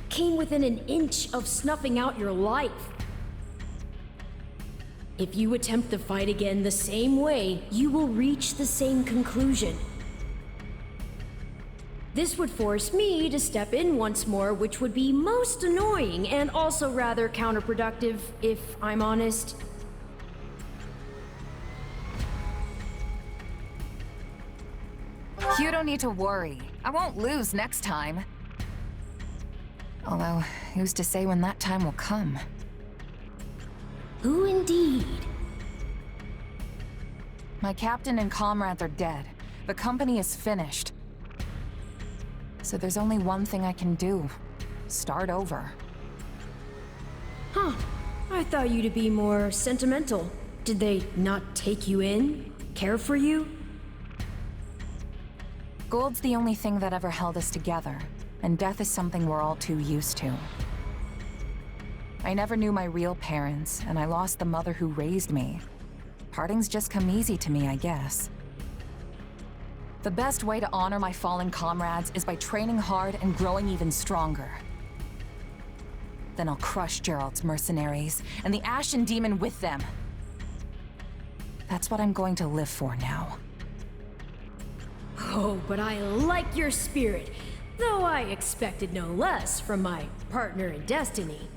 Came within an inch of snuffing out your life. If you attempt the fight again the same way, you will reach the same conclusion. This would force me to step in once more, which would be most annoying and also rather counterproductive, if I'm honest.
You don't need to worry. I won't lose next time. Although, who's to say when that time will come?
Who indeed?
My captain and comrades are dead. The company is finished. So there's only one thing I can do. Start over.
Huh. I thought you to be more sentimental. Did they not take you in? Care for you?
Gold's the only thing that ever held us together, and death is something we're all too used to. I never knew my real parents, and I lost the mother who raised me. Parting's just come easy to me, I guess. The best way to honor my fallen comrades is by training hard and growing even stronger. Then I'll crush Gerald's mercenaries, and the Ashen Demon with them. That's what I'm going to live for now.
Oh, but I like your spirit, though I expected no less from my partner in destiny.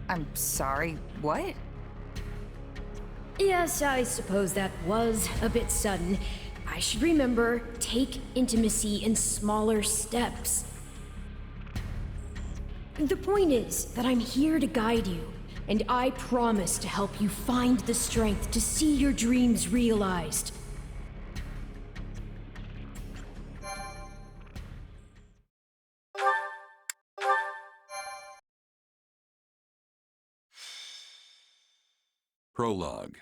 I'm sorry, what?
Yes, I suppose that was a bit sudden. I should remember, take intimacy in smaller steps. The point is that I'm here to guide you, and I promise to help you find the strength to see your dreams realized.
Prologue.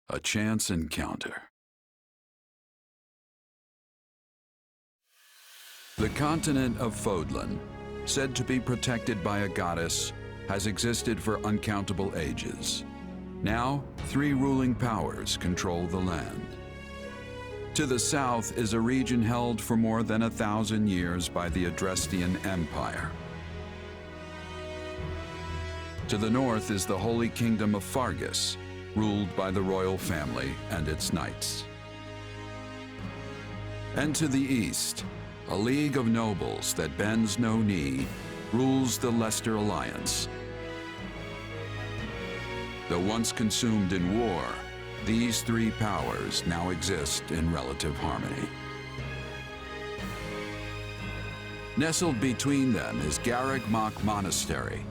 A chance encounter. The continent of Fodlan, said to be protected by a goddess, has existed for uncountable ages. Now, 3 ruling powers control the land. To the south is a region held for more than 1,000 years by the Adrestian Empire. To the north is the Holy Kingdom of Fargus, ruled by the royal family and its knights. And to the east, A league of nobles that bends no knee rules the Leicester Alliance. Though once consumed in war, these three powers now exist in relative harmony. Nestled between them is Garreg Mach Monastery,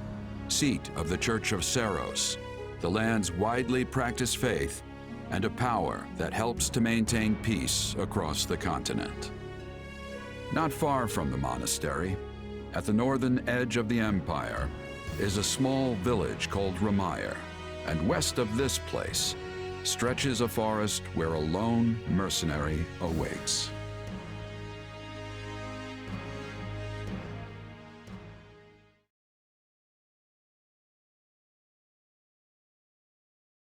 seat of the Church of Saros, the land's widely practiced faith, and a power that helps to maintain peace across the continent. Not far from the monastery, at the northern edge of the empire, is a small village called Ramire, and west of this place stretches a forest where a lone mercenary awaits.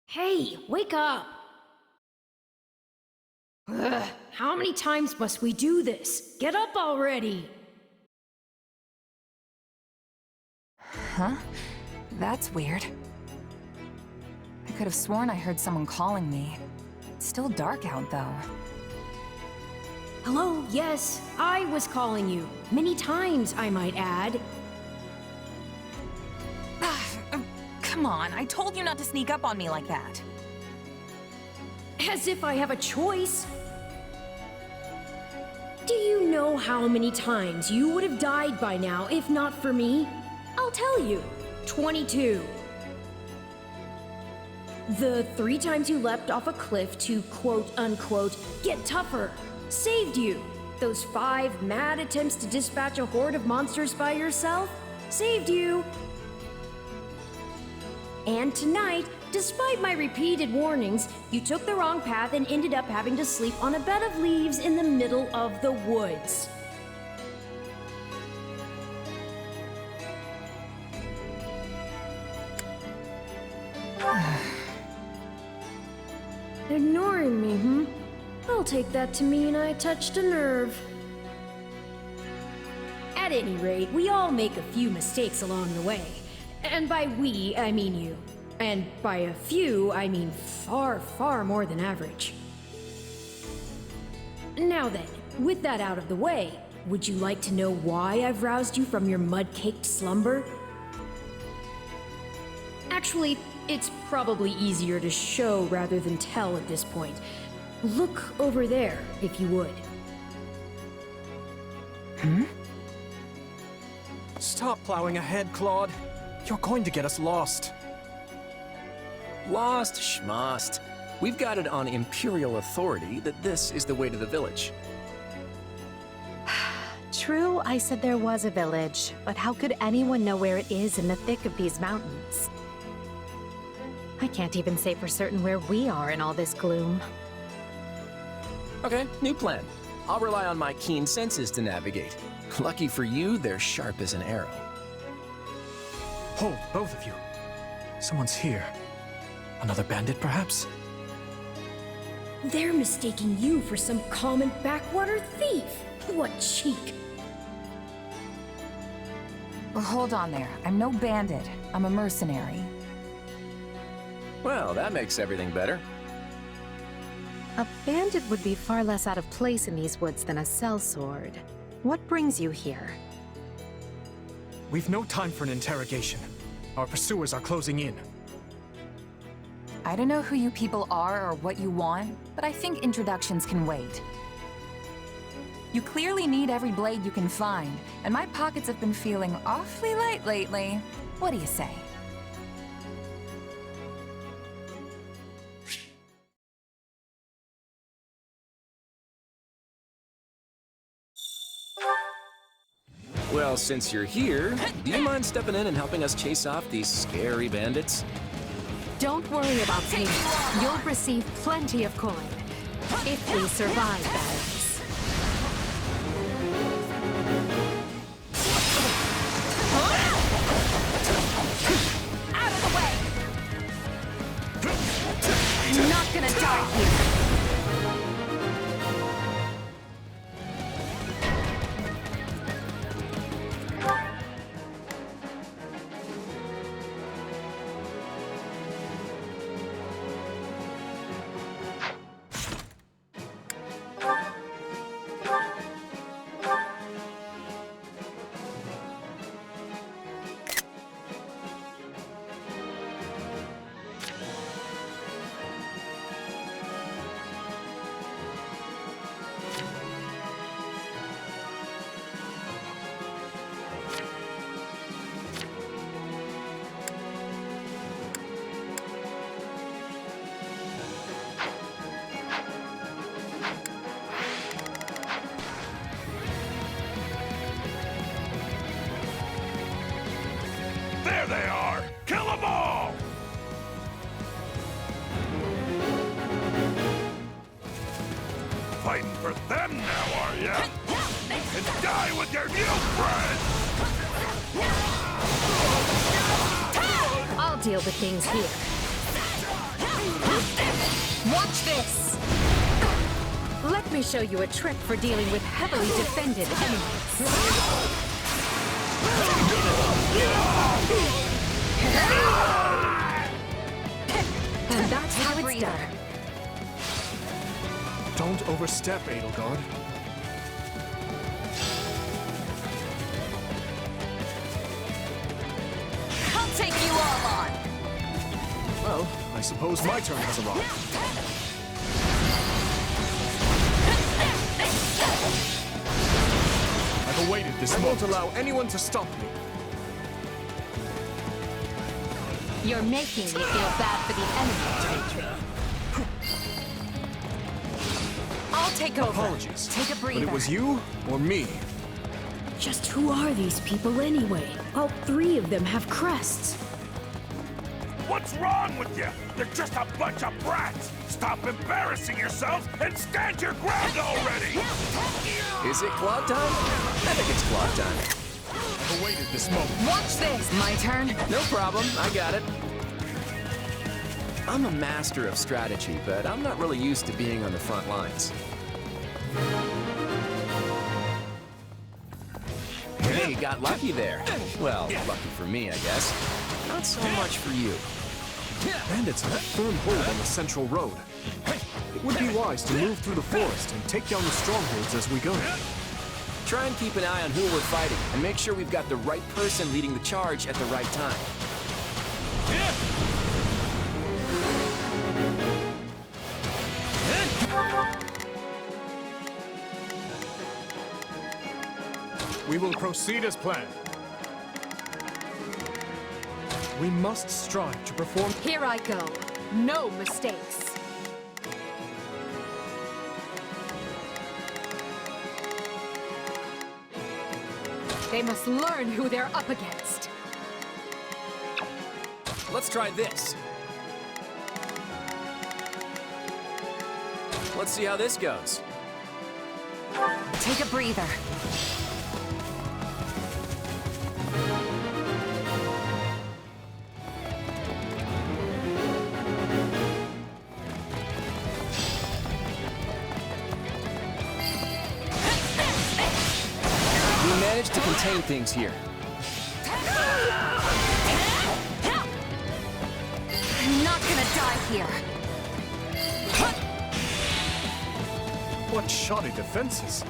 Hey, wake up! Ugh, how many times must we do this? Get up already!
Huh? That's weird. I could have sworn I heard someone calling me. It's still dark out, though.
Hello, yes, I was calling you. Many times, I might add.
Come on, I told you not to sneak up on me like that.
As if I have a choice. Do you know how many times you would have died by now if not for me? I'll tell you. 22. The 3 times you leapt off a cliff to quote-unquote get tougher saved you. Those 5 mad attempts to dispatch a horde of monsters by yourself saved you. And tonight, despite my repeated warnings, you took the wrong path and ended up having to sleep on a bed of leaves in the middle of the woods. Ignoring me, hmm? I'll take that to mean I touched a nerve. At any rate, we all make a few mistakes along the way. And by we, I mean you. And by a few, I mean far, far more than average. Now then, with that out of the way, would you like to know why I've roused you from your mud-caked slumber? Actually, it's probably easier to show rather than tell at this point. Look over there, if you would.
Hmm? Stop plowing ahead, Claude. You're going to get us lost.
Lost schmost. We've got it on Imperial authority that this is the way to the village.
True, I said there was a village, but how could anyone know where it is in the thick of these mountains? I can't even say for certain where we are in all this gloom.
Okay, new plan. I'll rely on my keen senses to navigate. Lucky for you, they're sharp as an arrow.
Hold, both of you. Someone's here. Another bandit, perhaps?
They're mistaking you for some common backwater thief. What cheek.
Well, hold on there. I'm no bandit. I'm a mercenary.
Well, that makes everything better.
A bandit would be far less out of place in these woods than a sellsword. What brings you here?
We've no time for an interrogation. Our pursuers are closing in.
I don't know who you people are or what you want, but I think introductions can wait. You clearly need every blade you can find, and my pockets have been feeling awfully light lately. What do you say?
Well, since you're here, do you mind stepping in and helping us chase off these scary bandits?
Don't worry about me. You'll receive plenty of coin. If we survive, that is.
Out of the way! You're not gonna die here!
fighting for them now, are ya? And die with your new friends!
I'll deal with things here. Watch this! Let me show you a trick for dealing with heavily defended enemies. And that's how it's done.
Don't overstep, Edelgard.
I'll take you all on!
Well, I suppose my turn has arrived. I've awaited this moment. I won't allow anyone to stop me.
You're making me feel bad for the enemy, Dimitri. I'll take over.
Apologies.
Take a breather.
But it was you or me.
Just who are these people anyway? All three of them have crests.
What's wrong with you? You're just a bunch of brats! Stop embarrassing yourselves and stand your ground already!
Is it clock time? I think it's clock time.
I've awaited this moment.
Watch this! My turn?
No problem, I got it. I'm a master of strategy, but I'm not really used to being on the front lines. Hey, you got lucky there. Well, lucky for me, I guess. Not so much for you.
Bandits have a firm hold on the central road. It would be wise to move through the forest and take down the strongholds as we go.
Try and keep an eye on who we're fighting, and make sure we've got the right person leading the charge at the right time.
We will proceed as planned. We must strive to perform.
Here I go. No mistakes. They must learn who they're up against.
Let's try this. Let's see how this goes.
Take a breather.
We managed to contain things here.
I'm not gonna die here.
What shoddy defenses.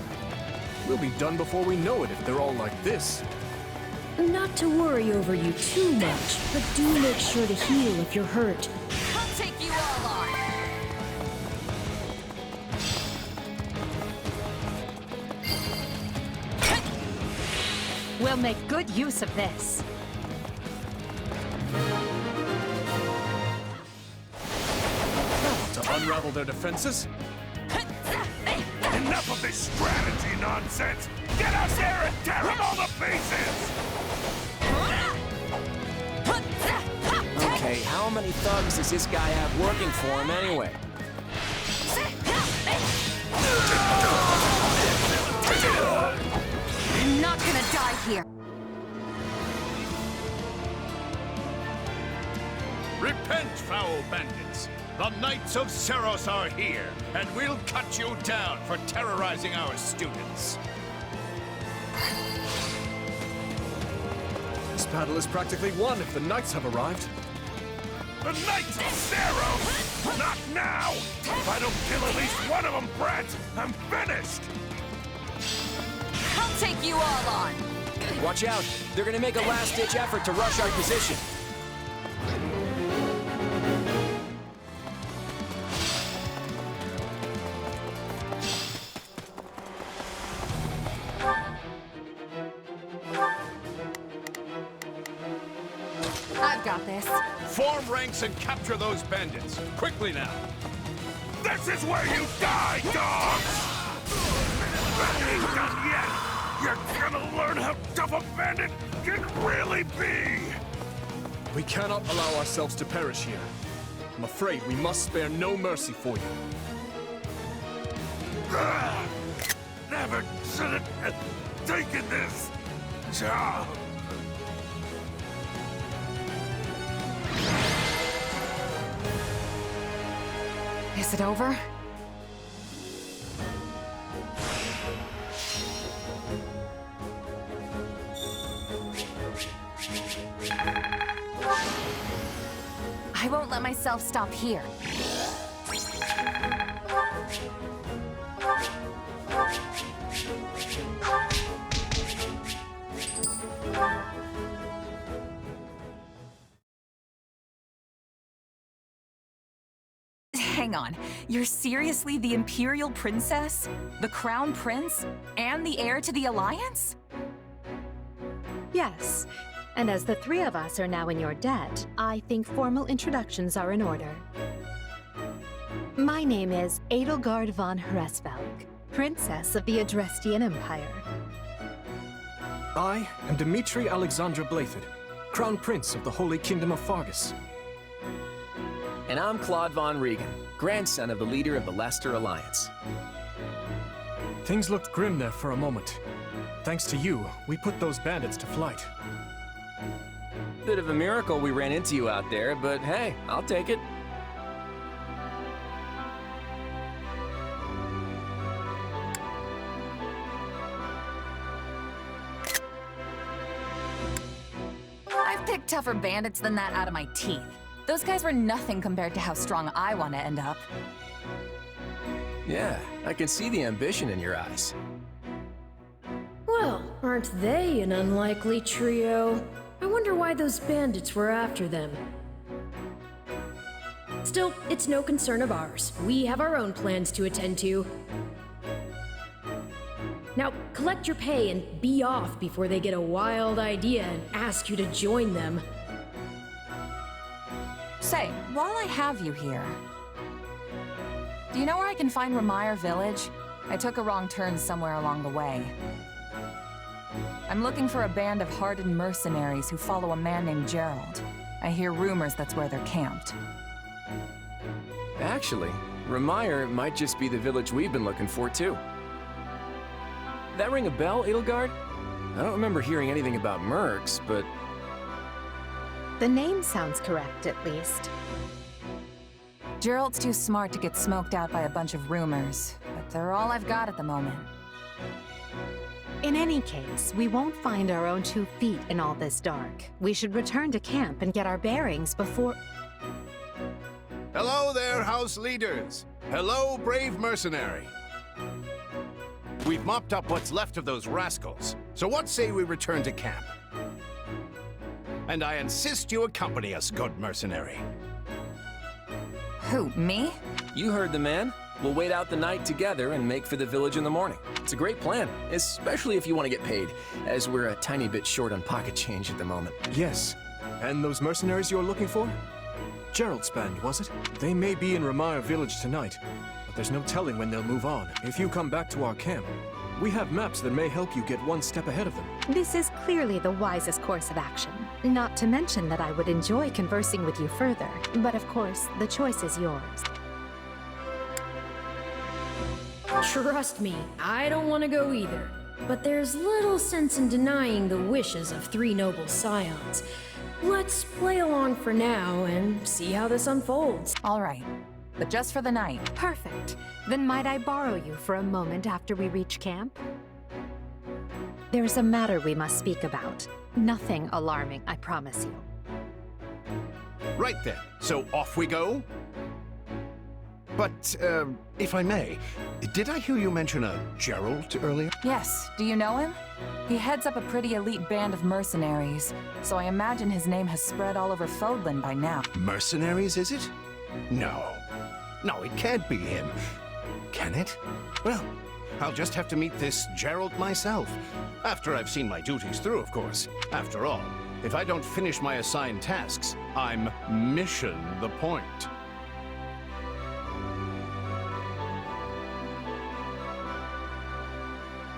We'll be done before we know it if they're all like this.
Not to worry over you too much, but do make sure to heal if you're hurt.
I'll take you all on!
We'll make good use of this.
To unravel their defenses?
Enough of this strategy nonsense! Get out there and tear them all to pieces!
Okay, how many thugs does this guy have working for him anyway?
I'm not gonna die here.
Repent, foul bandits! The Knights of Seros are here, and we'll cut you down for terrorizing our students.
This battle is practically won if the knights have arrived.
The Knights of Seros? Not now! If I don't kill at least one of them, brats, I'm finished!
I'll take you all on!
Watch out! They're gonna make a last-ditch effort to rush our position.
I've got this.
Form ranks and capture those bandits. Quickly now. This is where you die, dogs! That ain't done yet! You're gonna learn how tough a bandit can really be!
We cannot allow ourselves to perish here. I'm afraid we must spare no mercy for you.
Never should have taken this job.
Is it over? I won't let myself stop here. Hang on, you're seriously the Imperial Princess? The Crown Prince? And the heir to the Alliance?
Yes. And as the three of us are now in your debt, I think formal introductions are in order. My name is Edelgard von Hresvelg, Princess of the Adrestian Empire.
I am Dmitri Alexandra Blaithid, Crown Prince of the Holy Kingdom of Fargus.
And I'm Claude von Regan, grandson of the leader of the Leicester Alliance.
Things looked grim there for a moment. Thanks to you, we put those bandits to flight.
Bit of a miracle we ran into you out there, but hey, I'll take it.
I've picked tougher bandits than that out of my teeth. Those guys were nothing compared to how strong I want to end up.
Yeah, I can see the ambition in your eyes.
Well, aren't they an unlikely trio? I wonder why those bandits were after them. Still, it's no concern of ours. We have our own plans to attend to. Now, collect your pay and be off before they get a wild idea and ask you to join them.
Say, while I have you here, do you know where I can find Ramire Village? I took a wrong turn somewhere along the way. I'm looking for a band of hardened mercenaries who follow a man named Gerald. I hear rumors that's where they're camped.
Actually, Ramire might just be the village we've been looking for, too. That ring a bell, Edelgard? I don't remember hearing anything about mercs, but...
The name sounds correct, at least.
Gerald's too smart to get smoked out by a bunch of rumors, but they're all I've got at the moment.
In any case, we won't find our own 2 feet in all this dark. We should return to camp and get our bearings before...
Hello there, house leaders. Hello, brave mercenary. We've mopped up what's left of those rascals, so what say we return to camp? And I insist you accompany us, good mercenary.
Who, me?
You heard the man. We'll wait out the night together and make for the village in the morning. It's a great plan, especially if you want to get paid, as we're a tiny bit short on pocket change at the moment.
Yes. And those mercenaries you're looking for? Gerald's band, was it? They may be in Ramire Village tonight, but there's no telling when they'll move on. If you come back to our camp, we have maps that may help you get one step ahead of them.
This is clearly the wisest course of action. Not to mention that I would enjoy conversing with you further. But of course, the choice is yours.
Trust me, I don't want to go either. But there's little sense in denying the wishes of 3 noble scions. Let's play along for now and see how this unfolds.
All right, but just for the night.
Perfect. Then might I borrow you for a moment after we reach camp? There's a matter we must speak about. Nothing alarming, I promise you.
Right then, so off we go? But, if I may, did I hear you mention a Gerald earlier?
Yes, do you know him? He heads up a pretty elite band of mercenaries, so I imagine his name has spread all over Fodlan by now.
Mercenaries, is it? No. No, it can't be him. Can it? Well, I'll just have to meet this Gerald myself. After I've seen my duties through, of course. After all, if I don't finish my assigned tasks, I'm mission the point.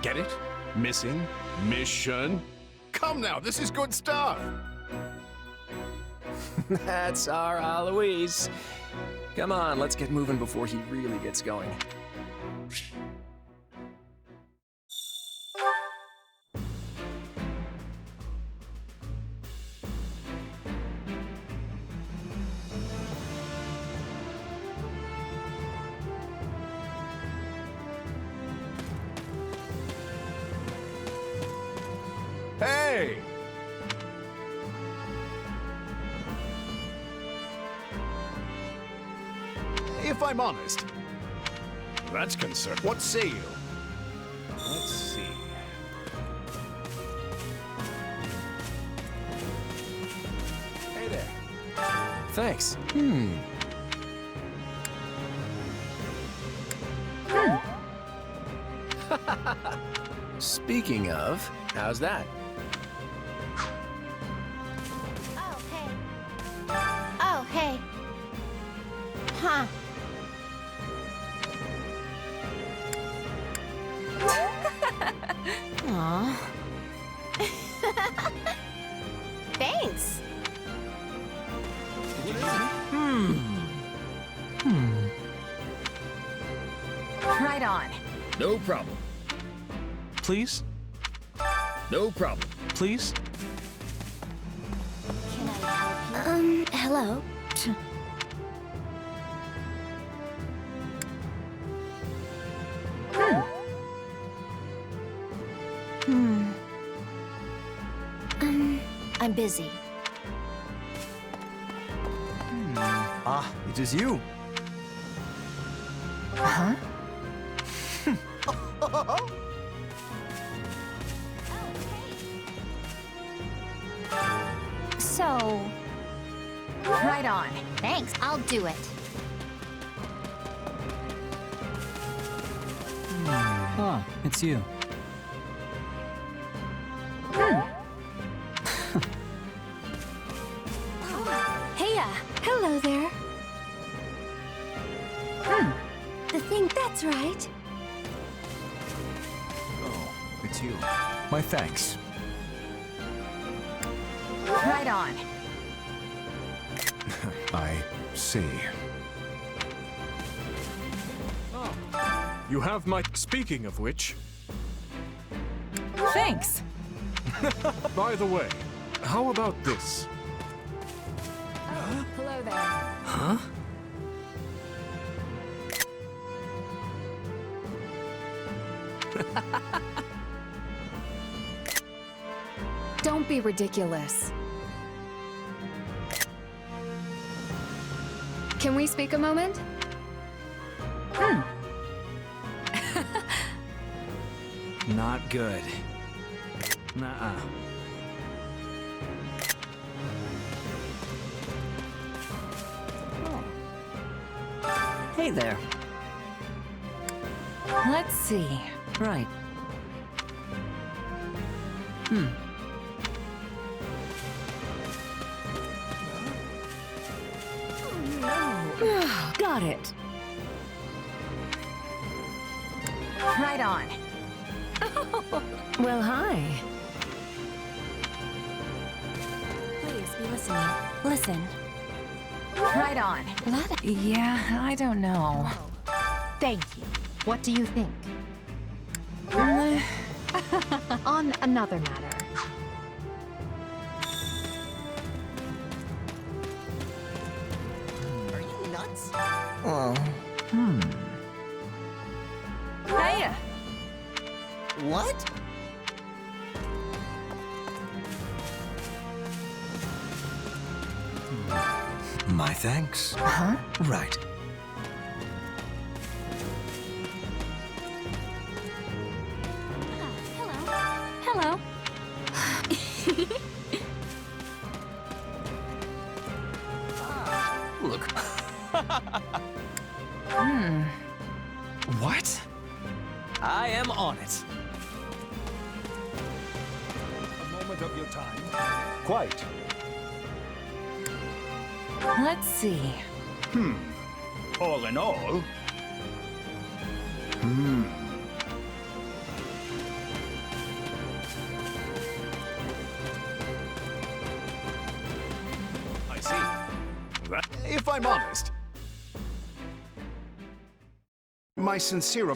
Get it? Missing? Mission? Come now, this is good stuff!
That's our Alois. Come on, let's get moving before he really gets going.
Hey!
If I'm honest,
That's concerned. What say you? Let's see.
Hey there. Thanks. Speaking of, how's that?
Oh, hey. Huh. Aw. Thanks.
Right on.
No problem. Please? No problem. Please?
Hello? I'm busy.
Ah, it is you.
Huh?
So...
Right on.
Thanks, I'll do it.
Ah, it's you.
Heya! Hello there. The thing, that's right.
Oh, it's you. My thanks.
Right on.
I see.
You have my... Speaking of which...
Thanks.
By the way, how about this?
Hello there.
Huh?
Don't be ridiculous. Can we speak a moment?
Not good. Nuh-uh.
Hey there.
Let's see.
Right.
Got it. Right on. Well, hi.
Please be listening. Listen.
Right on. Yeah, I don't know.
Thank you. What do you think? On another matter.
Are you nuts?
Oh.
Hey!
What?
My thanks.
Huh?
Right.
Hello.
Look. What? I am on it.
A moment of your time. Quite.
Let's see.
All in all. I see. That, if I'm honest, my sincere...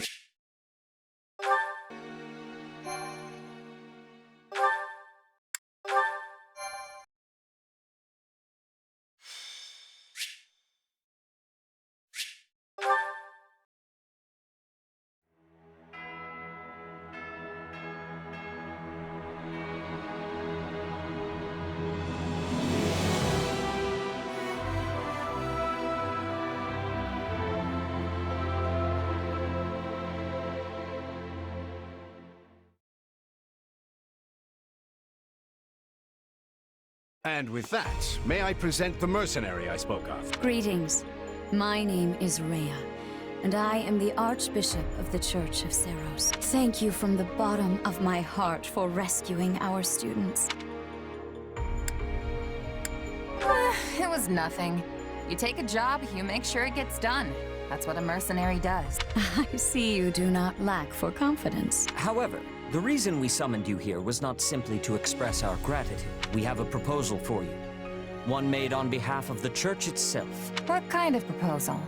And with that, may I present the mercenary I spoke of?
Greetings. My name is Rhea, and I am the Archbishop of the Church of Seros. Thank you from the bottom of my heart for rescuing our students.
It was nothing. You take a job, you make sure it gets done. That's what a mercenary does.
I see you do not lack for confidence.
However, the reason we summoned you here was not simply to express our gratitude. We have a proposal for you. One made on behalf of the church itself.
What kind of proposal?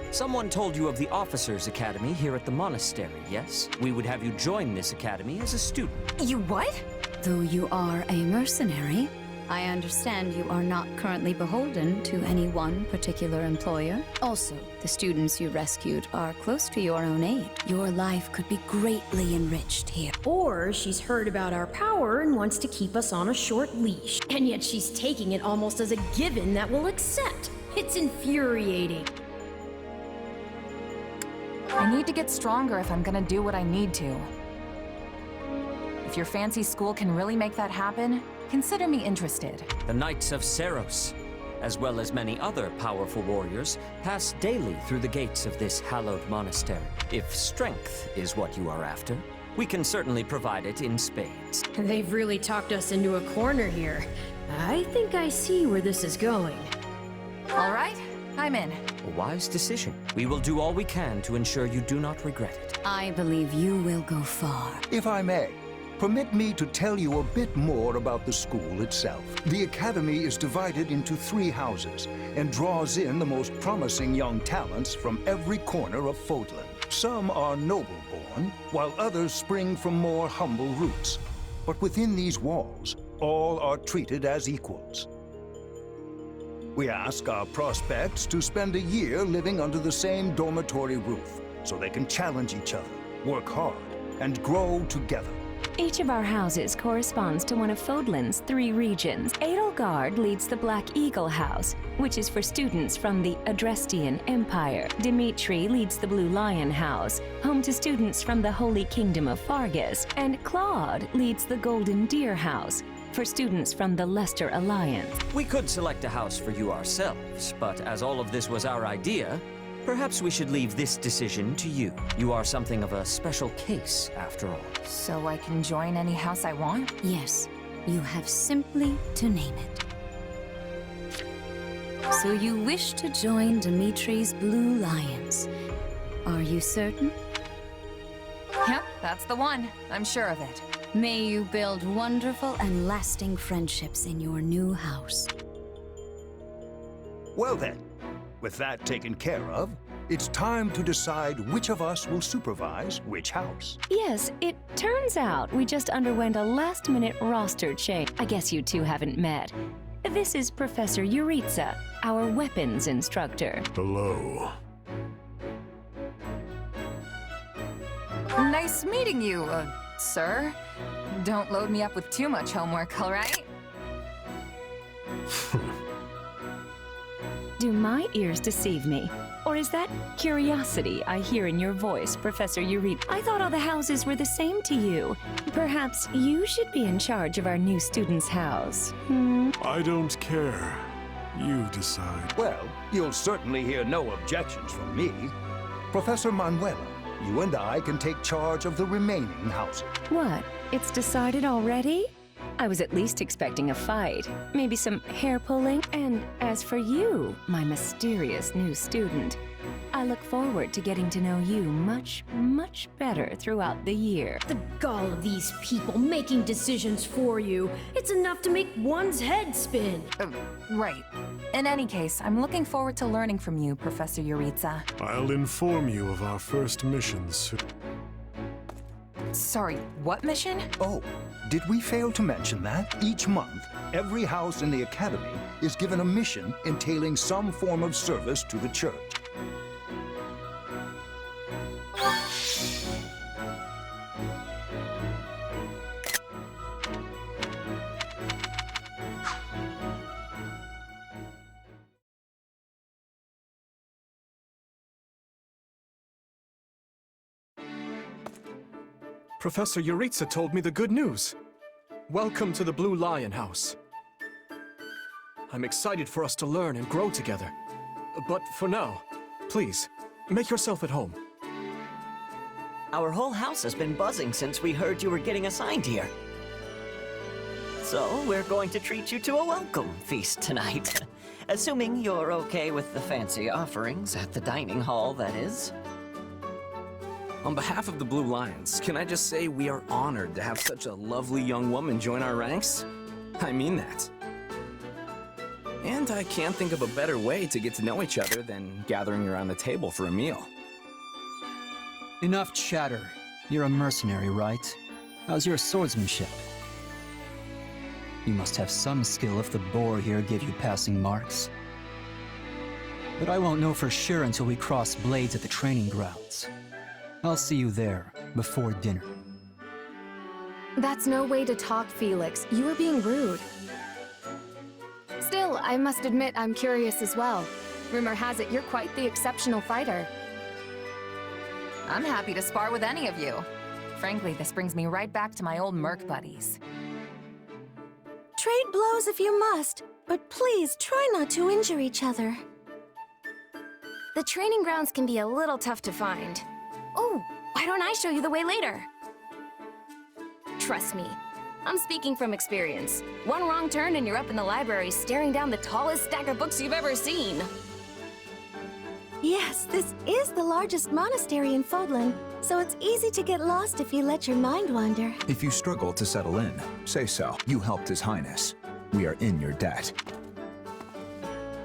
Someone told you of the Officers' Academy here at the monastery, yes? We would have you join this academy as a student.
You what?
Though you are a mercenary, I understand you are not currently beholden to any one particular employer. Also, the students you rescued are close to your own age. Your life could be greatly enriched here.
Or she's heard about our power and wants to keep us on a short leash. And yet she's taking it almost as a given that we'll accept. It's infuriating.
I need to get stronger if I'm gonna do what I need to. If your fancy school can really make that happen, consider me interested.
The Knights of Seros, as well as many other powerful warriors, pass daily through the gates of this hallowed monastery. If strength is what you are after, we can certainly provide it in spades.
They've really talked us into a corner here. I think I see where this is going.
All right, I'm in.
A wise decision. We will do all we can to ensure you do not regret it.
I believe you will go far.
If I may, permit me to tell you a bit more about the school itself. The academy is divided into 3 houses and draws in the most promising young talents from every corner of Fodlan. Some are noble-born, while others spring from more humble roots. But within these walls, all are treated as equals. We ask our prospects to spend a year living under the same dormitory roof, so they can challenge each other, work hard, and grow together.
Each of our houses corresponds to one of Fodlan's 3 regions. Edelgard leads the Black Eagle House, which is for students from the Adrestian Empire. Dimitri leads the Blue Lion House, home to students from the Holy Kingdom of Fargus. And Claude leads the Golden Deer House, for students from the Leicester Alliance.
We could select a house for you ourselves, but as all of this was our idea, perhaps we should leave this decision to you. You are something of a special case, after all.
So I can join any house I want?
Yes, you have simply to name it. So you wish to join Dimitri's Blue Lions. Are you certain?
Yep, that's the one. I'm sure of it.
May you build wonderful and lasting friendships in your new house.
Well then, with that taken care of, it's time to decide which of us will supervise which house.
Yes, it turns out we just underwent a last-minute roster change. I guess you two haven't met. This is Professor Yuritsa, our weapons instructor.
Hello.
Nice meeting you, sir. Don't load me up with too much homework, all right?
Do my ears deceive me? Or is that curiosity I hear in your voice, Professor Yuritsa? I thought all the houses were the same to you. Perhaps you should be in charge of our new student's house.
I don't care. You decide.
Well, you'll certainly hear no objections from me. Professor Manuela, you and I can take charge of the remaining houses.
What? It's decided already? I was at least expecting a fight, maybe some hair-pulling. And as for you, my mysterious new student, I look forward to getting to know you much, much better throughout the year.
The gall of these people making decisions for you. It's enough to make one's head spin.
Right. In any case, I'm looking forward to learning from you, Professor Yuritsa.
I'll inform you of our first missions.
Sorry, what mission?
Oh, did we fail to mention that? Each month, every house in the Academy is given a mission entailing some form of service to the Church.
Professor Yuritsa told me the good news. Welcome to the Blue Lion House. I'm excited for us to learn and grow together. But for now, please, make yourself at home.
Our whole house has been buzzing since we heard you were getting assigned here. So, we're going to treat you to a welcome feast tonight. Assuming you're okay with the fancy offerings at the dining hall, that is.
On behalf of the Blue Lions, can I just say we are honored to have such a lovely young woman join our ranks? I mean that. And I can't think of a better way to get to know each other than gathering around the table for a meal.
Enough chatter. You're a mercenary, right? How's your swordsmanship? You must have some skill if the boar here gave you passing marks. But I won't know for sure until we cross blades at the training grounds. I'll see you there, before dinner.
That's no way to talk, Felix. You are being rude. Still, I must admit I'm curious as well. Rumor has it you're quite the exceptional fighter.
I'm happy to spar with any of you. Frankly, this brings me right back to my old merc buddies.
Trade blows if you must, but please try not to injure each other.
The training grounds can be a little tough to find. Oh, why don't I show you the way later? Trust me, I'm speaking from experience. One wrong turn and you're up in the library staring down the tallest stack of books you've ever seen.
Yes, this is the largest monastery in Fodlan, so it's easy to get lost if you let your mind wander.
If you struggle to settle in, say so. You helped His Highness. We are in your debt.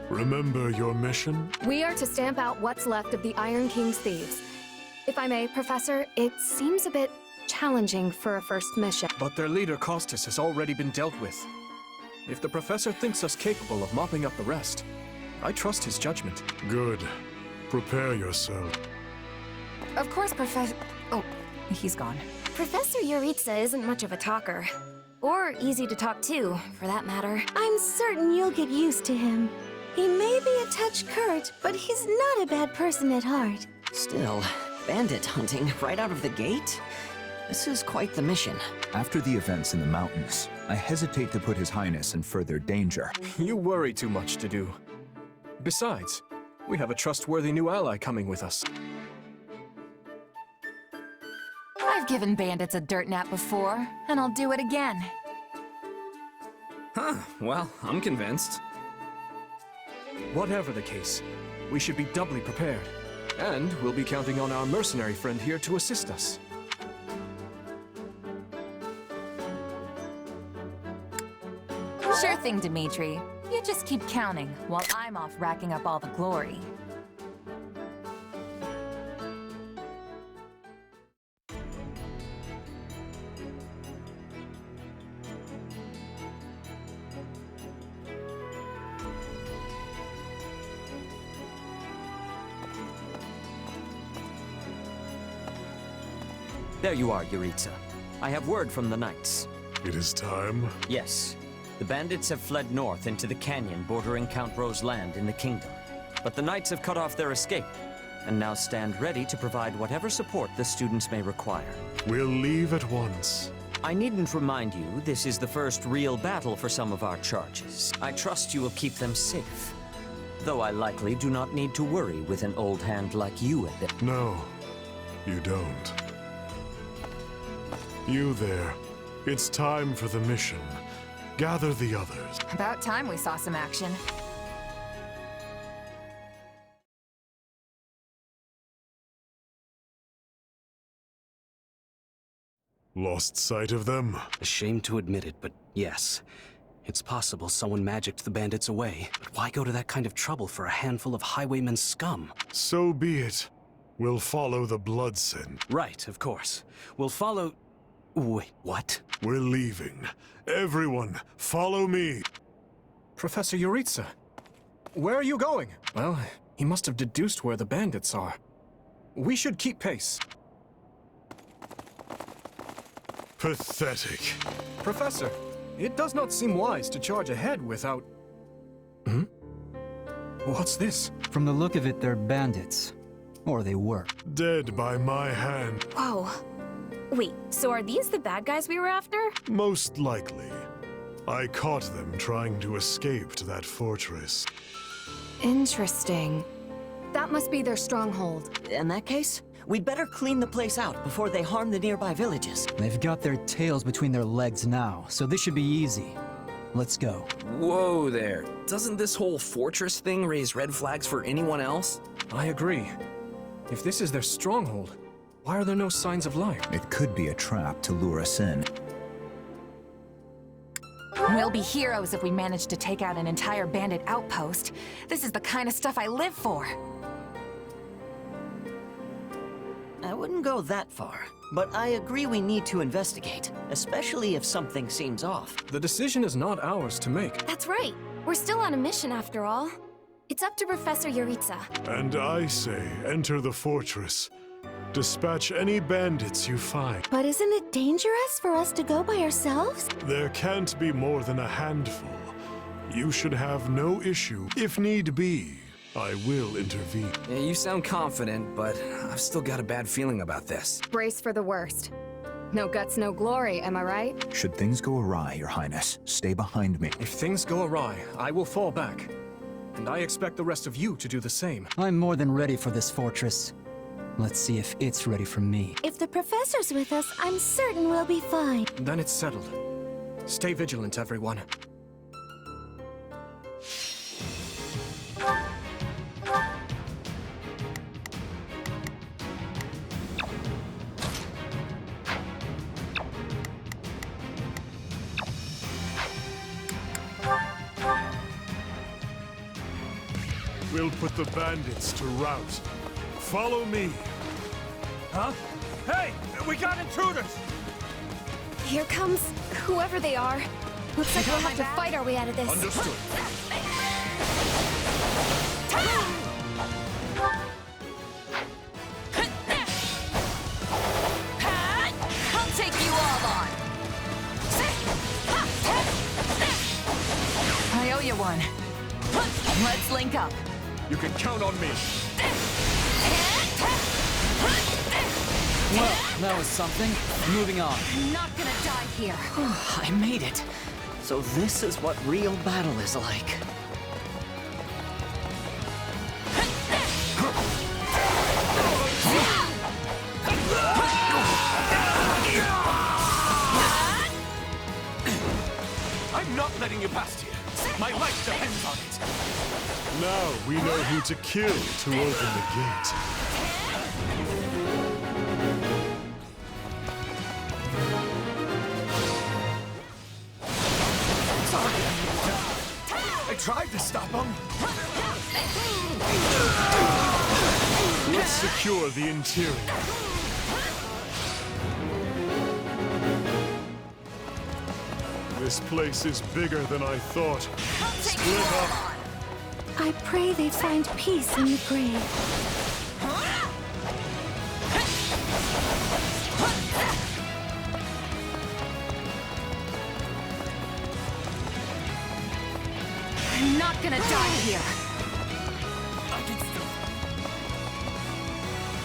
Remember your mission?
We are to stamp out what's left of the Iron King's thieves. If I may, Professor, it seems a bit challenging for a first mission.
But their leader, Costas, has already been dealt with. If the Professor thinks us capable of mopping up the rest, I trust his judgment.
Good. Prepare yourself.
Of course, Professor... Oh, he's gone.
Professor Yuritsa isn't much of a talker. Or easy to talk to, for that matter.
I'm certain you'll get used to him. He may be a touch curt, but he's not a bad person at heart.
Still, bandit hunting right out of the gate? This is quite the mission.
After the events in the mountains, I hesitate to put His Highness in further danger.
You worry too much to do. Besides, we have a trustworthy new ally coming with us.
I've given bandits a dirt nap before, and I'll do it again.
Huh, well, I'm convinced.
Whatever the case, we should be doubly prepared. And we'll be counting on our mercenary friend here to assist us.
Sure thing, Dimitri. You just keep counting, while I'm off racking up all the glory.
There you are, Yuritsa. I have word from the knights.
It is time?
Yes. The bandits have fled north into the canyon bordering Count Ro's land in the kingdom. But the knights have cut off their escape, and now stand ready to provide whatever support the students may require.
We'll leave at once.
I needn't remind you, this is the first real battle for some of our charges. I trust you will keep them safe. Though I likely do not need to worry with an old hand like you at it.
No, you don't. You there. It's time for the mission. Gather the others.
About time we saw some action.
Lost sight of them?
Ashamed to admit it, but yes. It's possible someone magicked the bandits away. But why go to that kind of trouble for a handful of highwaymen scum?
So be it. We'll follow the blood scent.
Right, of course. We'll follow... Wait, what?
We're leaving. Everyone, follow me.
Professor Yuritsa, where are you going? Well, he must have deduced where the bandits are. We should keep pace.
Pathetic.
Professor, it does not seem wise to charge ahead without... Hmm? What's this?
From the look of it, they're bandits. Or they were.
Dead by my hand.
Whoa.
Wait, so are these the bad guys we were after?
Most likely. I caught them trying to escape to that fortress.
Interesting. That must be their stronghold.
In that case, we'd better clean the place out before they harm the nearby villages.
They've got their tails between their legs now, so this should be easy. Let's go.
Whoa there. Doesn't this whole fortress thing raise red flags for anyone else?
I agree. If this is their stronghold, why are there no signs of life?
It could be a trap to lure us in.
We'll be heroes if we manage to take out an entire bandit outpost. This is the kind of stuff I live for.
I wouldn't go that far, but I agree we need to investigate, especially if something seems off.
The decision is not ours to make.
That's right. We're still on a mission after all. It's up to Professor Yuritsa.
And I say, enter the fortress. Dispatch any bandits you find.
But isn't it dangerous for us to go by ourselves?
There can't be more than a handful. You should have no issue. If need be, I will intervene.
Yeah, you sound confident, but I've still got a bad feeling about this.
Brace for the worst. No guts, no glory, am I right?
Should things go awry, Your Highness, stay behind me.
If things go awry, I will fall back. And I expect the rest of you to do the same.
I'm more than ready for this fortress. Let's see if it's ready for me.
If the professor's with us, I'm certain we'll be fine.
Then it's settled. Stay vigilant, everyone.
We'll put the bandits to rout. Follow me.
Huh? Hey! We got intruders!
Here comes whoever they are. Looks like we'll have to fight our way out of this.
Understood.
I'll take you all on. I owe you one. Let's link up.
You can count on me.
Well, that was something. Moving on.
I'm not gonna die here.
I made it. So this is what real battle is like.
I'm not letting you past here. My life depends on it.
Now we know who to kill to open the gate.
I tried to stop him.
Let's secure the interior. This place is bigger than I thought. Split up.
I pray they find peace in the grave.
I'm not gonna die here.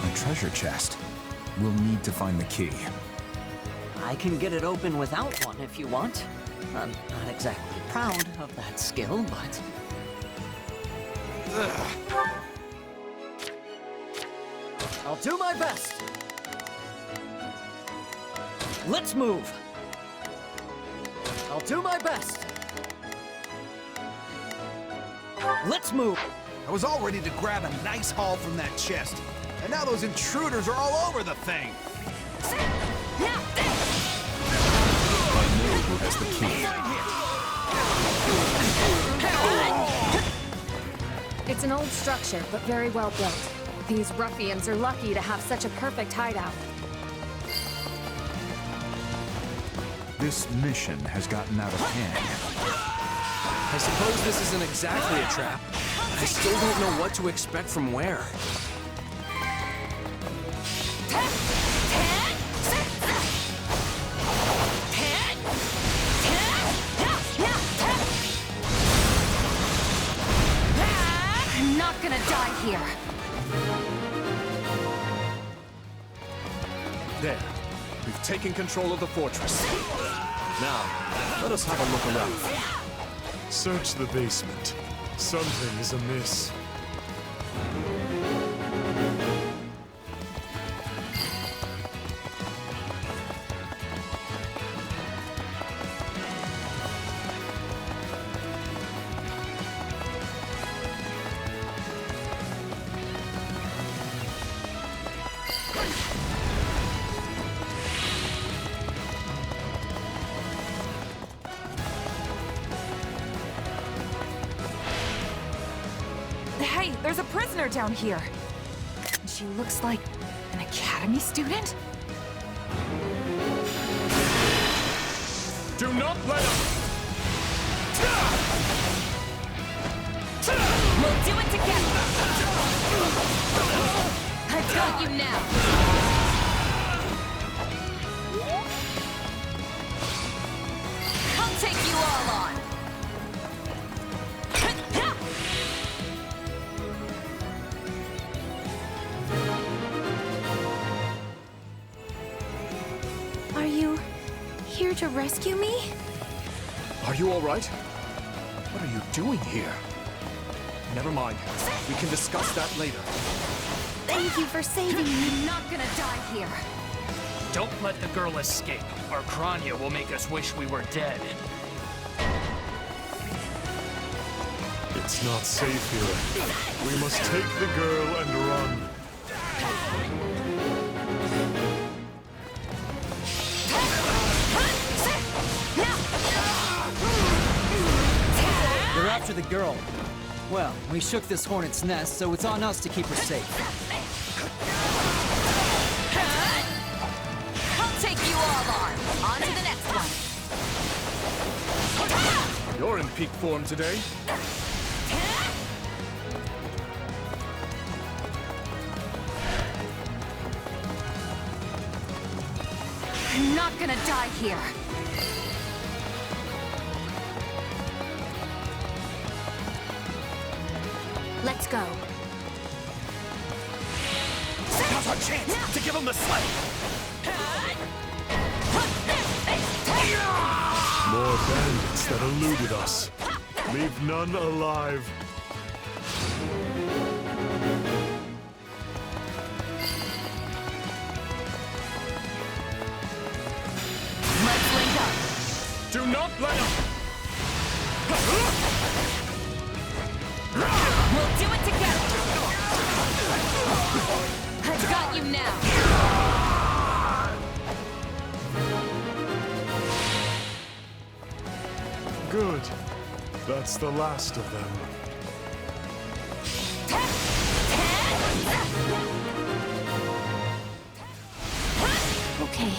A treasure chest. We'll need to find the key.
I can get it open without one if you want. I'm not exactly proud of that skill, but... I'll do my best. Let's move. I'll do my best. Let's move.
I was all ready to grab a nice haul from that chest. And now those intruders are all over the thing.
I know who has the key.
It's an old structure, but very well built. These ruffians are lucky to have such a perfect hideout.
This mission has gotten out of hand.
I suppose this isn't exactly a trap, but I still don't know what to expect from where.
I'm not gonna die here.
There. We've taken control of the fortress. Now, let us have a look around.
Search the basement. Something is amiss.
Hey, there's a prisoner down here. And she looks like an academy student?
Do not let him!
We'll do it together! I've got you now! I'll take you all on!
Are you here to rescue me?
Are you all right? What are you doing here? Never mind. We can discuss that later.
Thank you for saving me.
I'm not gonna die here.
Don't let the girl escape, or Kranya will make us wish we were dead.
It's not safe here. We must take the girl and run.
They're after the girl. Well, we shook this hornet's nest, so it's on us to keep her safe.
I'll take you all on. On to the next one.
You're in peak form today.
I'm not gonna die here.
Let's go.
Now's our chance to give him the slip!
More bandits that eluded us. Leave none alive.
Let's link up.
Do not let him!
We'll do it together. I've got you now.
Good. That's the last of them.
Okay.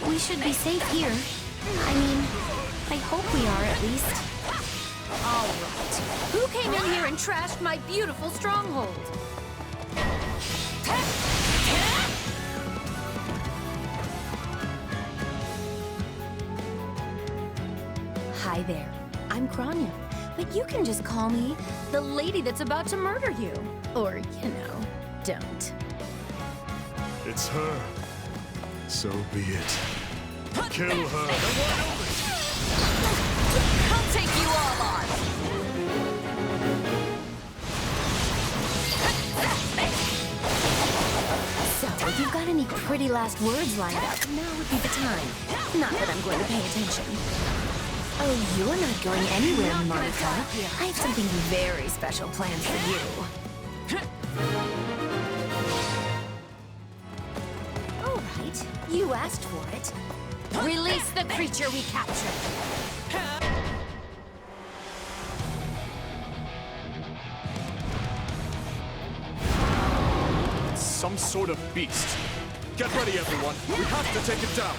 We should be safe here. I mean, I hope we are at least.
All right. Who came in here and trashed my beautiful stronghold?
Hi there. I'm Kranya, but you can just call me the lady that's about to murder you. Or, don't.
It's her. So be it. Kill her.
I'll take you all on.
So, if you've got any pretty last words lined up, now would be the time. Not that I'm going to pay attention. Oh, you're not going anywhere, Monica. I have something very special planned for you. All right, you asked for it.
Release the creature we captured.
Some sort of beast. Get ready, everyone. We have to take it down.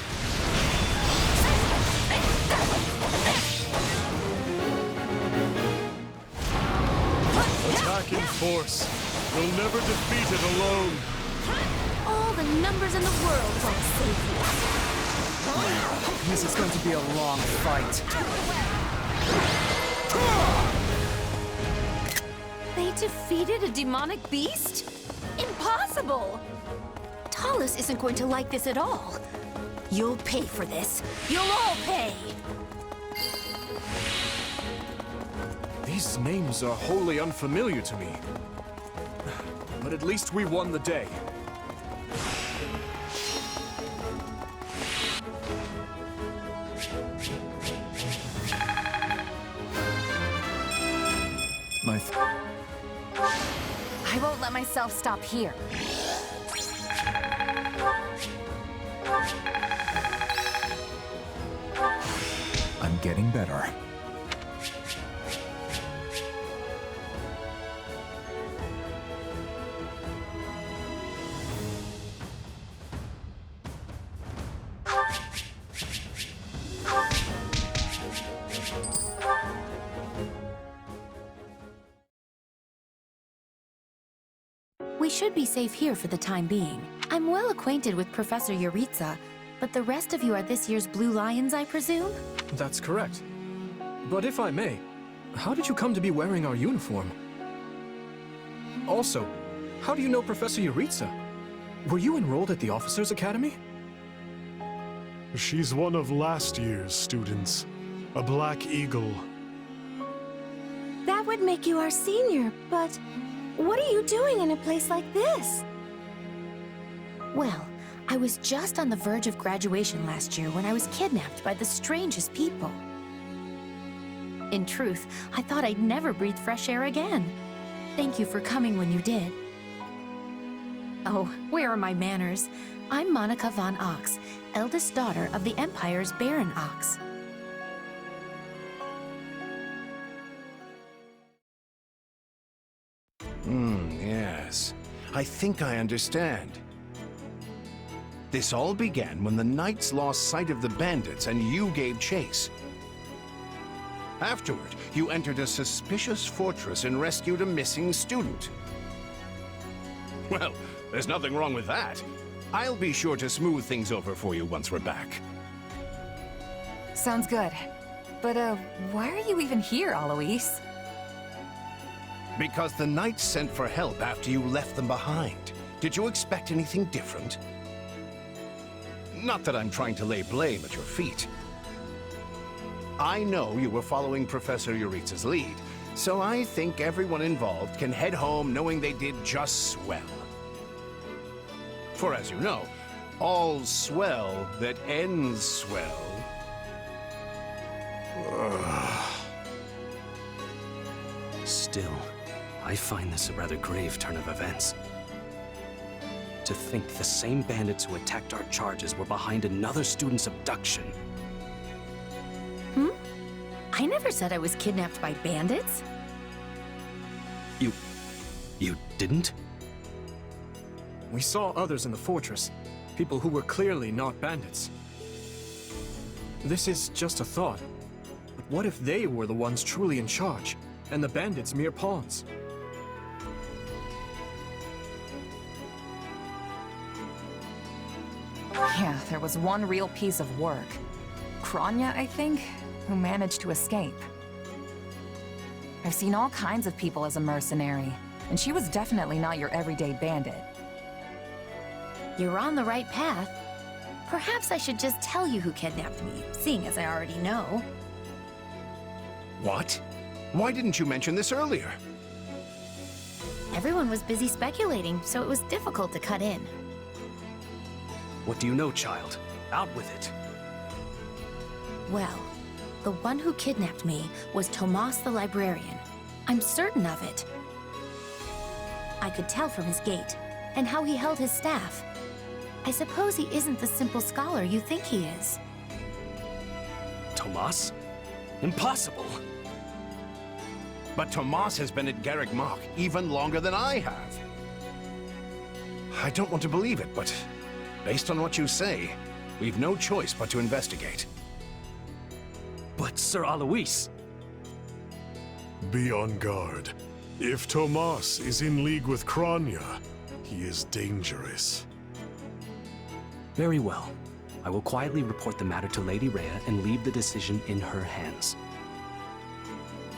Attack in force. We'll never defeat it alone.
All the numbers in the world won't save you.
This is going to be a long fight.
They defeated a demonic beast? Impossible! Talus isn't going to like this at all. You'll pay for this. You'll all pay!
These names are wholly unfamiliar to me. But at least we won the day.
I won't let myself stop here.
I'm getting better.
We should be safe here for the time being. I'm well acquainted with Professor Yuritsa, but the rest of you are this year's Blue Lions, I presume?
That's correct. But if I may, how did you come to be wearing our uniform? Also, how do you know Professor Yuritsa? Were you enrolled at the Officers' Academy?
She's one of last year's students. A Black Eagle.
That would make you our senior, but what are you doing in a place like this?
Well, I was just on the verge of graduation last year when I was kidnapped by the strangest people. In truth, I thought I'd never breathe fresh air again. Thank you for coming when you did. Oh, where are my manners? I'm Monica von Ox, eldest daughter of the Empire's Baron Ox.
Yes. I think I understand. This all began when the knights lost sight of the bandits and you gave chase. Afterward, you entered a suspicious fortress and rescued a missing student. Well, there's nothing wrong with that. I'll be sure to smooth things over for you once we're back.
Sounds good. But, why are you even here, Alois?
Because the knights sent for help after you left them behind. Did you expect anything different? Not that I'm trying to lay blame at your feet. I know you were following Professor Yuritsa's lead, so I think everyone involved can head home knowing they did just swell. For as you know, all's swell that ends swell.
Still, I find this a rather grave turn of events. To think the same bandits who attacked our charges were behind another student's abduction.
I never said I was kidnapped by bandits.
You didn't?
We saw others in the fortress, people who were clearly not bandits. This is just a thought, but what if they were the ones truly in charge, and the bandits mere pawns?
Yeah, there was one real piece of work. Kranya, I think, who managed to escape. I've seen all kinds of people as a mercenary, and she was definitely not your everyday bandit.
You're on the right path. Perhaps I should just tell you who kidnapped me, seeing as I already know.
What? Why didn't you mention this earlier?
Everyone was busy speculating, so it was difficult to cut in.
What do you know, child? Out with it.
Well, the one who kidnapped me was Tomas the librarian. I'm certain of it. I could tell from his gait, and how he held his staff. I suppose he isn't the simple scholar you think he is.
Tomas? Impossible!
But Tomas has been at Garrick Mach even longer than I have. I don't want to believe it, but based on what you say, we've no choice but to investigate.
But Sir Alois...
Be on guard. If Tomas is in league with Kranya, he is dangerous.
Very well. I will quietly report the matter to Lady Rhea and leave the decision in her hands.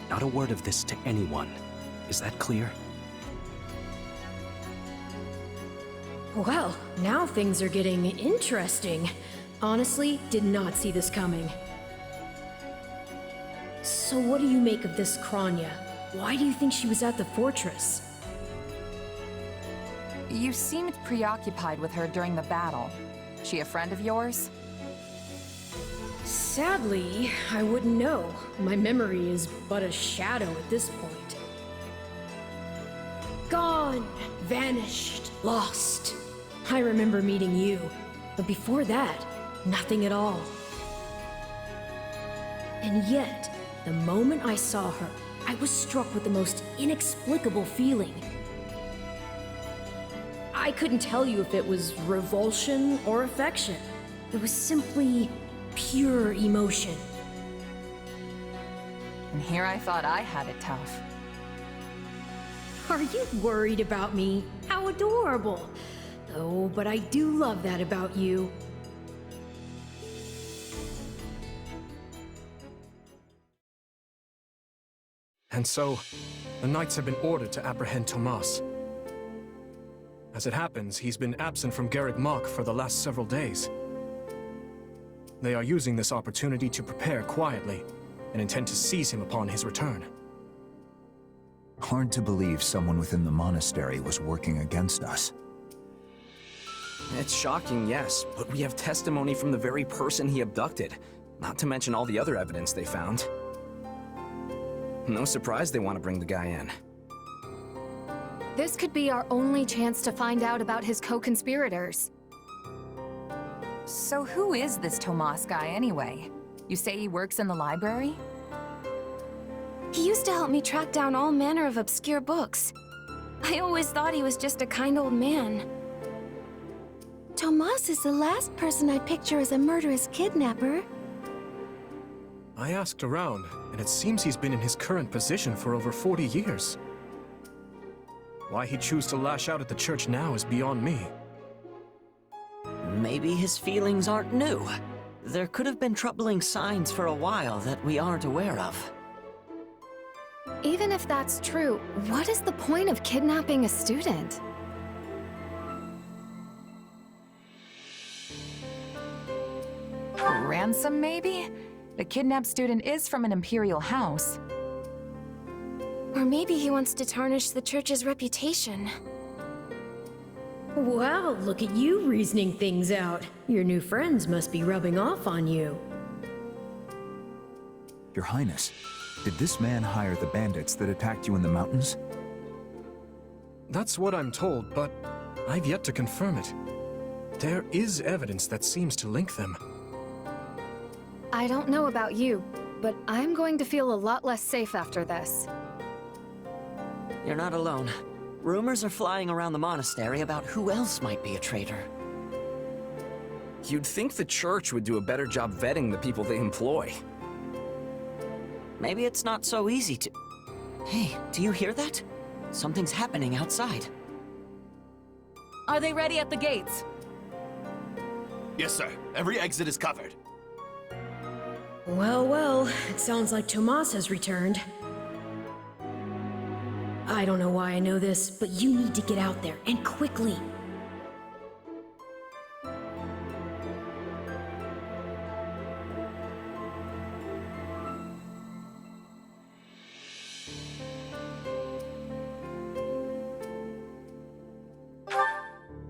Not a word of this to anyone. Is that clear?
Well, now things are getting interesting. Honestly, did not see this coming. So what do you make of this Kranya? Why do you think she was at the fortress?
You seemed preoccupied with her during the battle. She a friend of yours?
Sadly, I wouldn't know. My memory is but a shadow at this point. Gone, vanished, lost. I remember meeting you, but before that, nothing at all. And yet, the moment I saw her, I was struck with the most inexplicable feeling. I couldn't tell you if it was revulsion or affection. It was simply pure emotion.
And here I thought I had it tough.
Are you worried about me? How adorable! Oh, but I do love that about you.
And so, the Knights have been ordered to apprehend Tomas. As it happens, he's been absent from Garreg Mach for the last several days. They are using this opportunity to prepare quietly, and intend to seize him upon his return.
Hard to believe someone within the monastery was working against us.
It's shocking, yes, but we have testimony from the very person he abducted, not to mention all the other evidence they found. No surprise they want to bring the guy in.
This could be our only chance to find out about his co-conspirators.
So who is this Tomas guy anyway? You say he works in the library?
He used to help me track down all manner of obscure books. I always thought he was just a kind old man. Tomas is the last person I'd picture as a murderous kidnapper.
I asked around, and it seems he's been in his current position for over 40 years. Why he'd choose to lash out at the church now is beyond me.
Maybe his feelings aren't new. There could have been troubling signs for a while that we aren't aware of.
Even if that's true, what is the point of kidnapping a student?
Ransom, maybe? The kidnapped student is from an imperial house.
Or maybe he wants to tarnish the church's reputation.
Wow, look at you reasoning things out. Your new friends must be rubbing off on you.
Your Highness, did this man hire the bandits that attacked you in the mountains?
That's what I'm told, but I've yet to confirm it. There is evidence that seems to link them.
I don't know about you, but I'm going to feel a lot less safe after this.
You're not alone. Rumors are flying around the monastery about who else might be a traitor.
You'd think the church would do a better job vetting the people they employ.
Maybe it's not so easy to... Hey, do you hear that? Something's happening outside.
Are they ready at the gates?
Yes, sir. Every exit is covered.
Well, well, it sounds like Tomas has returned. I don't know why I know this, but you need to get out there, and quickly.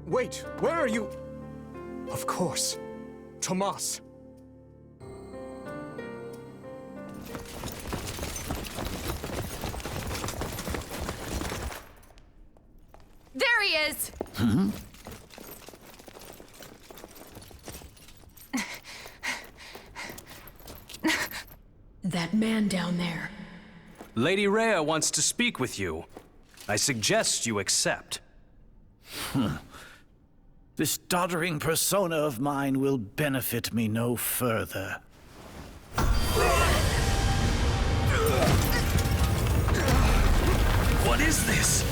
Wait, where are you? Of course. Tomas.
There he is!
That man down there.
Lady Rhea wants to speak with you. I suggest you accept.
This doddering persona of mine will benefit me no further.
What is this?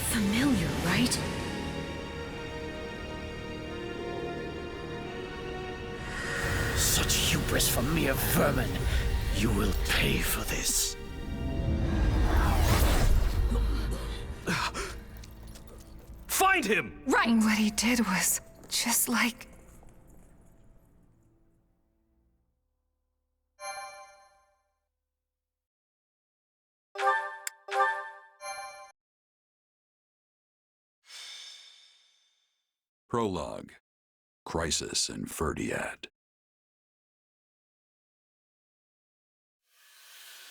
Familiar, right?
Such hubris for mere vermin. You will pay for this.
Find him!
Right! What he did was just like...
Prologue. Crisis in Ferdiad.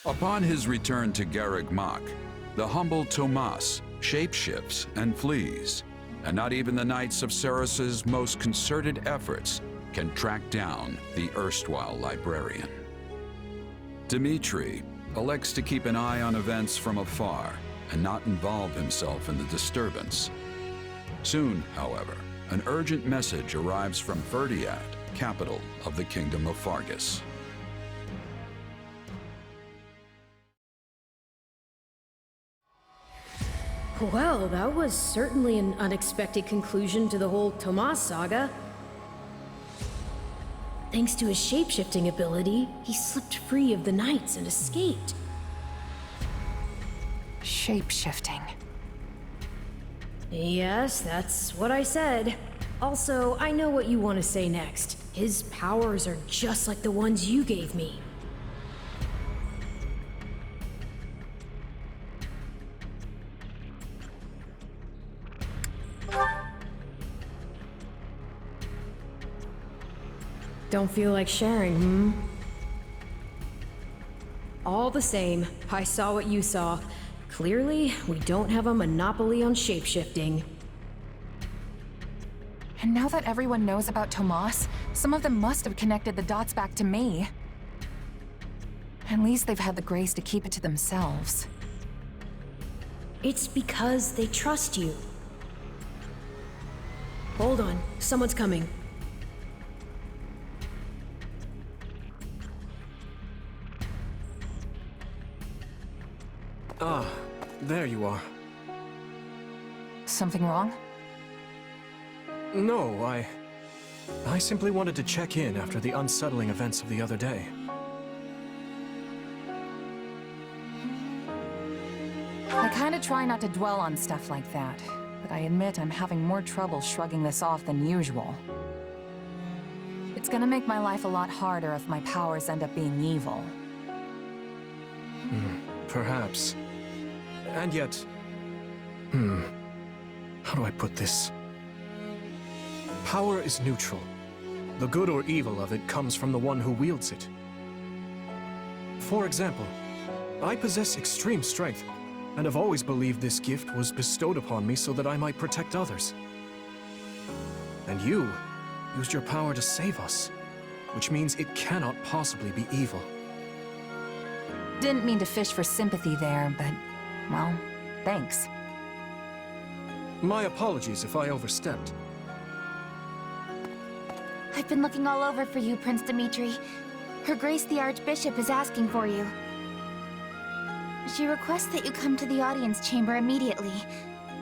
Upon his return to Garreg Mach, the humble Tomas shapeshifts and flees, and not even the Knights of Ceres's most concerted efforts can track down the erstwhile librarian. Dmitri elects to keep an eye on events from afar and not involve himself in the disturbance. Soon, however, an urgent message arrives from Ferdiad, capital of the Kingdom of Fargus.
Well, that was certainly an unexpected conclusion to the whole Tomas saga. Thanks to his shapeshifting ability, he slipped free of the Knights and escaped.
Shape-shifting.
Yes, that's what I said. Also, I know what you want to say next. His powers are just like the ones you gave me. Don't feel like sharing, hmm? All the same, I saw what you saw. Clearly, we don't have a monopoly on shapeshifting.
And now that everyone knows about Tomas, some of them must have connected the dots back to me. At least they've had the grace to keep it to themselves.
It's because they trust you. Hold on, someone's coming.
Ah, there you are.
Something wrong?
No, I simply wanted to check in after the unsettling events of the other day.
I kinda try not to dwell on stuff like that, but I admit I'm having more trouble shrugging this off than usual. It's gonna make my life a lot harder if my powers end up being evil.
Perhaps. And yet... how do I put this? Power is neutral. The good or evil of it comes from the one who wields it. For example, I possess extreme strength, and have always believed this gift was bestowed upon me so that I might protect others. And you used your power to save us, which means it cannot possibly be evil.
Didn't mean to fish for sympathy there, but, well, thanks.
My apologies if I overstepped.
I've been looking all over for you, Prince Dmitri. Her Grace the Archbishop is asking for you. She requests that you come to the audience chamber immediately.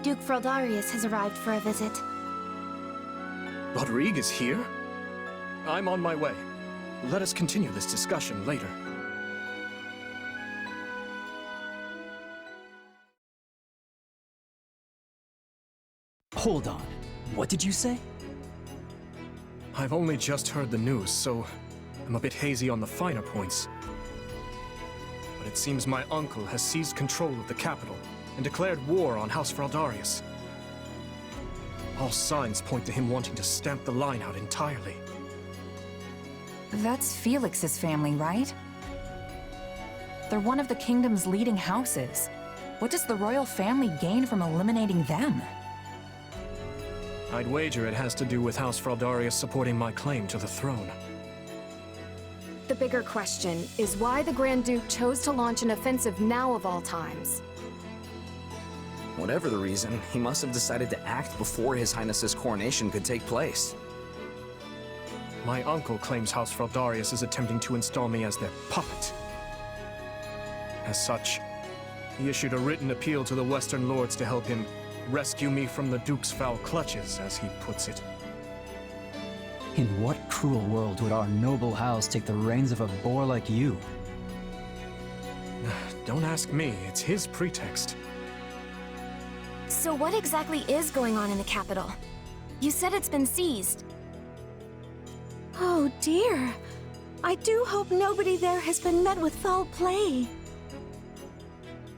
Duke Fraldarius has arrived for a visit.
Rodrigue is here? I'm on my way. Let us continue this discussion later.
Hold on. What did you say?
I've only just heard the news, so I'm a bit hazy on the finer points. But it seems my uncle has seized control of the capital and declared war on House Fraldarius. All signs point to him wanting to stamp the line out entirely.
That's Felix's family, right? They're one of the kingdom's leading houses. What does the royal family gain from eliminating them?
I'd wager it has to do with House Fraldarius supporting my claim to the throne.
The bigger question is why the Grand Duke chose to launch an offensive now of all times.
Whatever the reason, he must have decided to act before His Highness's coronation could take place.
My uncle claims House Fraldarius is attempting to install me as their puppet. As such, he issued a written appeal to the Western Lords to help him rescue me from the Duke's foul clutches, as he puts it.
In what cruel world would our noble house take the reins of a boor like you?
Don't ask me, it's his pretext.
So what exactly is going on in the capital? You said it's been seized.
Oh dear. I do hope nobody there has been met with foul play.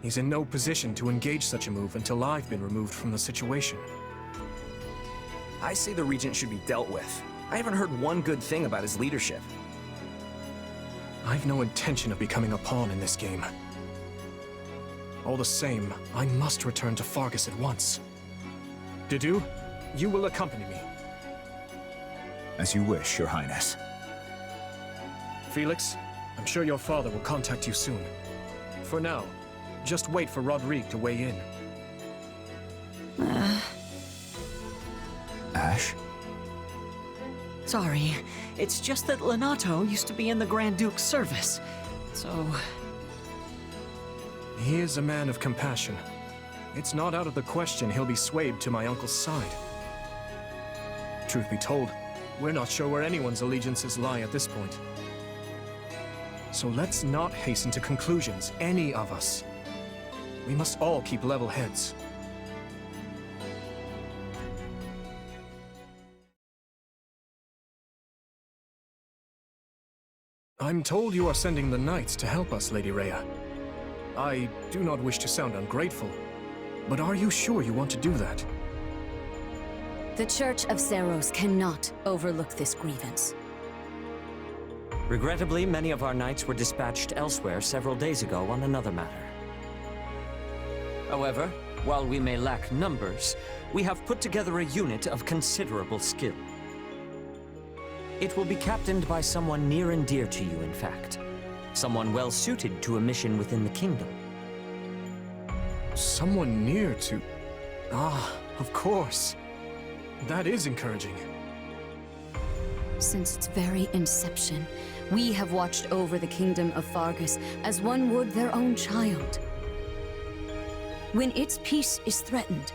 He's in no position to engage such a move until I've been removed from the situation.
I say the Regent should be dealt with. I haven't heard one good thing about his leadership.
I've no intention of becoming a pawn in this game. All the same, I must return to Fargus at once. Didu, you will accompany me.
As you wish, Your Highness.
Felix, I'm sure your father will contact you soon. For now, just wait for Rodrigue to weigh in.
Ash?
Sorry, it's just that Lenato used to be in the Grand Duke's service, so...
He is a man of compassion. It's not out of the question he'll be swayed to my uncle's side. Truth be told, we're not sure where anyone's allegiances lie at this point. So let's not hasten to conclusions, any of us. We must all keep level heads. I'm told you are sending the knights to help us, Lady Rhea. I do not wish to sound ungrateful, but are you sure you want to do that?
The Church of Seiros cannot overlook this grievance.
Regrettably, many of our knights were dispatched elsewhere several days ago on another matter. However, while we may lack numbers, we have put together a unit of considerable skill. It will be captained by someone near and dear to you, in fact. Someone well suited to a mission within the kingdom.
Someone near to... Ah, of course. That is encouraging.
Since its very inception, we have watched over the kingdom of Fargus as one would their own child. When its peace is threatened,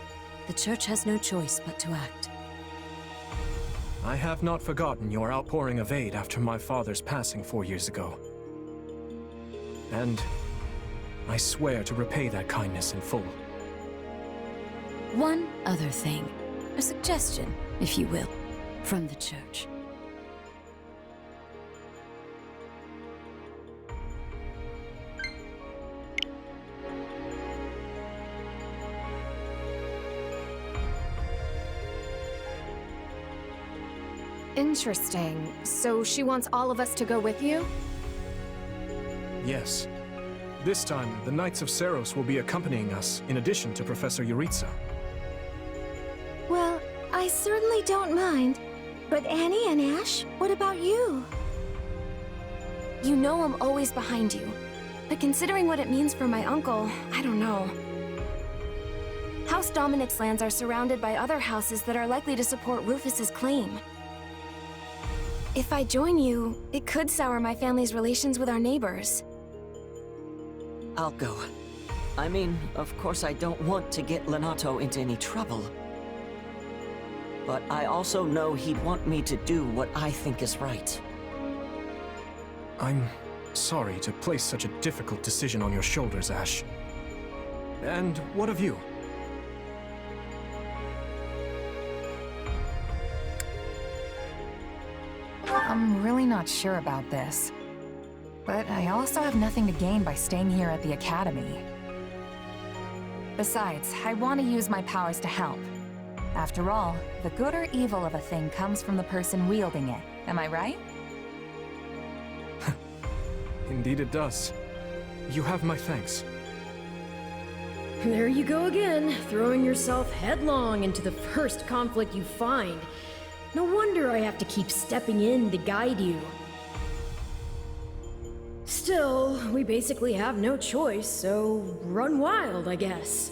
the Church has no choice but to act.
I have not forgotten your outpouring of aid after my father's passing 4 years ago. And I swear to repay that kindness in full.
One other thing. A suggestion, if you will, from the Church.
Interesting. So she wants all of us to go with you?
Yes. This time, the Knights of Seiros will be accompanying us, in addition to Professor Yuritsa.
Well, I certainly don't mind. But Annie and Ash, what about you?
You know I'm always behind you. But considering what it means for my uncle, I don't know. House Dominic's lands are surrounded by other houses that are likely to support Rufus's claim. If I join you, it could sour my family's relations with our neighbors.
I'll go. I mean, of course I don't want to get Lenato into any trouble. But I also know he'd want me to do what I think is right.
I'm sorry to place such a difficult decision on your shoulders, Ash. And what of you?
I'm really not sure about this. But I also have nothing to gain by staying here at the Academy. Besides, I want to use my powers to help. After all, the good or evil of a thing comes from the person wielding it. Am I right?
Indeed it does. You have my thanks.
There you go again, throwing yourself headlong into the first conflict you find. No wonder I have to keep stepping in to guide you. Still, we basically have no choice, so run wild, I guess.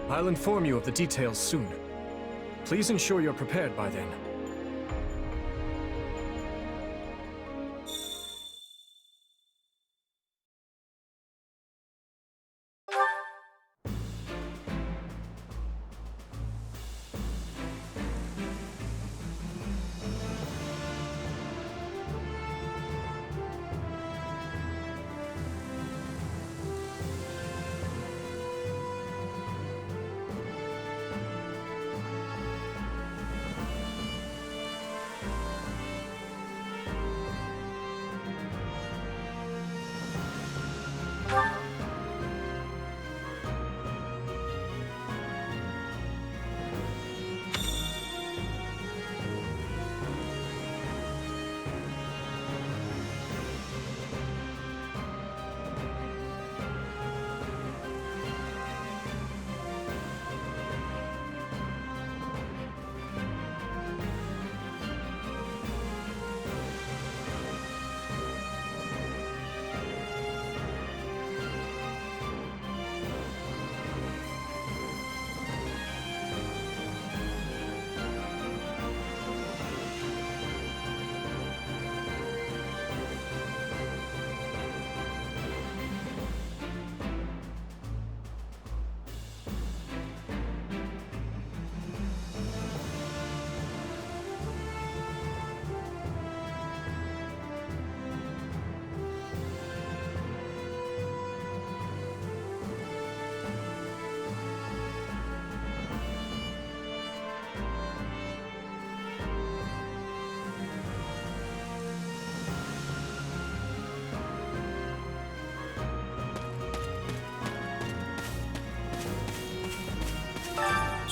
I'll inform you of the details soon. Please ensure you're prepared by then.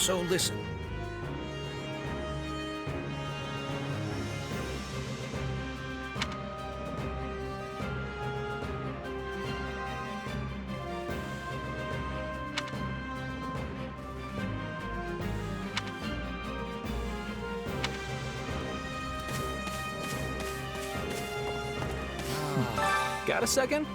so listen.
Got a second?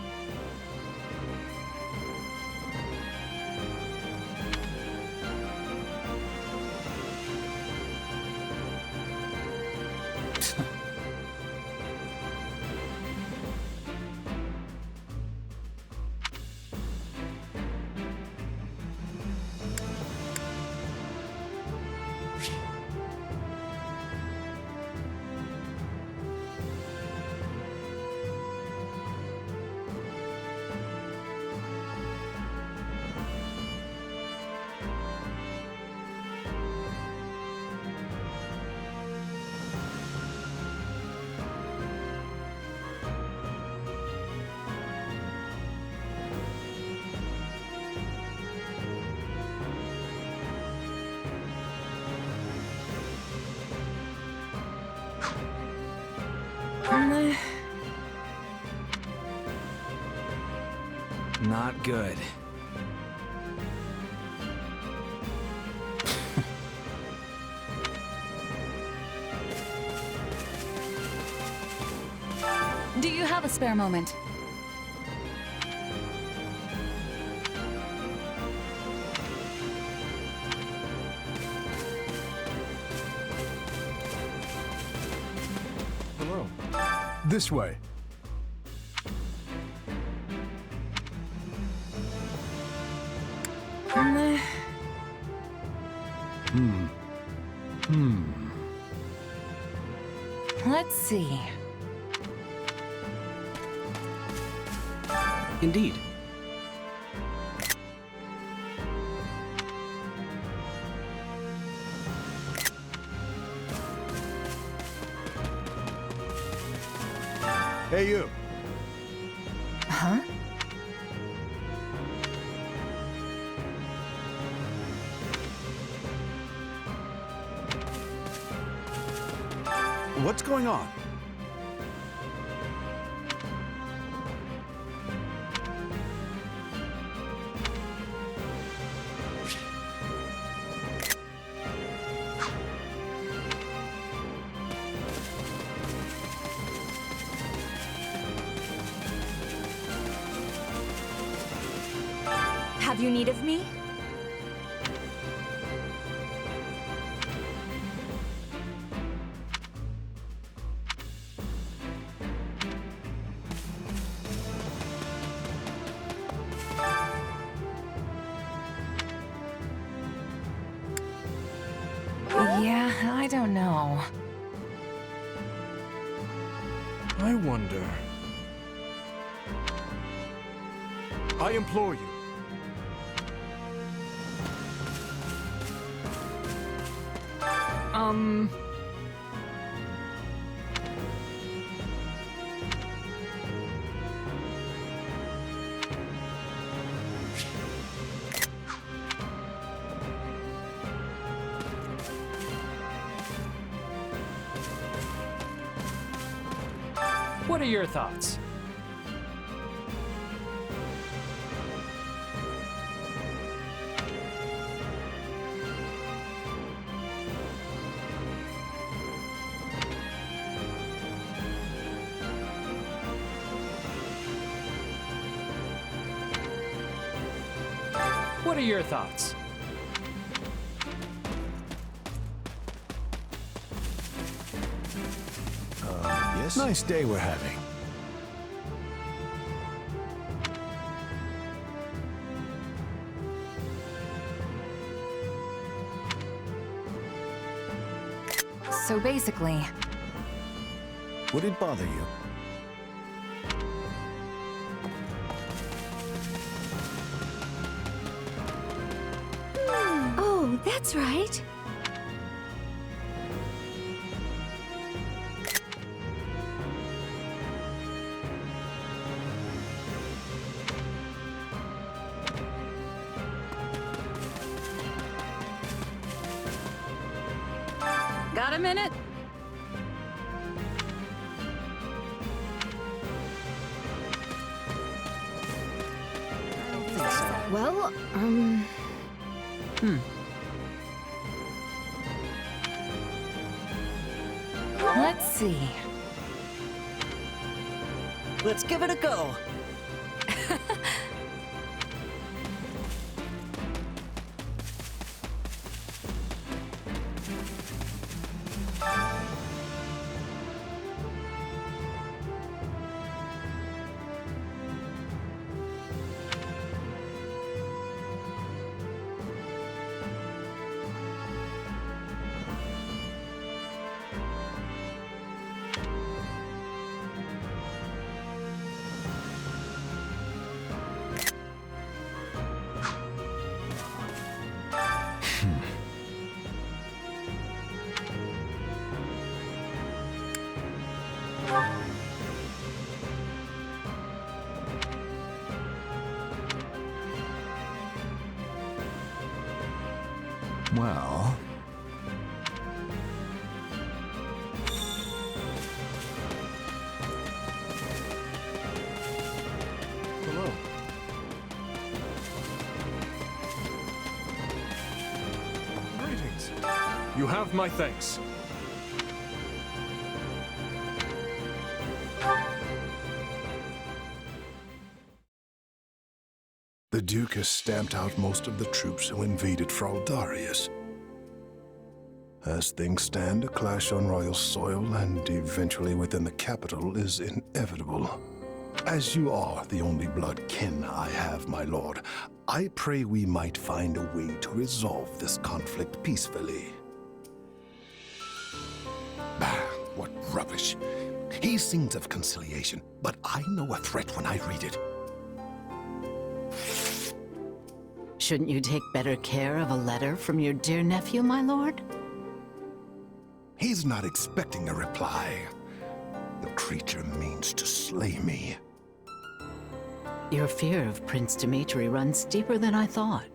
Not good.
Do you have a spare moment?
Hello. This way.
Let's see.
Indeed.
Hey, you.
Huh?
What's going on?
Have you need of me?
Yeah, I don't know.
I wonder. I implore you.
What are your thoughts? What are your thoughts?
Yes? Nice day we're having.
So basically,
Would it bother you?
Oh, that's right.
Got a minute? Well,
Let's see.
Let's give it a go.
Well...
Hello. Greetings. You have my thanks.
The Duke has stamped out most of the troops who invaded Fraldarius. As things stand, a clash on royal soil and eventually within the capital is inevitable. As you are the only blood kin I have, my lord, I pray we might find a way to resolve this conflict peacefully. Bah, what rubbish. He sings of conciliation, but I know a threat when I read it.
Shouldn't you take better care of a letter from your dear nephew, my lord?
He's not expecting a reply. The creature means to slay me.
Your fear of Prince Dimitri runs deeper than I thought.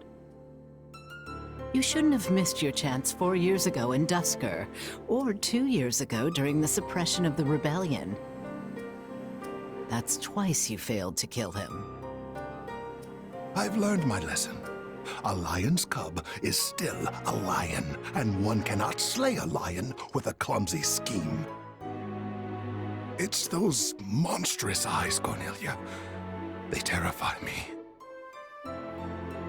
You shouldn't have missed your chance 4 years ago in Dusker, or 2 years ago during the suppression of the rebellion. That's twice you failed to kill him.
I've learned my lesson. A lion's cub is still a lion, and one cannot slay a lion with a clumsy scheme. It's those monstrous eyes, Cornelia. They terrify me.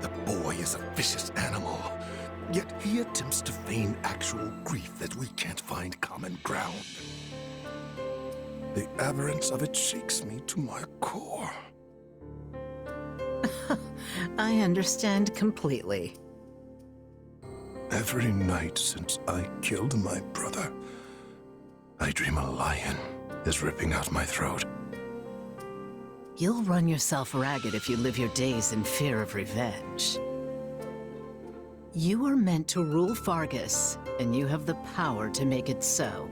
The boy is a vicious animal, yet he attempts to feign actual grief that we can't find common ground. The aberrance of it shakes me to my core.
I understand completely.
Every night since I killed my brother, I dream a lion is ripping out my throat.
You'll run yourself ragged if you live your days in fear of revenge. You were meant to rule Fargus, and you have the power to make it so.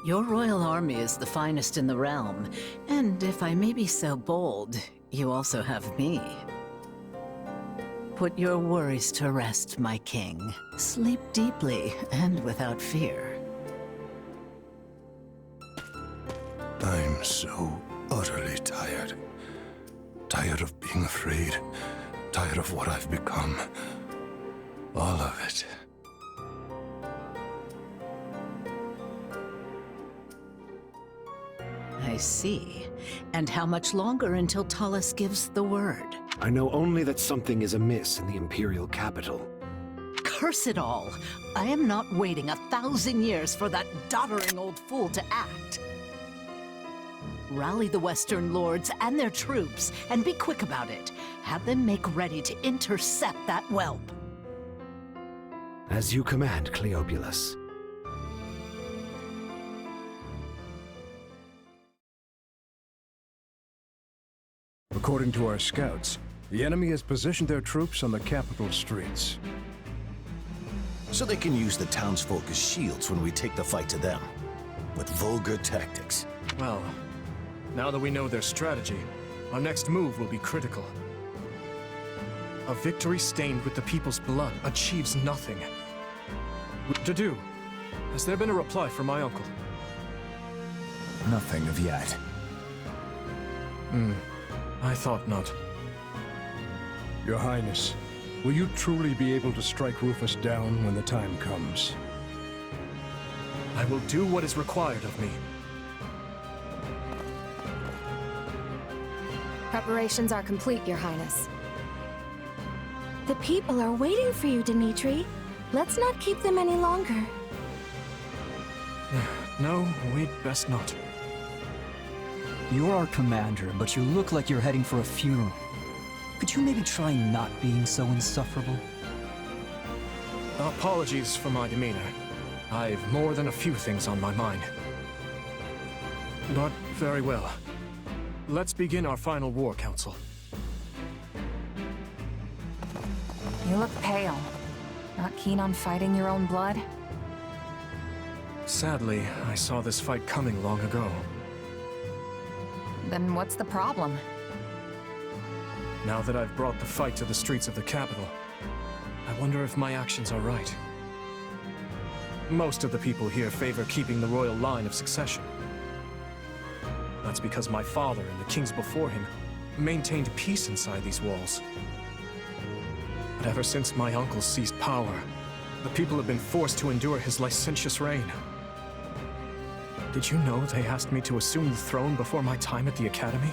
Your royal army is the finest in the realm, and if I may be so bold, you also have me. Put your worries to rest, my king. Sleep deeply and without fear.
I'm so utterly tired. Tired of being afraid. Tired of what I've become. All of it.
I see. And how much longer until Tullus gives the word?
I know only that something is amiss in the Imperial capital.
Curse it all! I am not waiting 1,000 years for that doddering old fool to act. Rally the Western lords and their troops, and be quick about it. Have them make ready to intercept that whelp.
As you command, Cleobulus.
According to our scouts, the enemy has positioned their troops on the capital streets.
So they can use the townsfolk as shields when we take the fight to them, with vulgar tactics.
Well, now that we know their strategy, our next move will be critical. A victory stained with the people's blood achieves nothing. Dedu, Has there been a reply from my uncle?
Nothing of yet.
I thought not.
Your Highness, will you truly be able to strike Rufus down when the time comes?
I will do what is required of me.
Preparations are complete, Your Highness.
The people are waiting for you, Dimitri. Let's not keep them any longer.
No, we'd best not.
You're our commander, but you look like you're heading for a funeral. Could you maybe try not being so insufferable?
Apologies for my demeanor. I've more than a few things on my mind. But very well. Let's begin our final war, Council.
You look pale. Not keen on fighting your own blood?
Sadly, I saw this fight coming long ago.
Then what's the problem?
Now that I've brought the fight to the streets of the capital, I wonder if my actions are right. Most of the people here favor keeping the royal line of succession. That's because my father and the kings before him maintained peace inside these walls. But ever since my uncle seized power, the people have been forced to endure his licentious reign. Did you know they asked me to assume the throne before my time at the Academy?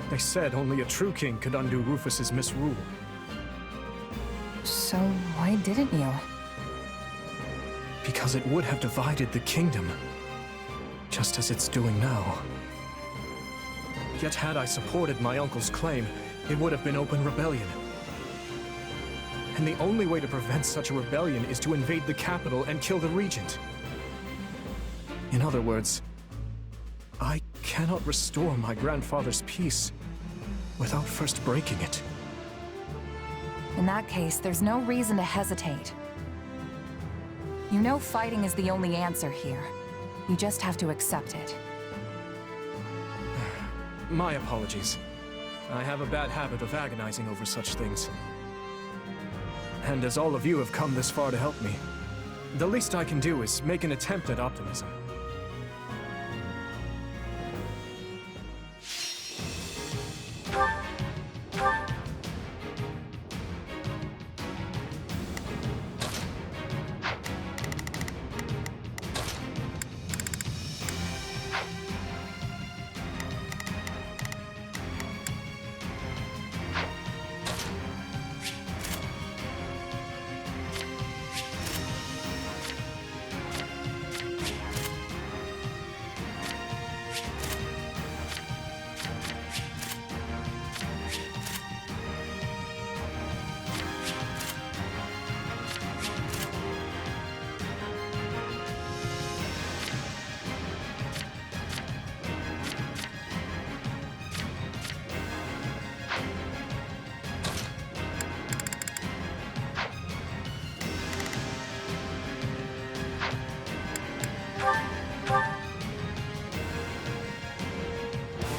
They said only a true king could undo Rufus's misrule.
So why didn't you?
Because it would have divided the kingdom, just as it's doing now. Yet had I supported my uncle's claim, it would have been open rebellion. And the only way to prevent such a rebellion is to invade the capital and kill the regent. In other words, I cannot restore my grandfather's peace without first breaking it.
In that case, there's no reason to hesitate. You know fighting is the only answer here. You just have to accept it.
My apologies. I have a bad habit of agonizing over such things. And as all of you have come this far to help me, the least I can do is make an attempt at optimism.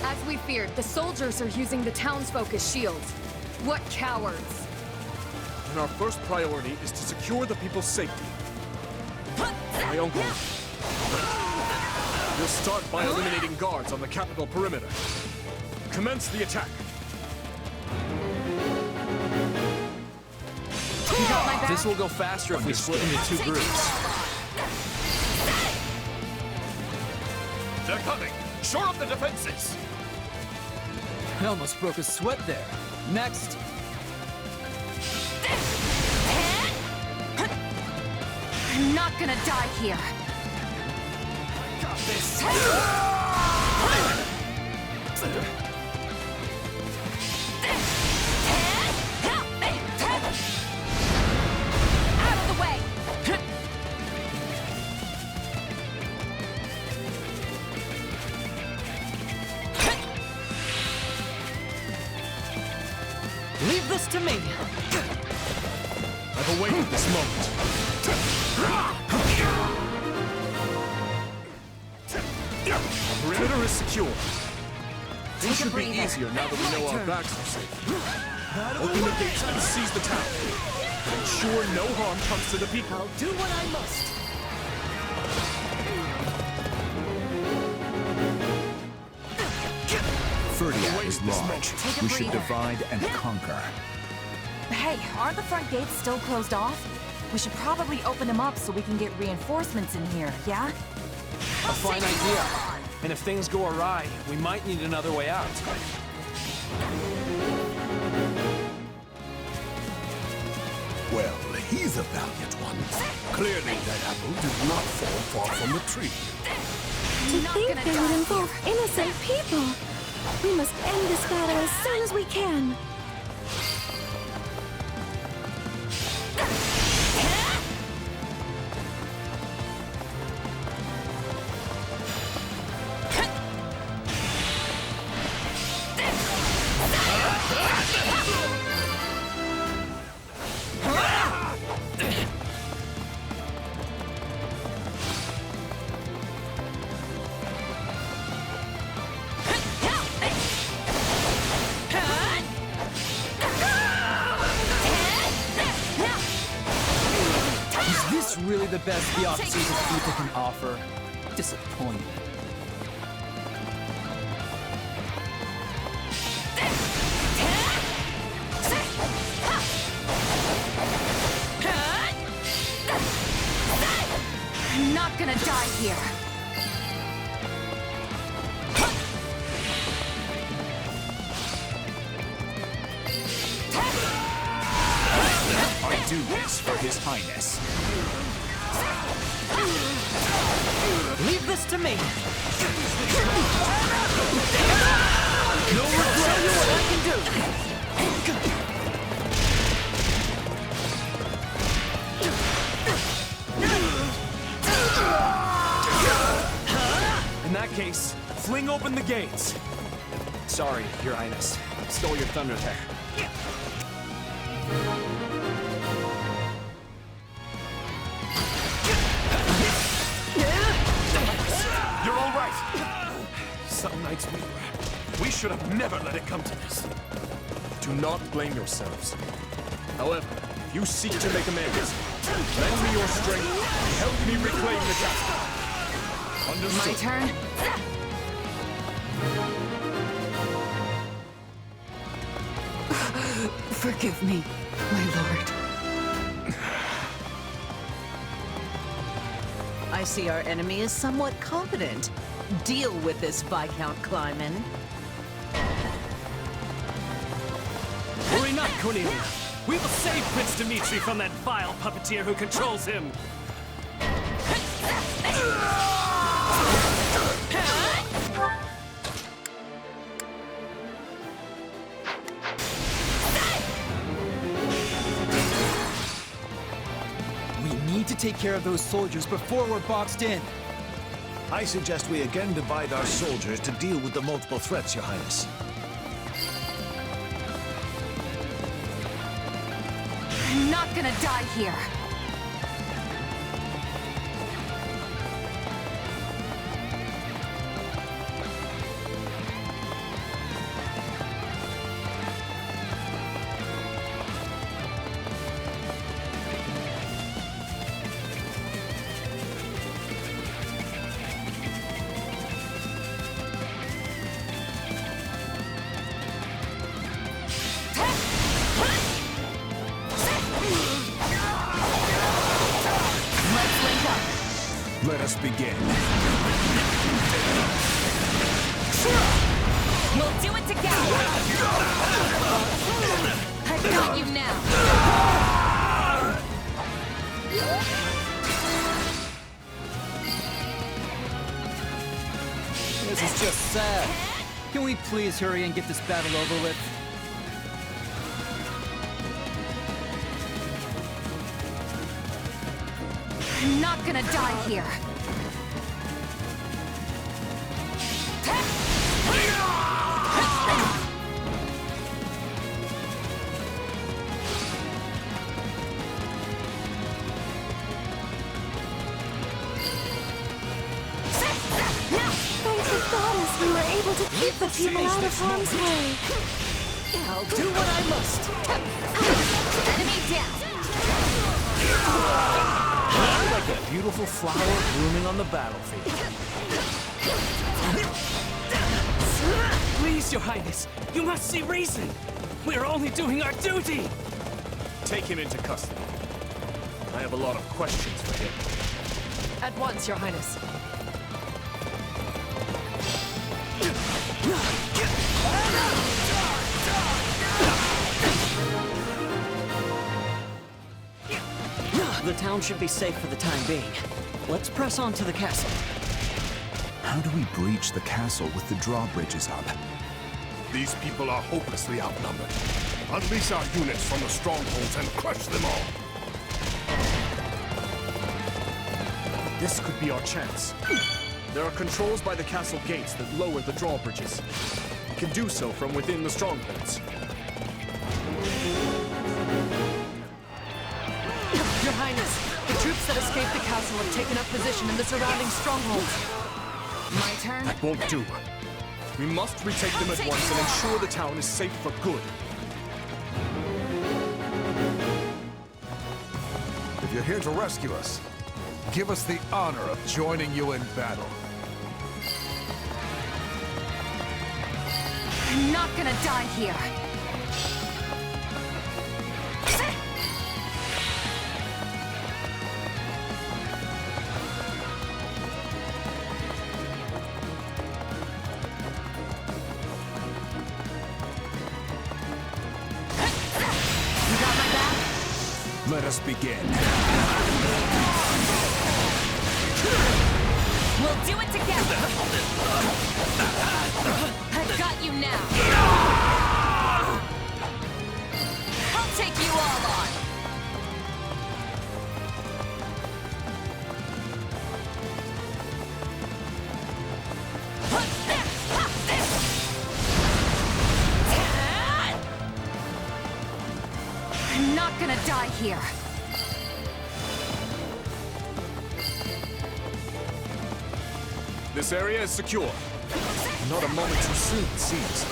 As we feared, the soldiers are using the townsfolk as shields. What cowards!
And our first priority is to secure the people's safety. My uncle will start by eliminating guards on the capital perimeter. Commence the attack.
This will go faster if we split into two groups.
They're coming! Shore up the defenses!
I almost broke a sweat there. Next.
I'm not gonna die here.
Got this!
Out of the way!
Leave this to me.
I've awaited this moment. Perimeter is secure. Things should be easier now that we know our backs are safe. Open the gates and seize the town. But ensure no harm comes to the people.
I'll do what I must.
Perdiat is large.
Take a
We should
breather.
divide and conquer.
Hey, aren't the front gates still closed off? We should probably open them up so we can get reinforcements in here, yeah?
A fine idea. And if things go awry, we might need another way out.
Well, he's a valiant one. Clearly that apple did not fall far from the tree.
To think they would involve innocent people! We must end this battle as soon as we can.
Is this really the best the off-season people can offer? Disappointed.
I'm not gonna die here.
I do this for His Highness.
Leave this to me.
No regrets!
What I can do.
In that case, fling open the gates. Sorry, Your Highness. Stole your thunder there.
You're all right. Some nights we should have never let it come to this.
Do not blame yourselves. However, if you seek to make amends, lend me your strength and help me reclaim the castle. Understood.
My turn?
Forgive me, my lord. I see our enemy is somewhat competent. Deal with this, Viscount Kleiman.
Worry not, Cornelia. We will save Prince Dimitri from that vile puppeteer who controls him.
We need to take care of those soldiers before we're boxed in.
I suggest we again divide our soldiers to deal with the multiple threats, Your Highness.
I'm not gonna die here.
Let us begin.
We'll do it together. I've got you now.
This is just sad. Can we please hurry and get this battle over with?
I'm not gonna die here.
Thank the goddess we were able to keep the people out of harm's way.
I'll do what I must.
Enemy down.
Like a beautiful flower blooming on the battlefield.
Leave
Please, Your Highness, you must see reason. We are only doing our duty.
Take him into custody. I have a lot of questions for him.
At once, Your Highness.
The town should be safe for the time being. Let's press on to the castle.
How do we breach the castle with the drawbridges up?
These people are hopelessly outnumbered. Unleash our units from the strongholds and crush them all.
This could be our chance. There are controls by the castle gates that lower the drawbridges. We can do so from within the strongholds.
Your Highness, the troops that escaped the castle have taken up position in the surrounding strongholds. My turn?
That won't do. We must retake them at once and ensure the town is safe for good.
If you're here to rescue us, give us the honor of joining you in battle.
I'm not gonna die here.
Let us begin.
We'll do it together! I've got you now! I'll take you all on! I'm not gonna die here!
This area is secure. Not a moment too soon, it seems.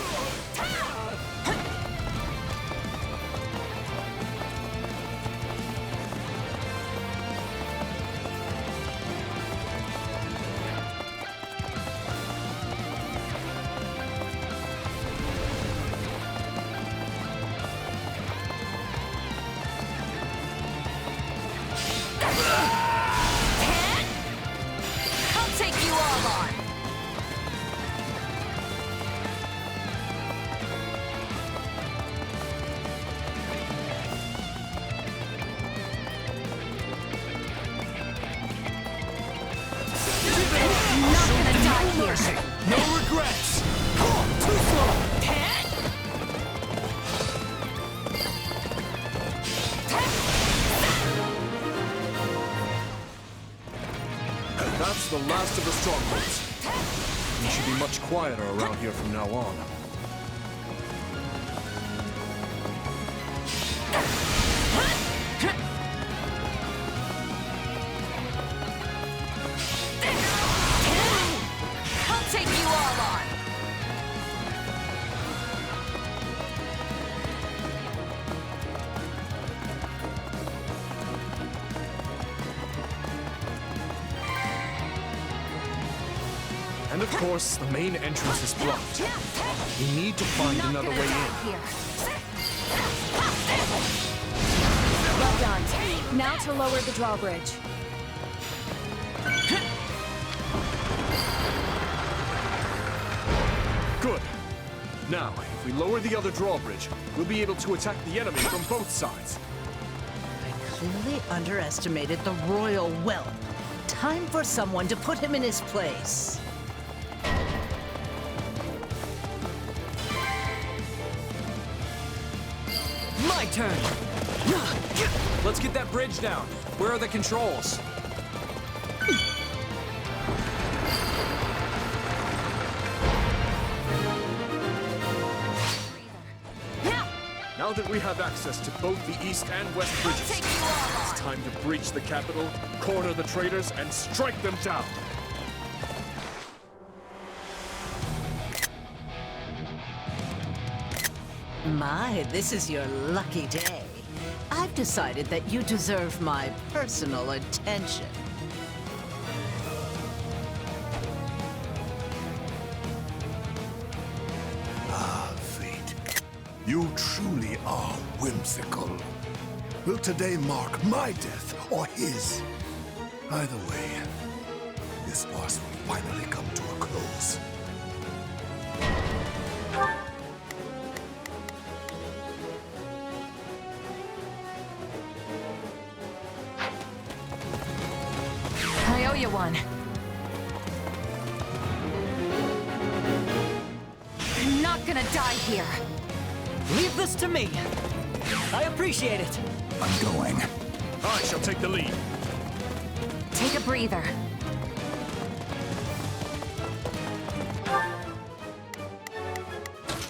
I'll take you all on!
No regrets!
Too slow!
That's the last of the strongholds. We should be much quieter around here from now on.
I'll take you all on!
And of course, the main entrance is blocked. We need to find another way in.
Well done. Now to lower the drawbridge.
Good. Now, if we lower the other drawbridge, we'll be able to attack the enemy from both sides.
Clearly underestimated the royal whelp. Time for someone to put him in his place.
My turn! Let's get that bridge down. Where are the controls?
Now that we have access to both the east and west bridges, it's time to breach the capital, corner the traitors, and strike them down.
My, this is your lucky day. I've decided that you deserve my personal attention.
You truly are whimsical. Will today mark my death or his? Either way, this farce will finally come to a close.
I owe you one. I'm not gonna die here.
Leave this to me. I appreciate it.
I'm going.
I shall take the lead.
Take a breather.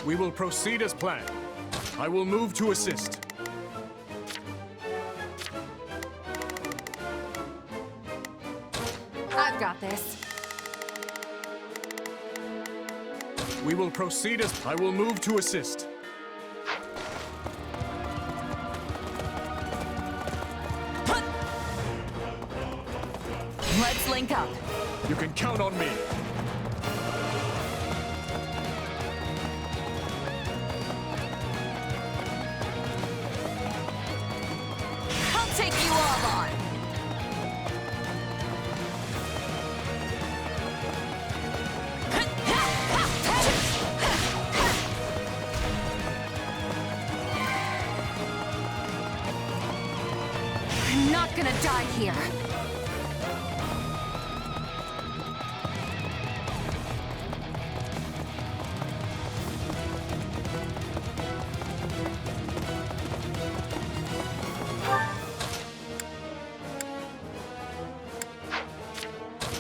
We will proceed as planned. I will move to assist.
I've got this.
We will proceed as I will move to assist.
Let's link up.
You can count on me.
I'll take you all on. I'm not gonna die here.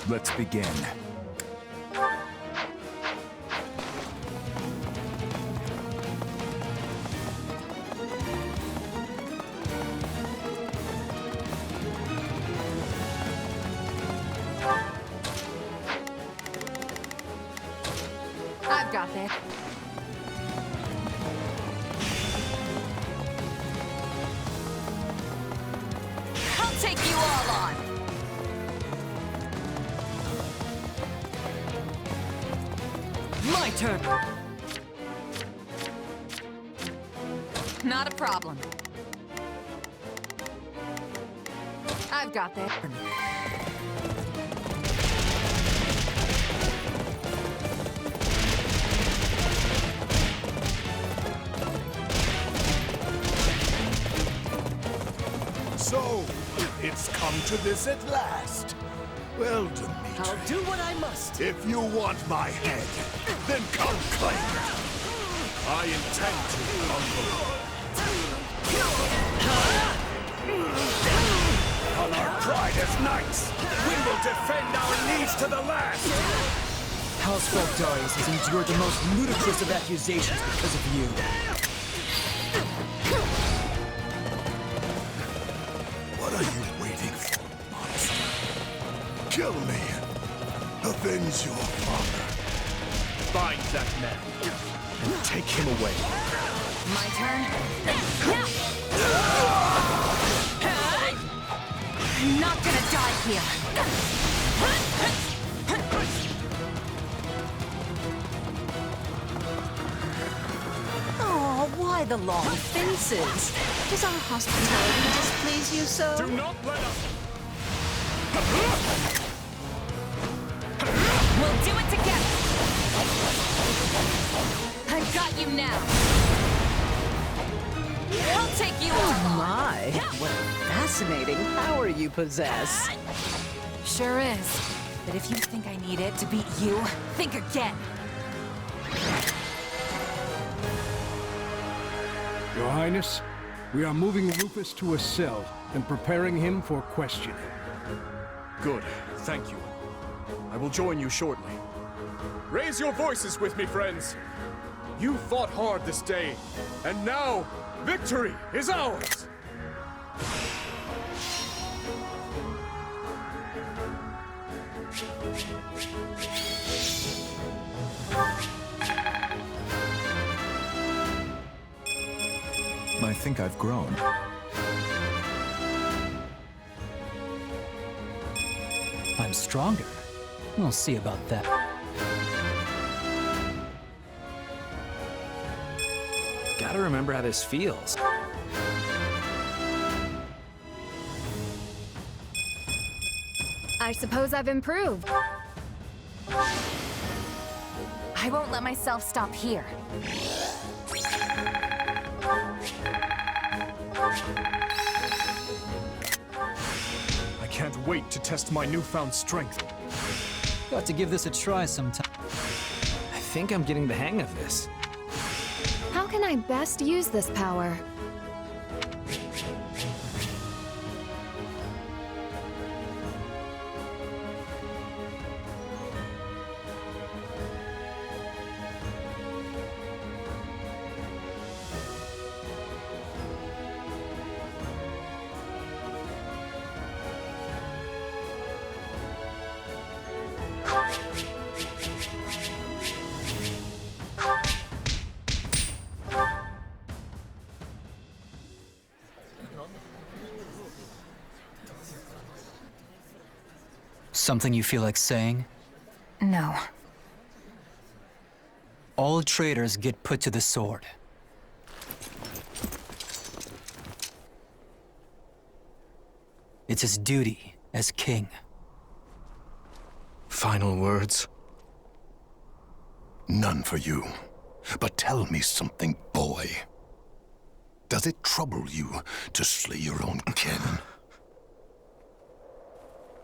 Let's begin.
I've got this. I'll take you all on.
My turn.
Not a problem. I've got this.
So, it's come to this at last. Well, Dimitri,
I'll do what I must.
if you want my head, then come claim it. I intend to, Uncle. On our pride as knights, we will defend our needs to the last.
Housefolk Darius has endured the most ludicrous of accusations because of you.
What are you waiting for, monster? Kill me. Avenge your father.
Find that man and take him away.
My turn? I'm not gonna die here.
Oh, why the long faces? Does our hospitality displease you so?
Do not let us...
We'll do it together. I've got you now. I'll take you on.
My, what fascinating power you possess.
Sure is. But if you think I need it to beat you, think again.
Your Highness, we are moving Rufus to a cell and preparing him for questioning.
Good, thank you. I will join you shortly. Raise your voices with me, friends. You fought hard this day, and now victory is ours.
I think I've grown.
I'm stronger. We'll see about that.
Gotta
gotta remember how this feels.
I suppose I've improved.
I won't let myself stop here.
I can't wait to test my newfound strength.
Got to give this a try sometime.
I think I'm getting the hang of this.
How can I best use this power?
Something you feel like saying?
No.
All traitors get put to the sword. It's his duty as king.
Final words?
None for you. But tell me something, boy. Does it trouble you to slay your own kin?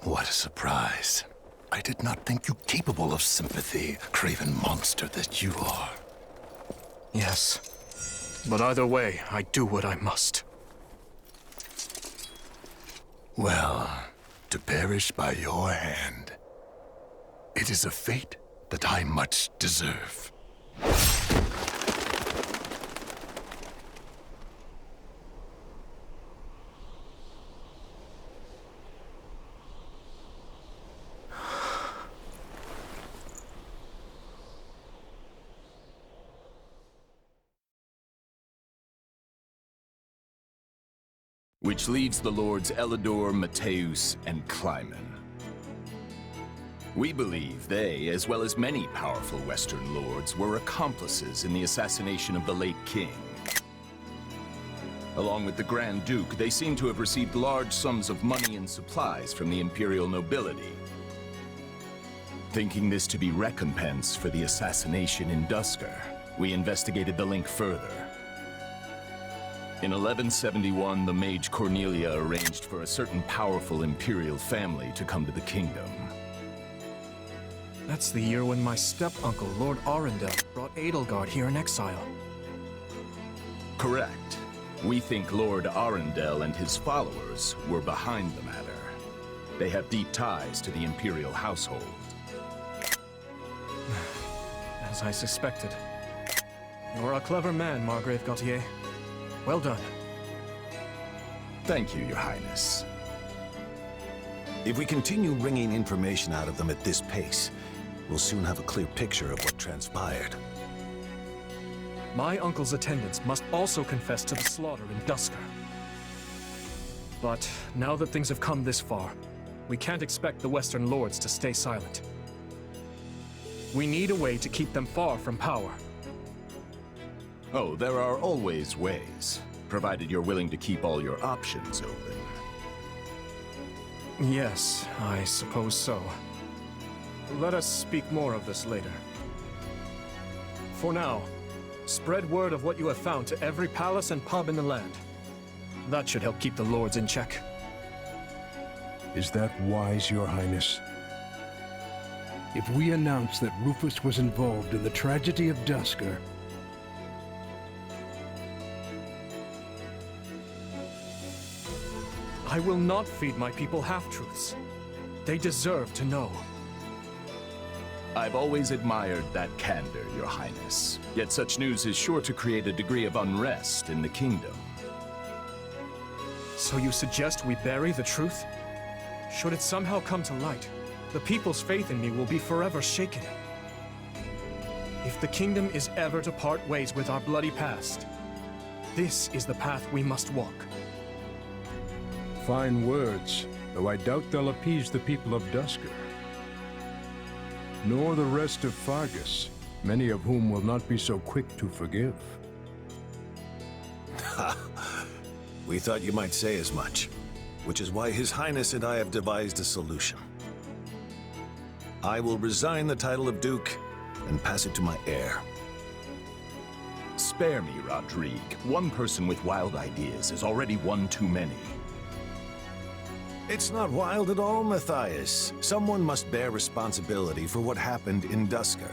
What a surprise. I did not think you capable of sympathy, craven monster that you are.
Yes. But either way, I do what I must.
Well, to perish by your hand, it is a fate that I much deserve.
Which leaves the lords Elidor, Mateus, and Kleiman. We believe they, as well as many powerful Western lords, were accomplices in the assassination of the late king. Along with the Grand Duke, they seem to have received large sums of money and supplies from the imperial nobility. Thinking this to be recompense for the assassination in Duscar, we investigated the link further. In 1171, the mage Cornelia arranged for a certain powerful imperial family to come to the kingdom.
That's the year when my step-uncle, Lord Arundel, brought Edelgard here in exile.
Correct. We think Lord Arundel and his followers were behind the matter. They have deep ties to the imperial household.
As I suspected. You're a clever man, Margrave Gautier. Well done.
Thank you, Your Highness.
If we continue wringing information out of them at this pace, we'll soon have a clear picture of what transpired.
My uncle's attendants must also confess to the slaughter in Duscar. But now that things have come this far, we can't expect the Western lords to stay silent. We need a way to keep them far from power.
Oh, there are always ways, provided you're willing to keep all your options open.
Yes, I suppose so. Let us speak more of this later. For now, spread word of what you have found to every palace and pub in the land. That should help keep the lords in check.
Is that wise, Your Highness? If we announce that Rufus was involved in the tragedy of Duscar,
I will not feed my people half-truths. They deserve to know.
I've always admired that candor, Your Highness. Yet such news is sure to create a degree of unrest in the kingdom.
So you suggest we bury the truth? Should it somehow come to light, the people's faith in me will be forever shaken. If the kingdom is ever to part ways with our bloody past, this is the path we must walk.
fine words, though I doubt they'll appease the people of Duscar. Nor the rest of Fargus, many of whom will not be so quick to forgive.
We thought you might say as much, which is why His Highness and I have devised a solution. I will resign the title of Duke and pass it to my heir.
Spare me, Rodrigue. One person with wild ideas is already one too many.
It's not wild at all, Matthias. Someone must bear responsibility for what happened in Duscur.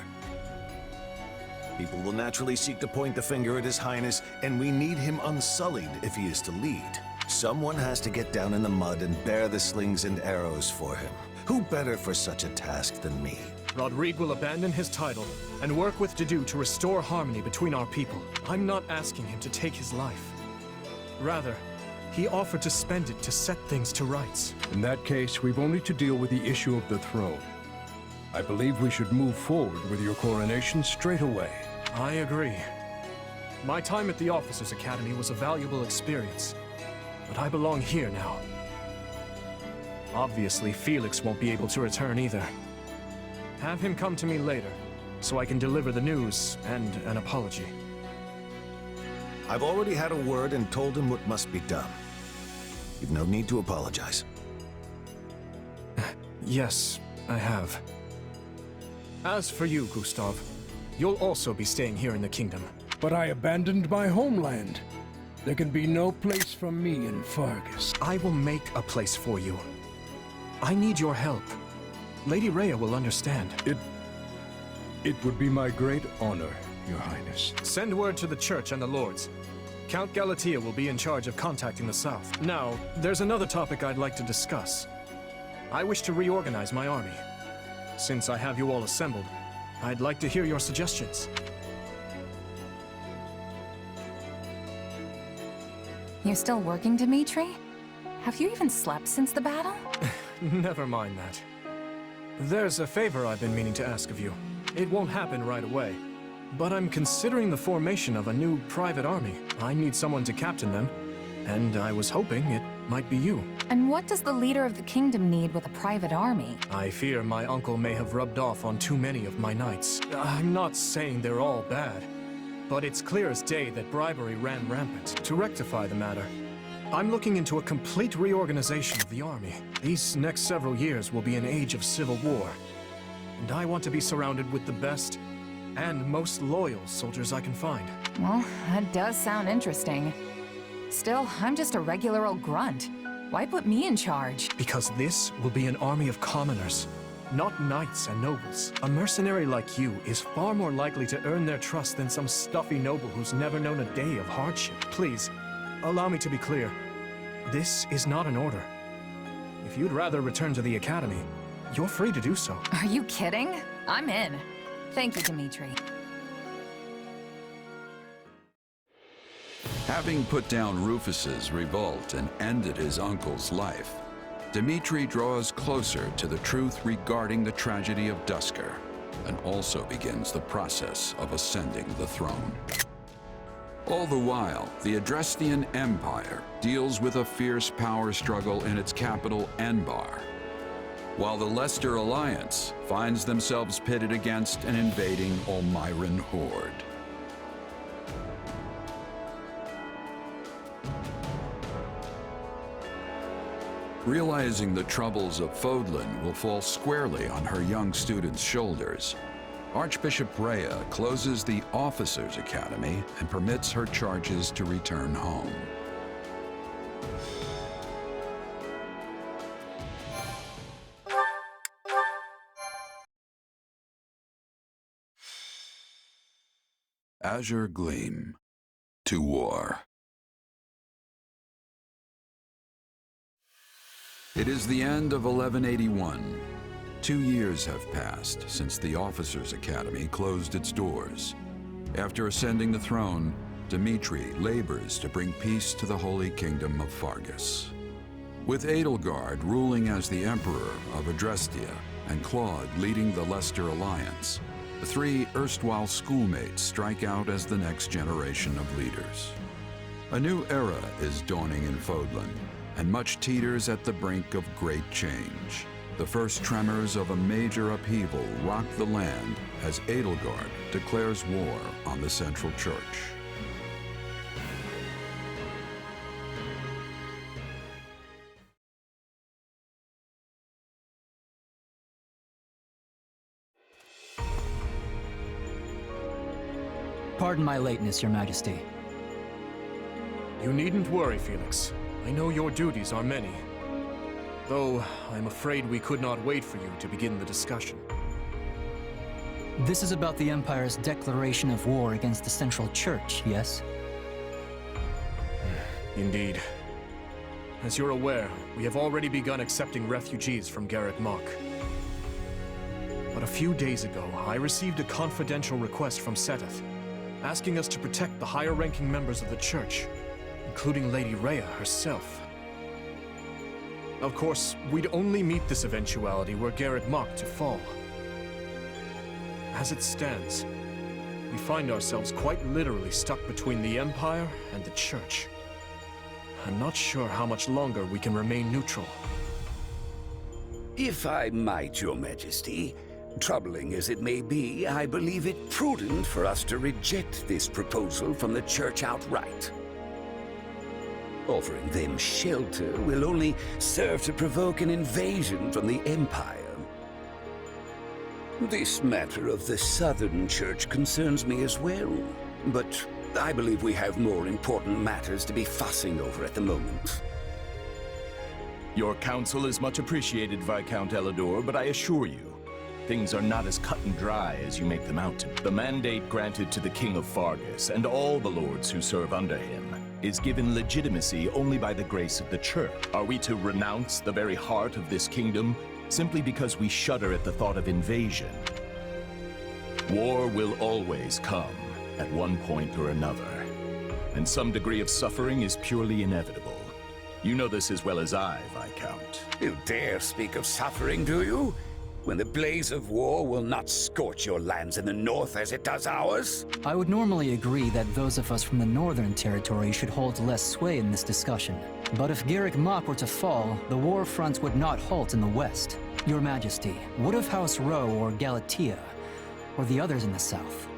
People will naturally seek to point the finger at His Highness, and we need him unsullied if he is to lead. Someone has to get down in the mud and bear the slings and arrows for him. Who better for such a task than me?
Rodrigue will abandon his title and work with Dedue to restore harmony between our people. I'm not asking him to take his life. Rather, he offered to spend it to set things to rights.
In that case, we've only to deal with the issue of the throne. I believe we should move forward with your coronation straight away.
I agree. My time at the Officers' Academy was a valuable experience, but I belong here now. Obviously, Felix won't be able to return either. Have him come to me later, so I can deliver the news and an apology.
I've already had a word and told him what must be done. You've no need to apologize.
Yes, I have. As for you, Gustav, you'll also be staying here in the kingdom.
But I abandoned my homeland. There can be no place for me in Fargus.
I will make a place for you. I need your help. Lady Rhea will understand.
It would be my great honor, Your Highness.
Send word to the Church and the Lords. Count Galatea will be in charge of contacting the South. Now, there's another topic I'd like to discuss. I wish to reorganize my army. Since I have you all assembled, I'd like to hear your suggestions.
You're still working, Dimitri? Have you even slept since the battle?
Never mind that. There's a favor I've been meaning to ask of you. It won't happen right away, but I'm considering the formation of a new private army. I need someone to captain them, and I was hoping it might be you.
And what does the leader of the kingdom need with a private army?
I fear my uncle may have rubbed off on too many of my knights. I'm not saying they're all bad, but it's clear as day that bribery ran rampant. To rectify the matter, I'm looking into a complete reorganization of the army. These next several years will be an age of civil war, and I want to be surrounded with the best and most loyal soldiers I can find.
Well, that does sound interesting. Still, I'm just a regular old grunt. Why put me in charge?
Because this will be an army of commoners, not knights and nobles. A mercenary like you is far more likely to earn their trust than some stuffy noble who's never known a day of hardship. Please, allow me to be clear. This is not an order. If you'd rather return to the Academy, you're free to do so.
Are you kidding? I'm in. Thank you, Dimitri.
Having put down Rufus's revolt and ended his uncle's life, Dimitri draws closer to the truth regarding the tragedy of Duscur, and also begins the process of ascending the throne. All the while, the Adrestian Empire deals with a fierce power struggle in its capital, Enbar, while the Leicester Alliance finds themselves pitted against an invading Olmyran horde. Realizing the troubles of Fodlan will fall squarely on her young students' shoulders, Archbishop Rhea closes the Officers' Academy and permits her charges to return home. Azure Gleam. To war. It is the end of 1181. 2 years have passed since the Officers' Academy closed its doors. After ascending the throne, Dimitri labors to bring peace to the Holy Kingdom of Fargus. With Edelgard ruling as the Emperor of Adrestia and Claude leading the Leicester Alliance, the three erstwhile schoolmates strike out as the next generation of leaders. A new era is dawning in Fodlan, and much teeters at the brink of great change. The first tremors of a major upheaval rock the land as Edelgard declares war on the Central Church.
Pardon my lateness, Your Majesty.
You needn't worry, Felix. I know your duties are many. Though, I'm afraid we could not wait for you to begin the discussion.
This is about the Empire's declaration of war against the Central Church, yes?
Indeed. As you're aware, we have already begun accepting refugees from Garreg Mach. But a few days ago, I received a confidential request from Seteth, asking us to protect the higher-ranking members of the Church, including Lady Rhea herself. Of course, we'd only meet this eventuality were Garreg Mach to fall. As it stands, we find ourselves quite literally stuck between the Empire and the Church. I'm not sure how much longer we can remain neutral.
If I might, Your Majesty, troubling as it may be, I believe it prudent for us to reject this proposal from the Church outright. Offering them shelter will only serve to provoke an invasion from the Empire. This matter of the Southern Church concerns me as well, but I believe we have more important matters to be fussing over at the moment.
Your counsel is much appreciated, Viscount Elidor, but I assure you, things are not as cut and dry as you make them out to be. The mandate granted to the King of Fargus and all the lords who serve under him is given legitimacy only by the grace of the Church. Are we to renounce the very heart of this kingdom simply because we shudder at the thought of invasion? War will always come at one point or another, and some degree of suffering is purely inevitable. You know this as well as I, Viscount.
You dare speak of suffering, do you? When the blaze of war will not scorch your lands in the north as it does ours?
I would normally agree that those of us from the Northern Territory should hold less sway in this discussion. But if Garreg Mach were to fall, the war fronts would not halt in the west. Your Majesty, what of House Rowe or Galatea, or the others in the south?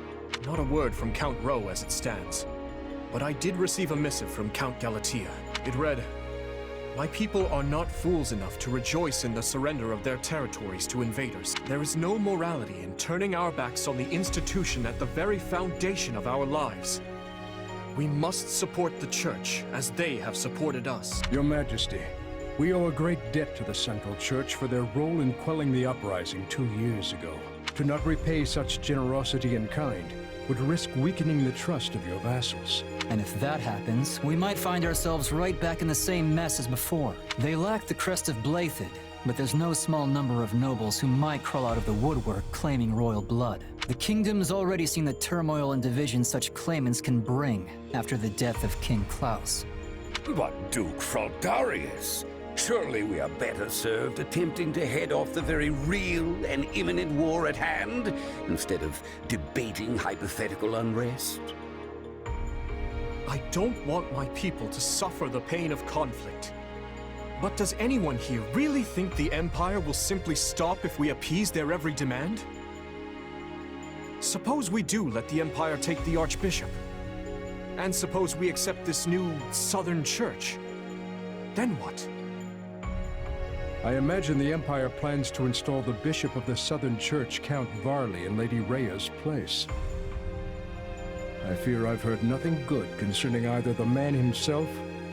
Not a word from Count Rowe as it stands. But I did receive a missive from Count Galatea. It read, "My people are not fools enough to rejoice in the surrender of their territories to invaders. There is no morality in turning our backs on the institution at the very foundation of our lives. We must support the Church as they have supported us."
Your Majesty, we owe a great debt to the Central Church for their role in quelling the uprising 2 years ago. To not repay such generosity in kind would risk weakening the trust of your vassals.
And if that happens, we might find ourselves right back in the same mess as before. They lack the crest of Blaiddyd, but there's no small number of nobles who might crawl out of the woodwork claiming royal blood. The kingdom's already seen the turmoil and division such claimants can bring after the death of King Klaus.
But Duke Fraldarius, surely we are better served attempting to head off the very real and imminent war at hand, instead of debating hypothetical unrest.
I don't want my people to suffer the pain of conflict. But does anyone here really think the Empire will simply stop if we appease their every demand? Suppose we do let the Empire take the Archbishop. And suppose we accept this new Southern Church. Then what?
I imagine the Empire plans to install the Bishop of the Southern Church, Count Varley, in Lady Rhea's place. I fear I've heard nothing good concerning either the man himself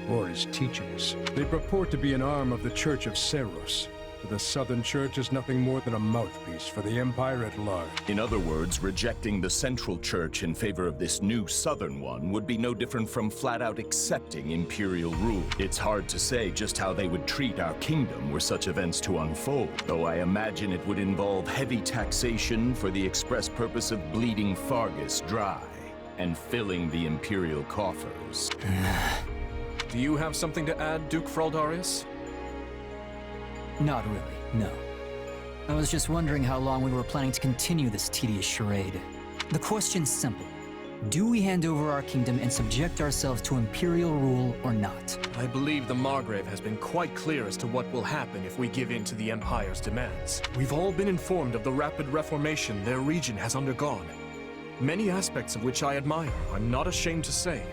or his teachings. They purport to be an arm of the Church of Seros, but the Southern Church is nothing more than a mouthpiece for the Empire at large.
In other words, rejecting the Central Church in favor of this new Southern one would be no different from flat-out accepting imperial rule. It's hard to say just how they would treat our kingdom were such events to unfold, though I imagine it would involve heavy taxation for the express purpose of bleeding Fargus dry and filling the imperial coffers.
Do you have something to add, Duke Fraldarius?
Not really, no. I was just wondering how long we were planning to continue this tedious charade. The question's simple. Do we hand over our kingdom and subject ourselves to imperial rule or not?
I believe the Margrave has been quite clear as to what will happen if we give in to the Empire's demands. We've all been informed of the rapid reformation their region has undergone. Many aspects of which I admire, I'm not ashamed to say.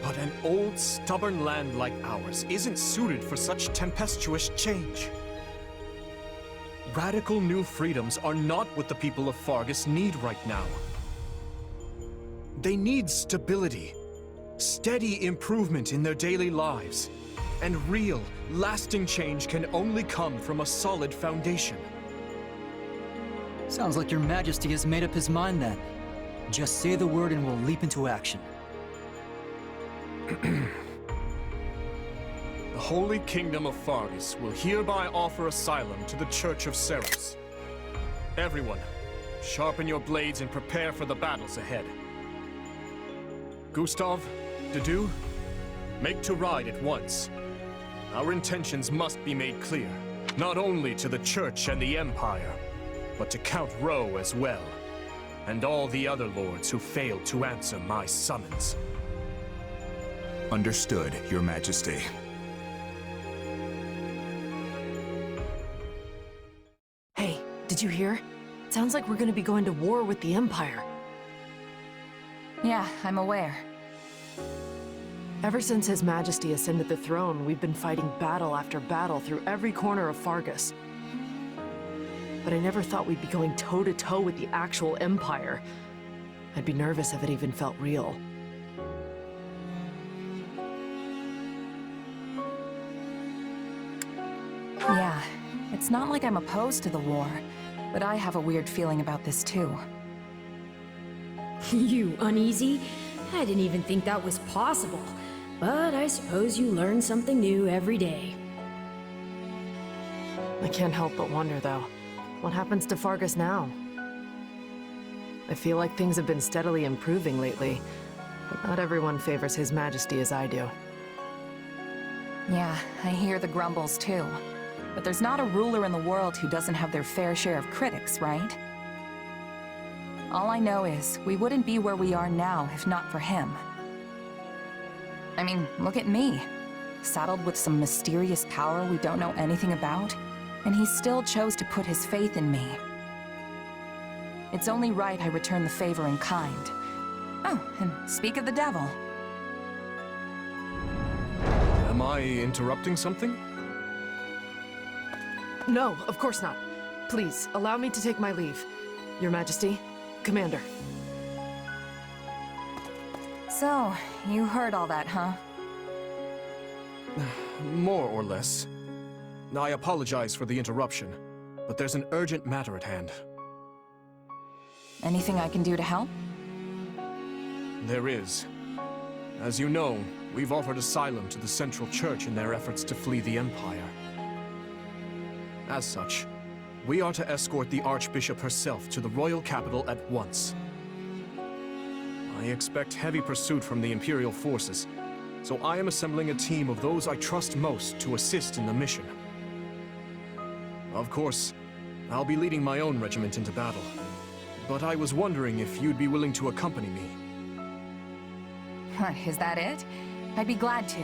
But an old, stubborn land like ours isn't suited for such tempestuous change. Radical new freedoms are not what the people of Fargus need right now. They need stability, steady improvement in their daily lives, and real, lasting change can only come from a solid foundation.
Sounds like your Majesty has made up his mind then. Just say the word and we'll leap into action.
The Holy Kingdom of Fargus will hereby offer asylum to the Church of Seros. Everyone, sharpen your blades and prepare for the battles ahead. Gustav, Dedu, make to ride at once. Our intentions must be made clear, not only to the Church and the Empire, but to Count Rowe as well, and all the other lords who failed to answer my summons.
Understood, Your Majesty.
Hey, did you hear? Sounds like we're gonna be going to war with the Empire.
Yeah, I'm aware.
Ever since His Majesty ascended the throne, we've been fighting battle after battle through every corner of Fargus. But I never thought we'd be going toe-to-toe with the actual Empire. I'd be nervous if it even felt real.
Yeah, it's not like I'm opposed to the war, but I have a weird feeling about this too.
You uneasy? I didn't even think that was possible. But I suppose you learn something new every day.
I can't help but wonder, though. What happens to Fargus now? I feel like things have been steadily improving lately, but not everyone favors His Majesty as I do.
Yeah, I hear the grumbles too. But there's not a ruler in the world who doesn't have their fair share of critics, right? All I know is, we wouldn't be where we are now if not for him. I mean, look at me. Saddled with some mysterious power we don't know anything about, and he still chose to put his faith in me. It's only right I return the favor in kind. Oh, and speak of the devil.
Am I interrupting something?
No, of course not. Please, allow me to take my leave. Your Majesty, Commander.
So, you heard all that, huh?
More or less. I apologize for the interruption, but there's an urgent matter at hand.
Anything I can do to help?
There is. As you know, we've offered asylum to the Central Church in their efforts to flee the Empire. As such, we are to escort the Archbishop herself to the royal capital at once. I expect heavy pursuit from the Imperial forces, so I am assembling a team of those I trust most to assist in the mission. Of course, I'll be leading my own regiment into battle, but I was wondering if you'd be willing to accompany me.
What, is that it? I'd be glad to.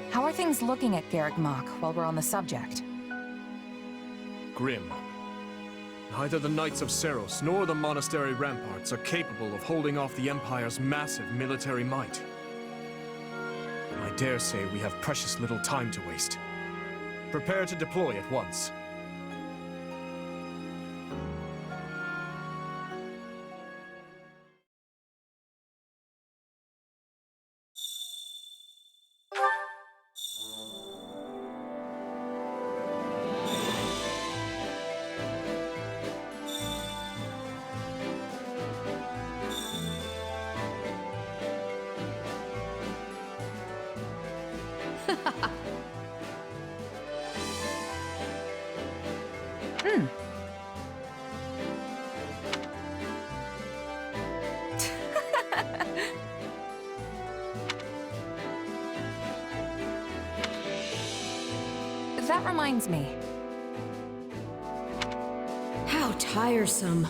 How are things looking at Garreg Mach while we're on the subject?
Grim. Neither the Knights of Seros nor the monastery ramparts are capable of holding off the Empire's massive military might. I dare say we have precious little time to waste. Prepare to deploy at once.
That reminds me.
How tiresome.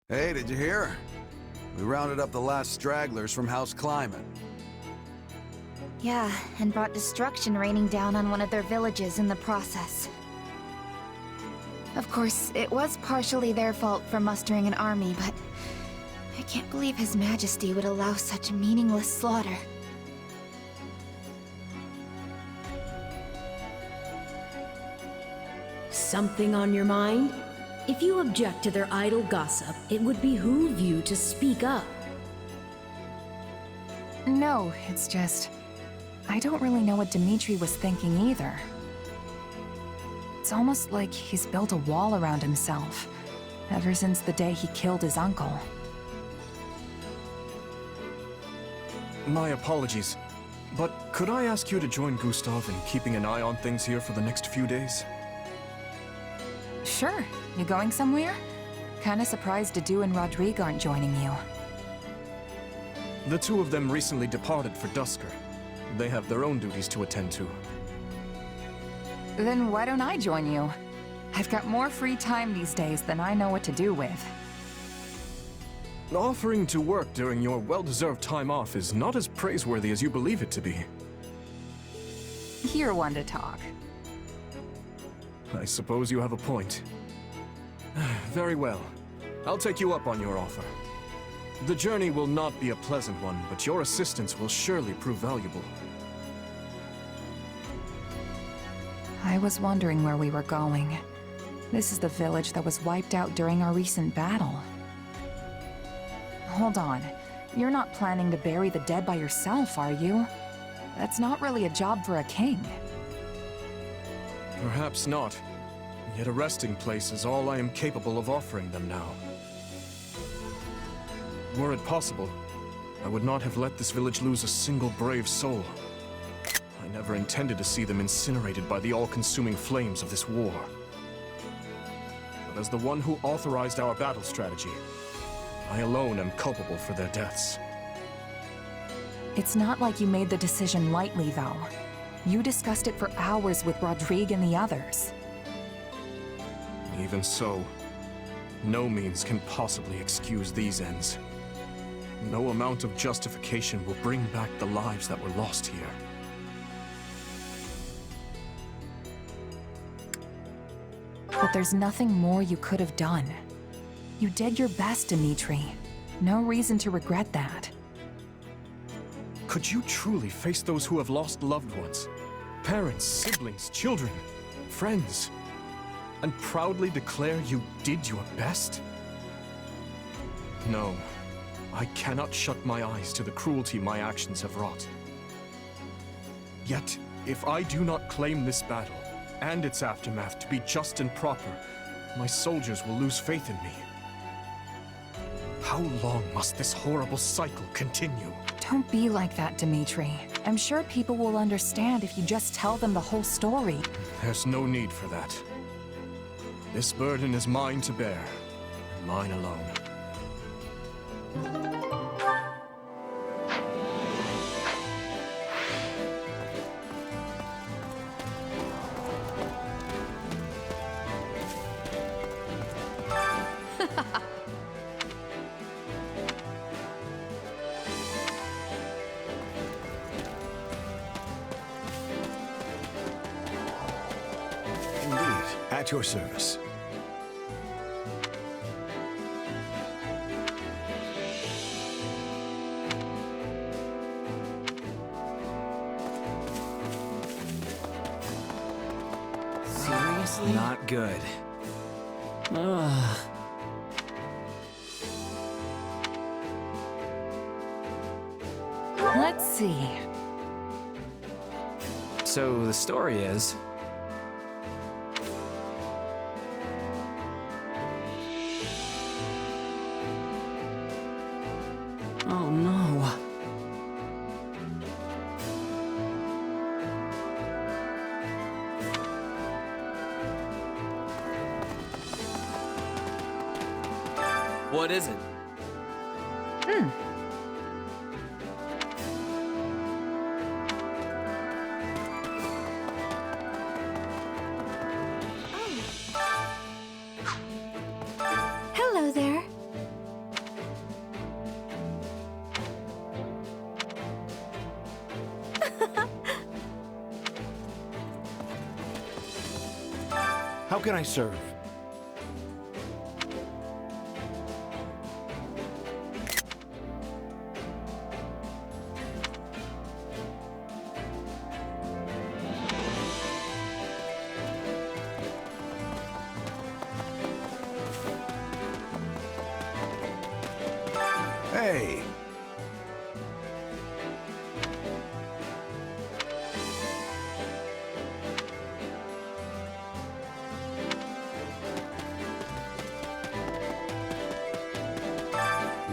Hey, did you hear? We rounded up the last stragglers from House Climate.
Yeah, and brought destruction raining down on one of their villages in the process. Of course, it was partially their fault for mustering an army, but I can't believe His Majesty would allow such meaningless slaughter.
Something on your mind? If you object to their idle gossip, it would behoove you to speak up.
No, it's just... I don't really know what Dimitri was thinking either. It's almost like he's built a wall around himself, ever since the day he killed his uncle.
My apologies, but could I ask you to join Gustav in keeping an eye on things here for the next few days?
Sure. You going somewhere? Kinda surprised Dedu and Rodrigue aren't joining you.
The two of them recently departed for Dusker. They have their own duties to attend to.
Then why don't I join you? I've got more free time these days than I know what to do with.
Offering to work during your well-deserved time off is not as praiseworthy as you believe it to be.
You're one to talk.
I suppose you have a point. Very well. I'll take you up on your offer. The journey will not be a pleasant one, but your assistance will surely prove valuable.
I was wondering where we were going. This is the village that was wiped out during our recent battle. Hold on. You're not planning to bury the dead by yourself, are you? That's not really a job for a king.
Perhaps not. Yet a resting place is all I am capable of offering them now. Were it possible, I would not have let this village lose a single brave soul. I never intended to see them incinerated by the all-consuming flames of this war. But as the one who authorized our battle strategy, I alone am culpable for their deaths.
It's not like you made the decision lightly, though. You discussed it for hours with Rodrigue and the others.
Even so, no means can possibly excuse these ends. No amount of justification will bring back the lives that were lost here.
But there's nothing more you could have done. You did your best, Dimitri. No reason to regret that.
Could you truly face those who have lost loved ones? Parents, siblings, children, friends, and proudly declare you did your best? No, I cannot shut my eyes to the cruelty my actions have wrought. Yet, if I do not claim this battle, and its aftermath to be just and proper, my soldiers will lose faith in me. How long must this horrible cycle continue?
Don't be like that, Dimitri. I'm sure people will understand if you just tell them the whole story.
There's no need for that. This burden is mine to bear, and mine alone.
Indeed, at your service.
Seriously? Not good.
Let's see.
So the story is...
Oh no.
What is it?
Hello there.
can I serve?
Hey!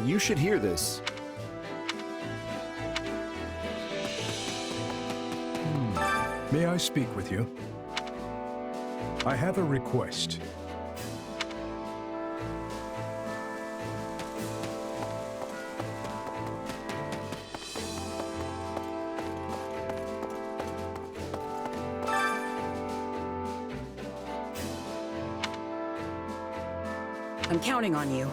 You should hear this.
May I speak with you? I have a request.
I'm counting on you.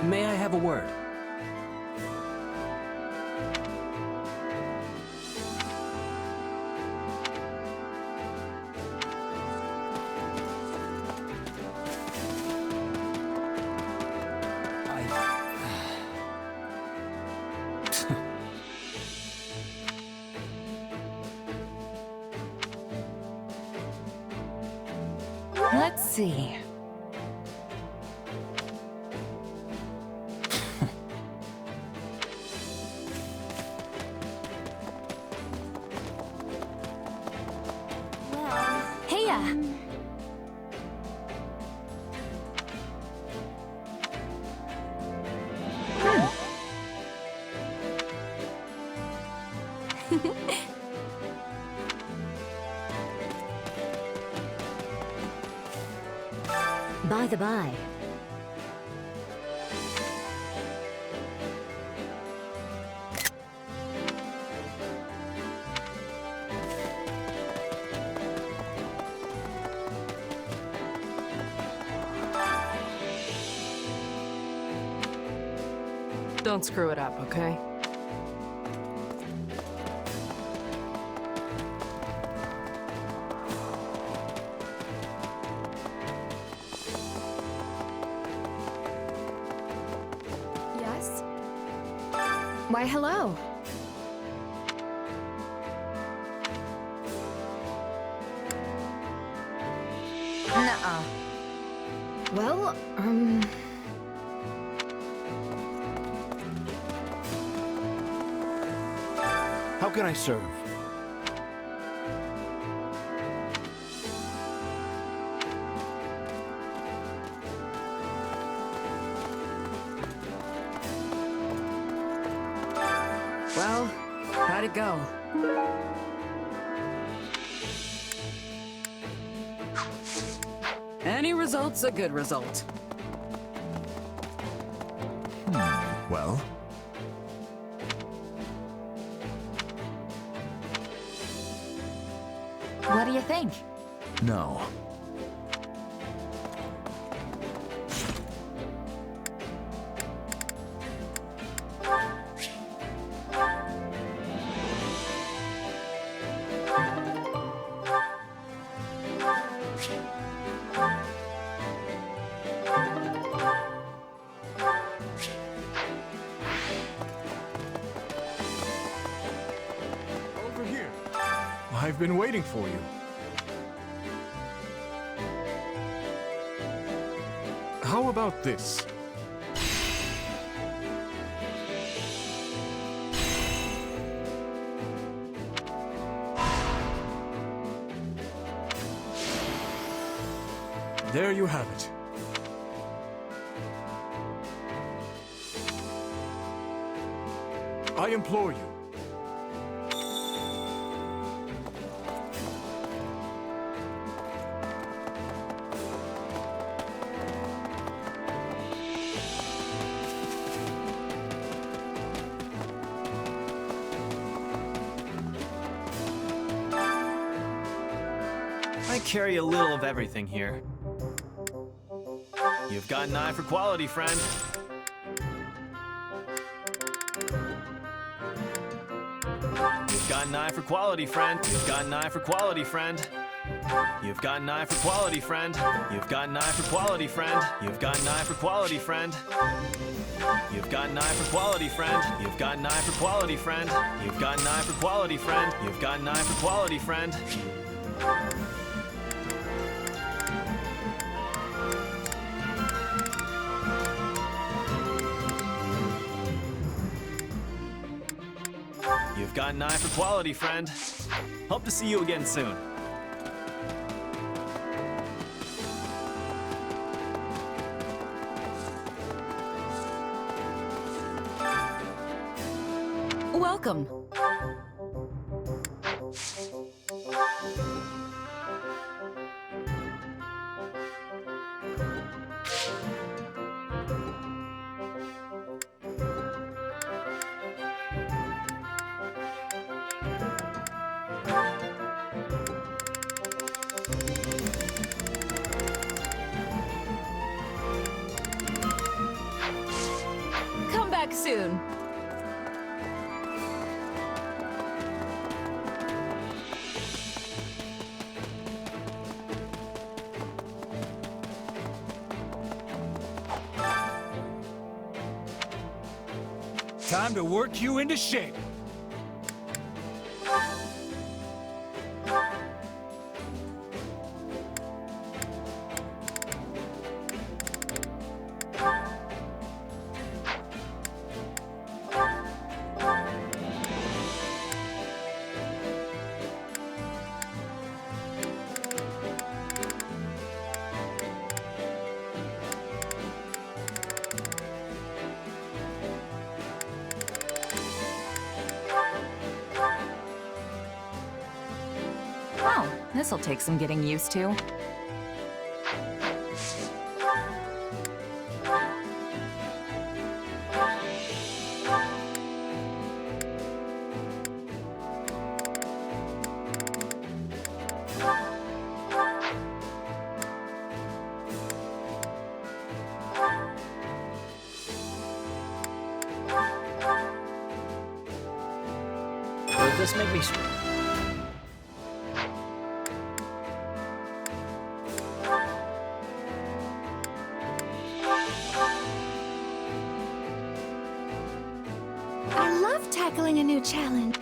May I have a word?
Let's see.
Heya!
By the by.
Don't screw it up, okay?
Yes? Why, hello.
Nuh-uh.
Well,
How can I serve?
Well, how'd it go? Any result's a good result.
Well?
What do you think?
No.
Over here. I've been waiting for you. How about this? There you have it. I implore you.
I carry a little of everything here. You've got an eye for quality, friend.
got an eye for quality, friend. You've got an eye for quality, friend. You've got an eye for quality, friend. You've got an eye for quality, friend. You've got an eye for quality, friend. You've got an eye for quality, friend. You've got an eye for quality, friend. You've got an eye for quality, friend. You've got an eye for quality, friend. You've got an eye for quality, friend. Hope to see you again soon.
Welcome.
Come back soon.
Time to work you into shape.
Well, this'll take some getting used to.
Will this make me...
I love tackling a new challenge.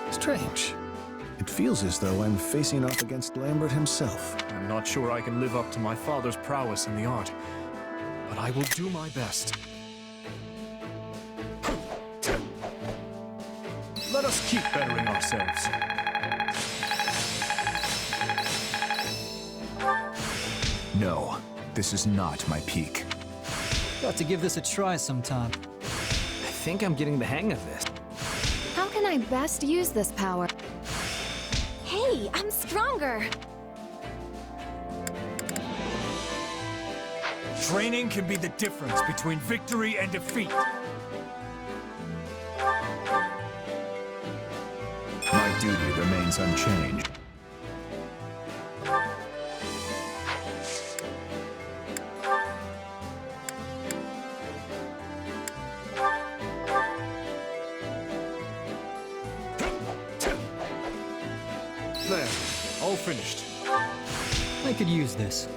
Strange. It feels as though I'm facing off against Lambert himself.
I'm not sure I can live up to my father's prowess in the art, but I will do my best. Let us keep bettering ourselves.
No, this is not my peak.
Got to give this a try sometime.
I think I'm getting the hang of this.
How can I best use this power?
Hey, I'm stronger.
Training can be the difference between victory and defeat.
My duty remains unchanged.
There, all finished.
I could use this.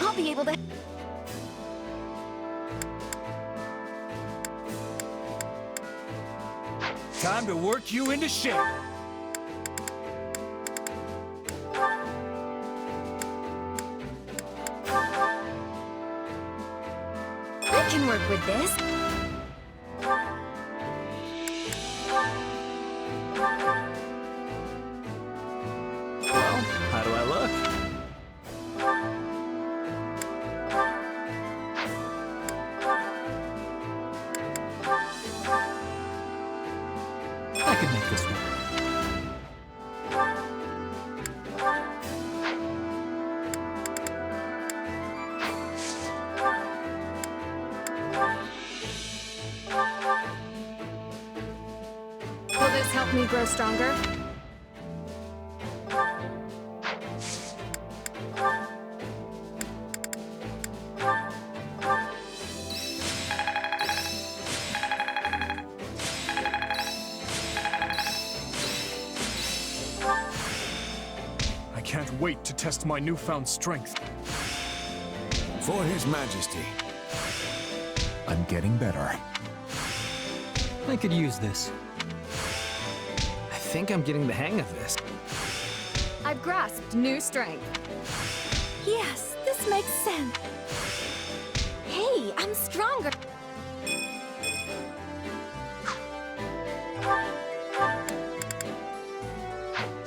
I'll be able to...
Time to work you into shape.
I can work with this.
Well, how do I look?
I could make this work.
Will this help me grow stronger?
I can't wait to test my newfound strength.
For His Majesty.
I'm getting better.
I could use this.
I think I'm getting the hang of this.
I've grasped new strength.
Yes, this makes sense. Hey, I'm stronger.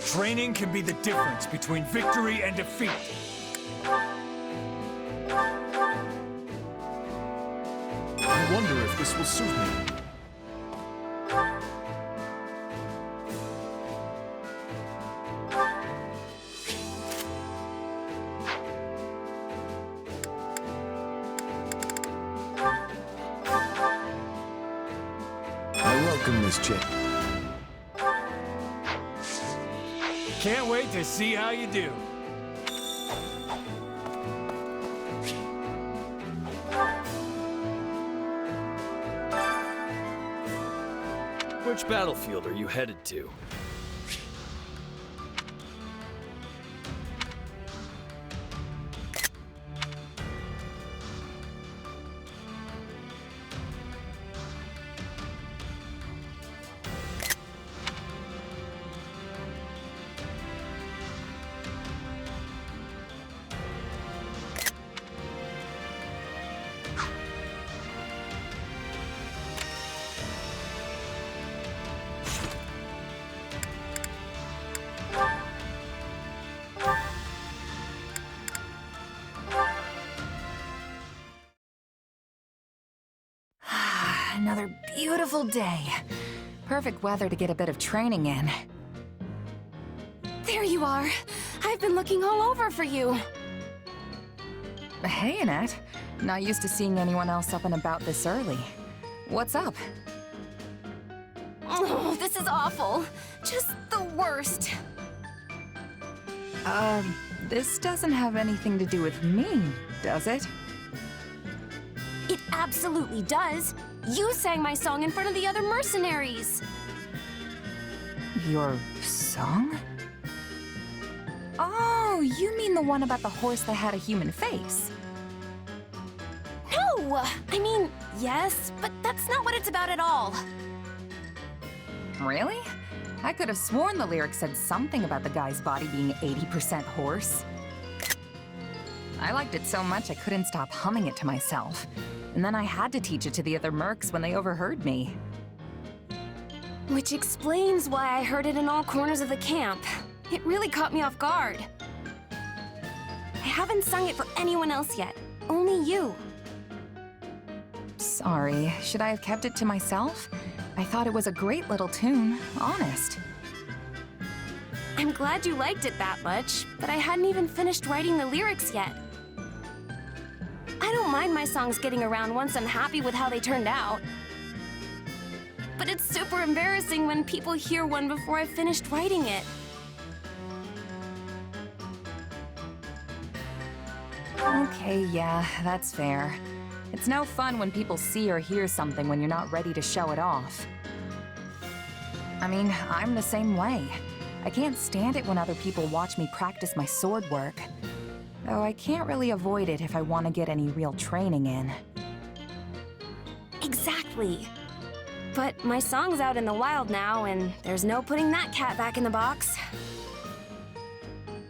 Training can be the difference between victory and defeat.
I wonder if this will suit me.
I welcome this chick.
Can't wait to see how you do.
Which battlefield are you headed to?
Another beautiful day. Perfect weather to get a bit of training in.
There you are. I've been looking all over for you.
Hey, Annette. Not used to seeing anyone else up and about this early. What's up?
Oh, this is awful. Just the worst.
This doesn't have anything to do with me, does it?
It absolutely does. You sang my song in front of the other mercenaries.
Your song? Oh, you mean the one about the horse that had a human face?
No! I mean, yes, but that's not what it's about at all.
Really? I could have sworn the lyrics said something about the guy's body being 80% horse. I liked it so much I couldn't stop humming it to myself. and then I had to teach it to the other mercs when they overheard me.
Which explains why I heard it in all corners of the camp. It really caught me off guard. I haven't sung it for anyone else yet. Only you.
Sorry, should I have kept it to myself? I thought it was a great little tune, honest.
I'm glad you liked it that much, but I hadn't even finished writing the lyrics yet. I don't mind my songs getting around once I'm happy with how they turned out. But it's super embarrassing when people hear one before I've finished writing it.
Okay, yeah, that's fair. It's no fun when people see or hear something when you're not ready to show it off. I mean, I'm the same way. I can't stand it when other people watch me practice my sword work. Though I can't really avoid it if I want to get any real training in.
Exactly. But my song's out in the wild now, and there's no putting that cat back in the box.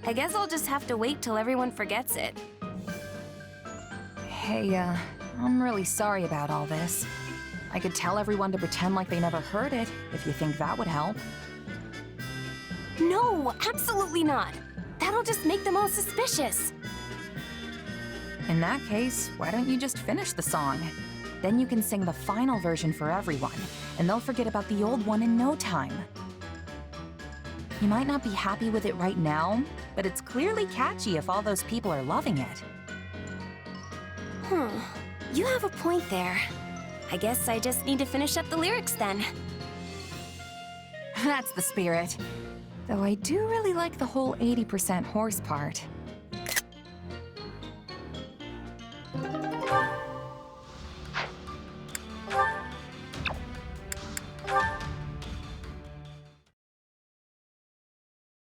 I guess I'll just have to wait till everyone forgets it.
Hey, I'm really sorry about all this. I could tell everyone to pretend like they never heard it, if you think that would help.
No, absolutely not. That'll just make them all suspicious.
In that case, why don't you just finish the song? Then you can sing the final version for everyone, and they'll forget about the old one in no time. You might not be happy with it right now, but it's clearly catchy if all those people are loving it.
You have a point there. I guess I just need to finish up the lyrics then.
That's the spirit. Though I do really like the whole 80% horse part.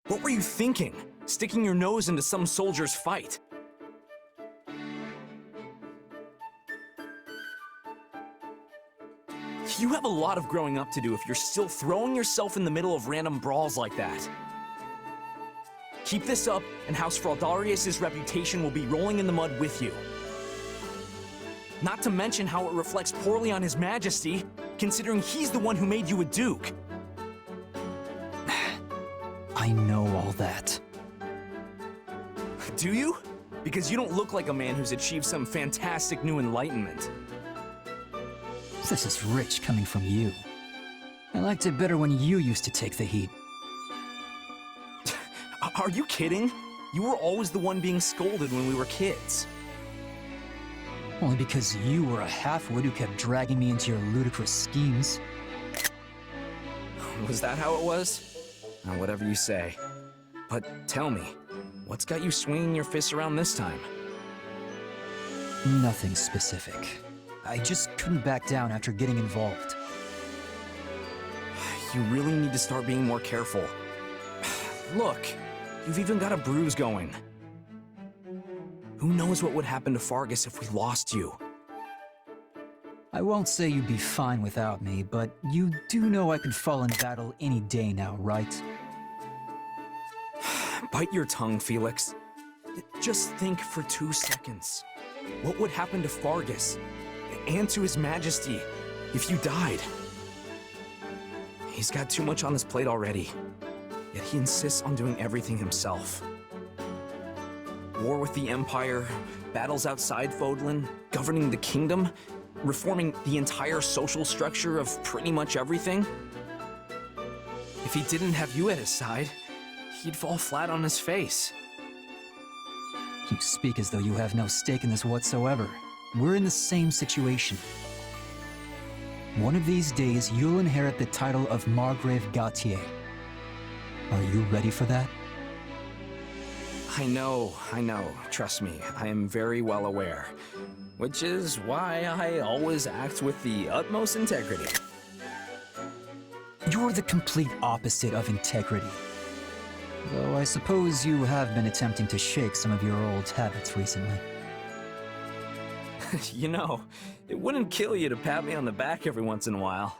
What were you thinking? Sticking your nose into some soldier's fight? You have a lot of growing up to do if you're still throwing yourself in the middle of random brawls like that. Keep this up, and House Fraldarius' reputation will be rolling in the mud with you. Not to mention how it reflects poorly on His Majesty, considering he's the one who made you a duke.
I know all that.
Do you? Because you don't look like a man who's achieved some fantastic new enlightenment.
This is rich coming from you. I liked it better when you used to take the heat.
Are you kidding? You were always the one being scolded when we were kids.
Only because you were a half-wit who kept dragging me into your ludicrous schemes.
Was that how it was? Whatever you say. But tell me, what's got you swinging your fists around this time?
Nothing specific. I just couldn't back down after getting involved.
You really need to start being more careful. Look, you've even got a bruise going. Who knows what would happen to Fargus if we lost you?
I won't say you'd be fine without me, but you do know I could fall in battle any day now, right?
Bite your tongue, Felix. Just think for 2 seconds. What would happen to Fargus? And to His Majesty if you died? He's got too much on his plate already, yet he insists on doing everything himself. War with the Empire, battles outside Fodlan, governing the kingdom, reforming the entire social structure of pretty much everything. If he didn't have you at his side, he'd fall flat on his face.
You speak as though you have no stake in this whatsoever. We're in the same situation. One of these days, you'll inherit the title of Margrave Gautier. Are you ready for that?
I know. Trust me, I am very well aware. Which is why I always act with the utmost integrity.
You're the complete opposite of integrity. Though I suppose you have been attempting to shake some of your old habits recently.
You know, it wouldn't kill you to pat me on the back every once in a while.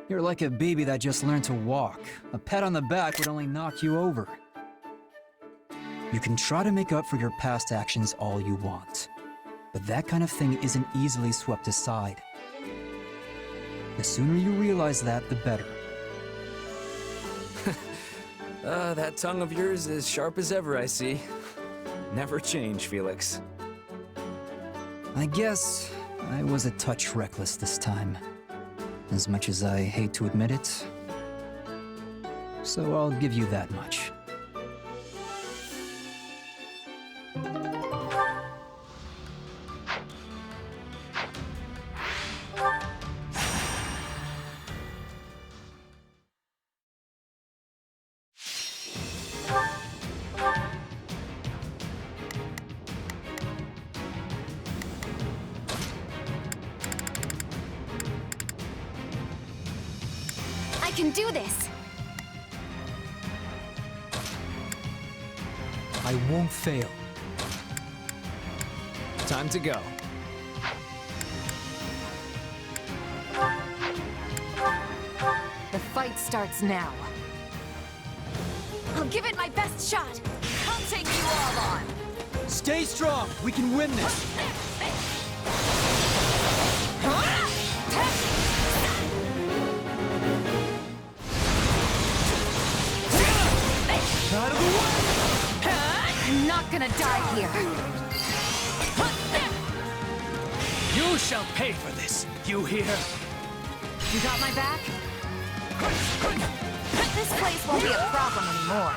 You're like a baby that just learned to walk. A pat on the back would only knock you over. You can try to make up for your past actions all you want, But that kind of thing isn't easily swept aside. The sooner you realize that, the better.
That tongue of yours is sharp as ever, I see. Never change, Felix.
I guess I was a touch reckless this time. As much as I hate to admit it. So I'll give you that much.
I can do this!
I won't fail.
Time to go.
The fight starts now.
I'll give it my best shot!
I'll take you all on!
Stay strong! We can win this!
Out of the way!
I'm not gonna die here.
You shall pay for this, you hear?
You got my back? This place won't be a problem anymore.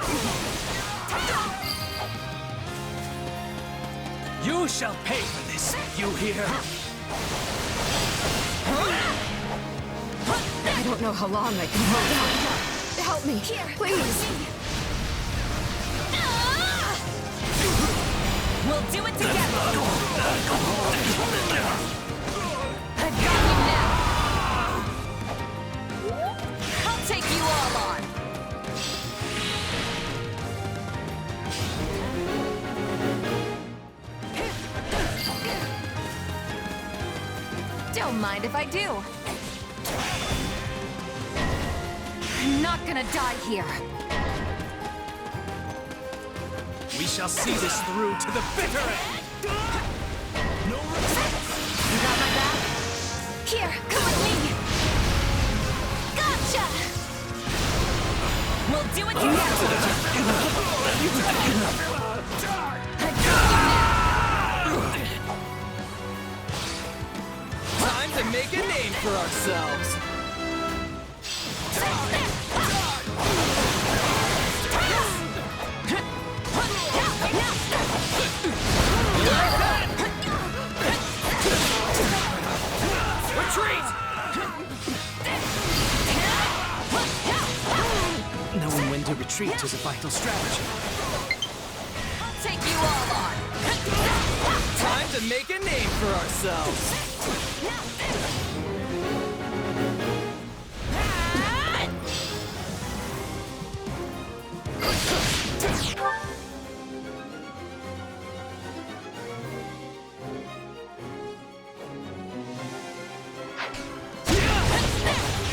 You shall pay for this, you hear?
I don't know how long I can hold on. Help me, please.
We'll do it together!
I've got you now!
I'll take you all on!
Don't mind if I do. I'm not gonna die here.
We shall see this through to the bitter end! No retreat!
You got my back? Here, come with me! Gotcha!
We'll do it together!
Time to make a name for ourselves!
Retreat!
Knowing when to retreat is a vital strategy.
I'll take you all on!
Time to make a name for ourselves!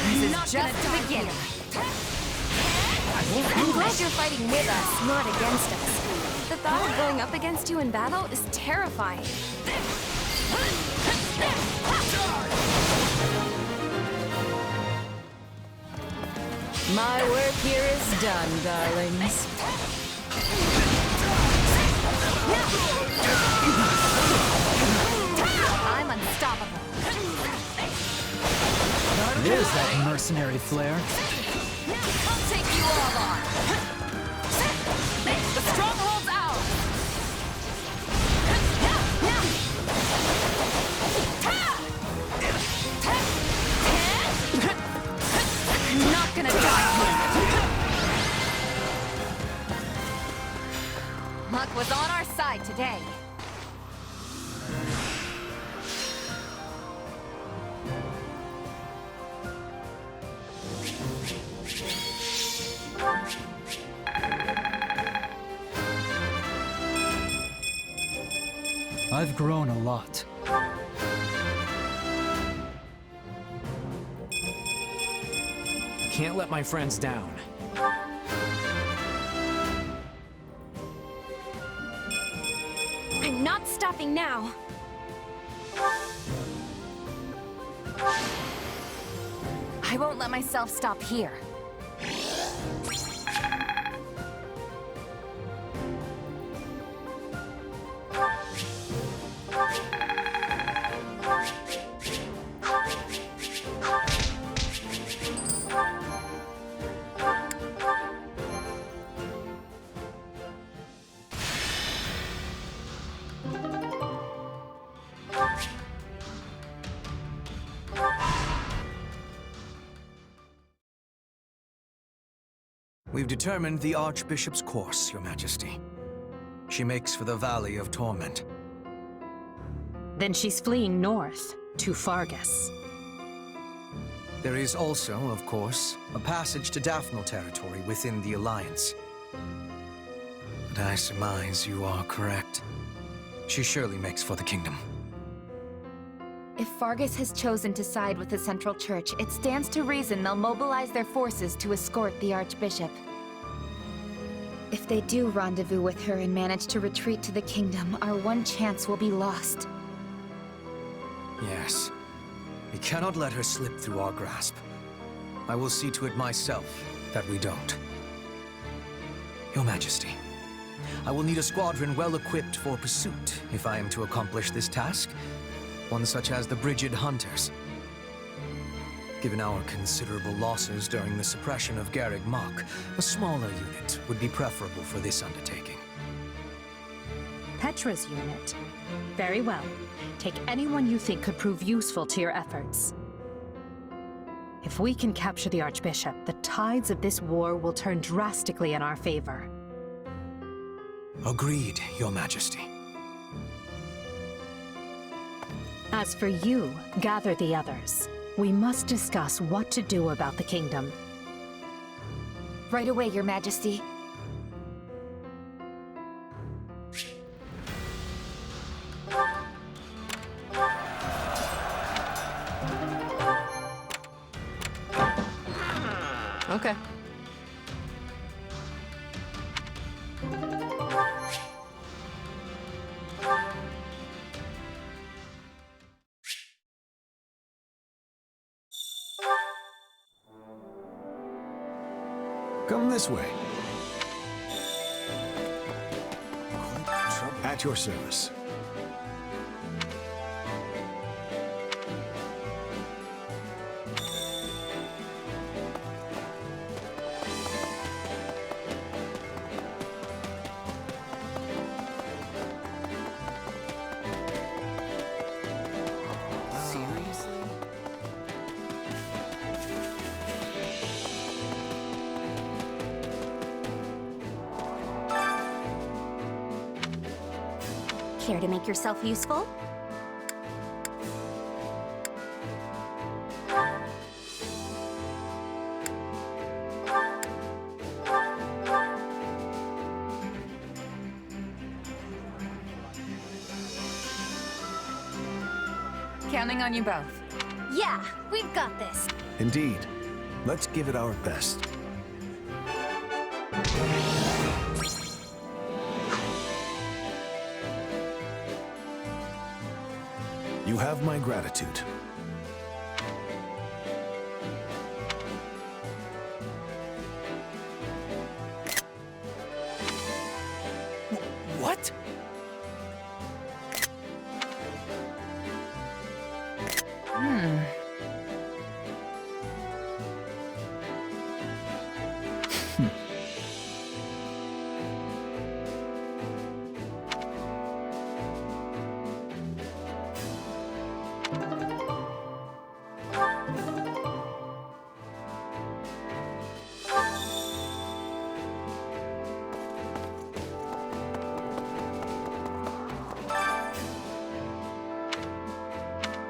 This is just the beginning. I'm glad you're fighting with us, not against us. The thought of going up against you in battle is terrifying.
My work here is done, darlings.
I'm unstoppable.
There's that mercenary flair.
I'll take you all on! The stronghold's out!
I'm not gonna die here. Luck was on our side today.
I've grown a lot.
Can't let my friends down.
I'm not stopping now.
I won't let myself stop here.
We've determined the Archbishop's course, Your Majesty. She makes for the Valley of Torment.
Then she's fleeing north, to Fargus.
There is also, of course, a passage to Daphnal territory within the Alliance. But I surmise you are correct. She surely makes for the Kingdom.
If Fargus has chosen to side with the Central Church, it stands to reason they'll mobilize their forces to escort the Archbishop. If they do rendezvous with her and manage to retreat to the Kingdom, our one chance will be lost.
Yes. We cannot let her slip through our grasp. I will see to it myself that we don't. Your Majesty, I will need a squadron well equipped for pursuit if I am to accomplish this task. One such as the Brigid Hunters. Given our considerable losses during the suppression of Garreg Mach, a smaller unit would be preferable for this undertaking.
Petra's unit. Very well. Take anyone you think could prove useful to your efforts. If we can capture the Archbishop, the tides of this war will turn drastically in our favor.
Agreed, Your Majesty.
As for you, gather the others. We must discuss what to do about the Kingdom.
Right away, Your Majesty.
Okay.
Come this way. At your service.
Care to make yourself useful?
Counting on you both.
Yeah, we've got this.
Indeed. Let's give it our best. You have my gratitude.
What?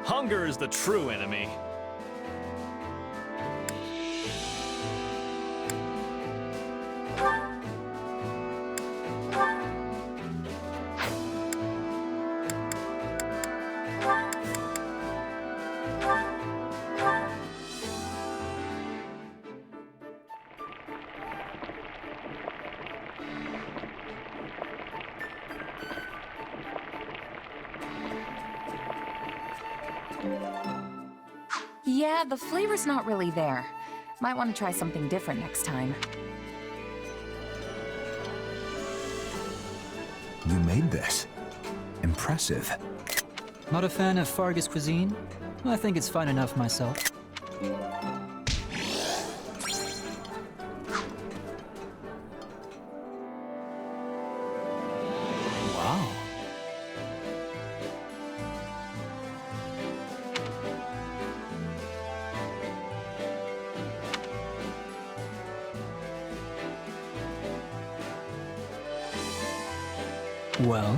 Hunger is the true enemy.
Yeah, the flavor's not really there. Might want to try something different next time.
You made this. Impressive.
Not a fan of Fargus cuisine? I think it's fine enough myself. Wow. Well?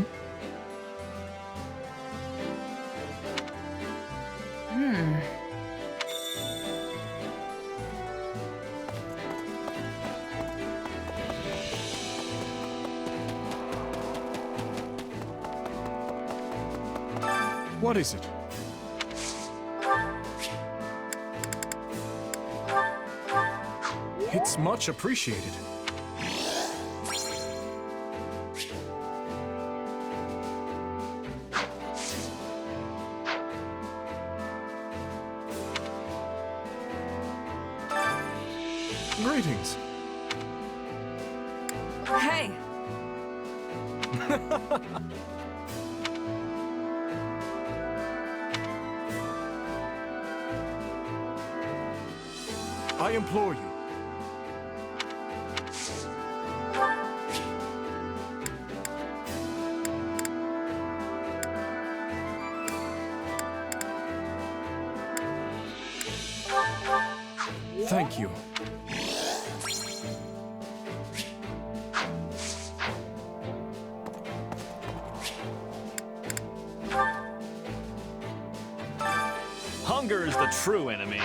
What is it? It's much appreciated. Greetings.
Hey!
I implore you. Thank you.
Hunger is the true enemy.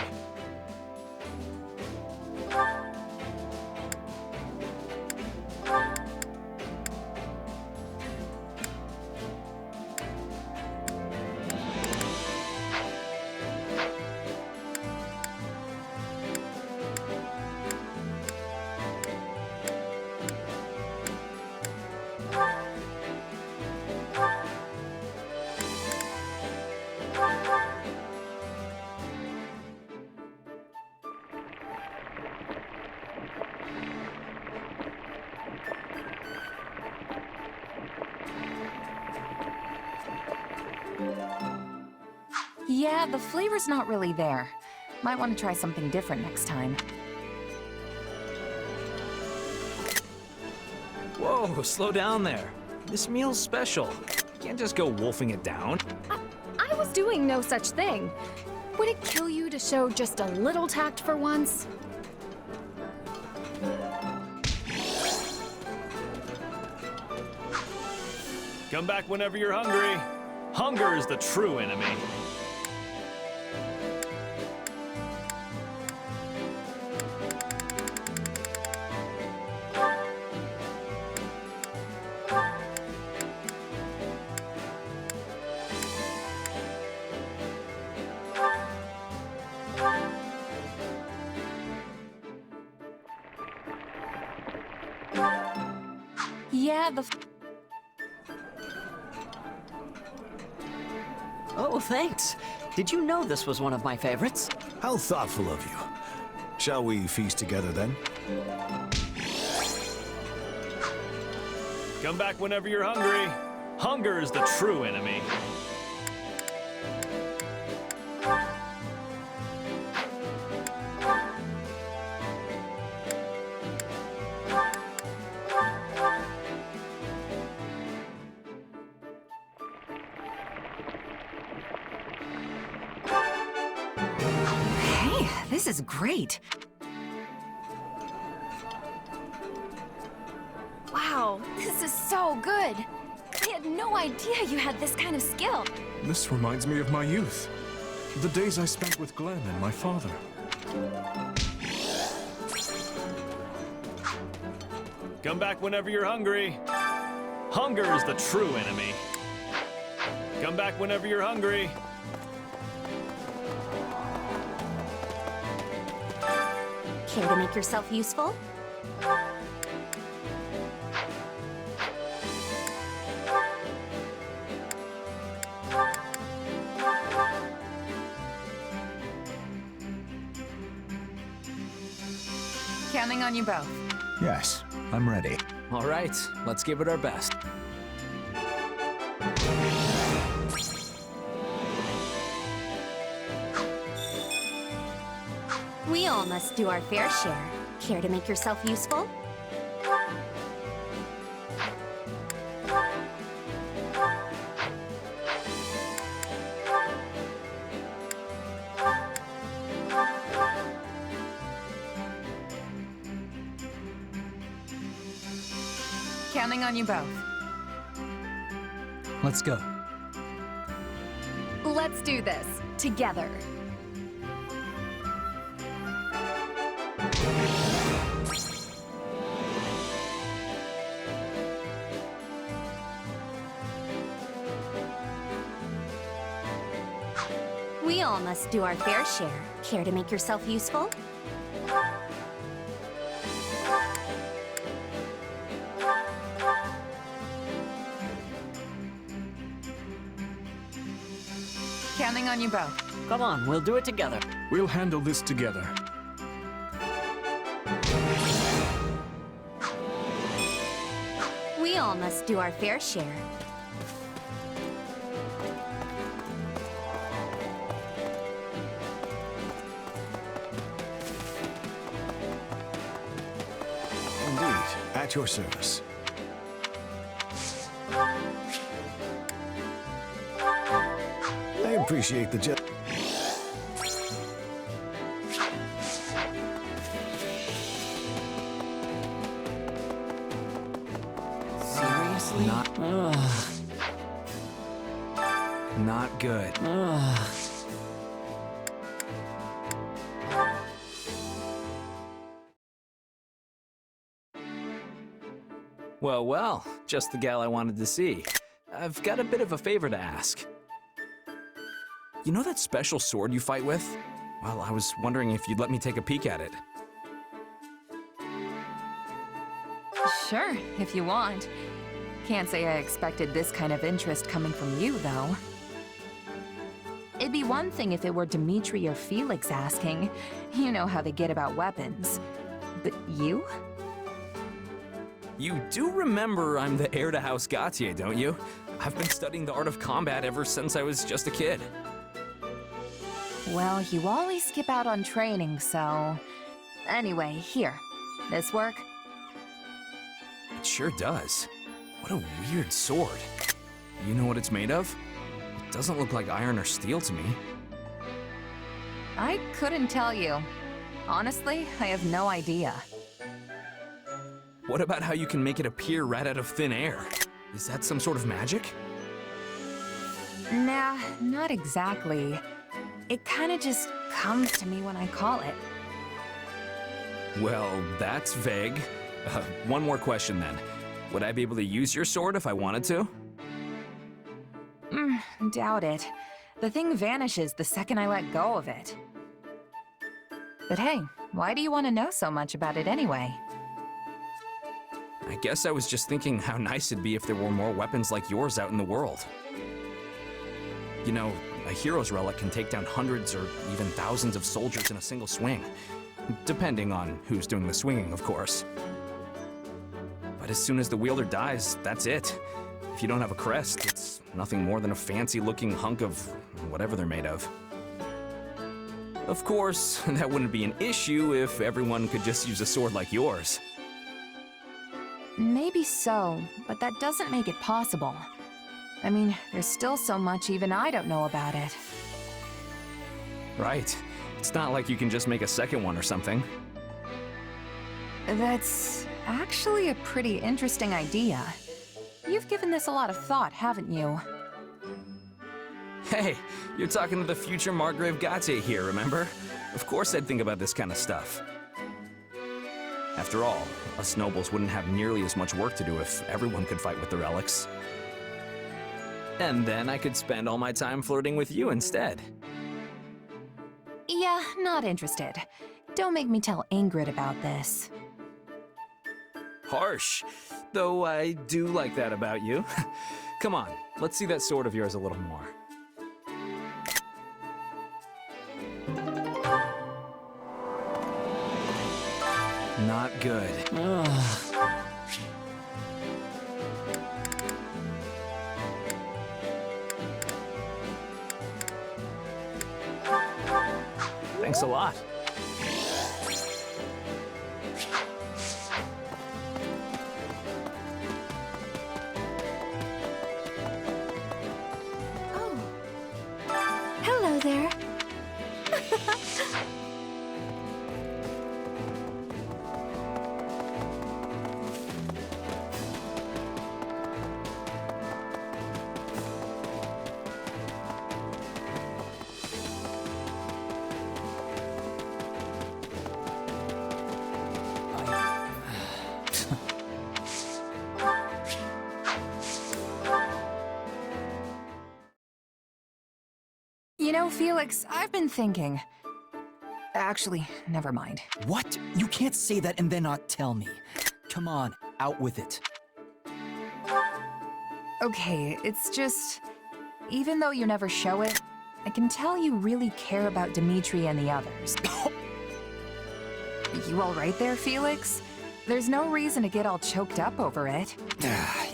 Yeah, the flavor's not really there. Might want to try something different next time.
Whoa, slow down there. This meal's special. You can't just go wolfing it down.
I was doing no such thing. Would it kill you to show just a little tact for once?
Come back whenever you're hungry. Hunger is the true enemy.
Yeah,
Oh, thanks. Did you know this was one of my favorites?
How thoughtful of you. Shall we feast together then?
Come back whenever you're hungry. Hunger is the true enemy.
Hey, this is great.
Wow, this is so good. I had no idea you had this kind of skill.
This reminds me of my youth. The days I spent with Glenn and my father.
Come back whenever you're hungry. Hunger is the true enemy. Come back whenever you're hungry.
Care to make yourself useful?
Counting on you both.
Yes, I'm ready.
All right, let's give it our best.
We all must do our fair share. Care to make yourself useful?
Counting on you both.
Let's go.
Let's do this together.
We all must do our fair share. Care to make yourself useful?
Counting on you both.
Come on, we'll do it together.
We'll handle this together.
We all must do our fair share.
Indeed, at your service. I appreciate the
Seriously?
Not good. Well, well, just the gal I wanted to see. I've got a bit of a favor to ask. You know that special sword you fight with? Well, I was wondering if you'd let me take a peek at it.
Sure, if you want. Can't say I expected this kind of interest coming from you, though. It'd be one thing if it were Dimitri or Felix asking. You know how they get about weapons. But you?
You do remember I'm the heir to House Gautier, don't you? I've been studying the art of combat ever since I was just a kid.
Well, you always skip out on training, so... Anyway, here. This work?
It sure does. What a weird sword. You know what it's made of? It doesn't look like iron or steel to me.
I couldn't tell you. Honestly, I have no idea.
What about how you can make it appear right out of thin air? Is that some sort of magic?
Nah, not exactly. It kinda just comes to me when I call it.
Well, that's vague. One more question then. Would I be able to use your sword if I wanted to?
Doubt it. The thing vanishes the second I let go of it. But hey, why do you want to know so much about it anyway?
I guess I was just thinking how nice it'd be if there were more weapons like yours out in the world. You know, a hero's relic can take down hundreds or even thousands of soldiers in a single swing. Depending on who's doing the swinging, of course. But as soon as the wielder dies, that's it. If you don't have a crest, it's nothing more than a fancy-looking hunk of whatever they're made of. Of course, that wouldn't be an issue if everyone could just use a sword like yours.
Maybe so, but that doesn't make it possible. I mean, there's still so much even I don't know about it.
Right. It's not like you can just make a second one or something.
That's actually a pretty interesting idea. You've given this a lot of thought, haven't you?
Hey, you're talking to the future Margrave Gautier here, remember? Of course I'd think about this kind of stuff. After all, us nobles wouldn't have nearly as much work to do if everyone could fight with the relics. And then I could spend all my time flirting with you instead.
Yeah, not interested. Don't make me tell Ingrid about this.
Harsh, though I do like that about you. Come on, let's see that sword of yours a little more. Not good. Thanks a lot.
Hello there.
You know, Felix, I've been thinking. Actually, never mind.
What? You can't say that and then not tell me. Come on, out with it.
Okay, it's just... Even though you never show it, I can tell you really care about Dimitri and the others. You alright there, Felix? There's no reason to get all choked up over it.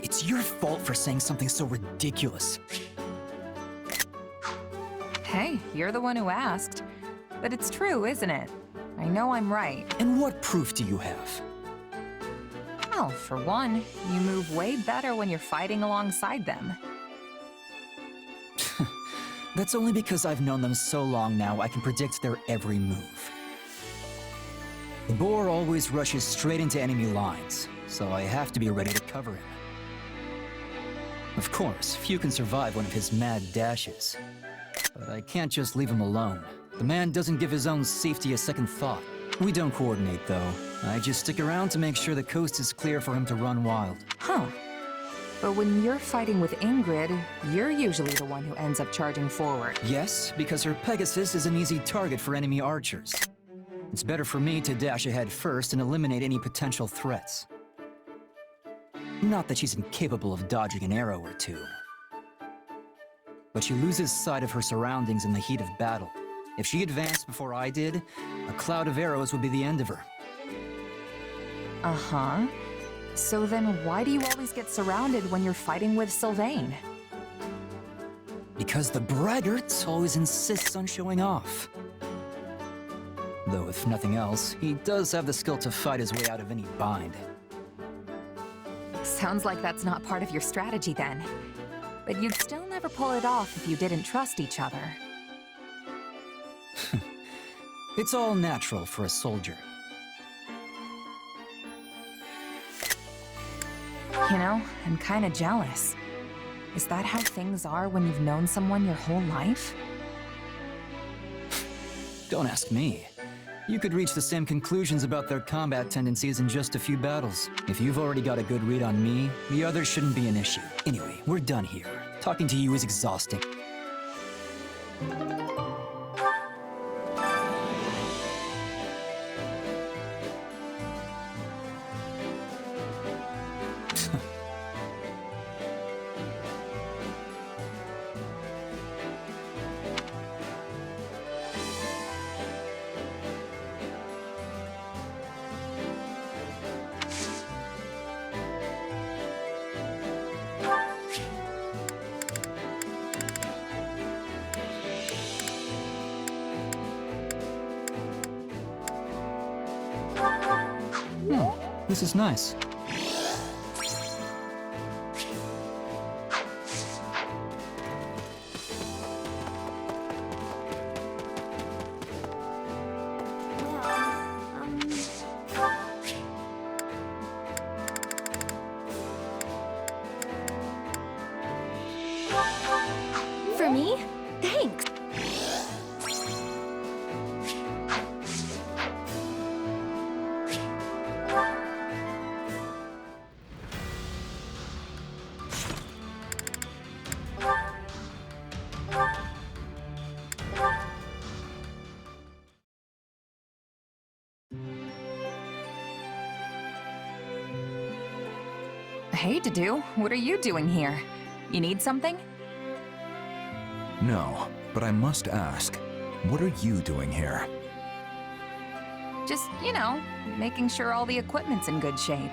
It's your fault for saying something so ridiculous.
Hey, you're the one who asked. But it's true, isn't it? I know I'm right.
And what proof do you have?
Well, for one, you move way better when you're fighting alongside them.
That's only because I've known them so long now I can predict their every move. The boar always rushes straight into enemy lines, so I have to be ready to cover him. Of course, few can survive one of his mad dashes. But I can't just leave him alone. The man doesn't give his own safety a second thought. We don't coordinate, though. I just stick around to make sure the coast is clear for him to run wild.
Huh. But when you're fighting with Ingrid, you're usually the one who ends up charging forward.
Yes, because her Pegasus is an easy target for enemy archers. It's better for me to dash ahead first and eliminate any potential threats. Not that she's incapable of dodging an arrow or two. But she loses sight of her surroundings in the heat of battle. If she advanced before I did, a cloud of arrows would be the end of her.
Uh-huh. So then why do you always get surrounded when you're fighting with Sylvain?
Because the braggart always insists on showing off. Though if nothing else, he does have the skill to fight his way out of any bind.
Sounds like that's not part of your strategy then. But you'd still never pull it off if you didn't trust each other.
It's all natural for a soldier.
You know, I'm kinda jealous. Is that how things are when you've known someone your whole life?
Don't ask me. You could reach the same conclusions about their combat tendencies in just a few battles. If you've already got a good read on me, the others shouldn't be an issue. Anyway, we're done here. Talking to you is exhausting. This is nice.
For me? Thanks.
Hey, Dedu, what are you doing here? You need something?
No, but I must ask, what are you doing here?
Just, you know, making sure all the equipment's in good shape.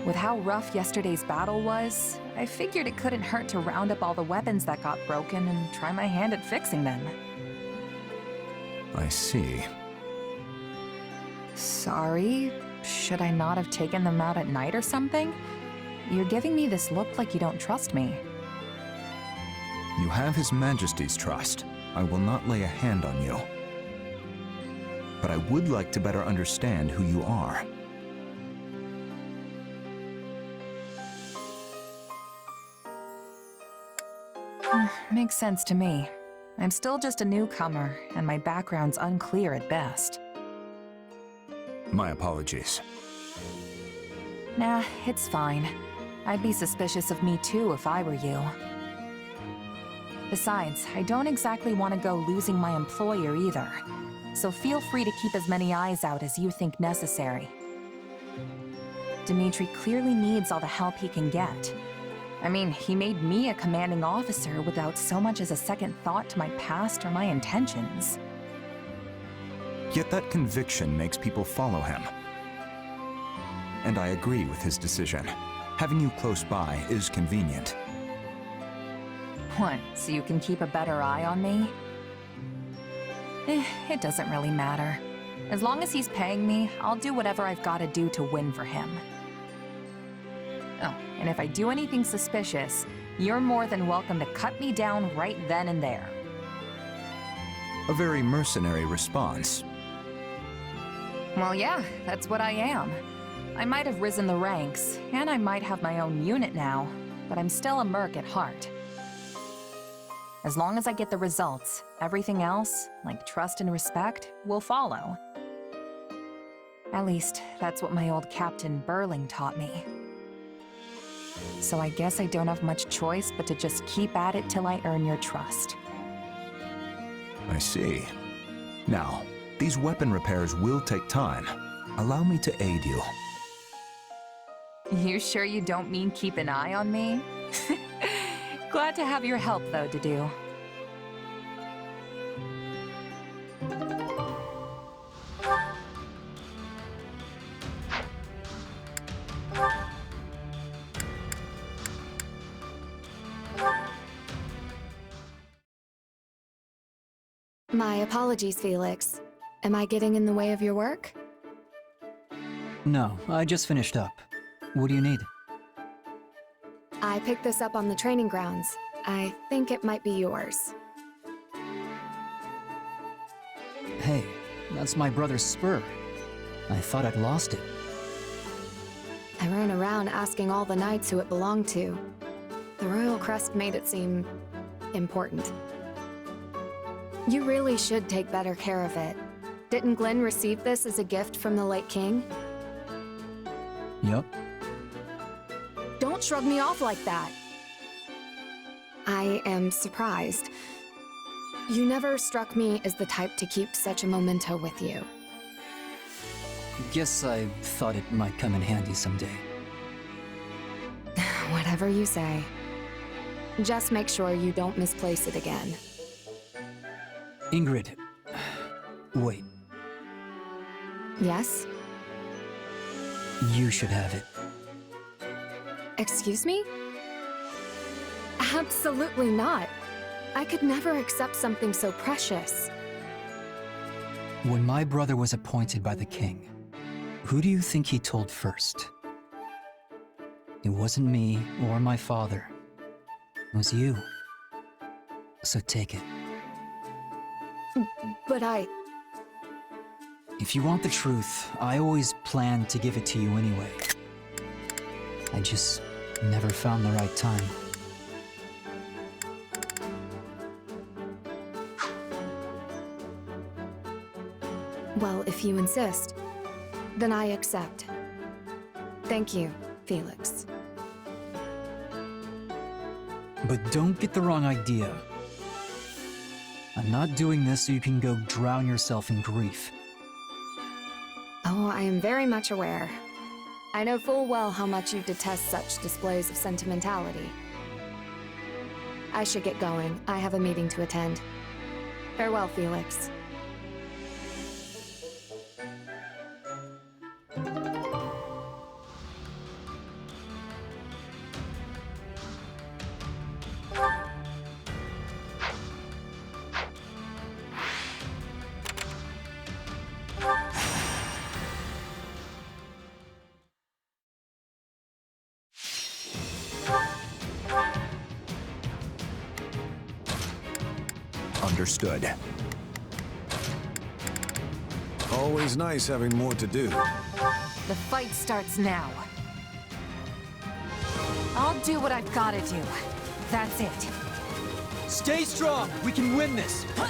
With how rough yesterday's battle was, I figured it couldn't hurt to round up all the weapons that got broken and try my hand at fixing them.
I see.
Sorry? Should I not have taken them out at night or something? You're giving me this look like you don't trust me.
You have His Majesty's trust. I will not lay a hand on you. But I would like to better understand who you are.
Makes sense to me. I'm still just a newcomer, and my background's unclear at best.
My apologies.
Nah, it's fine. I'd be suspicious of me too if I were you. Besides, I don't exactly want to go losing my employer either. So feel free to keep as many eyes out as you think necessary. Dimitri clearly needs all the help he can get. I mean, he made me a commanding officer without so much as a second thought to my past or my intentions.
Yet that conviction makes people follow him. And I agree with his decision. Having you close by is convenient.
What, so you can keep a better eye on me? It doesn't really matter. As long as he's paying me, I'll do whatever I've got to do to win for him. Oh, and if I do anything suspicious, you're more than welcome to cut me down right then and there.
A very mercenary response.
Well, yeah, that's what I am. I might have risen the ranks, and I might have my own unit now, but I'm still a merc at heart. As long as I get the results, everything else, like trust and respect, will follow. At least, that's what my old Captain Burling taught me. So I guess I don't have much choice but to just keep at it till I earn your trust.
I see. Now, these weapon repairs will take time. Allow me to aid you.
You sure you don't mean keep an eye on me? Glad to have your help, though, Dedu.
My apologies, Felix. Am I getting in the way of your work?
No, I just finished up. What do you need?
I picked this up on the training grounds. I think it might be yours.
Hey, that's my brother's spur. I thought I'd lost it.
I ran around asking all the knights who it belonged to. The royal crest made it seem important. You really should take better care of it. Didn't Glenn receive this as a gift from the late king?
Yup.
Don't shrug me off like that. I am surprised. You never struck me as the type to keep such a memento with you.
Guess I thought it might come in handy someday.
Whatever you say. Just make sure you don't misplace it again.
Ingrid. Wait.
Yes?
You should have it.
Excuse me? Absolutely not. I could never accept something so precious.
When my brother was appointed by the king, who do you think he told first? It wasn't me or my father. It was you. So take it.
But
If you want the truth, I always planned to give it to you anyway. I just never found the right time.
Well, if you insist, then I accept. Thank you, Felix.
But don't get the wrong idea. I'm not doing this so you can go drown yourself in grief.
Oh, I am very much aware. I know full well how much you detest such displays of sentimentality. I should get going. I have a meeting to attend. Farewell, Felix.
Understood.
Always nice having more to do.
The fight starts now. I'll do what I've gotta do. That's it.
Stay strong! We can win this!
I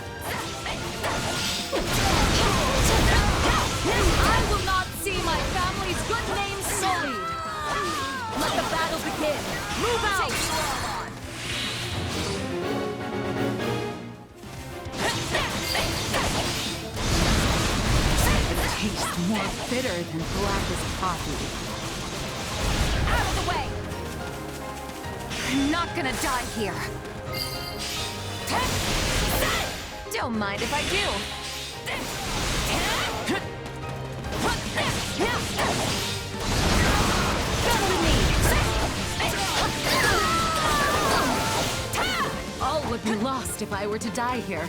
will not see my family's good name sullied! Let the battle begin! Move out!
It tastes more bitter than blackest coffee. Out of the way! I'm not gonna die here. Don't mind if I do. All would be lost if I were to die here.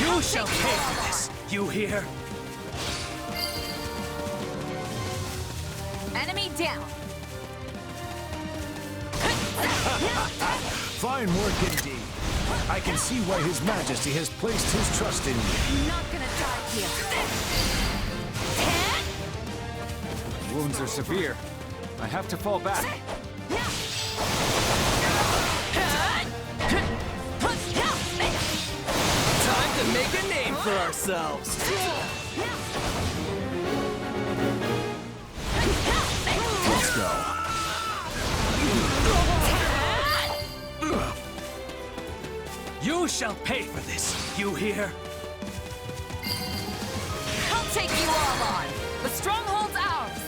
You shall pay for this! You hear?
Enemy down.
Fine work indeed. I can see why His Majesty has placed his trust in you.
I'm not gonna die here.
Wounds are severe. I have to fall back. Time to make a name for ourselves.
Let's go.
You shall pay for this. You hear?
I'll take you all on. The stronghold's ours.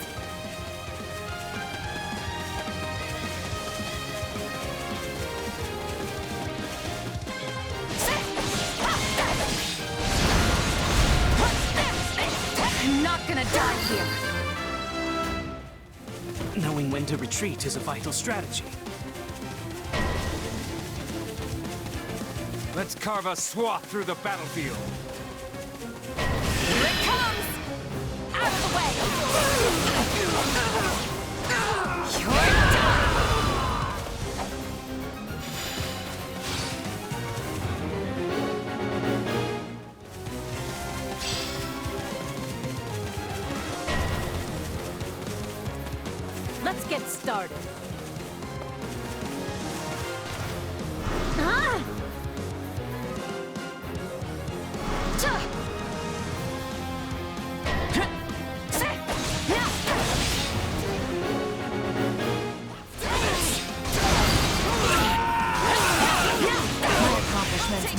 I'm not gonna die here.
Knowing when to retreat is a vital strategy. Let's carve a swath through the battlefield.
Here it comes! Out of the way! You're done!
Let's get started.
Ah!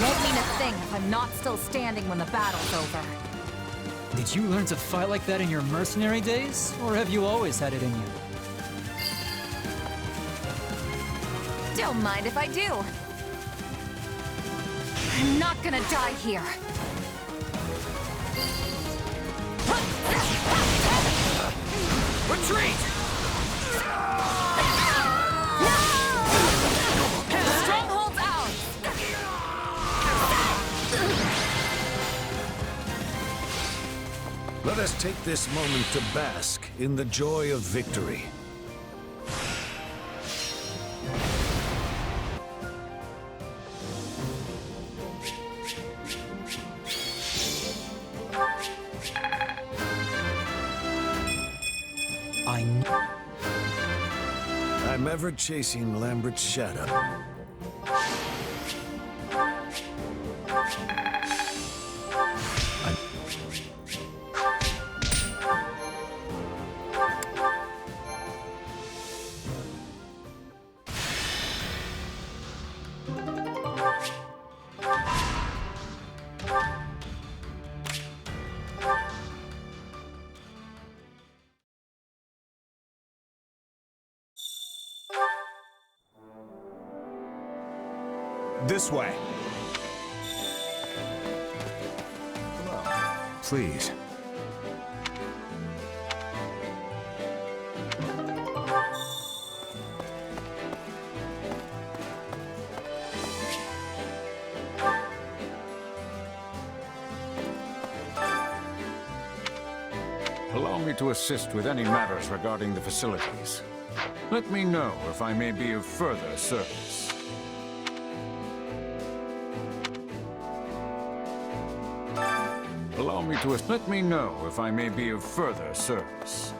Won't mean a thing if I'm not still standing when the battle's over.
Did you learn to fight like that in your mercenary days? Or have you always had it in you?
Don't mind if I do. I'm not gonna die here.
Retreat!
The stronghold's ours!
Let us take this moment to bask in the joy of victory. I'm ever chasing Lambert's shadow. This way.
Please.
Allow me to assist with any matters regarding the facilities. Let me know if I may be of further service. Allow me to let me know if I may be of further service.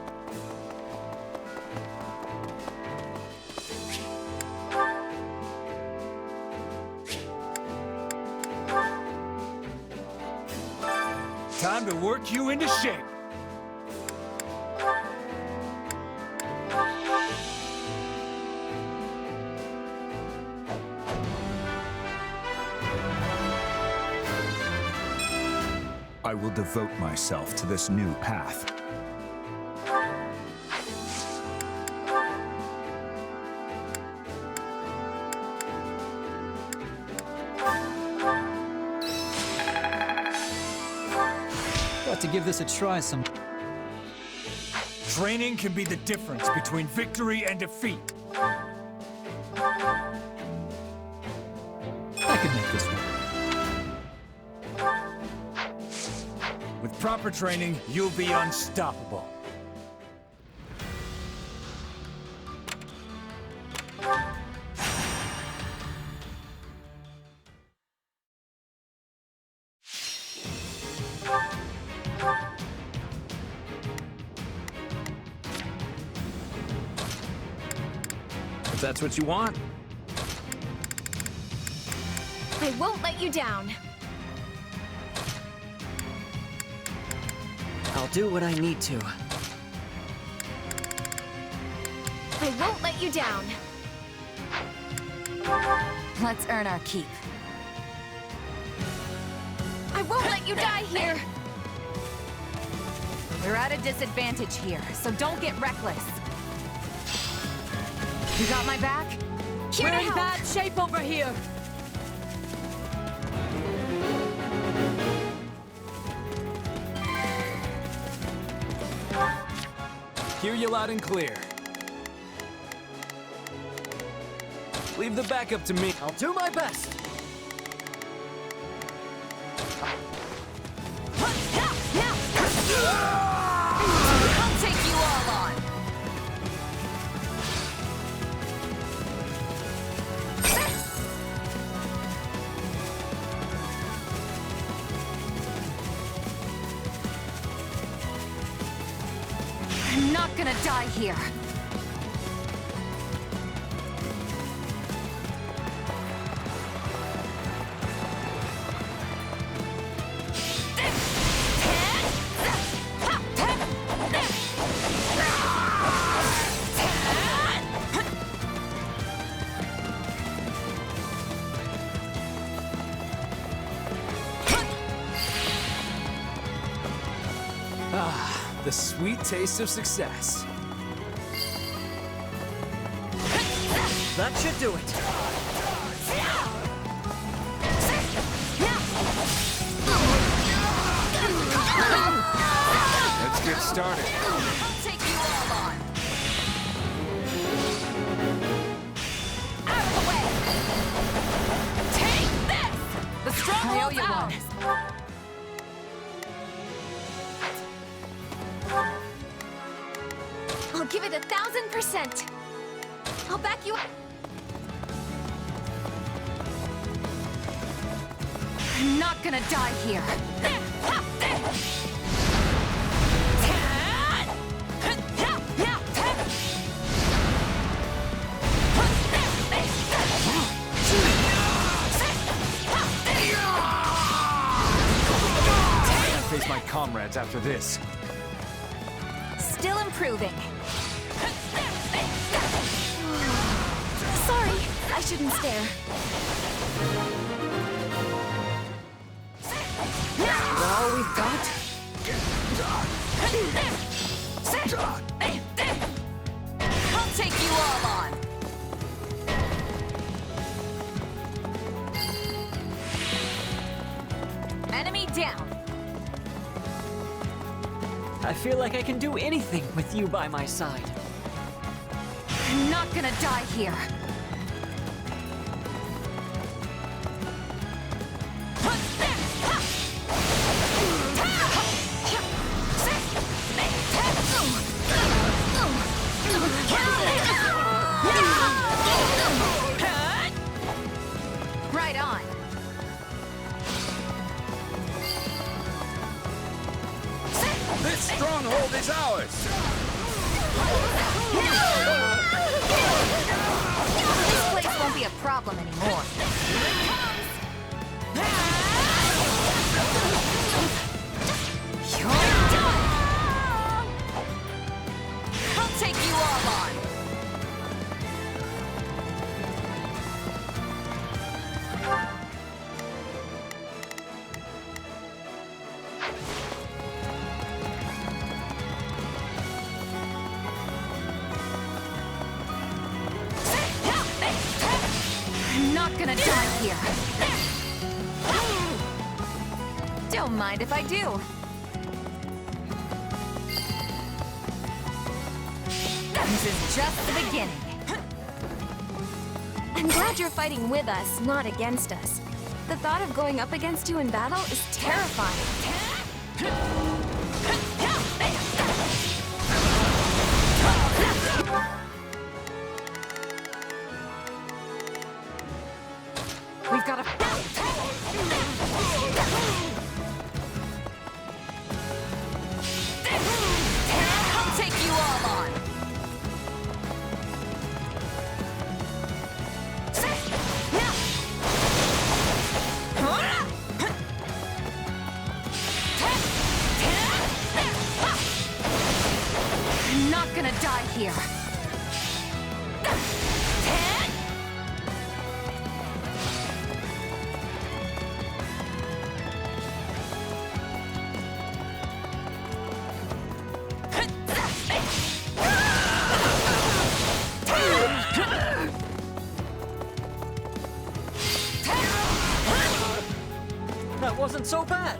Time to work you into shape.
I will devote myself to this new path.
Got to give this a try some.
Training can be the difference between victory and defeat.
I could make this work.
With proper training, you'll be unstoppable.
If that's what you want.
I won't let you down.
I'll do what I need to.
I won't let you down.
Let's earn our keep.
I won't let you die here.
We're at a disadvantage here, so don't get reckless. You got my back?
Here
We're
to
in
help.
bad shape over here.
Hear you loud and clear. Leave the backup to me.
I'll do my best.
I'll take you all on. I'm not gonna die here.
Ah, the sweet taste of success.
That should do it.
Let's get started.
I'll take you all on. Out of the way. Take this. The stronghold's ours.
I'll give it 1,000%. I'll back you up.
I'm not gonna die here.
I'm gonna face my comrades after this.
Still improving.
Sorry, I shouldn't stare.
Is that all we've got?
I'll take you all on. Enemy down.
I feel like I can do anything with you by my side.
I'm not gonna die here.
stronghold is ours!
This place won't be a problem anymore. You're done! I'll take you all on! I'm not gonna die here. Don't mind if I do. This is just the beginning.
I'm glad you're fighting with us, not against us. The thought of going up against you in battle is terrifying.
We've got a... I'll take you all on. I'm not gonna die here.
That wasn't so bad.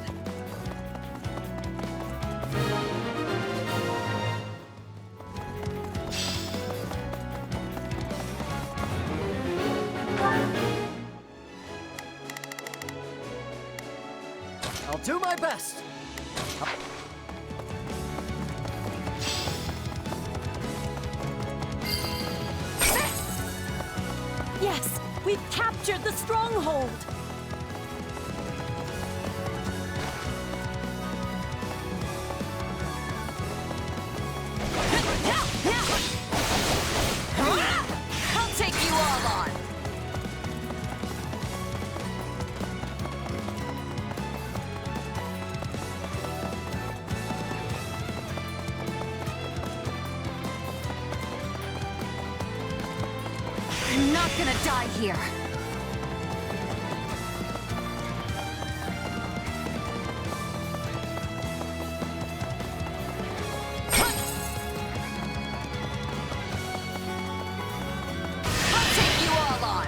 I'll do my best.
Yes, we've captured the stronghold!
I'll take you all on. I'm not gonna die here. I'll take you all on.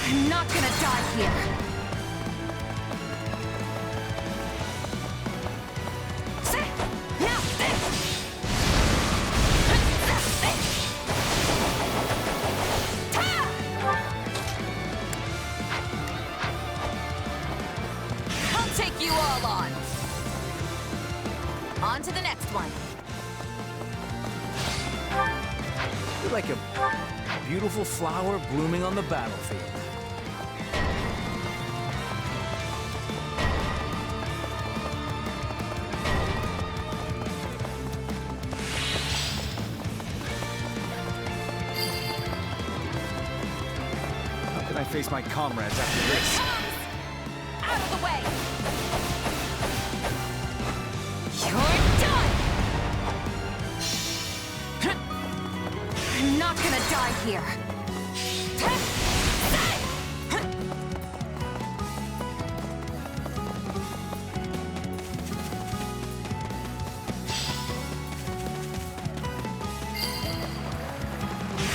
I'm not gonna die here. I'll take you all on. On to the next one.
You're like a beautiful flower blooming on the battlefield.
How can I face my comrades after this?
Out of the way! You're done! I'm not gonna die here.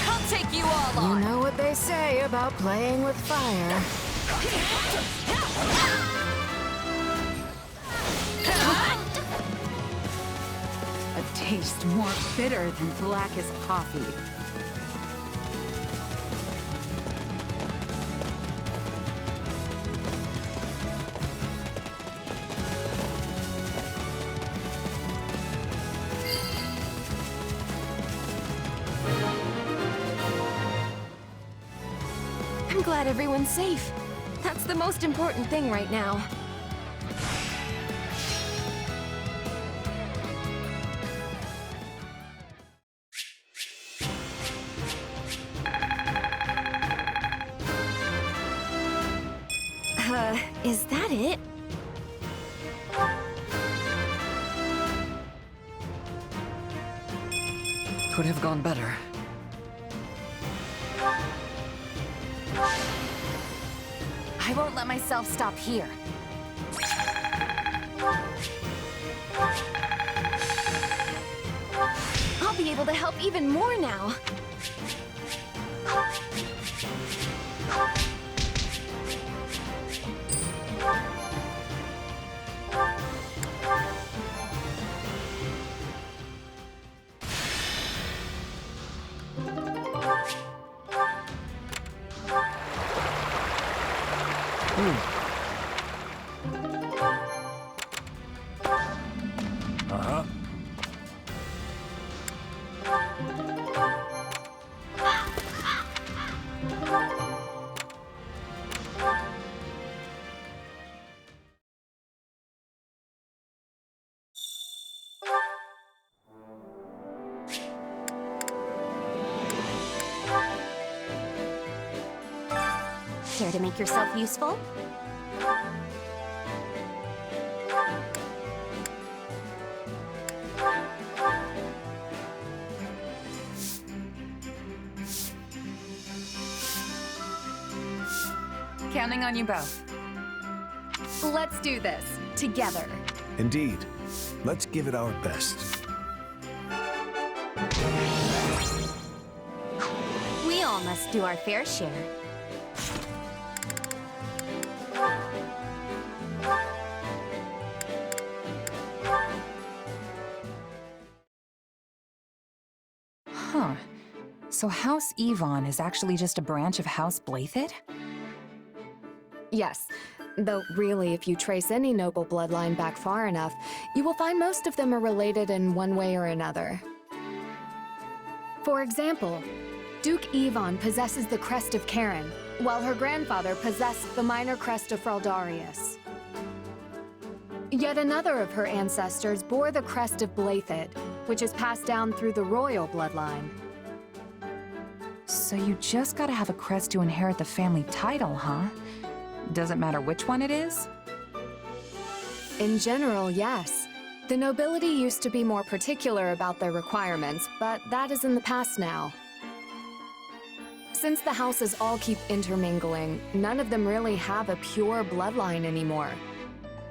I'll take you all on.
You know what they say about playing with fire.
A taste more bitter than blackest coffee.
glad everyone's safe. That's the most important thing right now. Is that it?
Could have gone better.
I won't let myself stop here.
I'll be able to help even more now.
Uh-huh.
Care to make yourself useful?
Counting on you both. Let's do this, together.
Indeed. Let's give it our best.
We all must do our fair share.
Huh. So House Yvonne is actually just a branch of House Blaythed?
Yes, though really, if you trace any noble bloodline back far enough, you will find most of them are related in one way or another. For example, Duke Yvonne possesses the crest of Karen, while her grandfather possessed the minor crest of Fraldarius. Yet another of her ancestors bore the crest of Blaythed, which is passed down through the royal bloodline.
So you just gotta have a crest to inherit the family title, huh? Doesn't matter which one it is?
In general, yes. The nobility used to be more particular about their requirements, but that is in the past now. Since the houses all keep intermingling, none of them really have a pure bloodline anymore.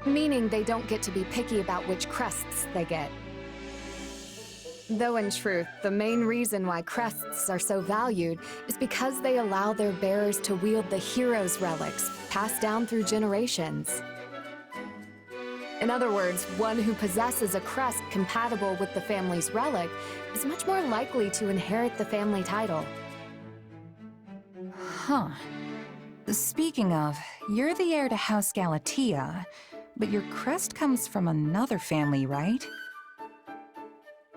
Meaning they don't get to be picky about which crests they get. Though in truth, the main reason why crests are so valued is because they allow their bearers to wield the hero's relics, passed down through generations. In other words, one who possesses a crest compatible with the family's relic is much more likely to inherit the family title.
Huh. Speaking of, you're the heir to House Galatea, but your crest comes from another family, right?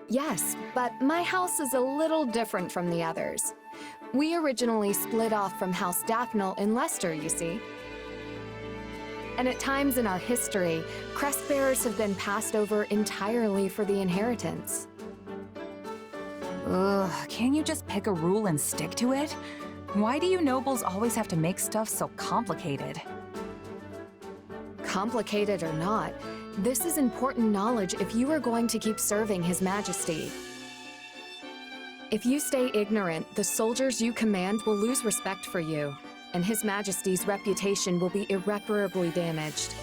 Yes, but my house is a little different from the others. We originally split off from House Daphne in Leicester, you see. And at times in our history, crest bearers have been passed over entirely for the inheritance.
Ugh, can't you just pick a rule and stick to it? Why do you nobles always have to make stuff so complicated?
Complicated or not, this is important knowledge if you are going to keep serving His Majesty. If you stay ignorant, the soldiers you command will lose respect for you, and His Majesty's reputation will be irreparably damaged.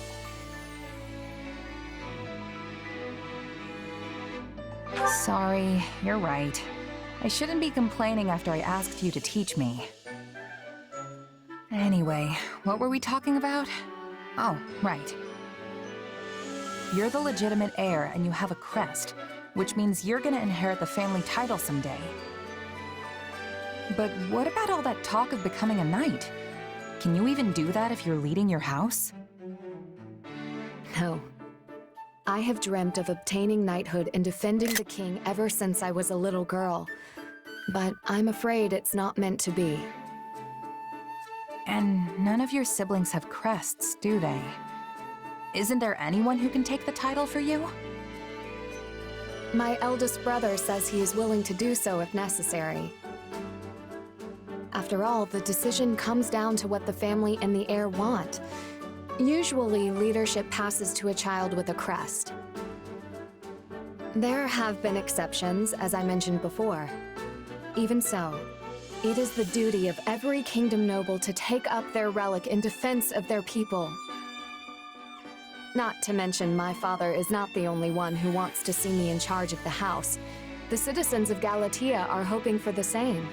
Sorry, you're right. I shouldn't be complaining after I asked you to teach me. Anyway, what were we talking about? Oh, right. You're the legitimate heir and you have a crest, which means you're gonna inherit the family title someday. But what about all that talk of becoming a knight? Can you even do that if you're leading your house?
No. I have dreamt of obtaining knighthood and defending the king ever since I was a little girl. But I'm afraid it's not meant to be.
And none of your siblings have crests, do they? Isn't there anyone who can take the title for you?
My eldest brother says he is willing to do so if necessary. After all, the decision comes down to what the family and the heir want. Usually, leadership passes to a child with a crest. There have been exceptions, as I mentioned before. Even so, it is the duty of every kingdom noble to take up their relic in defense of their people. Not to mention, my father is not the only one who wants to see me in charge of the house. The citizens of Galatea are hoping for the same.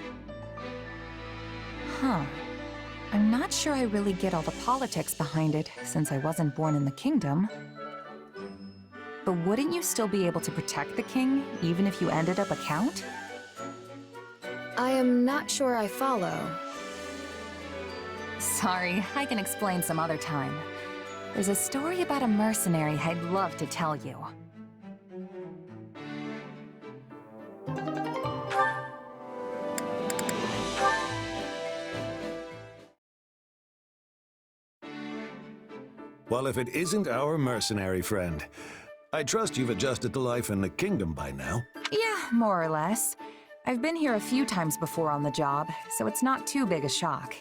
Huh. I'm not sure I really get all the politics behind it, since I wasn't born in the kingdom. But wouldn't you still be able to protect the king, even if you ended up a count?
I am not sure I follow.
Sorry, I can explain some other time. There's a story about a mercenary I'd love to tell you.
Well, if it isn't our mercenary friend, I trust you've adjusted to life in the kingdom by now.
Yeah, more or less. I've been here a few times before on the job, so it's not too big a shock.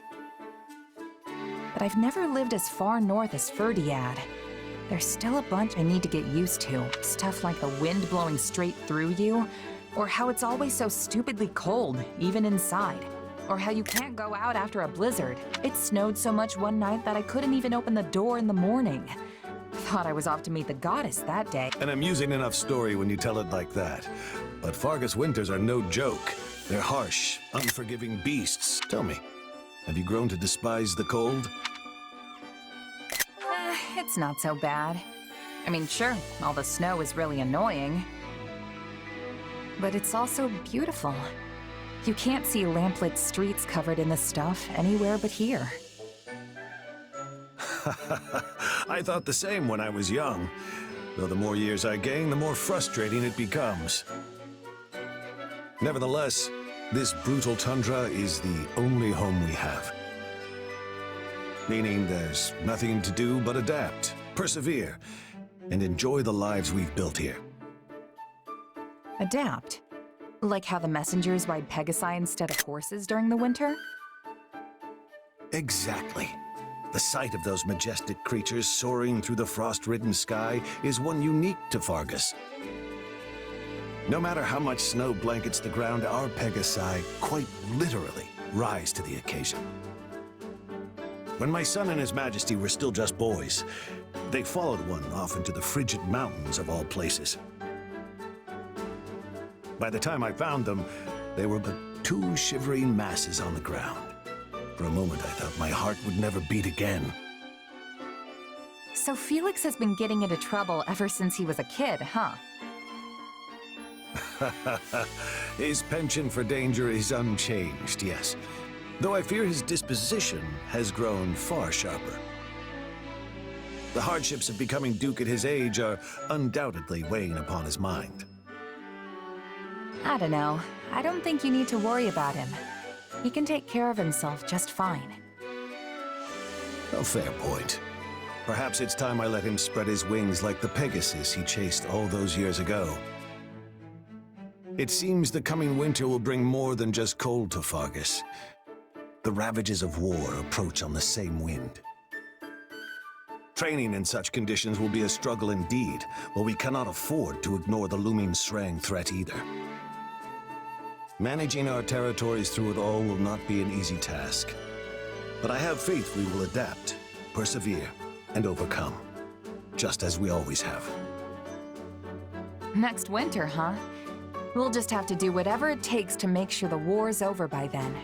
But I've never lived as far north as Ferdiad. There's still a bunch I need to get used to. Stuff like the wind blowing straight through you, or how it's always so stupidly cold, even inside. Or how you can't go out after a blizzard. It snowed so much one night that I couldn't even open the door in the morning. Thought I was off to meet the goddess that day.
An amusing enough story when you tell it like that. But Fargus winters are no joke. They're harsh, unforgiving beasts. Tell me, have you grown to despise the cold?
It's not so bad. I mean, sure, all the snow is really annoying. But it's also beautiful. You can't see lamplit streets covered in this stuff anywhere but here.
I thought the same when I was young. Though the more years I gain, the more frustrating it becomes. Nevertheless, this brutal tundra is the only home we have. Meaning there's nothing to do but adapt, persevere, and enjoy the lives we've built here.
Adapt? Like how the messengers ride Pegasi instead of horses during the winter?
Exactly. The sight of those majestic creatures soaring through the frost-ridden sky is one unique to Fargus. No matter how much snow blankets the ground, our Pegasi quite literally rise to the occasion. When my son and His Majesty were still just boys, they followed one off into the frigid mountains of all places. By the time I found them, they were but two shivering masses on the ground. For a moment, I thought my heart would never beat again.
So Felix has been getting into trouble ever since he was a kid, huh?
His penchant for danger is unchanged, yes. Though I fear his disposition has grown far sharper. The hardships of becoming Duke at his age are undoubtedly weighing upon his mind.
I don't know. I don't think you need to worry about him. He can take care of himself just fine.
A fair point. Perhaps it's time I let him spread his wings like the Pegasus he chased all those years ago. It seems the coming winter will bring more than just cold to Fargus. The ravages of war approach on the same wind. Training in such conditions will be a struggle indeed, but we cannot afford to ignore the looming Srang threat either. Managing our territories through it all will not be an easy task. But I have faith we will adapt, persevere, and overcome. Just as we always have.
Next winter, huh? We'll just have to do whatever it takes to make sure the war's over by then.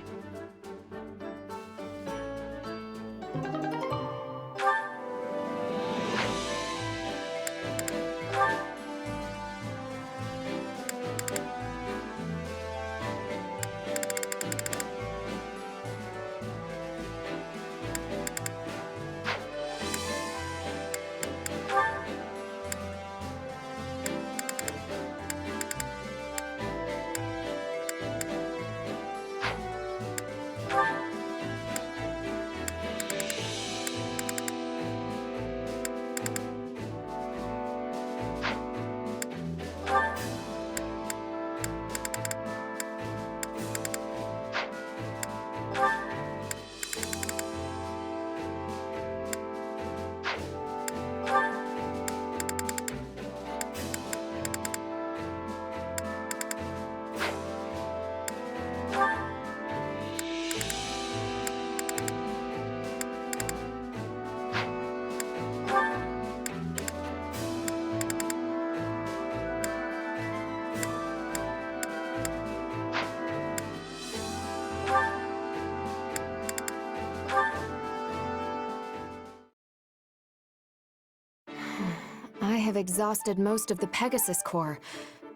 have exhausted most of the Pegasus Corps,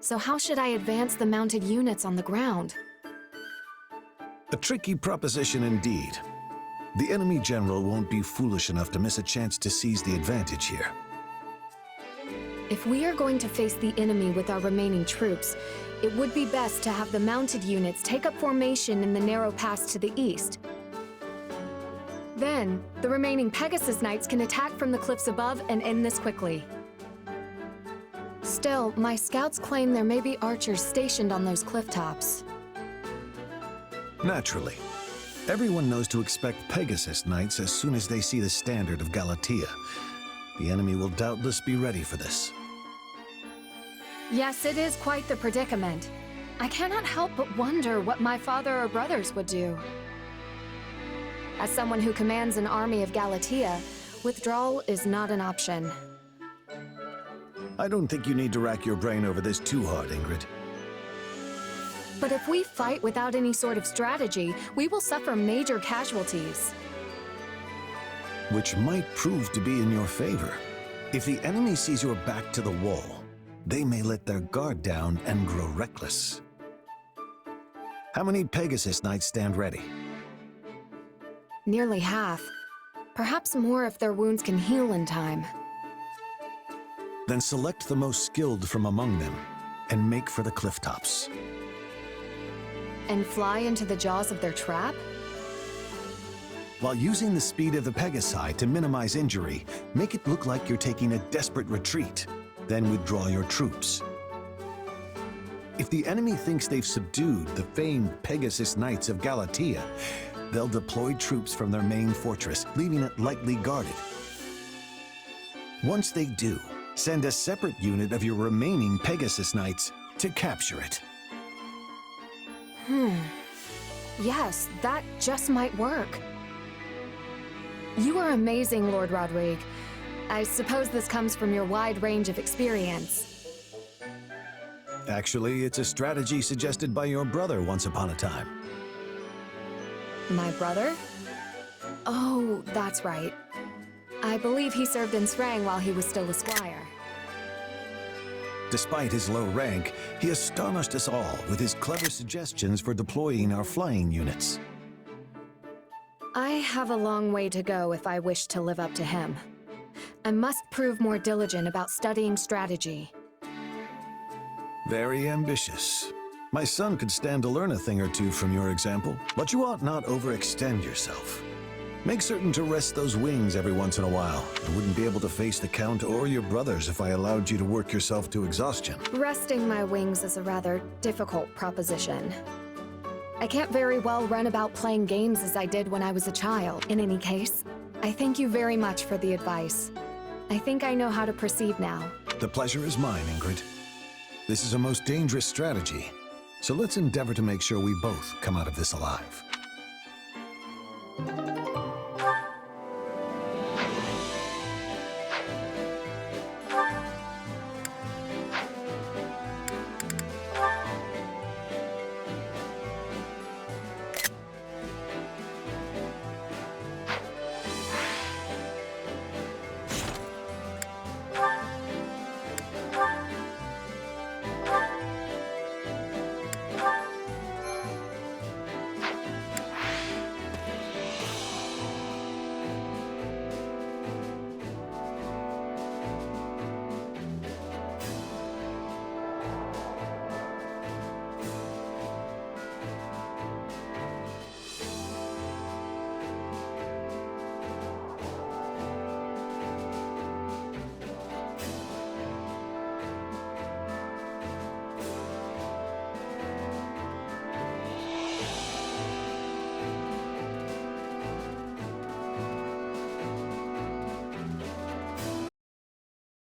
so how should I advance the mounted units on the ground?
A tricky proposition indeed. The enemy general won't be foolish enough to miss a chance to seize the advantage here.
If we are going to face the enemy with our remaining troops, it would be best to have the mounted units take up formation in the narrow pass to the east. Then, the remaining Pegasus Knights can attack from the cliffs above and end this quickly. Still, my scouts claim there may be archers stationed on those cliff tops.
Naturally. Everyone knows to expect Pegasus Knights as soon as they see the standard of Galatea. The enemy will doubtless be ready for this.
Yes, it is quite the predicament. I cannot help but wonder what my father or brothers would do. As someone who commands an army of Galatea, withdrawal is not an option.
I don't think you need to rack your brain over this too hard, Ingrid.
But if we fight without any sort of strategy, we will suffer major casualties.
Which might prove to be in your favor. If the enemy sees your back to the wall, they may let their guard down and grow reckless. How many Pegasus Knights stand ready?
Nearly half. Perhaps more if their wounds can heal in time.
Then select the most skilled from among them and make for the cliff tops.
And fly into the jaws of their trap?
While using the speed of the Pegasi to minimize injury, make it look like you're taking a desperate retreat. Then withdraw your troops. If the enemy thinks they've subdued the famed Pegasus Knights of Galatea, they'll deploy troops from their main fortress, leaving it lightly guarded. Once they do, send a separate unit of your remaining Pegasus Knights to capture it.
Yes, that just might work. You are amazing, Lord Rodrigue. I suppose this comes from your wide range of experience.
Actually, it's a strategy suggested by your brother once upon a time.
My brother? Oh, that's right. I believe he served in Srang while he was still a squire.
Despite his low rank, he astonished us all with his clever suggestions for deploying our flying units.
I have a long way to go if I wish to live up to him. I must prove more diligent about studying strategy.
Very ambitious. My son could stand to learn a thing or two from your example, but you ought not overextend yourself. Make certain to rest those wings every once in a while. I wouldn't be able to face the Count or your brothers if I allowed you to work yourself to exhaustion.
Resting my wings is a rather difficult proposition. I can't very well run about playing games as I did when I was a child. In any case, I thank you very much for the advice. I think I know how to proceed now.
The pleasure is mine, Ingrid. This is a most dangerous strategy, so let's endeavor to make sure we both come out of this alive.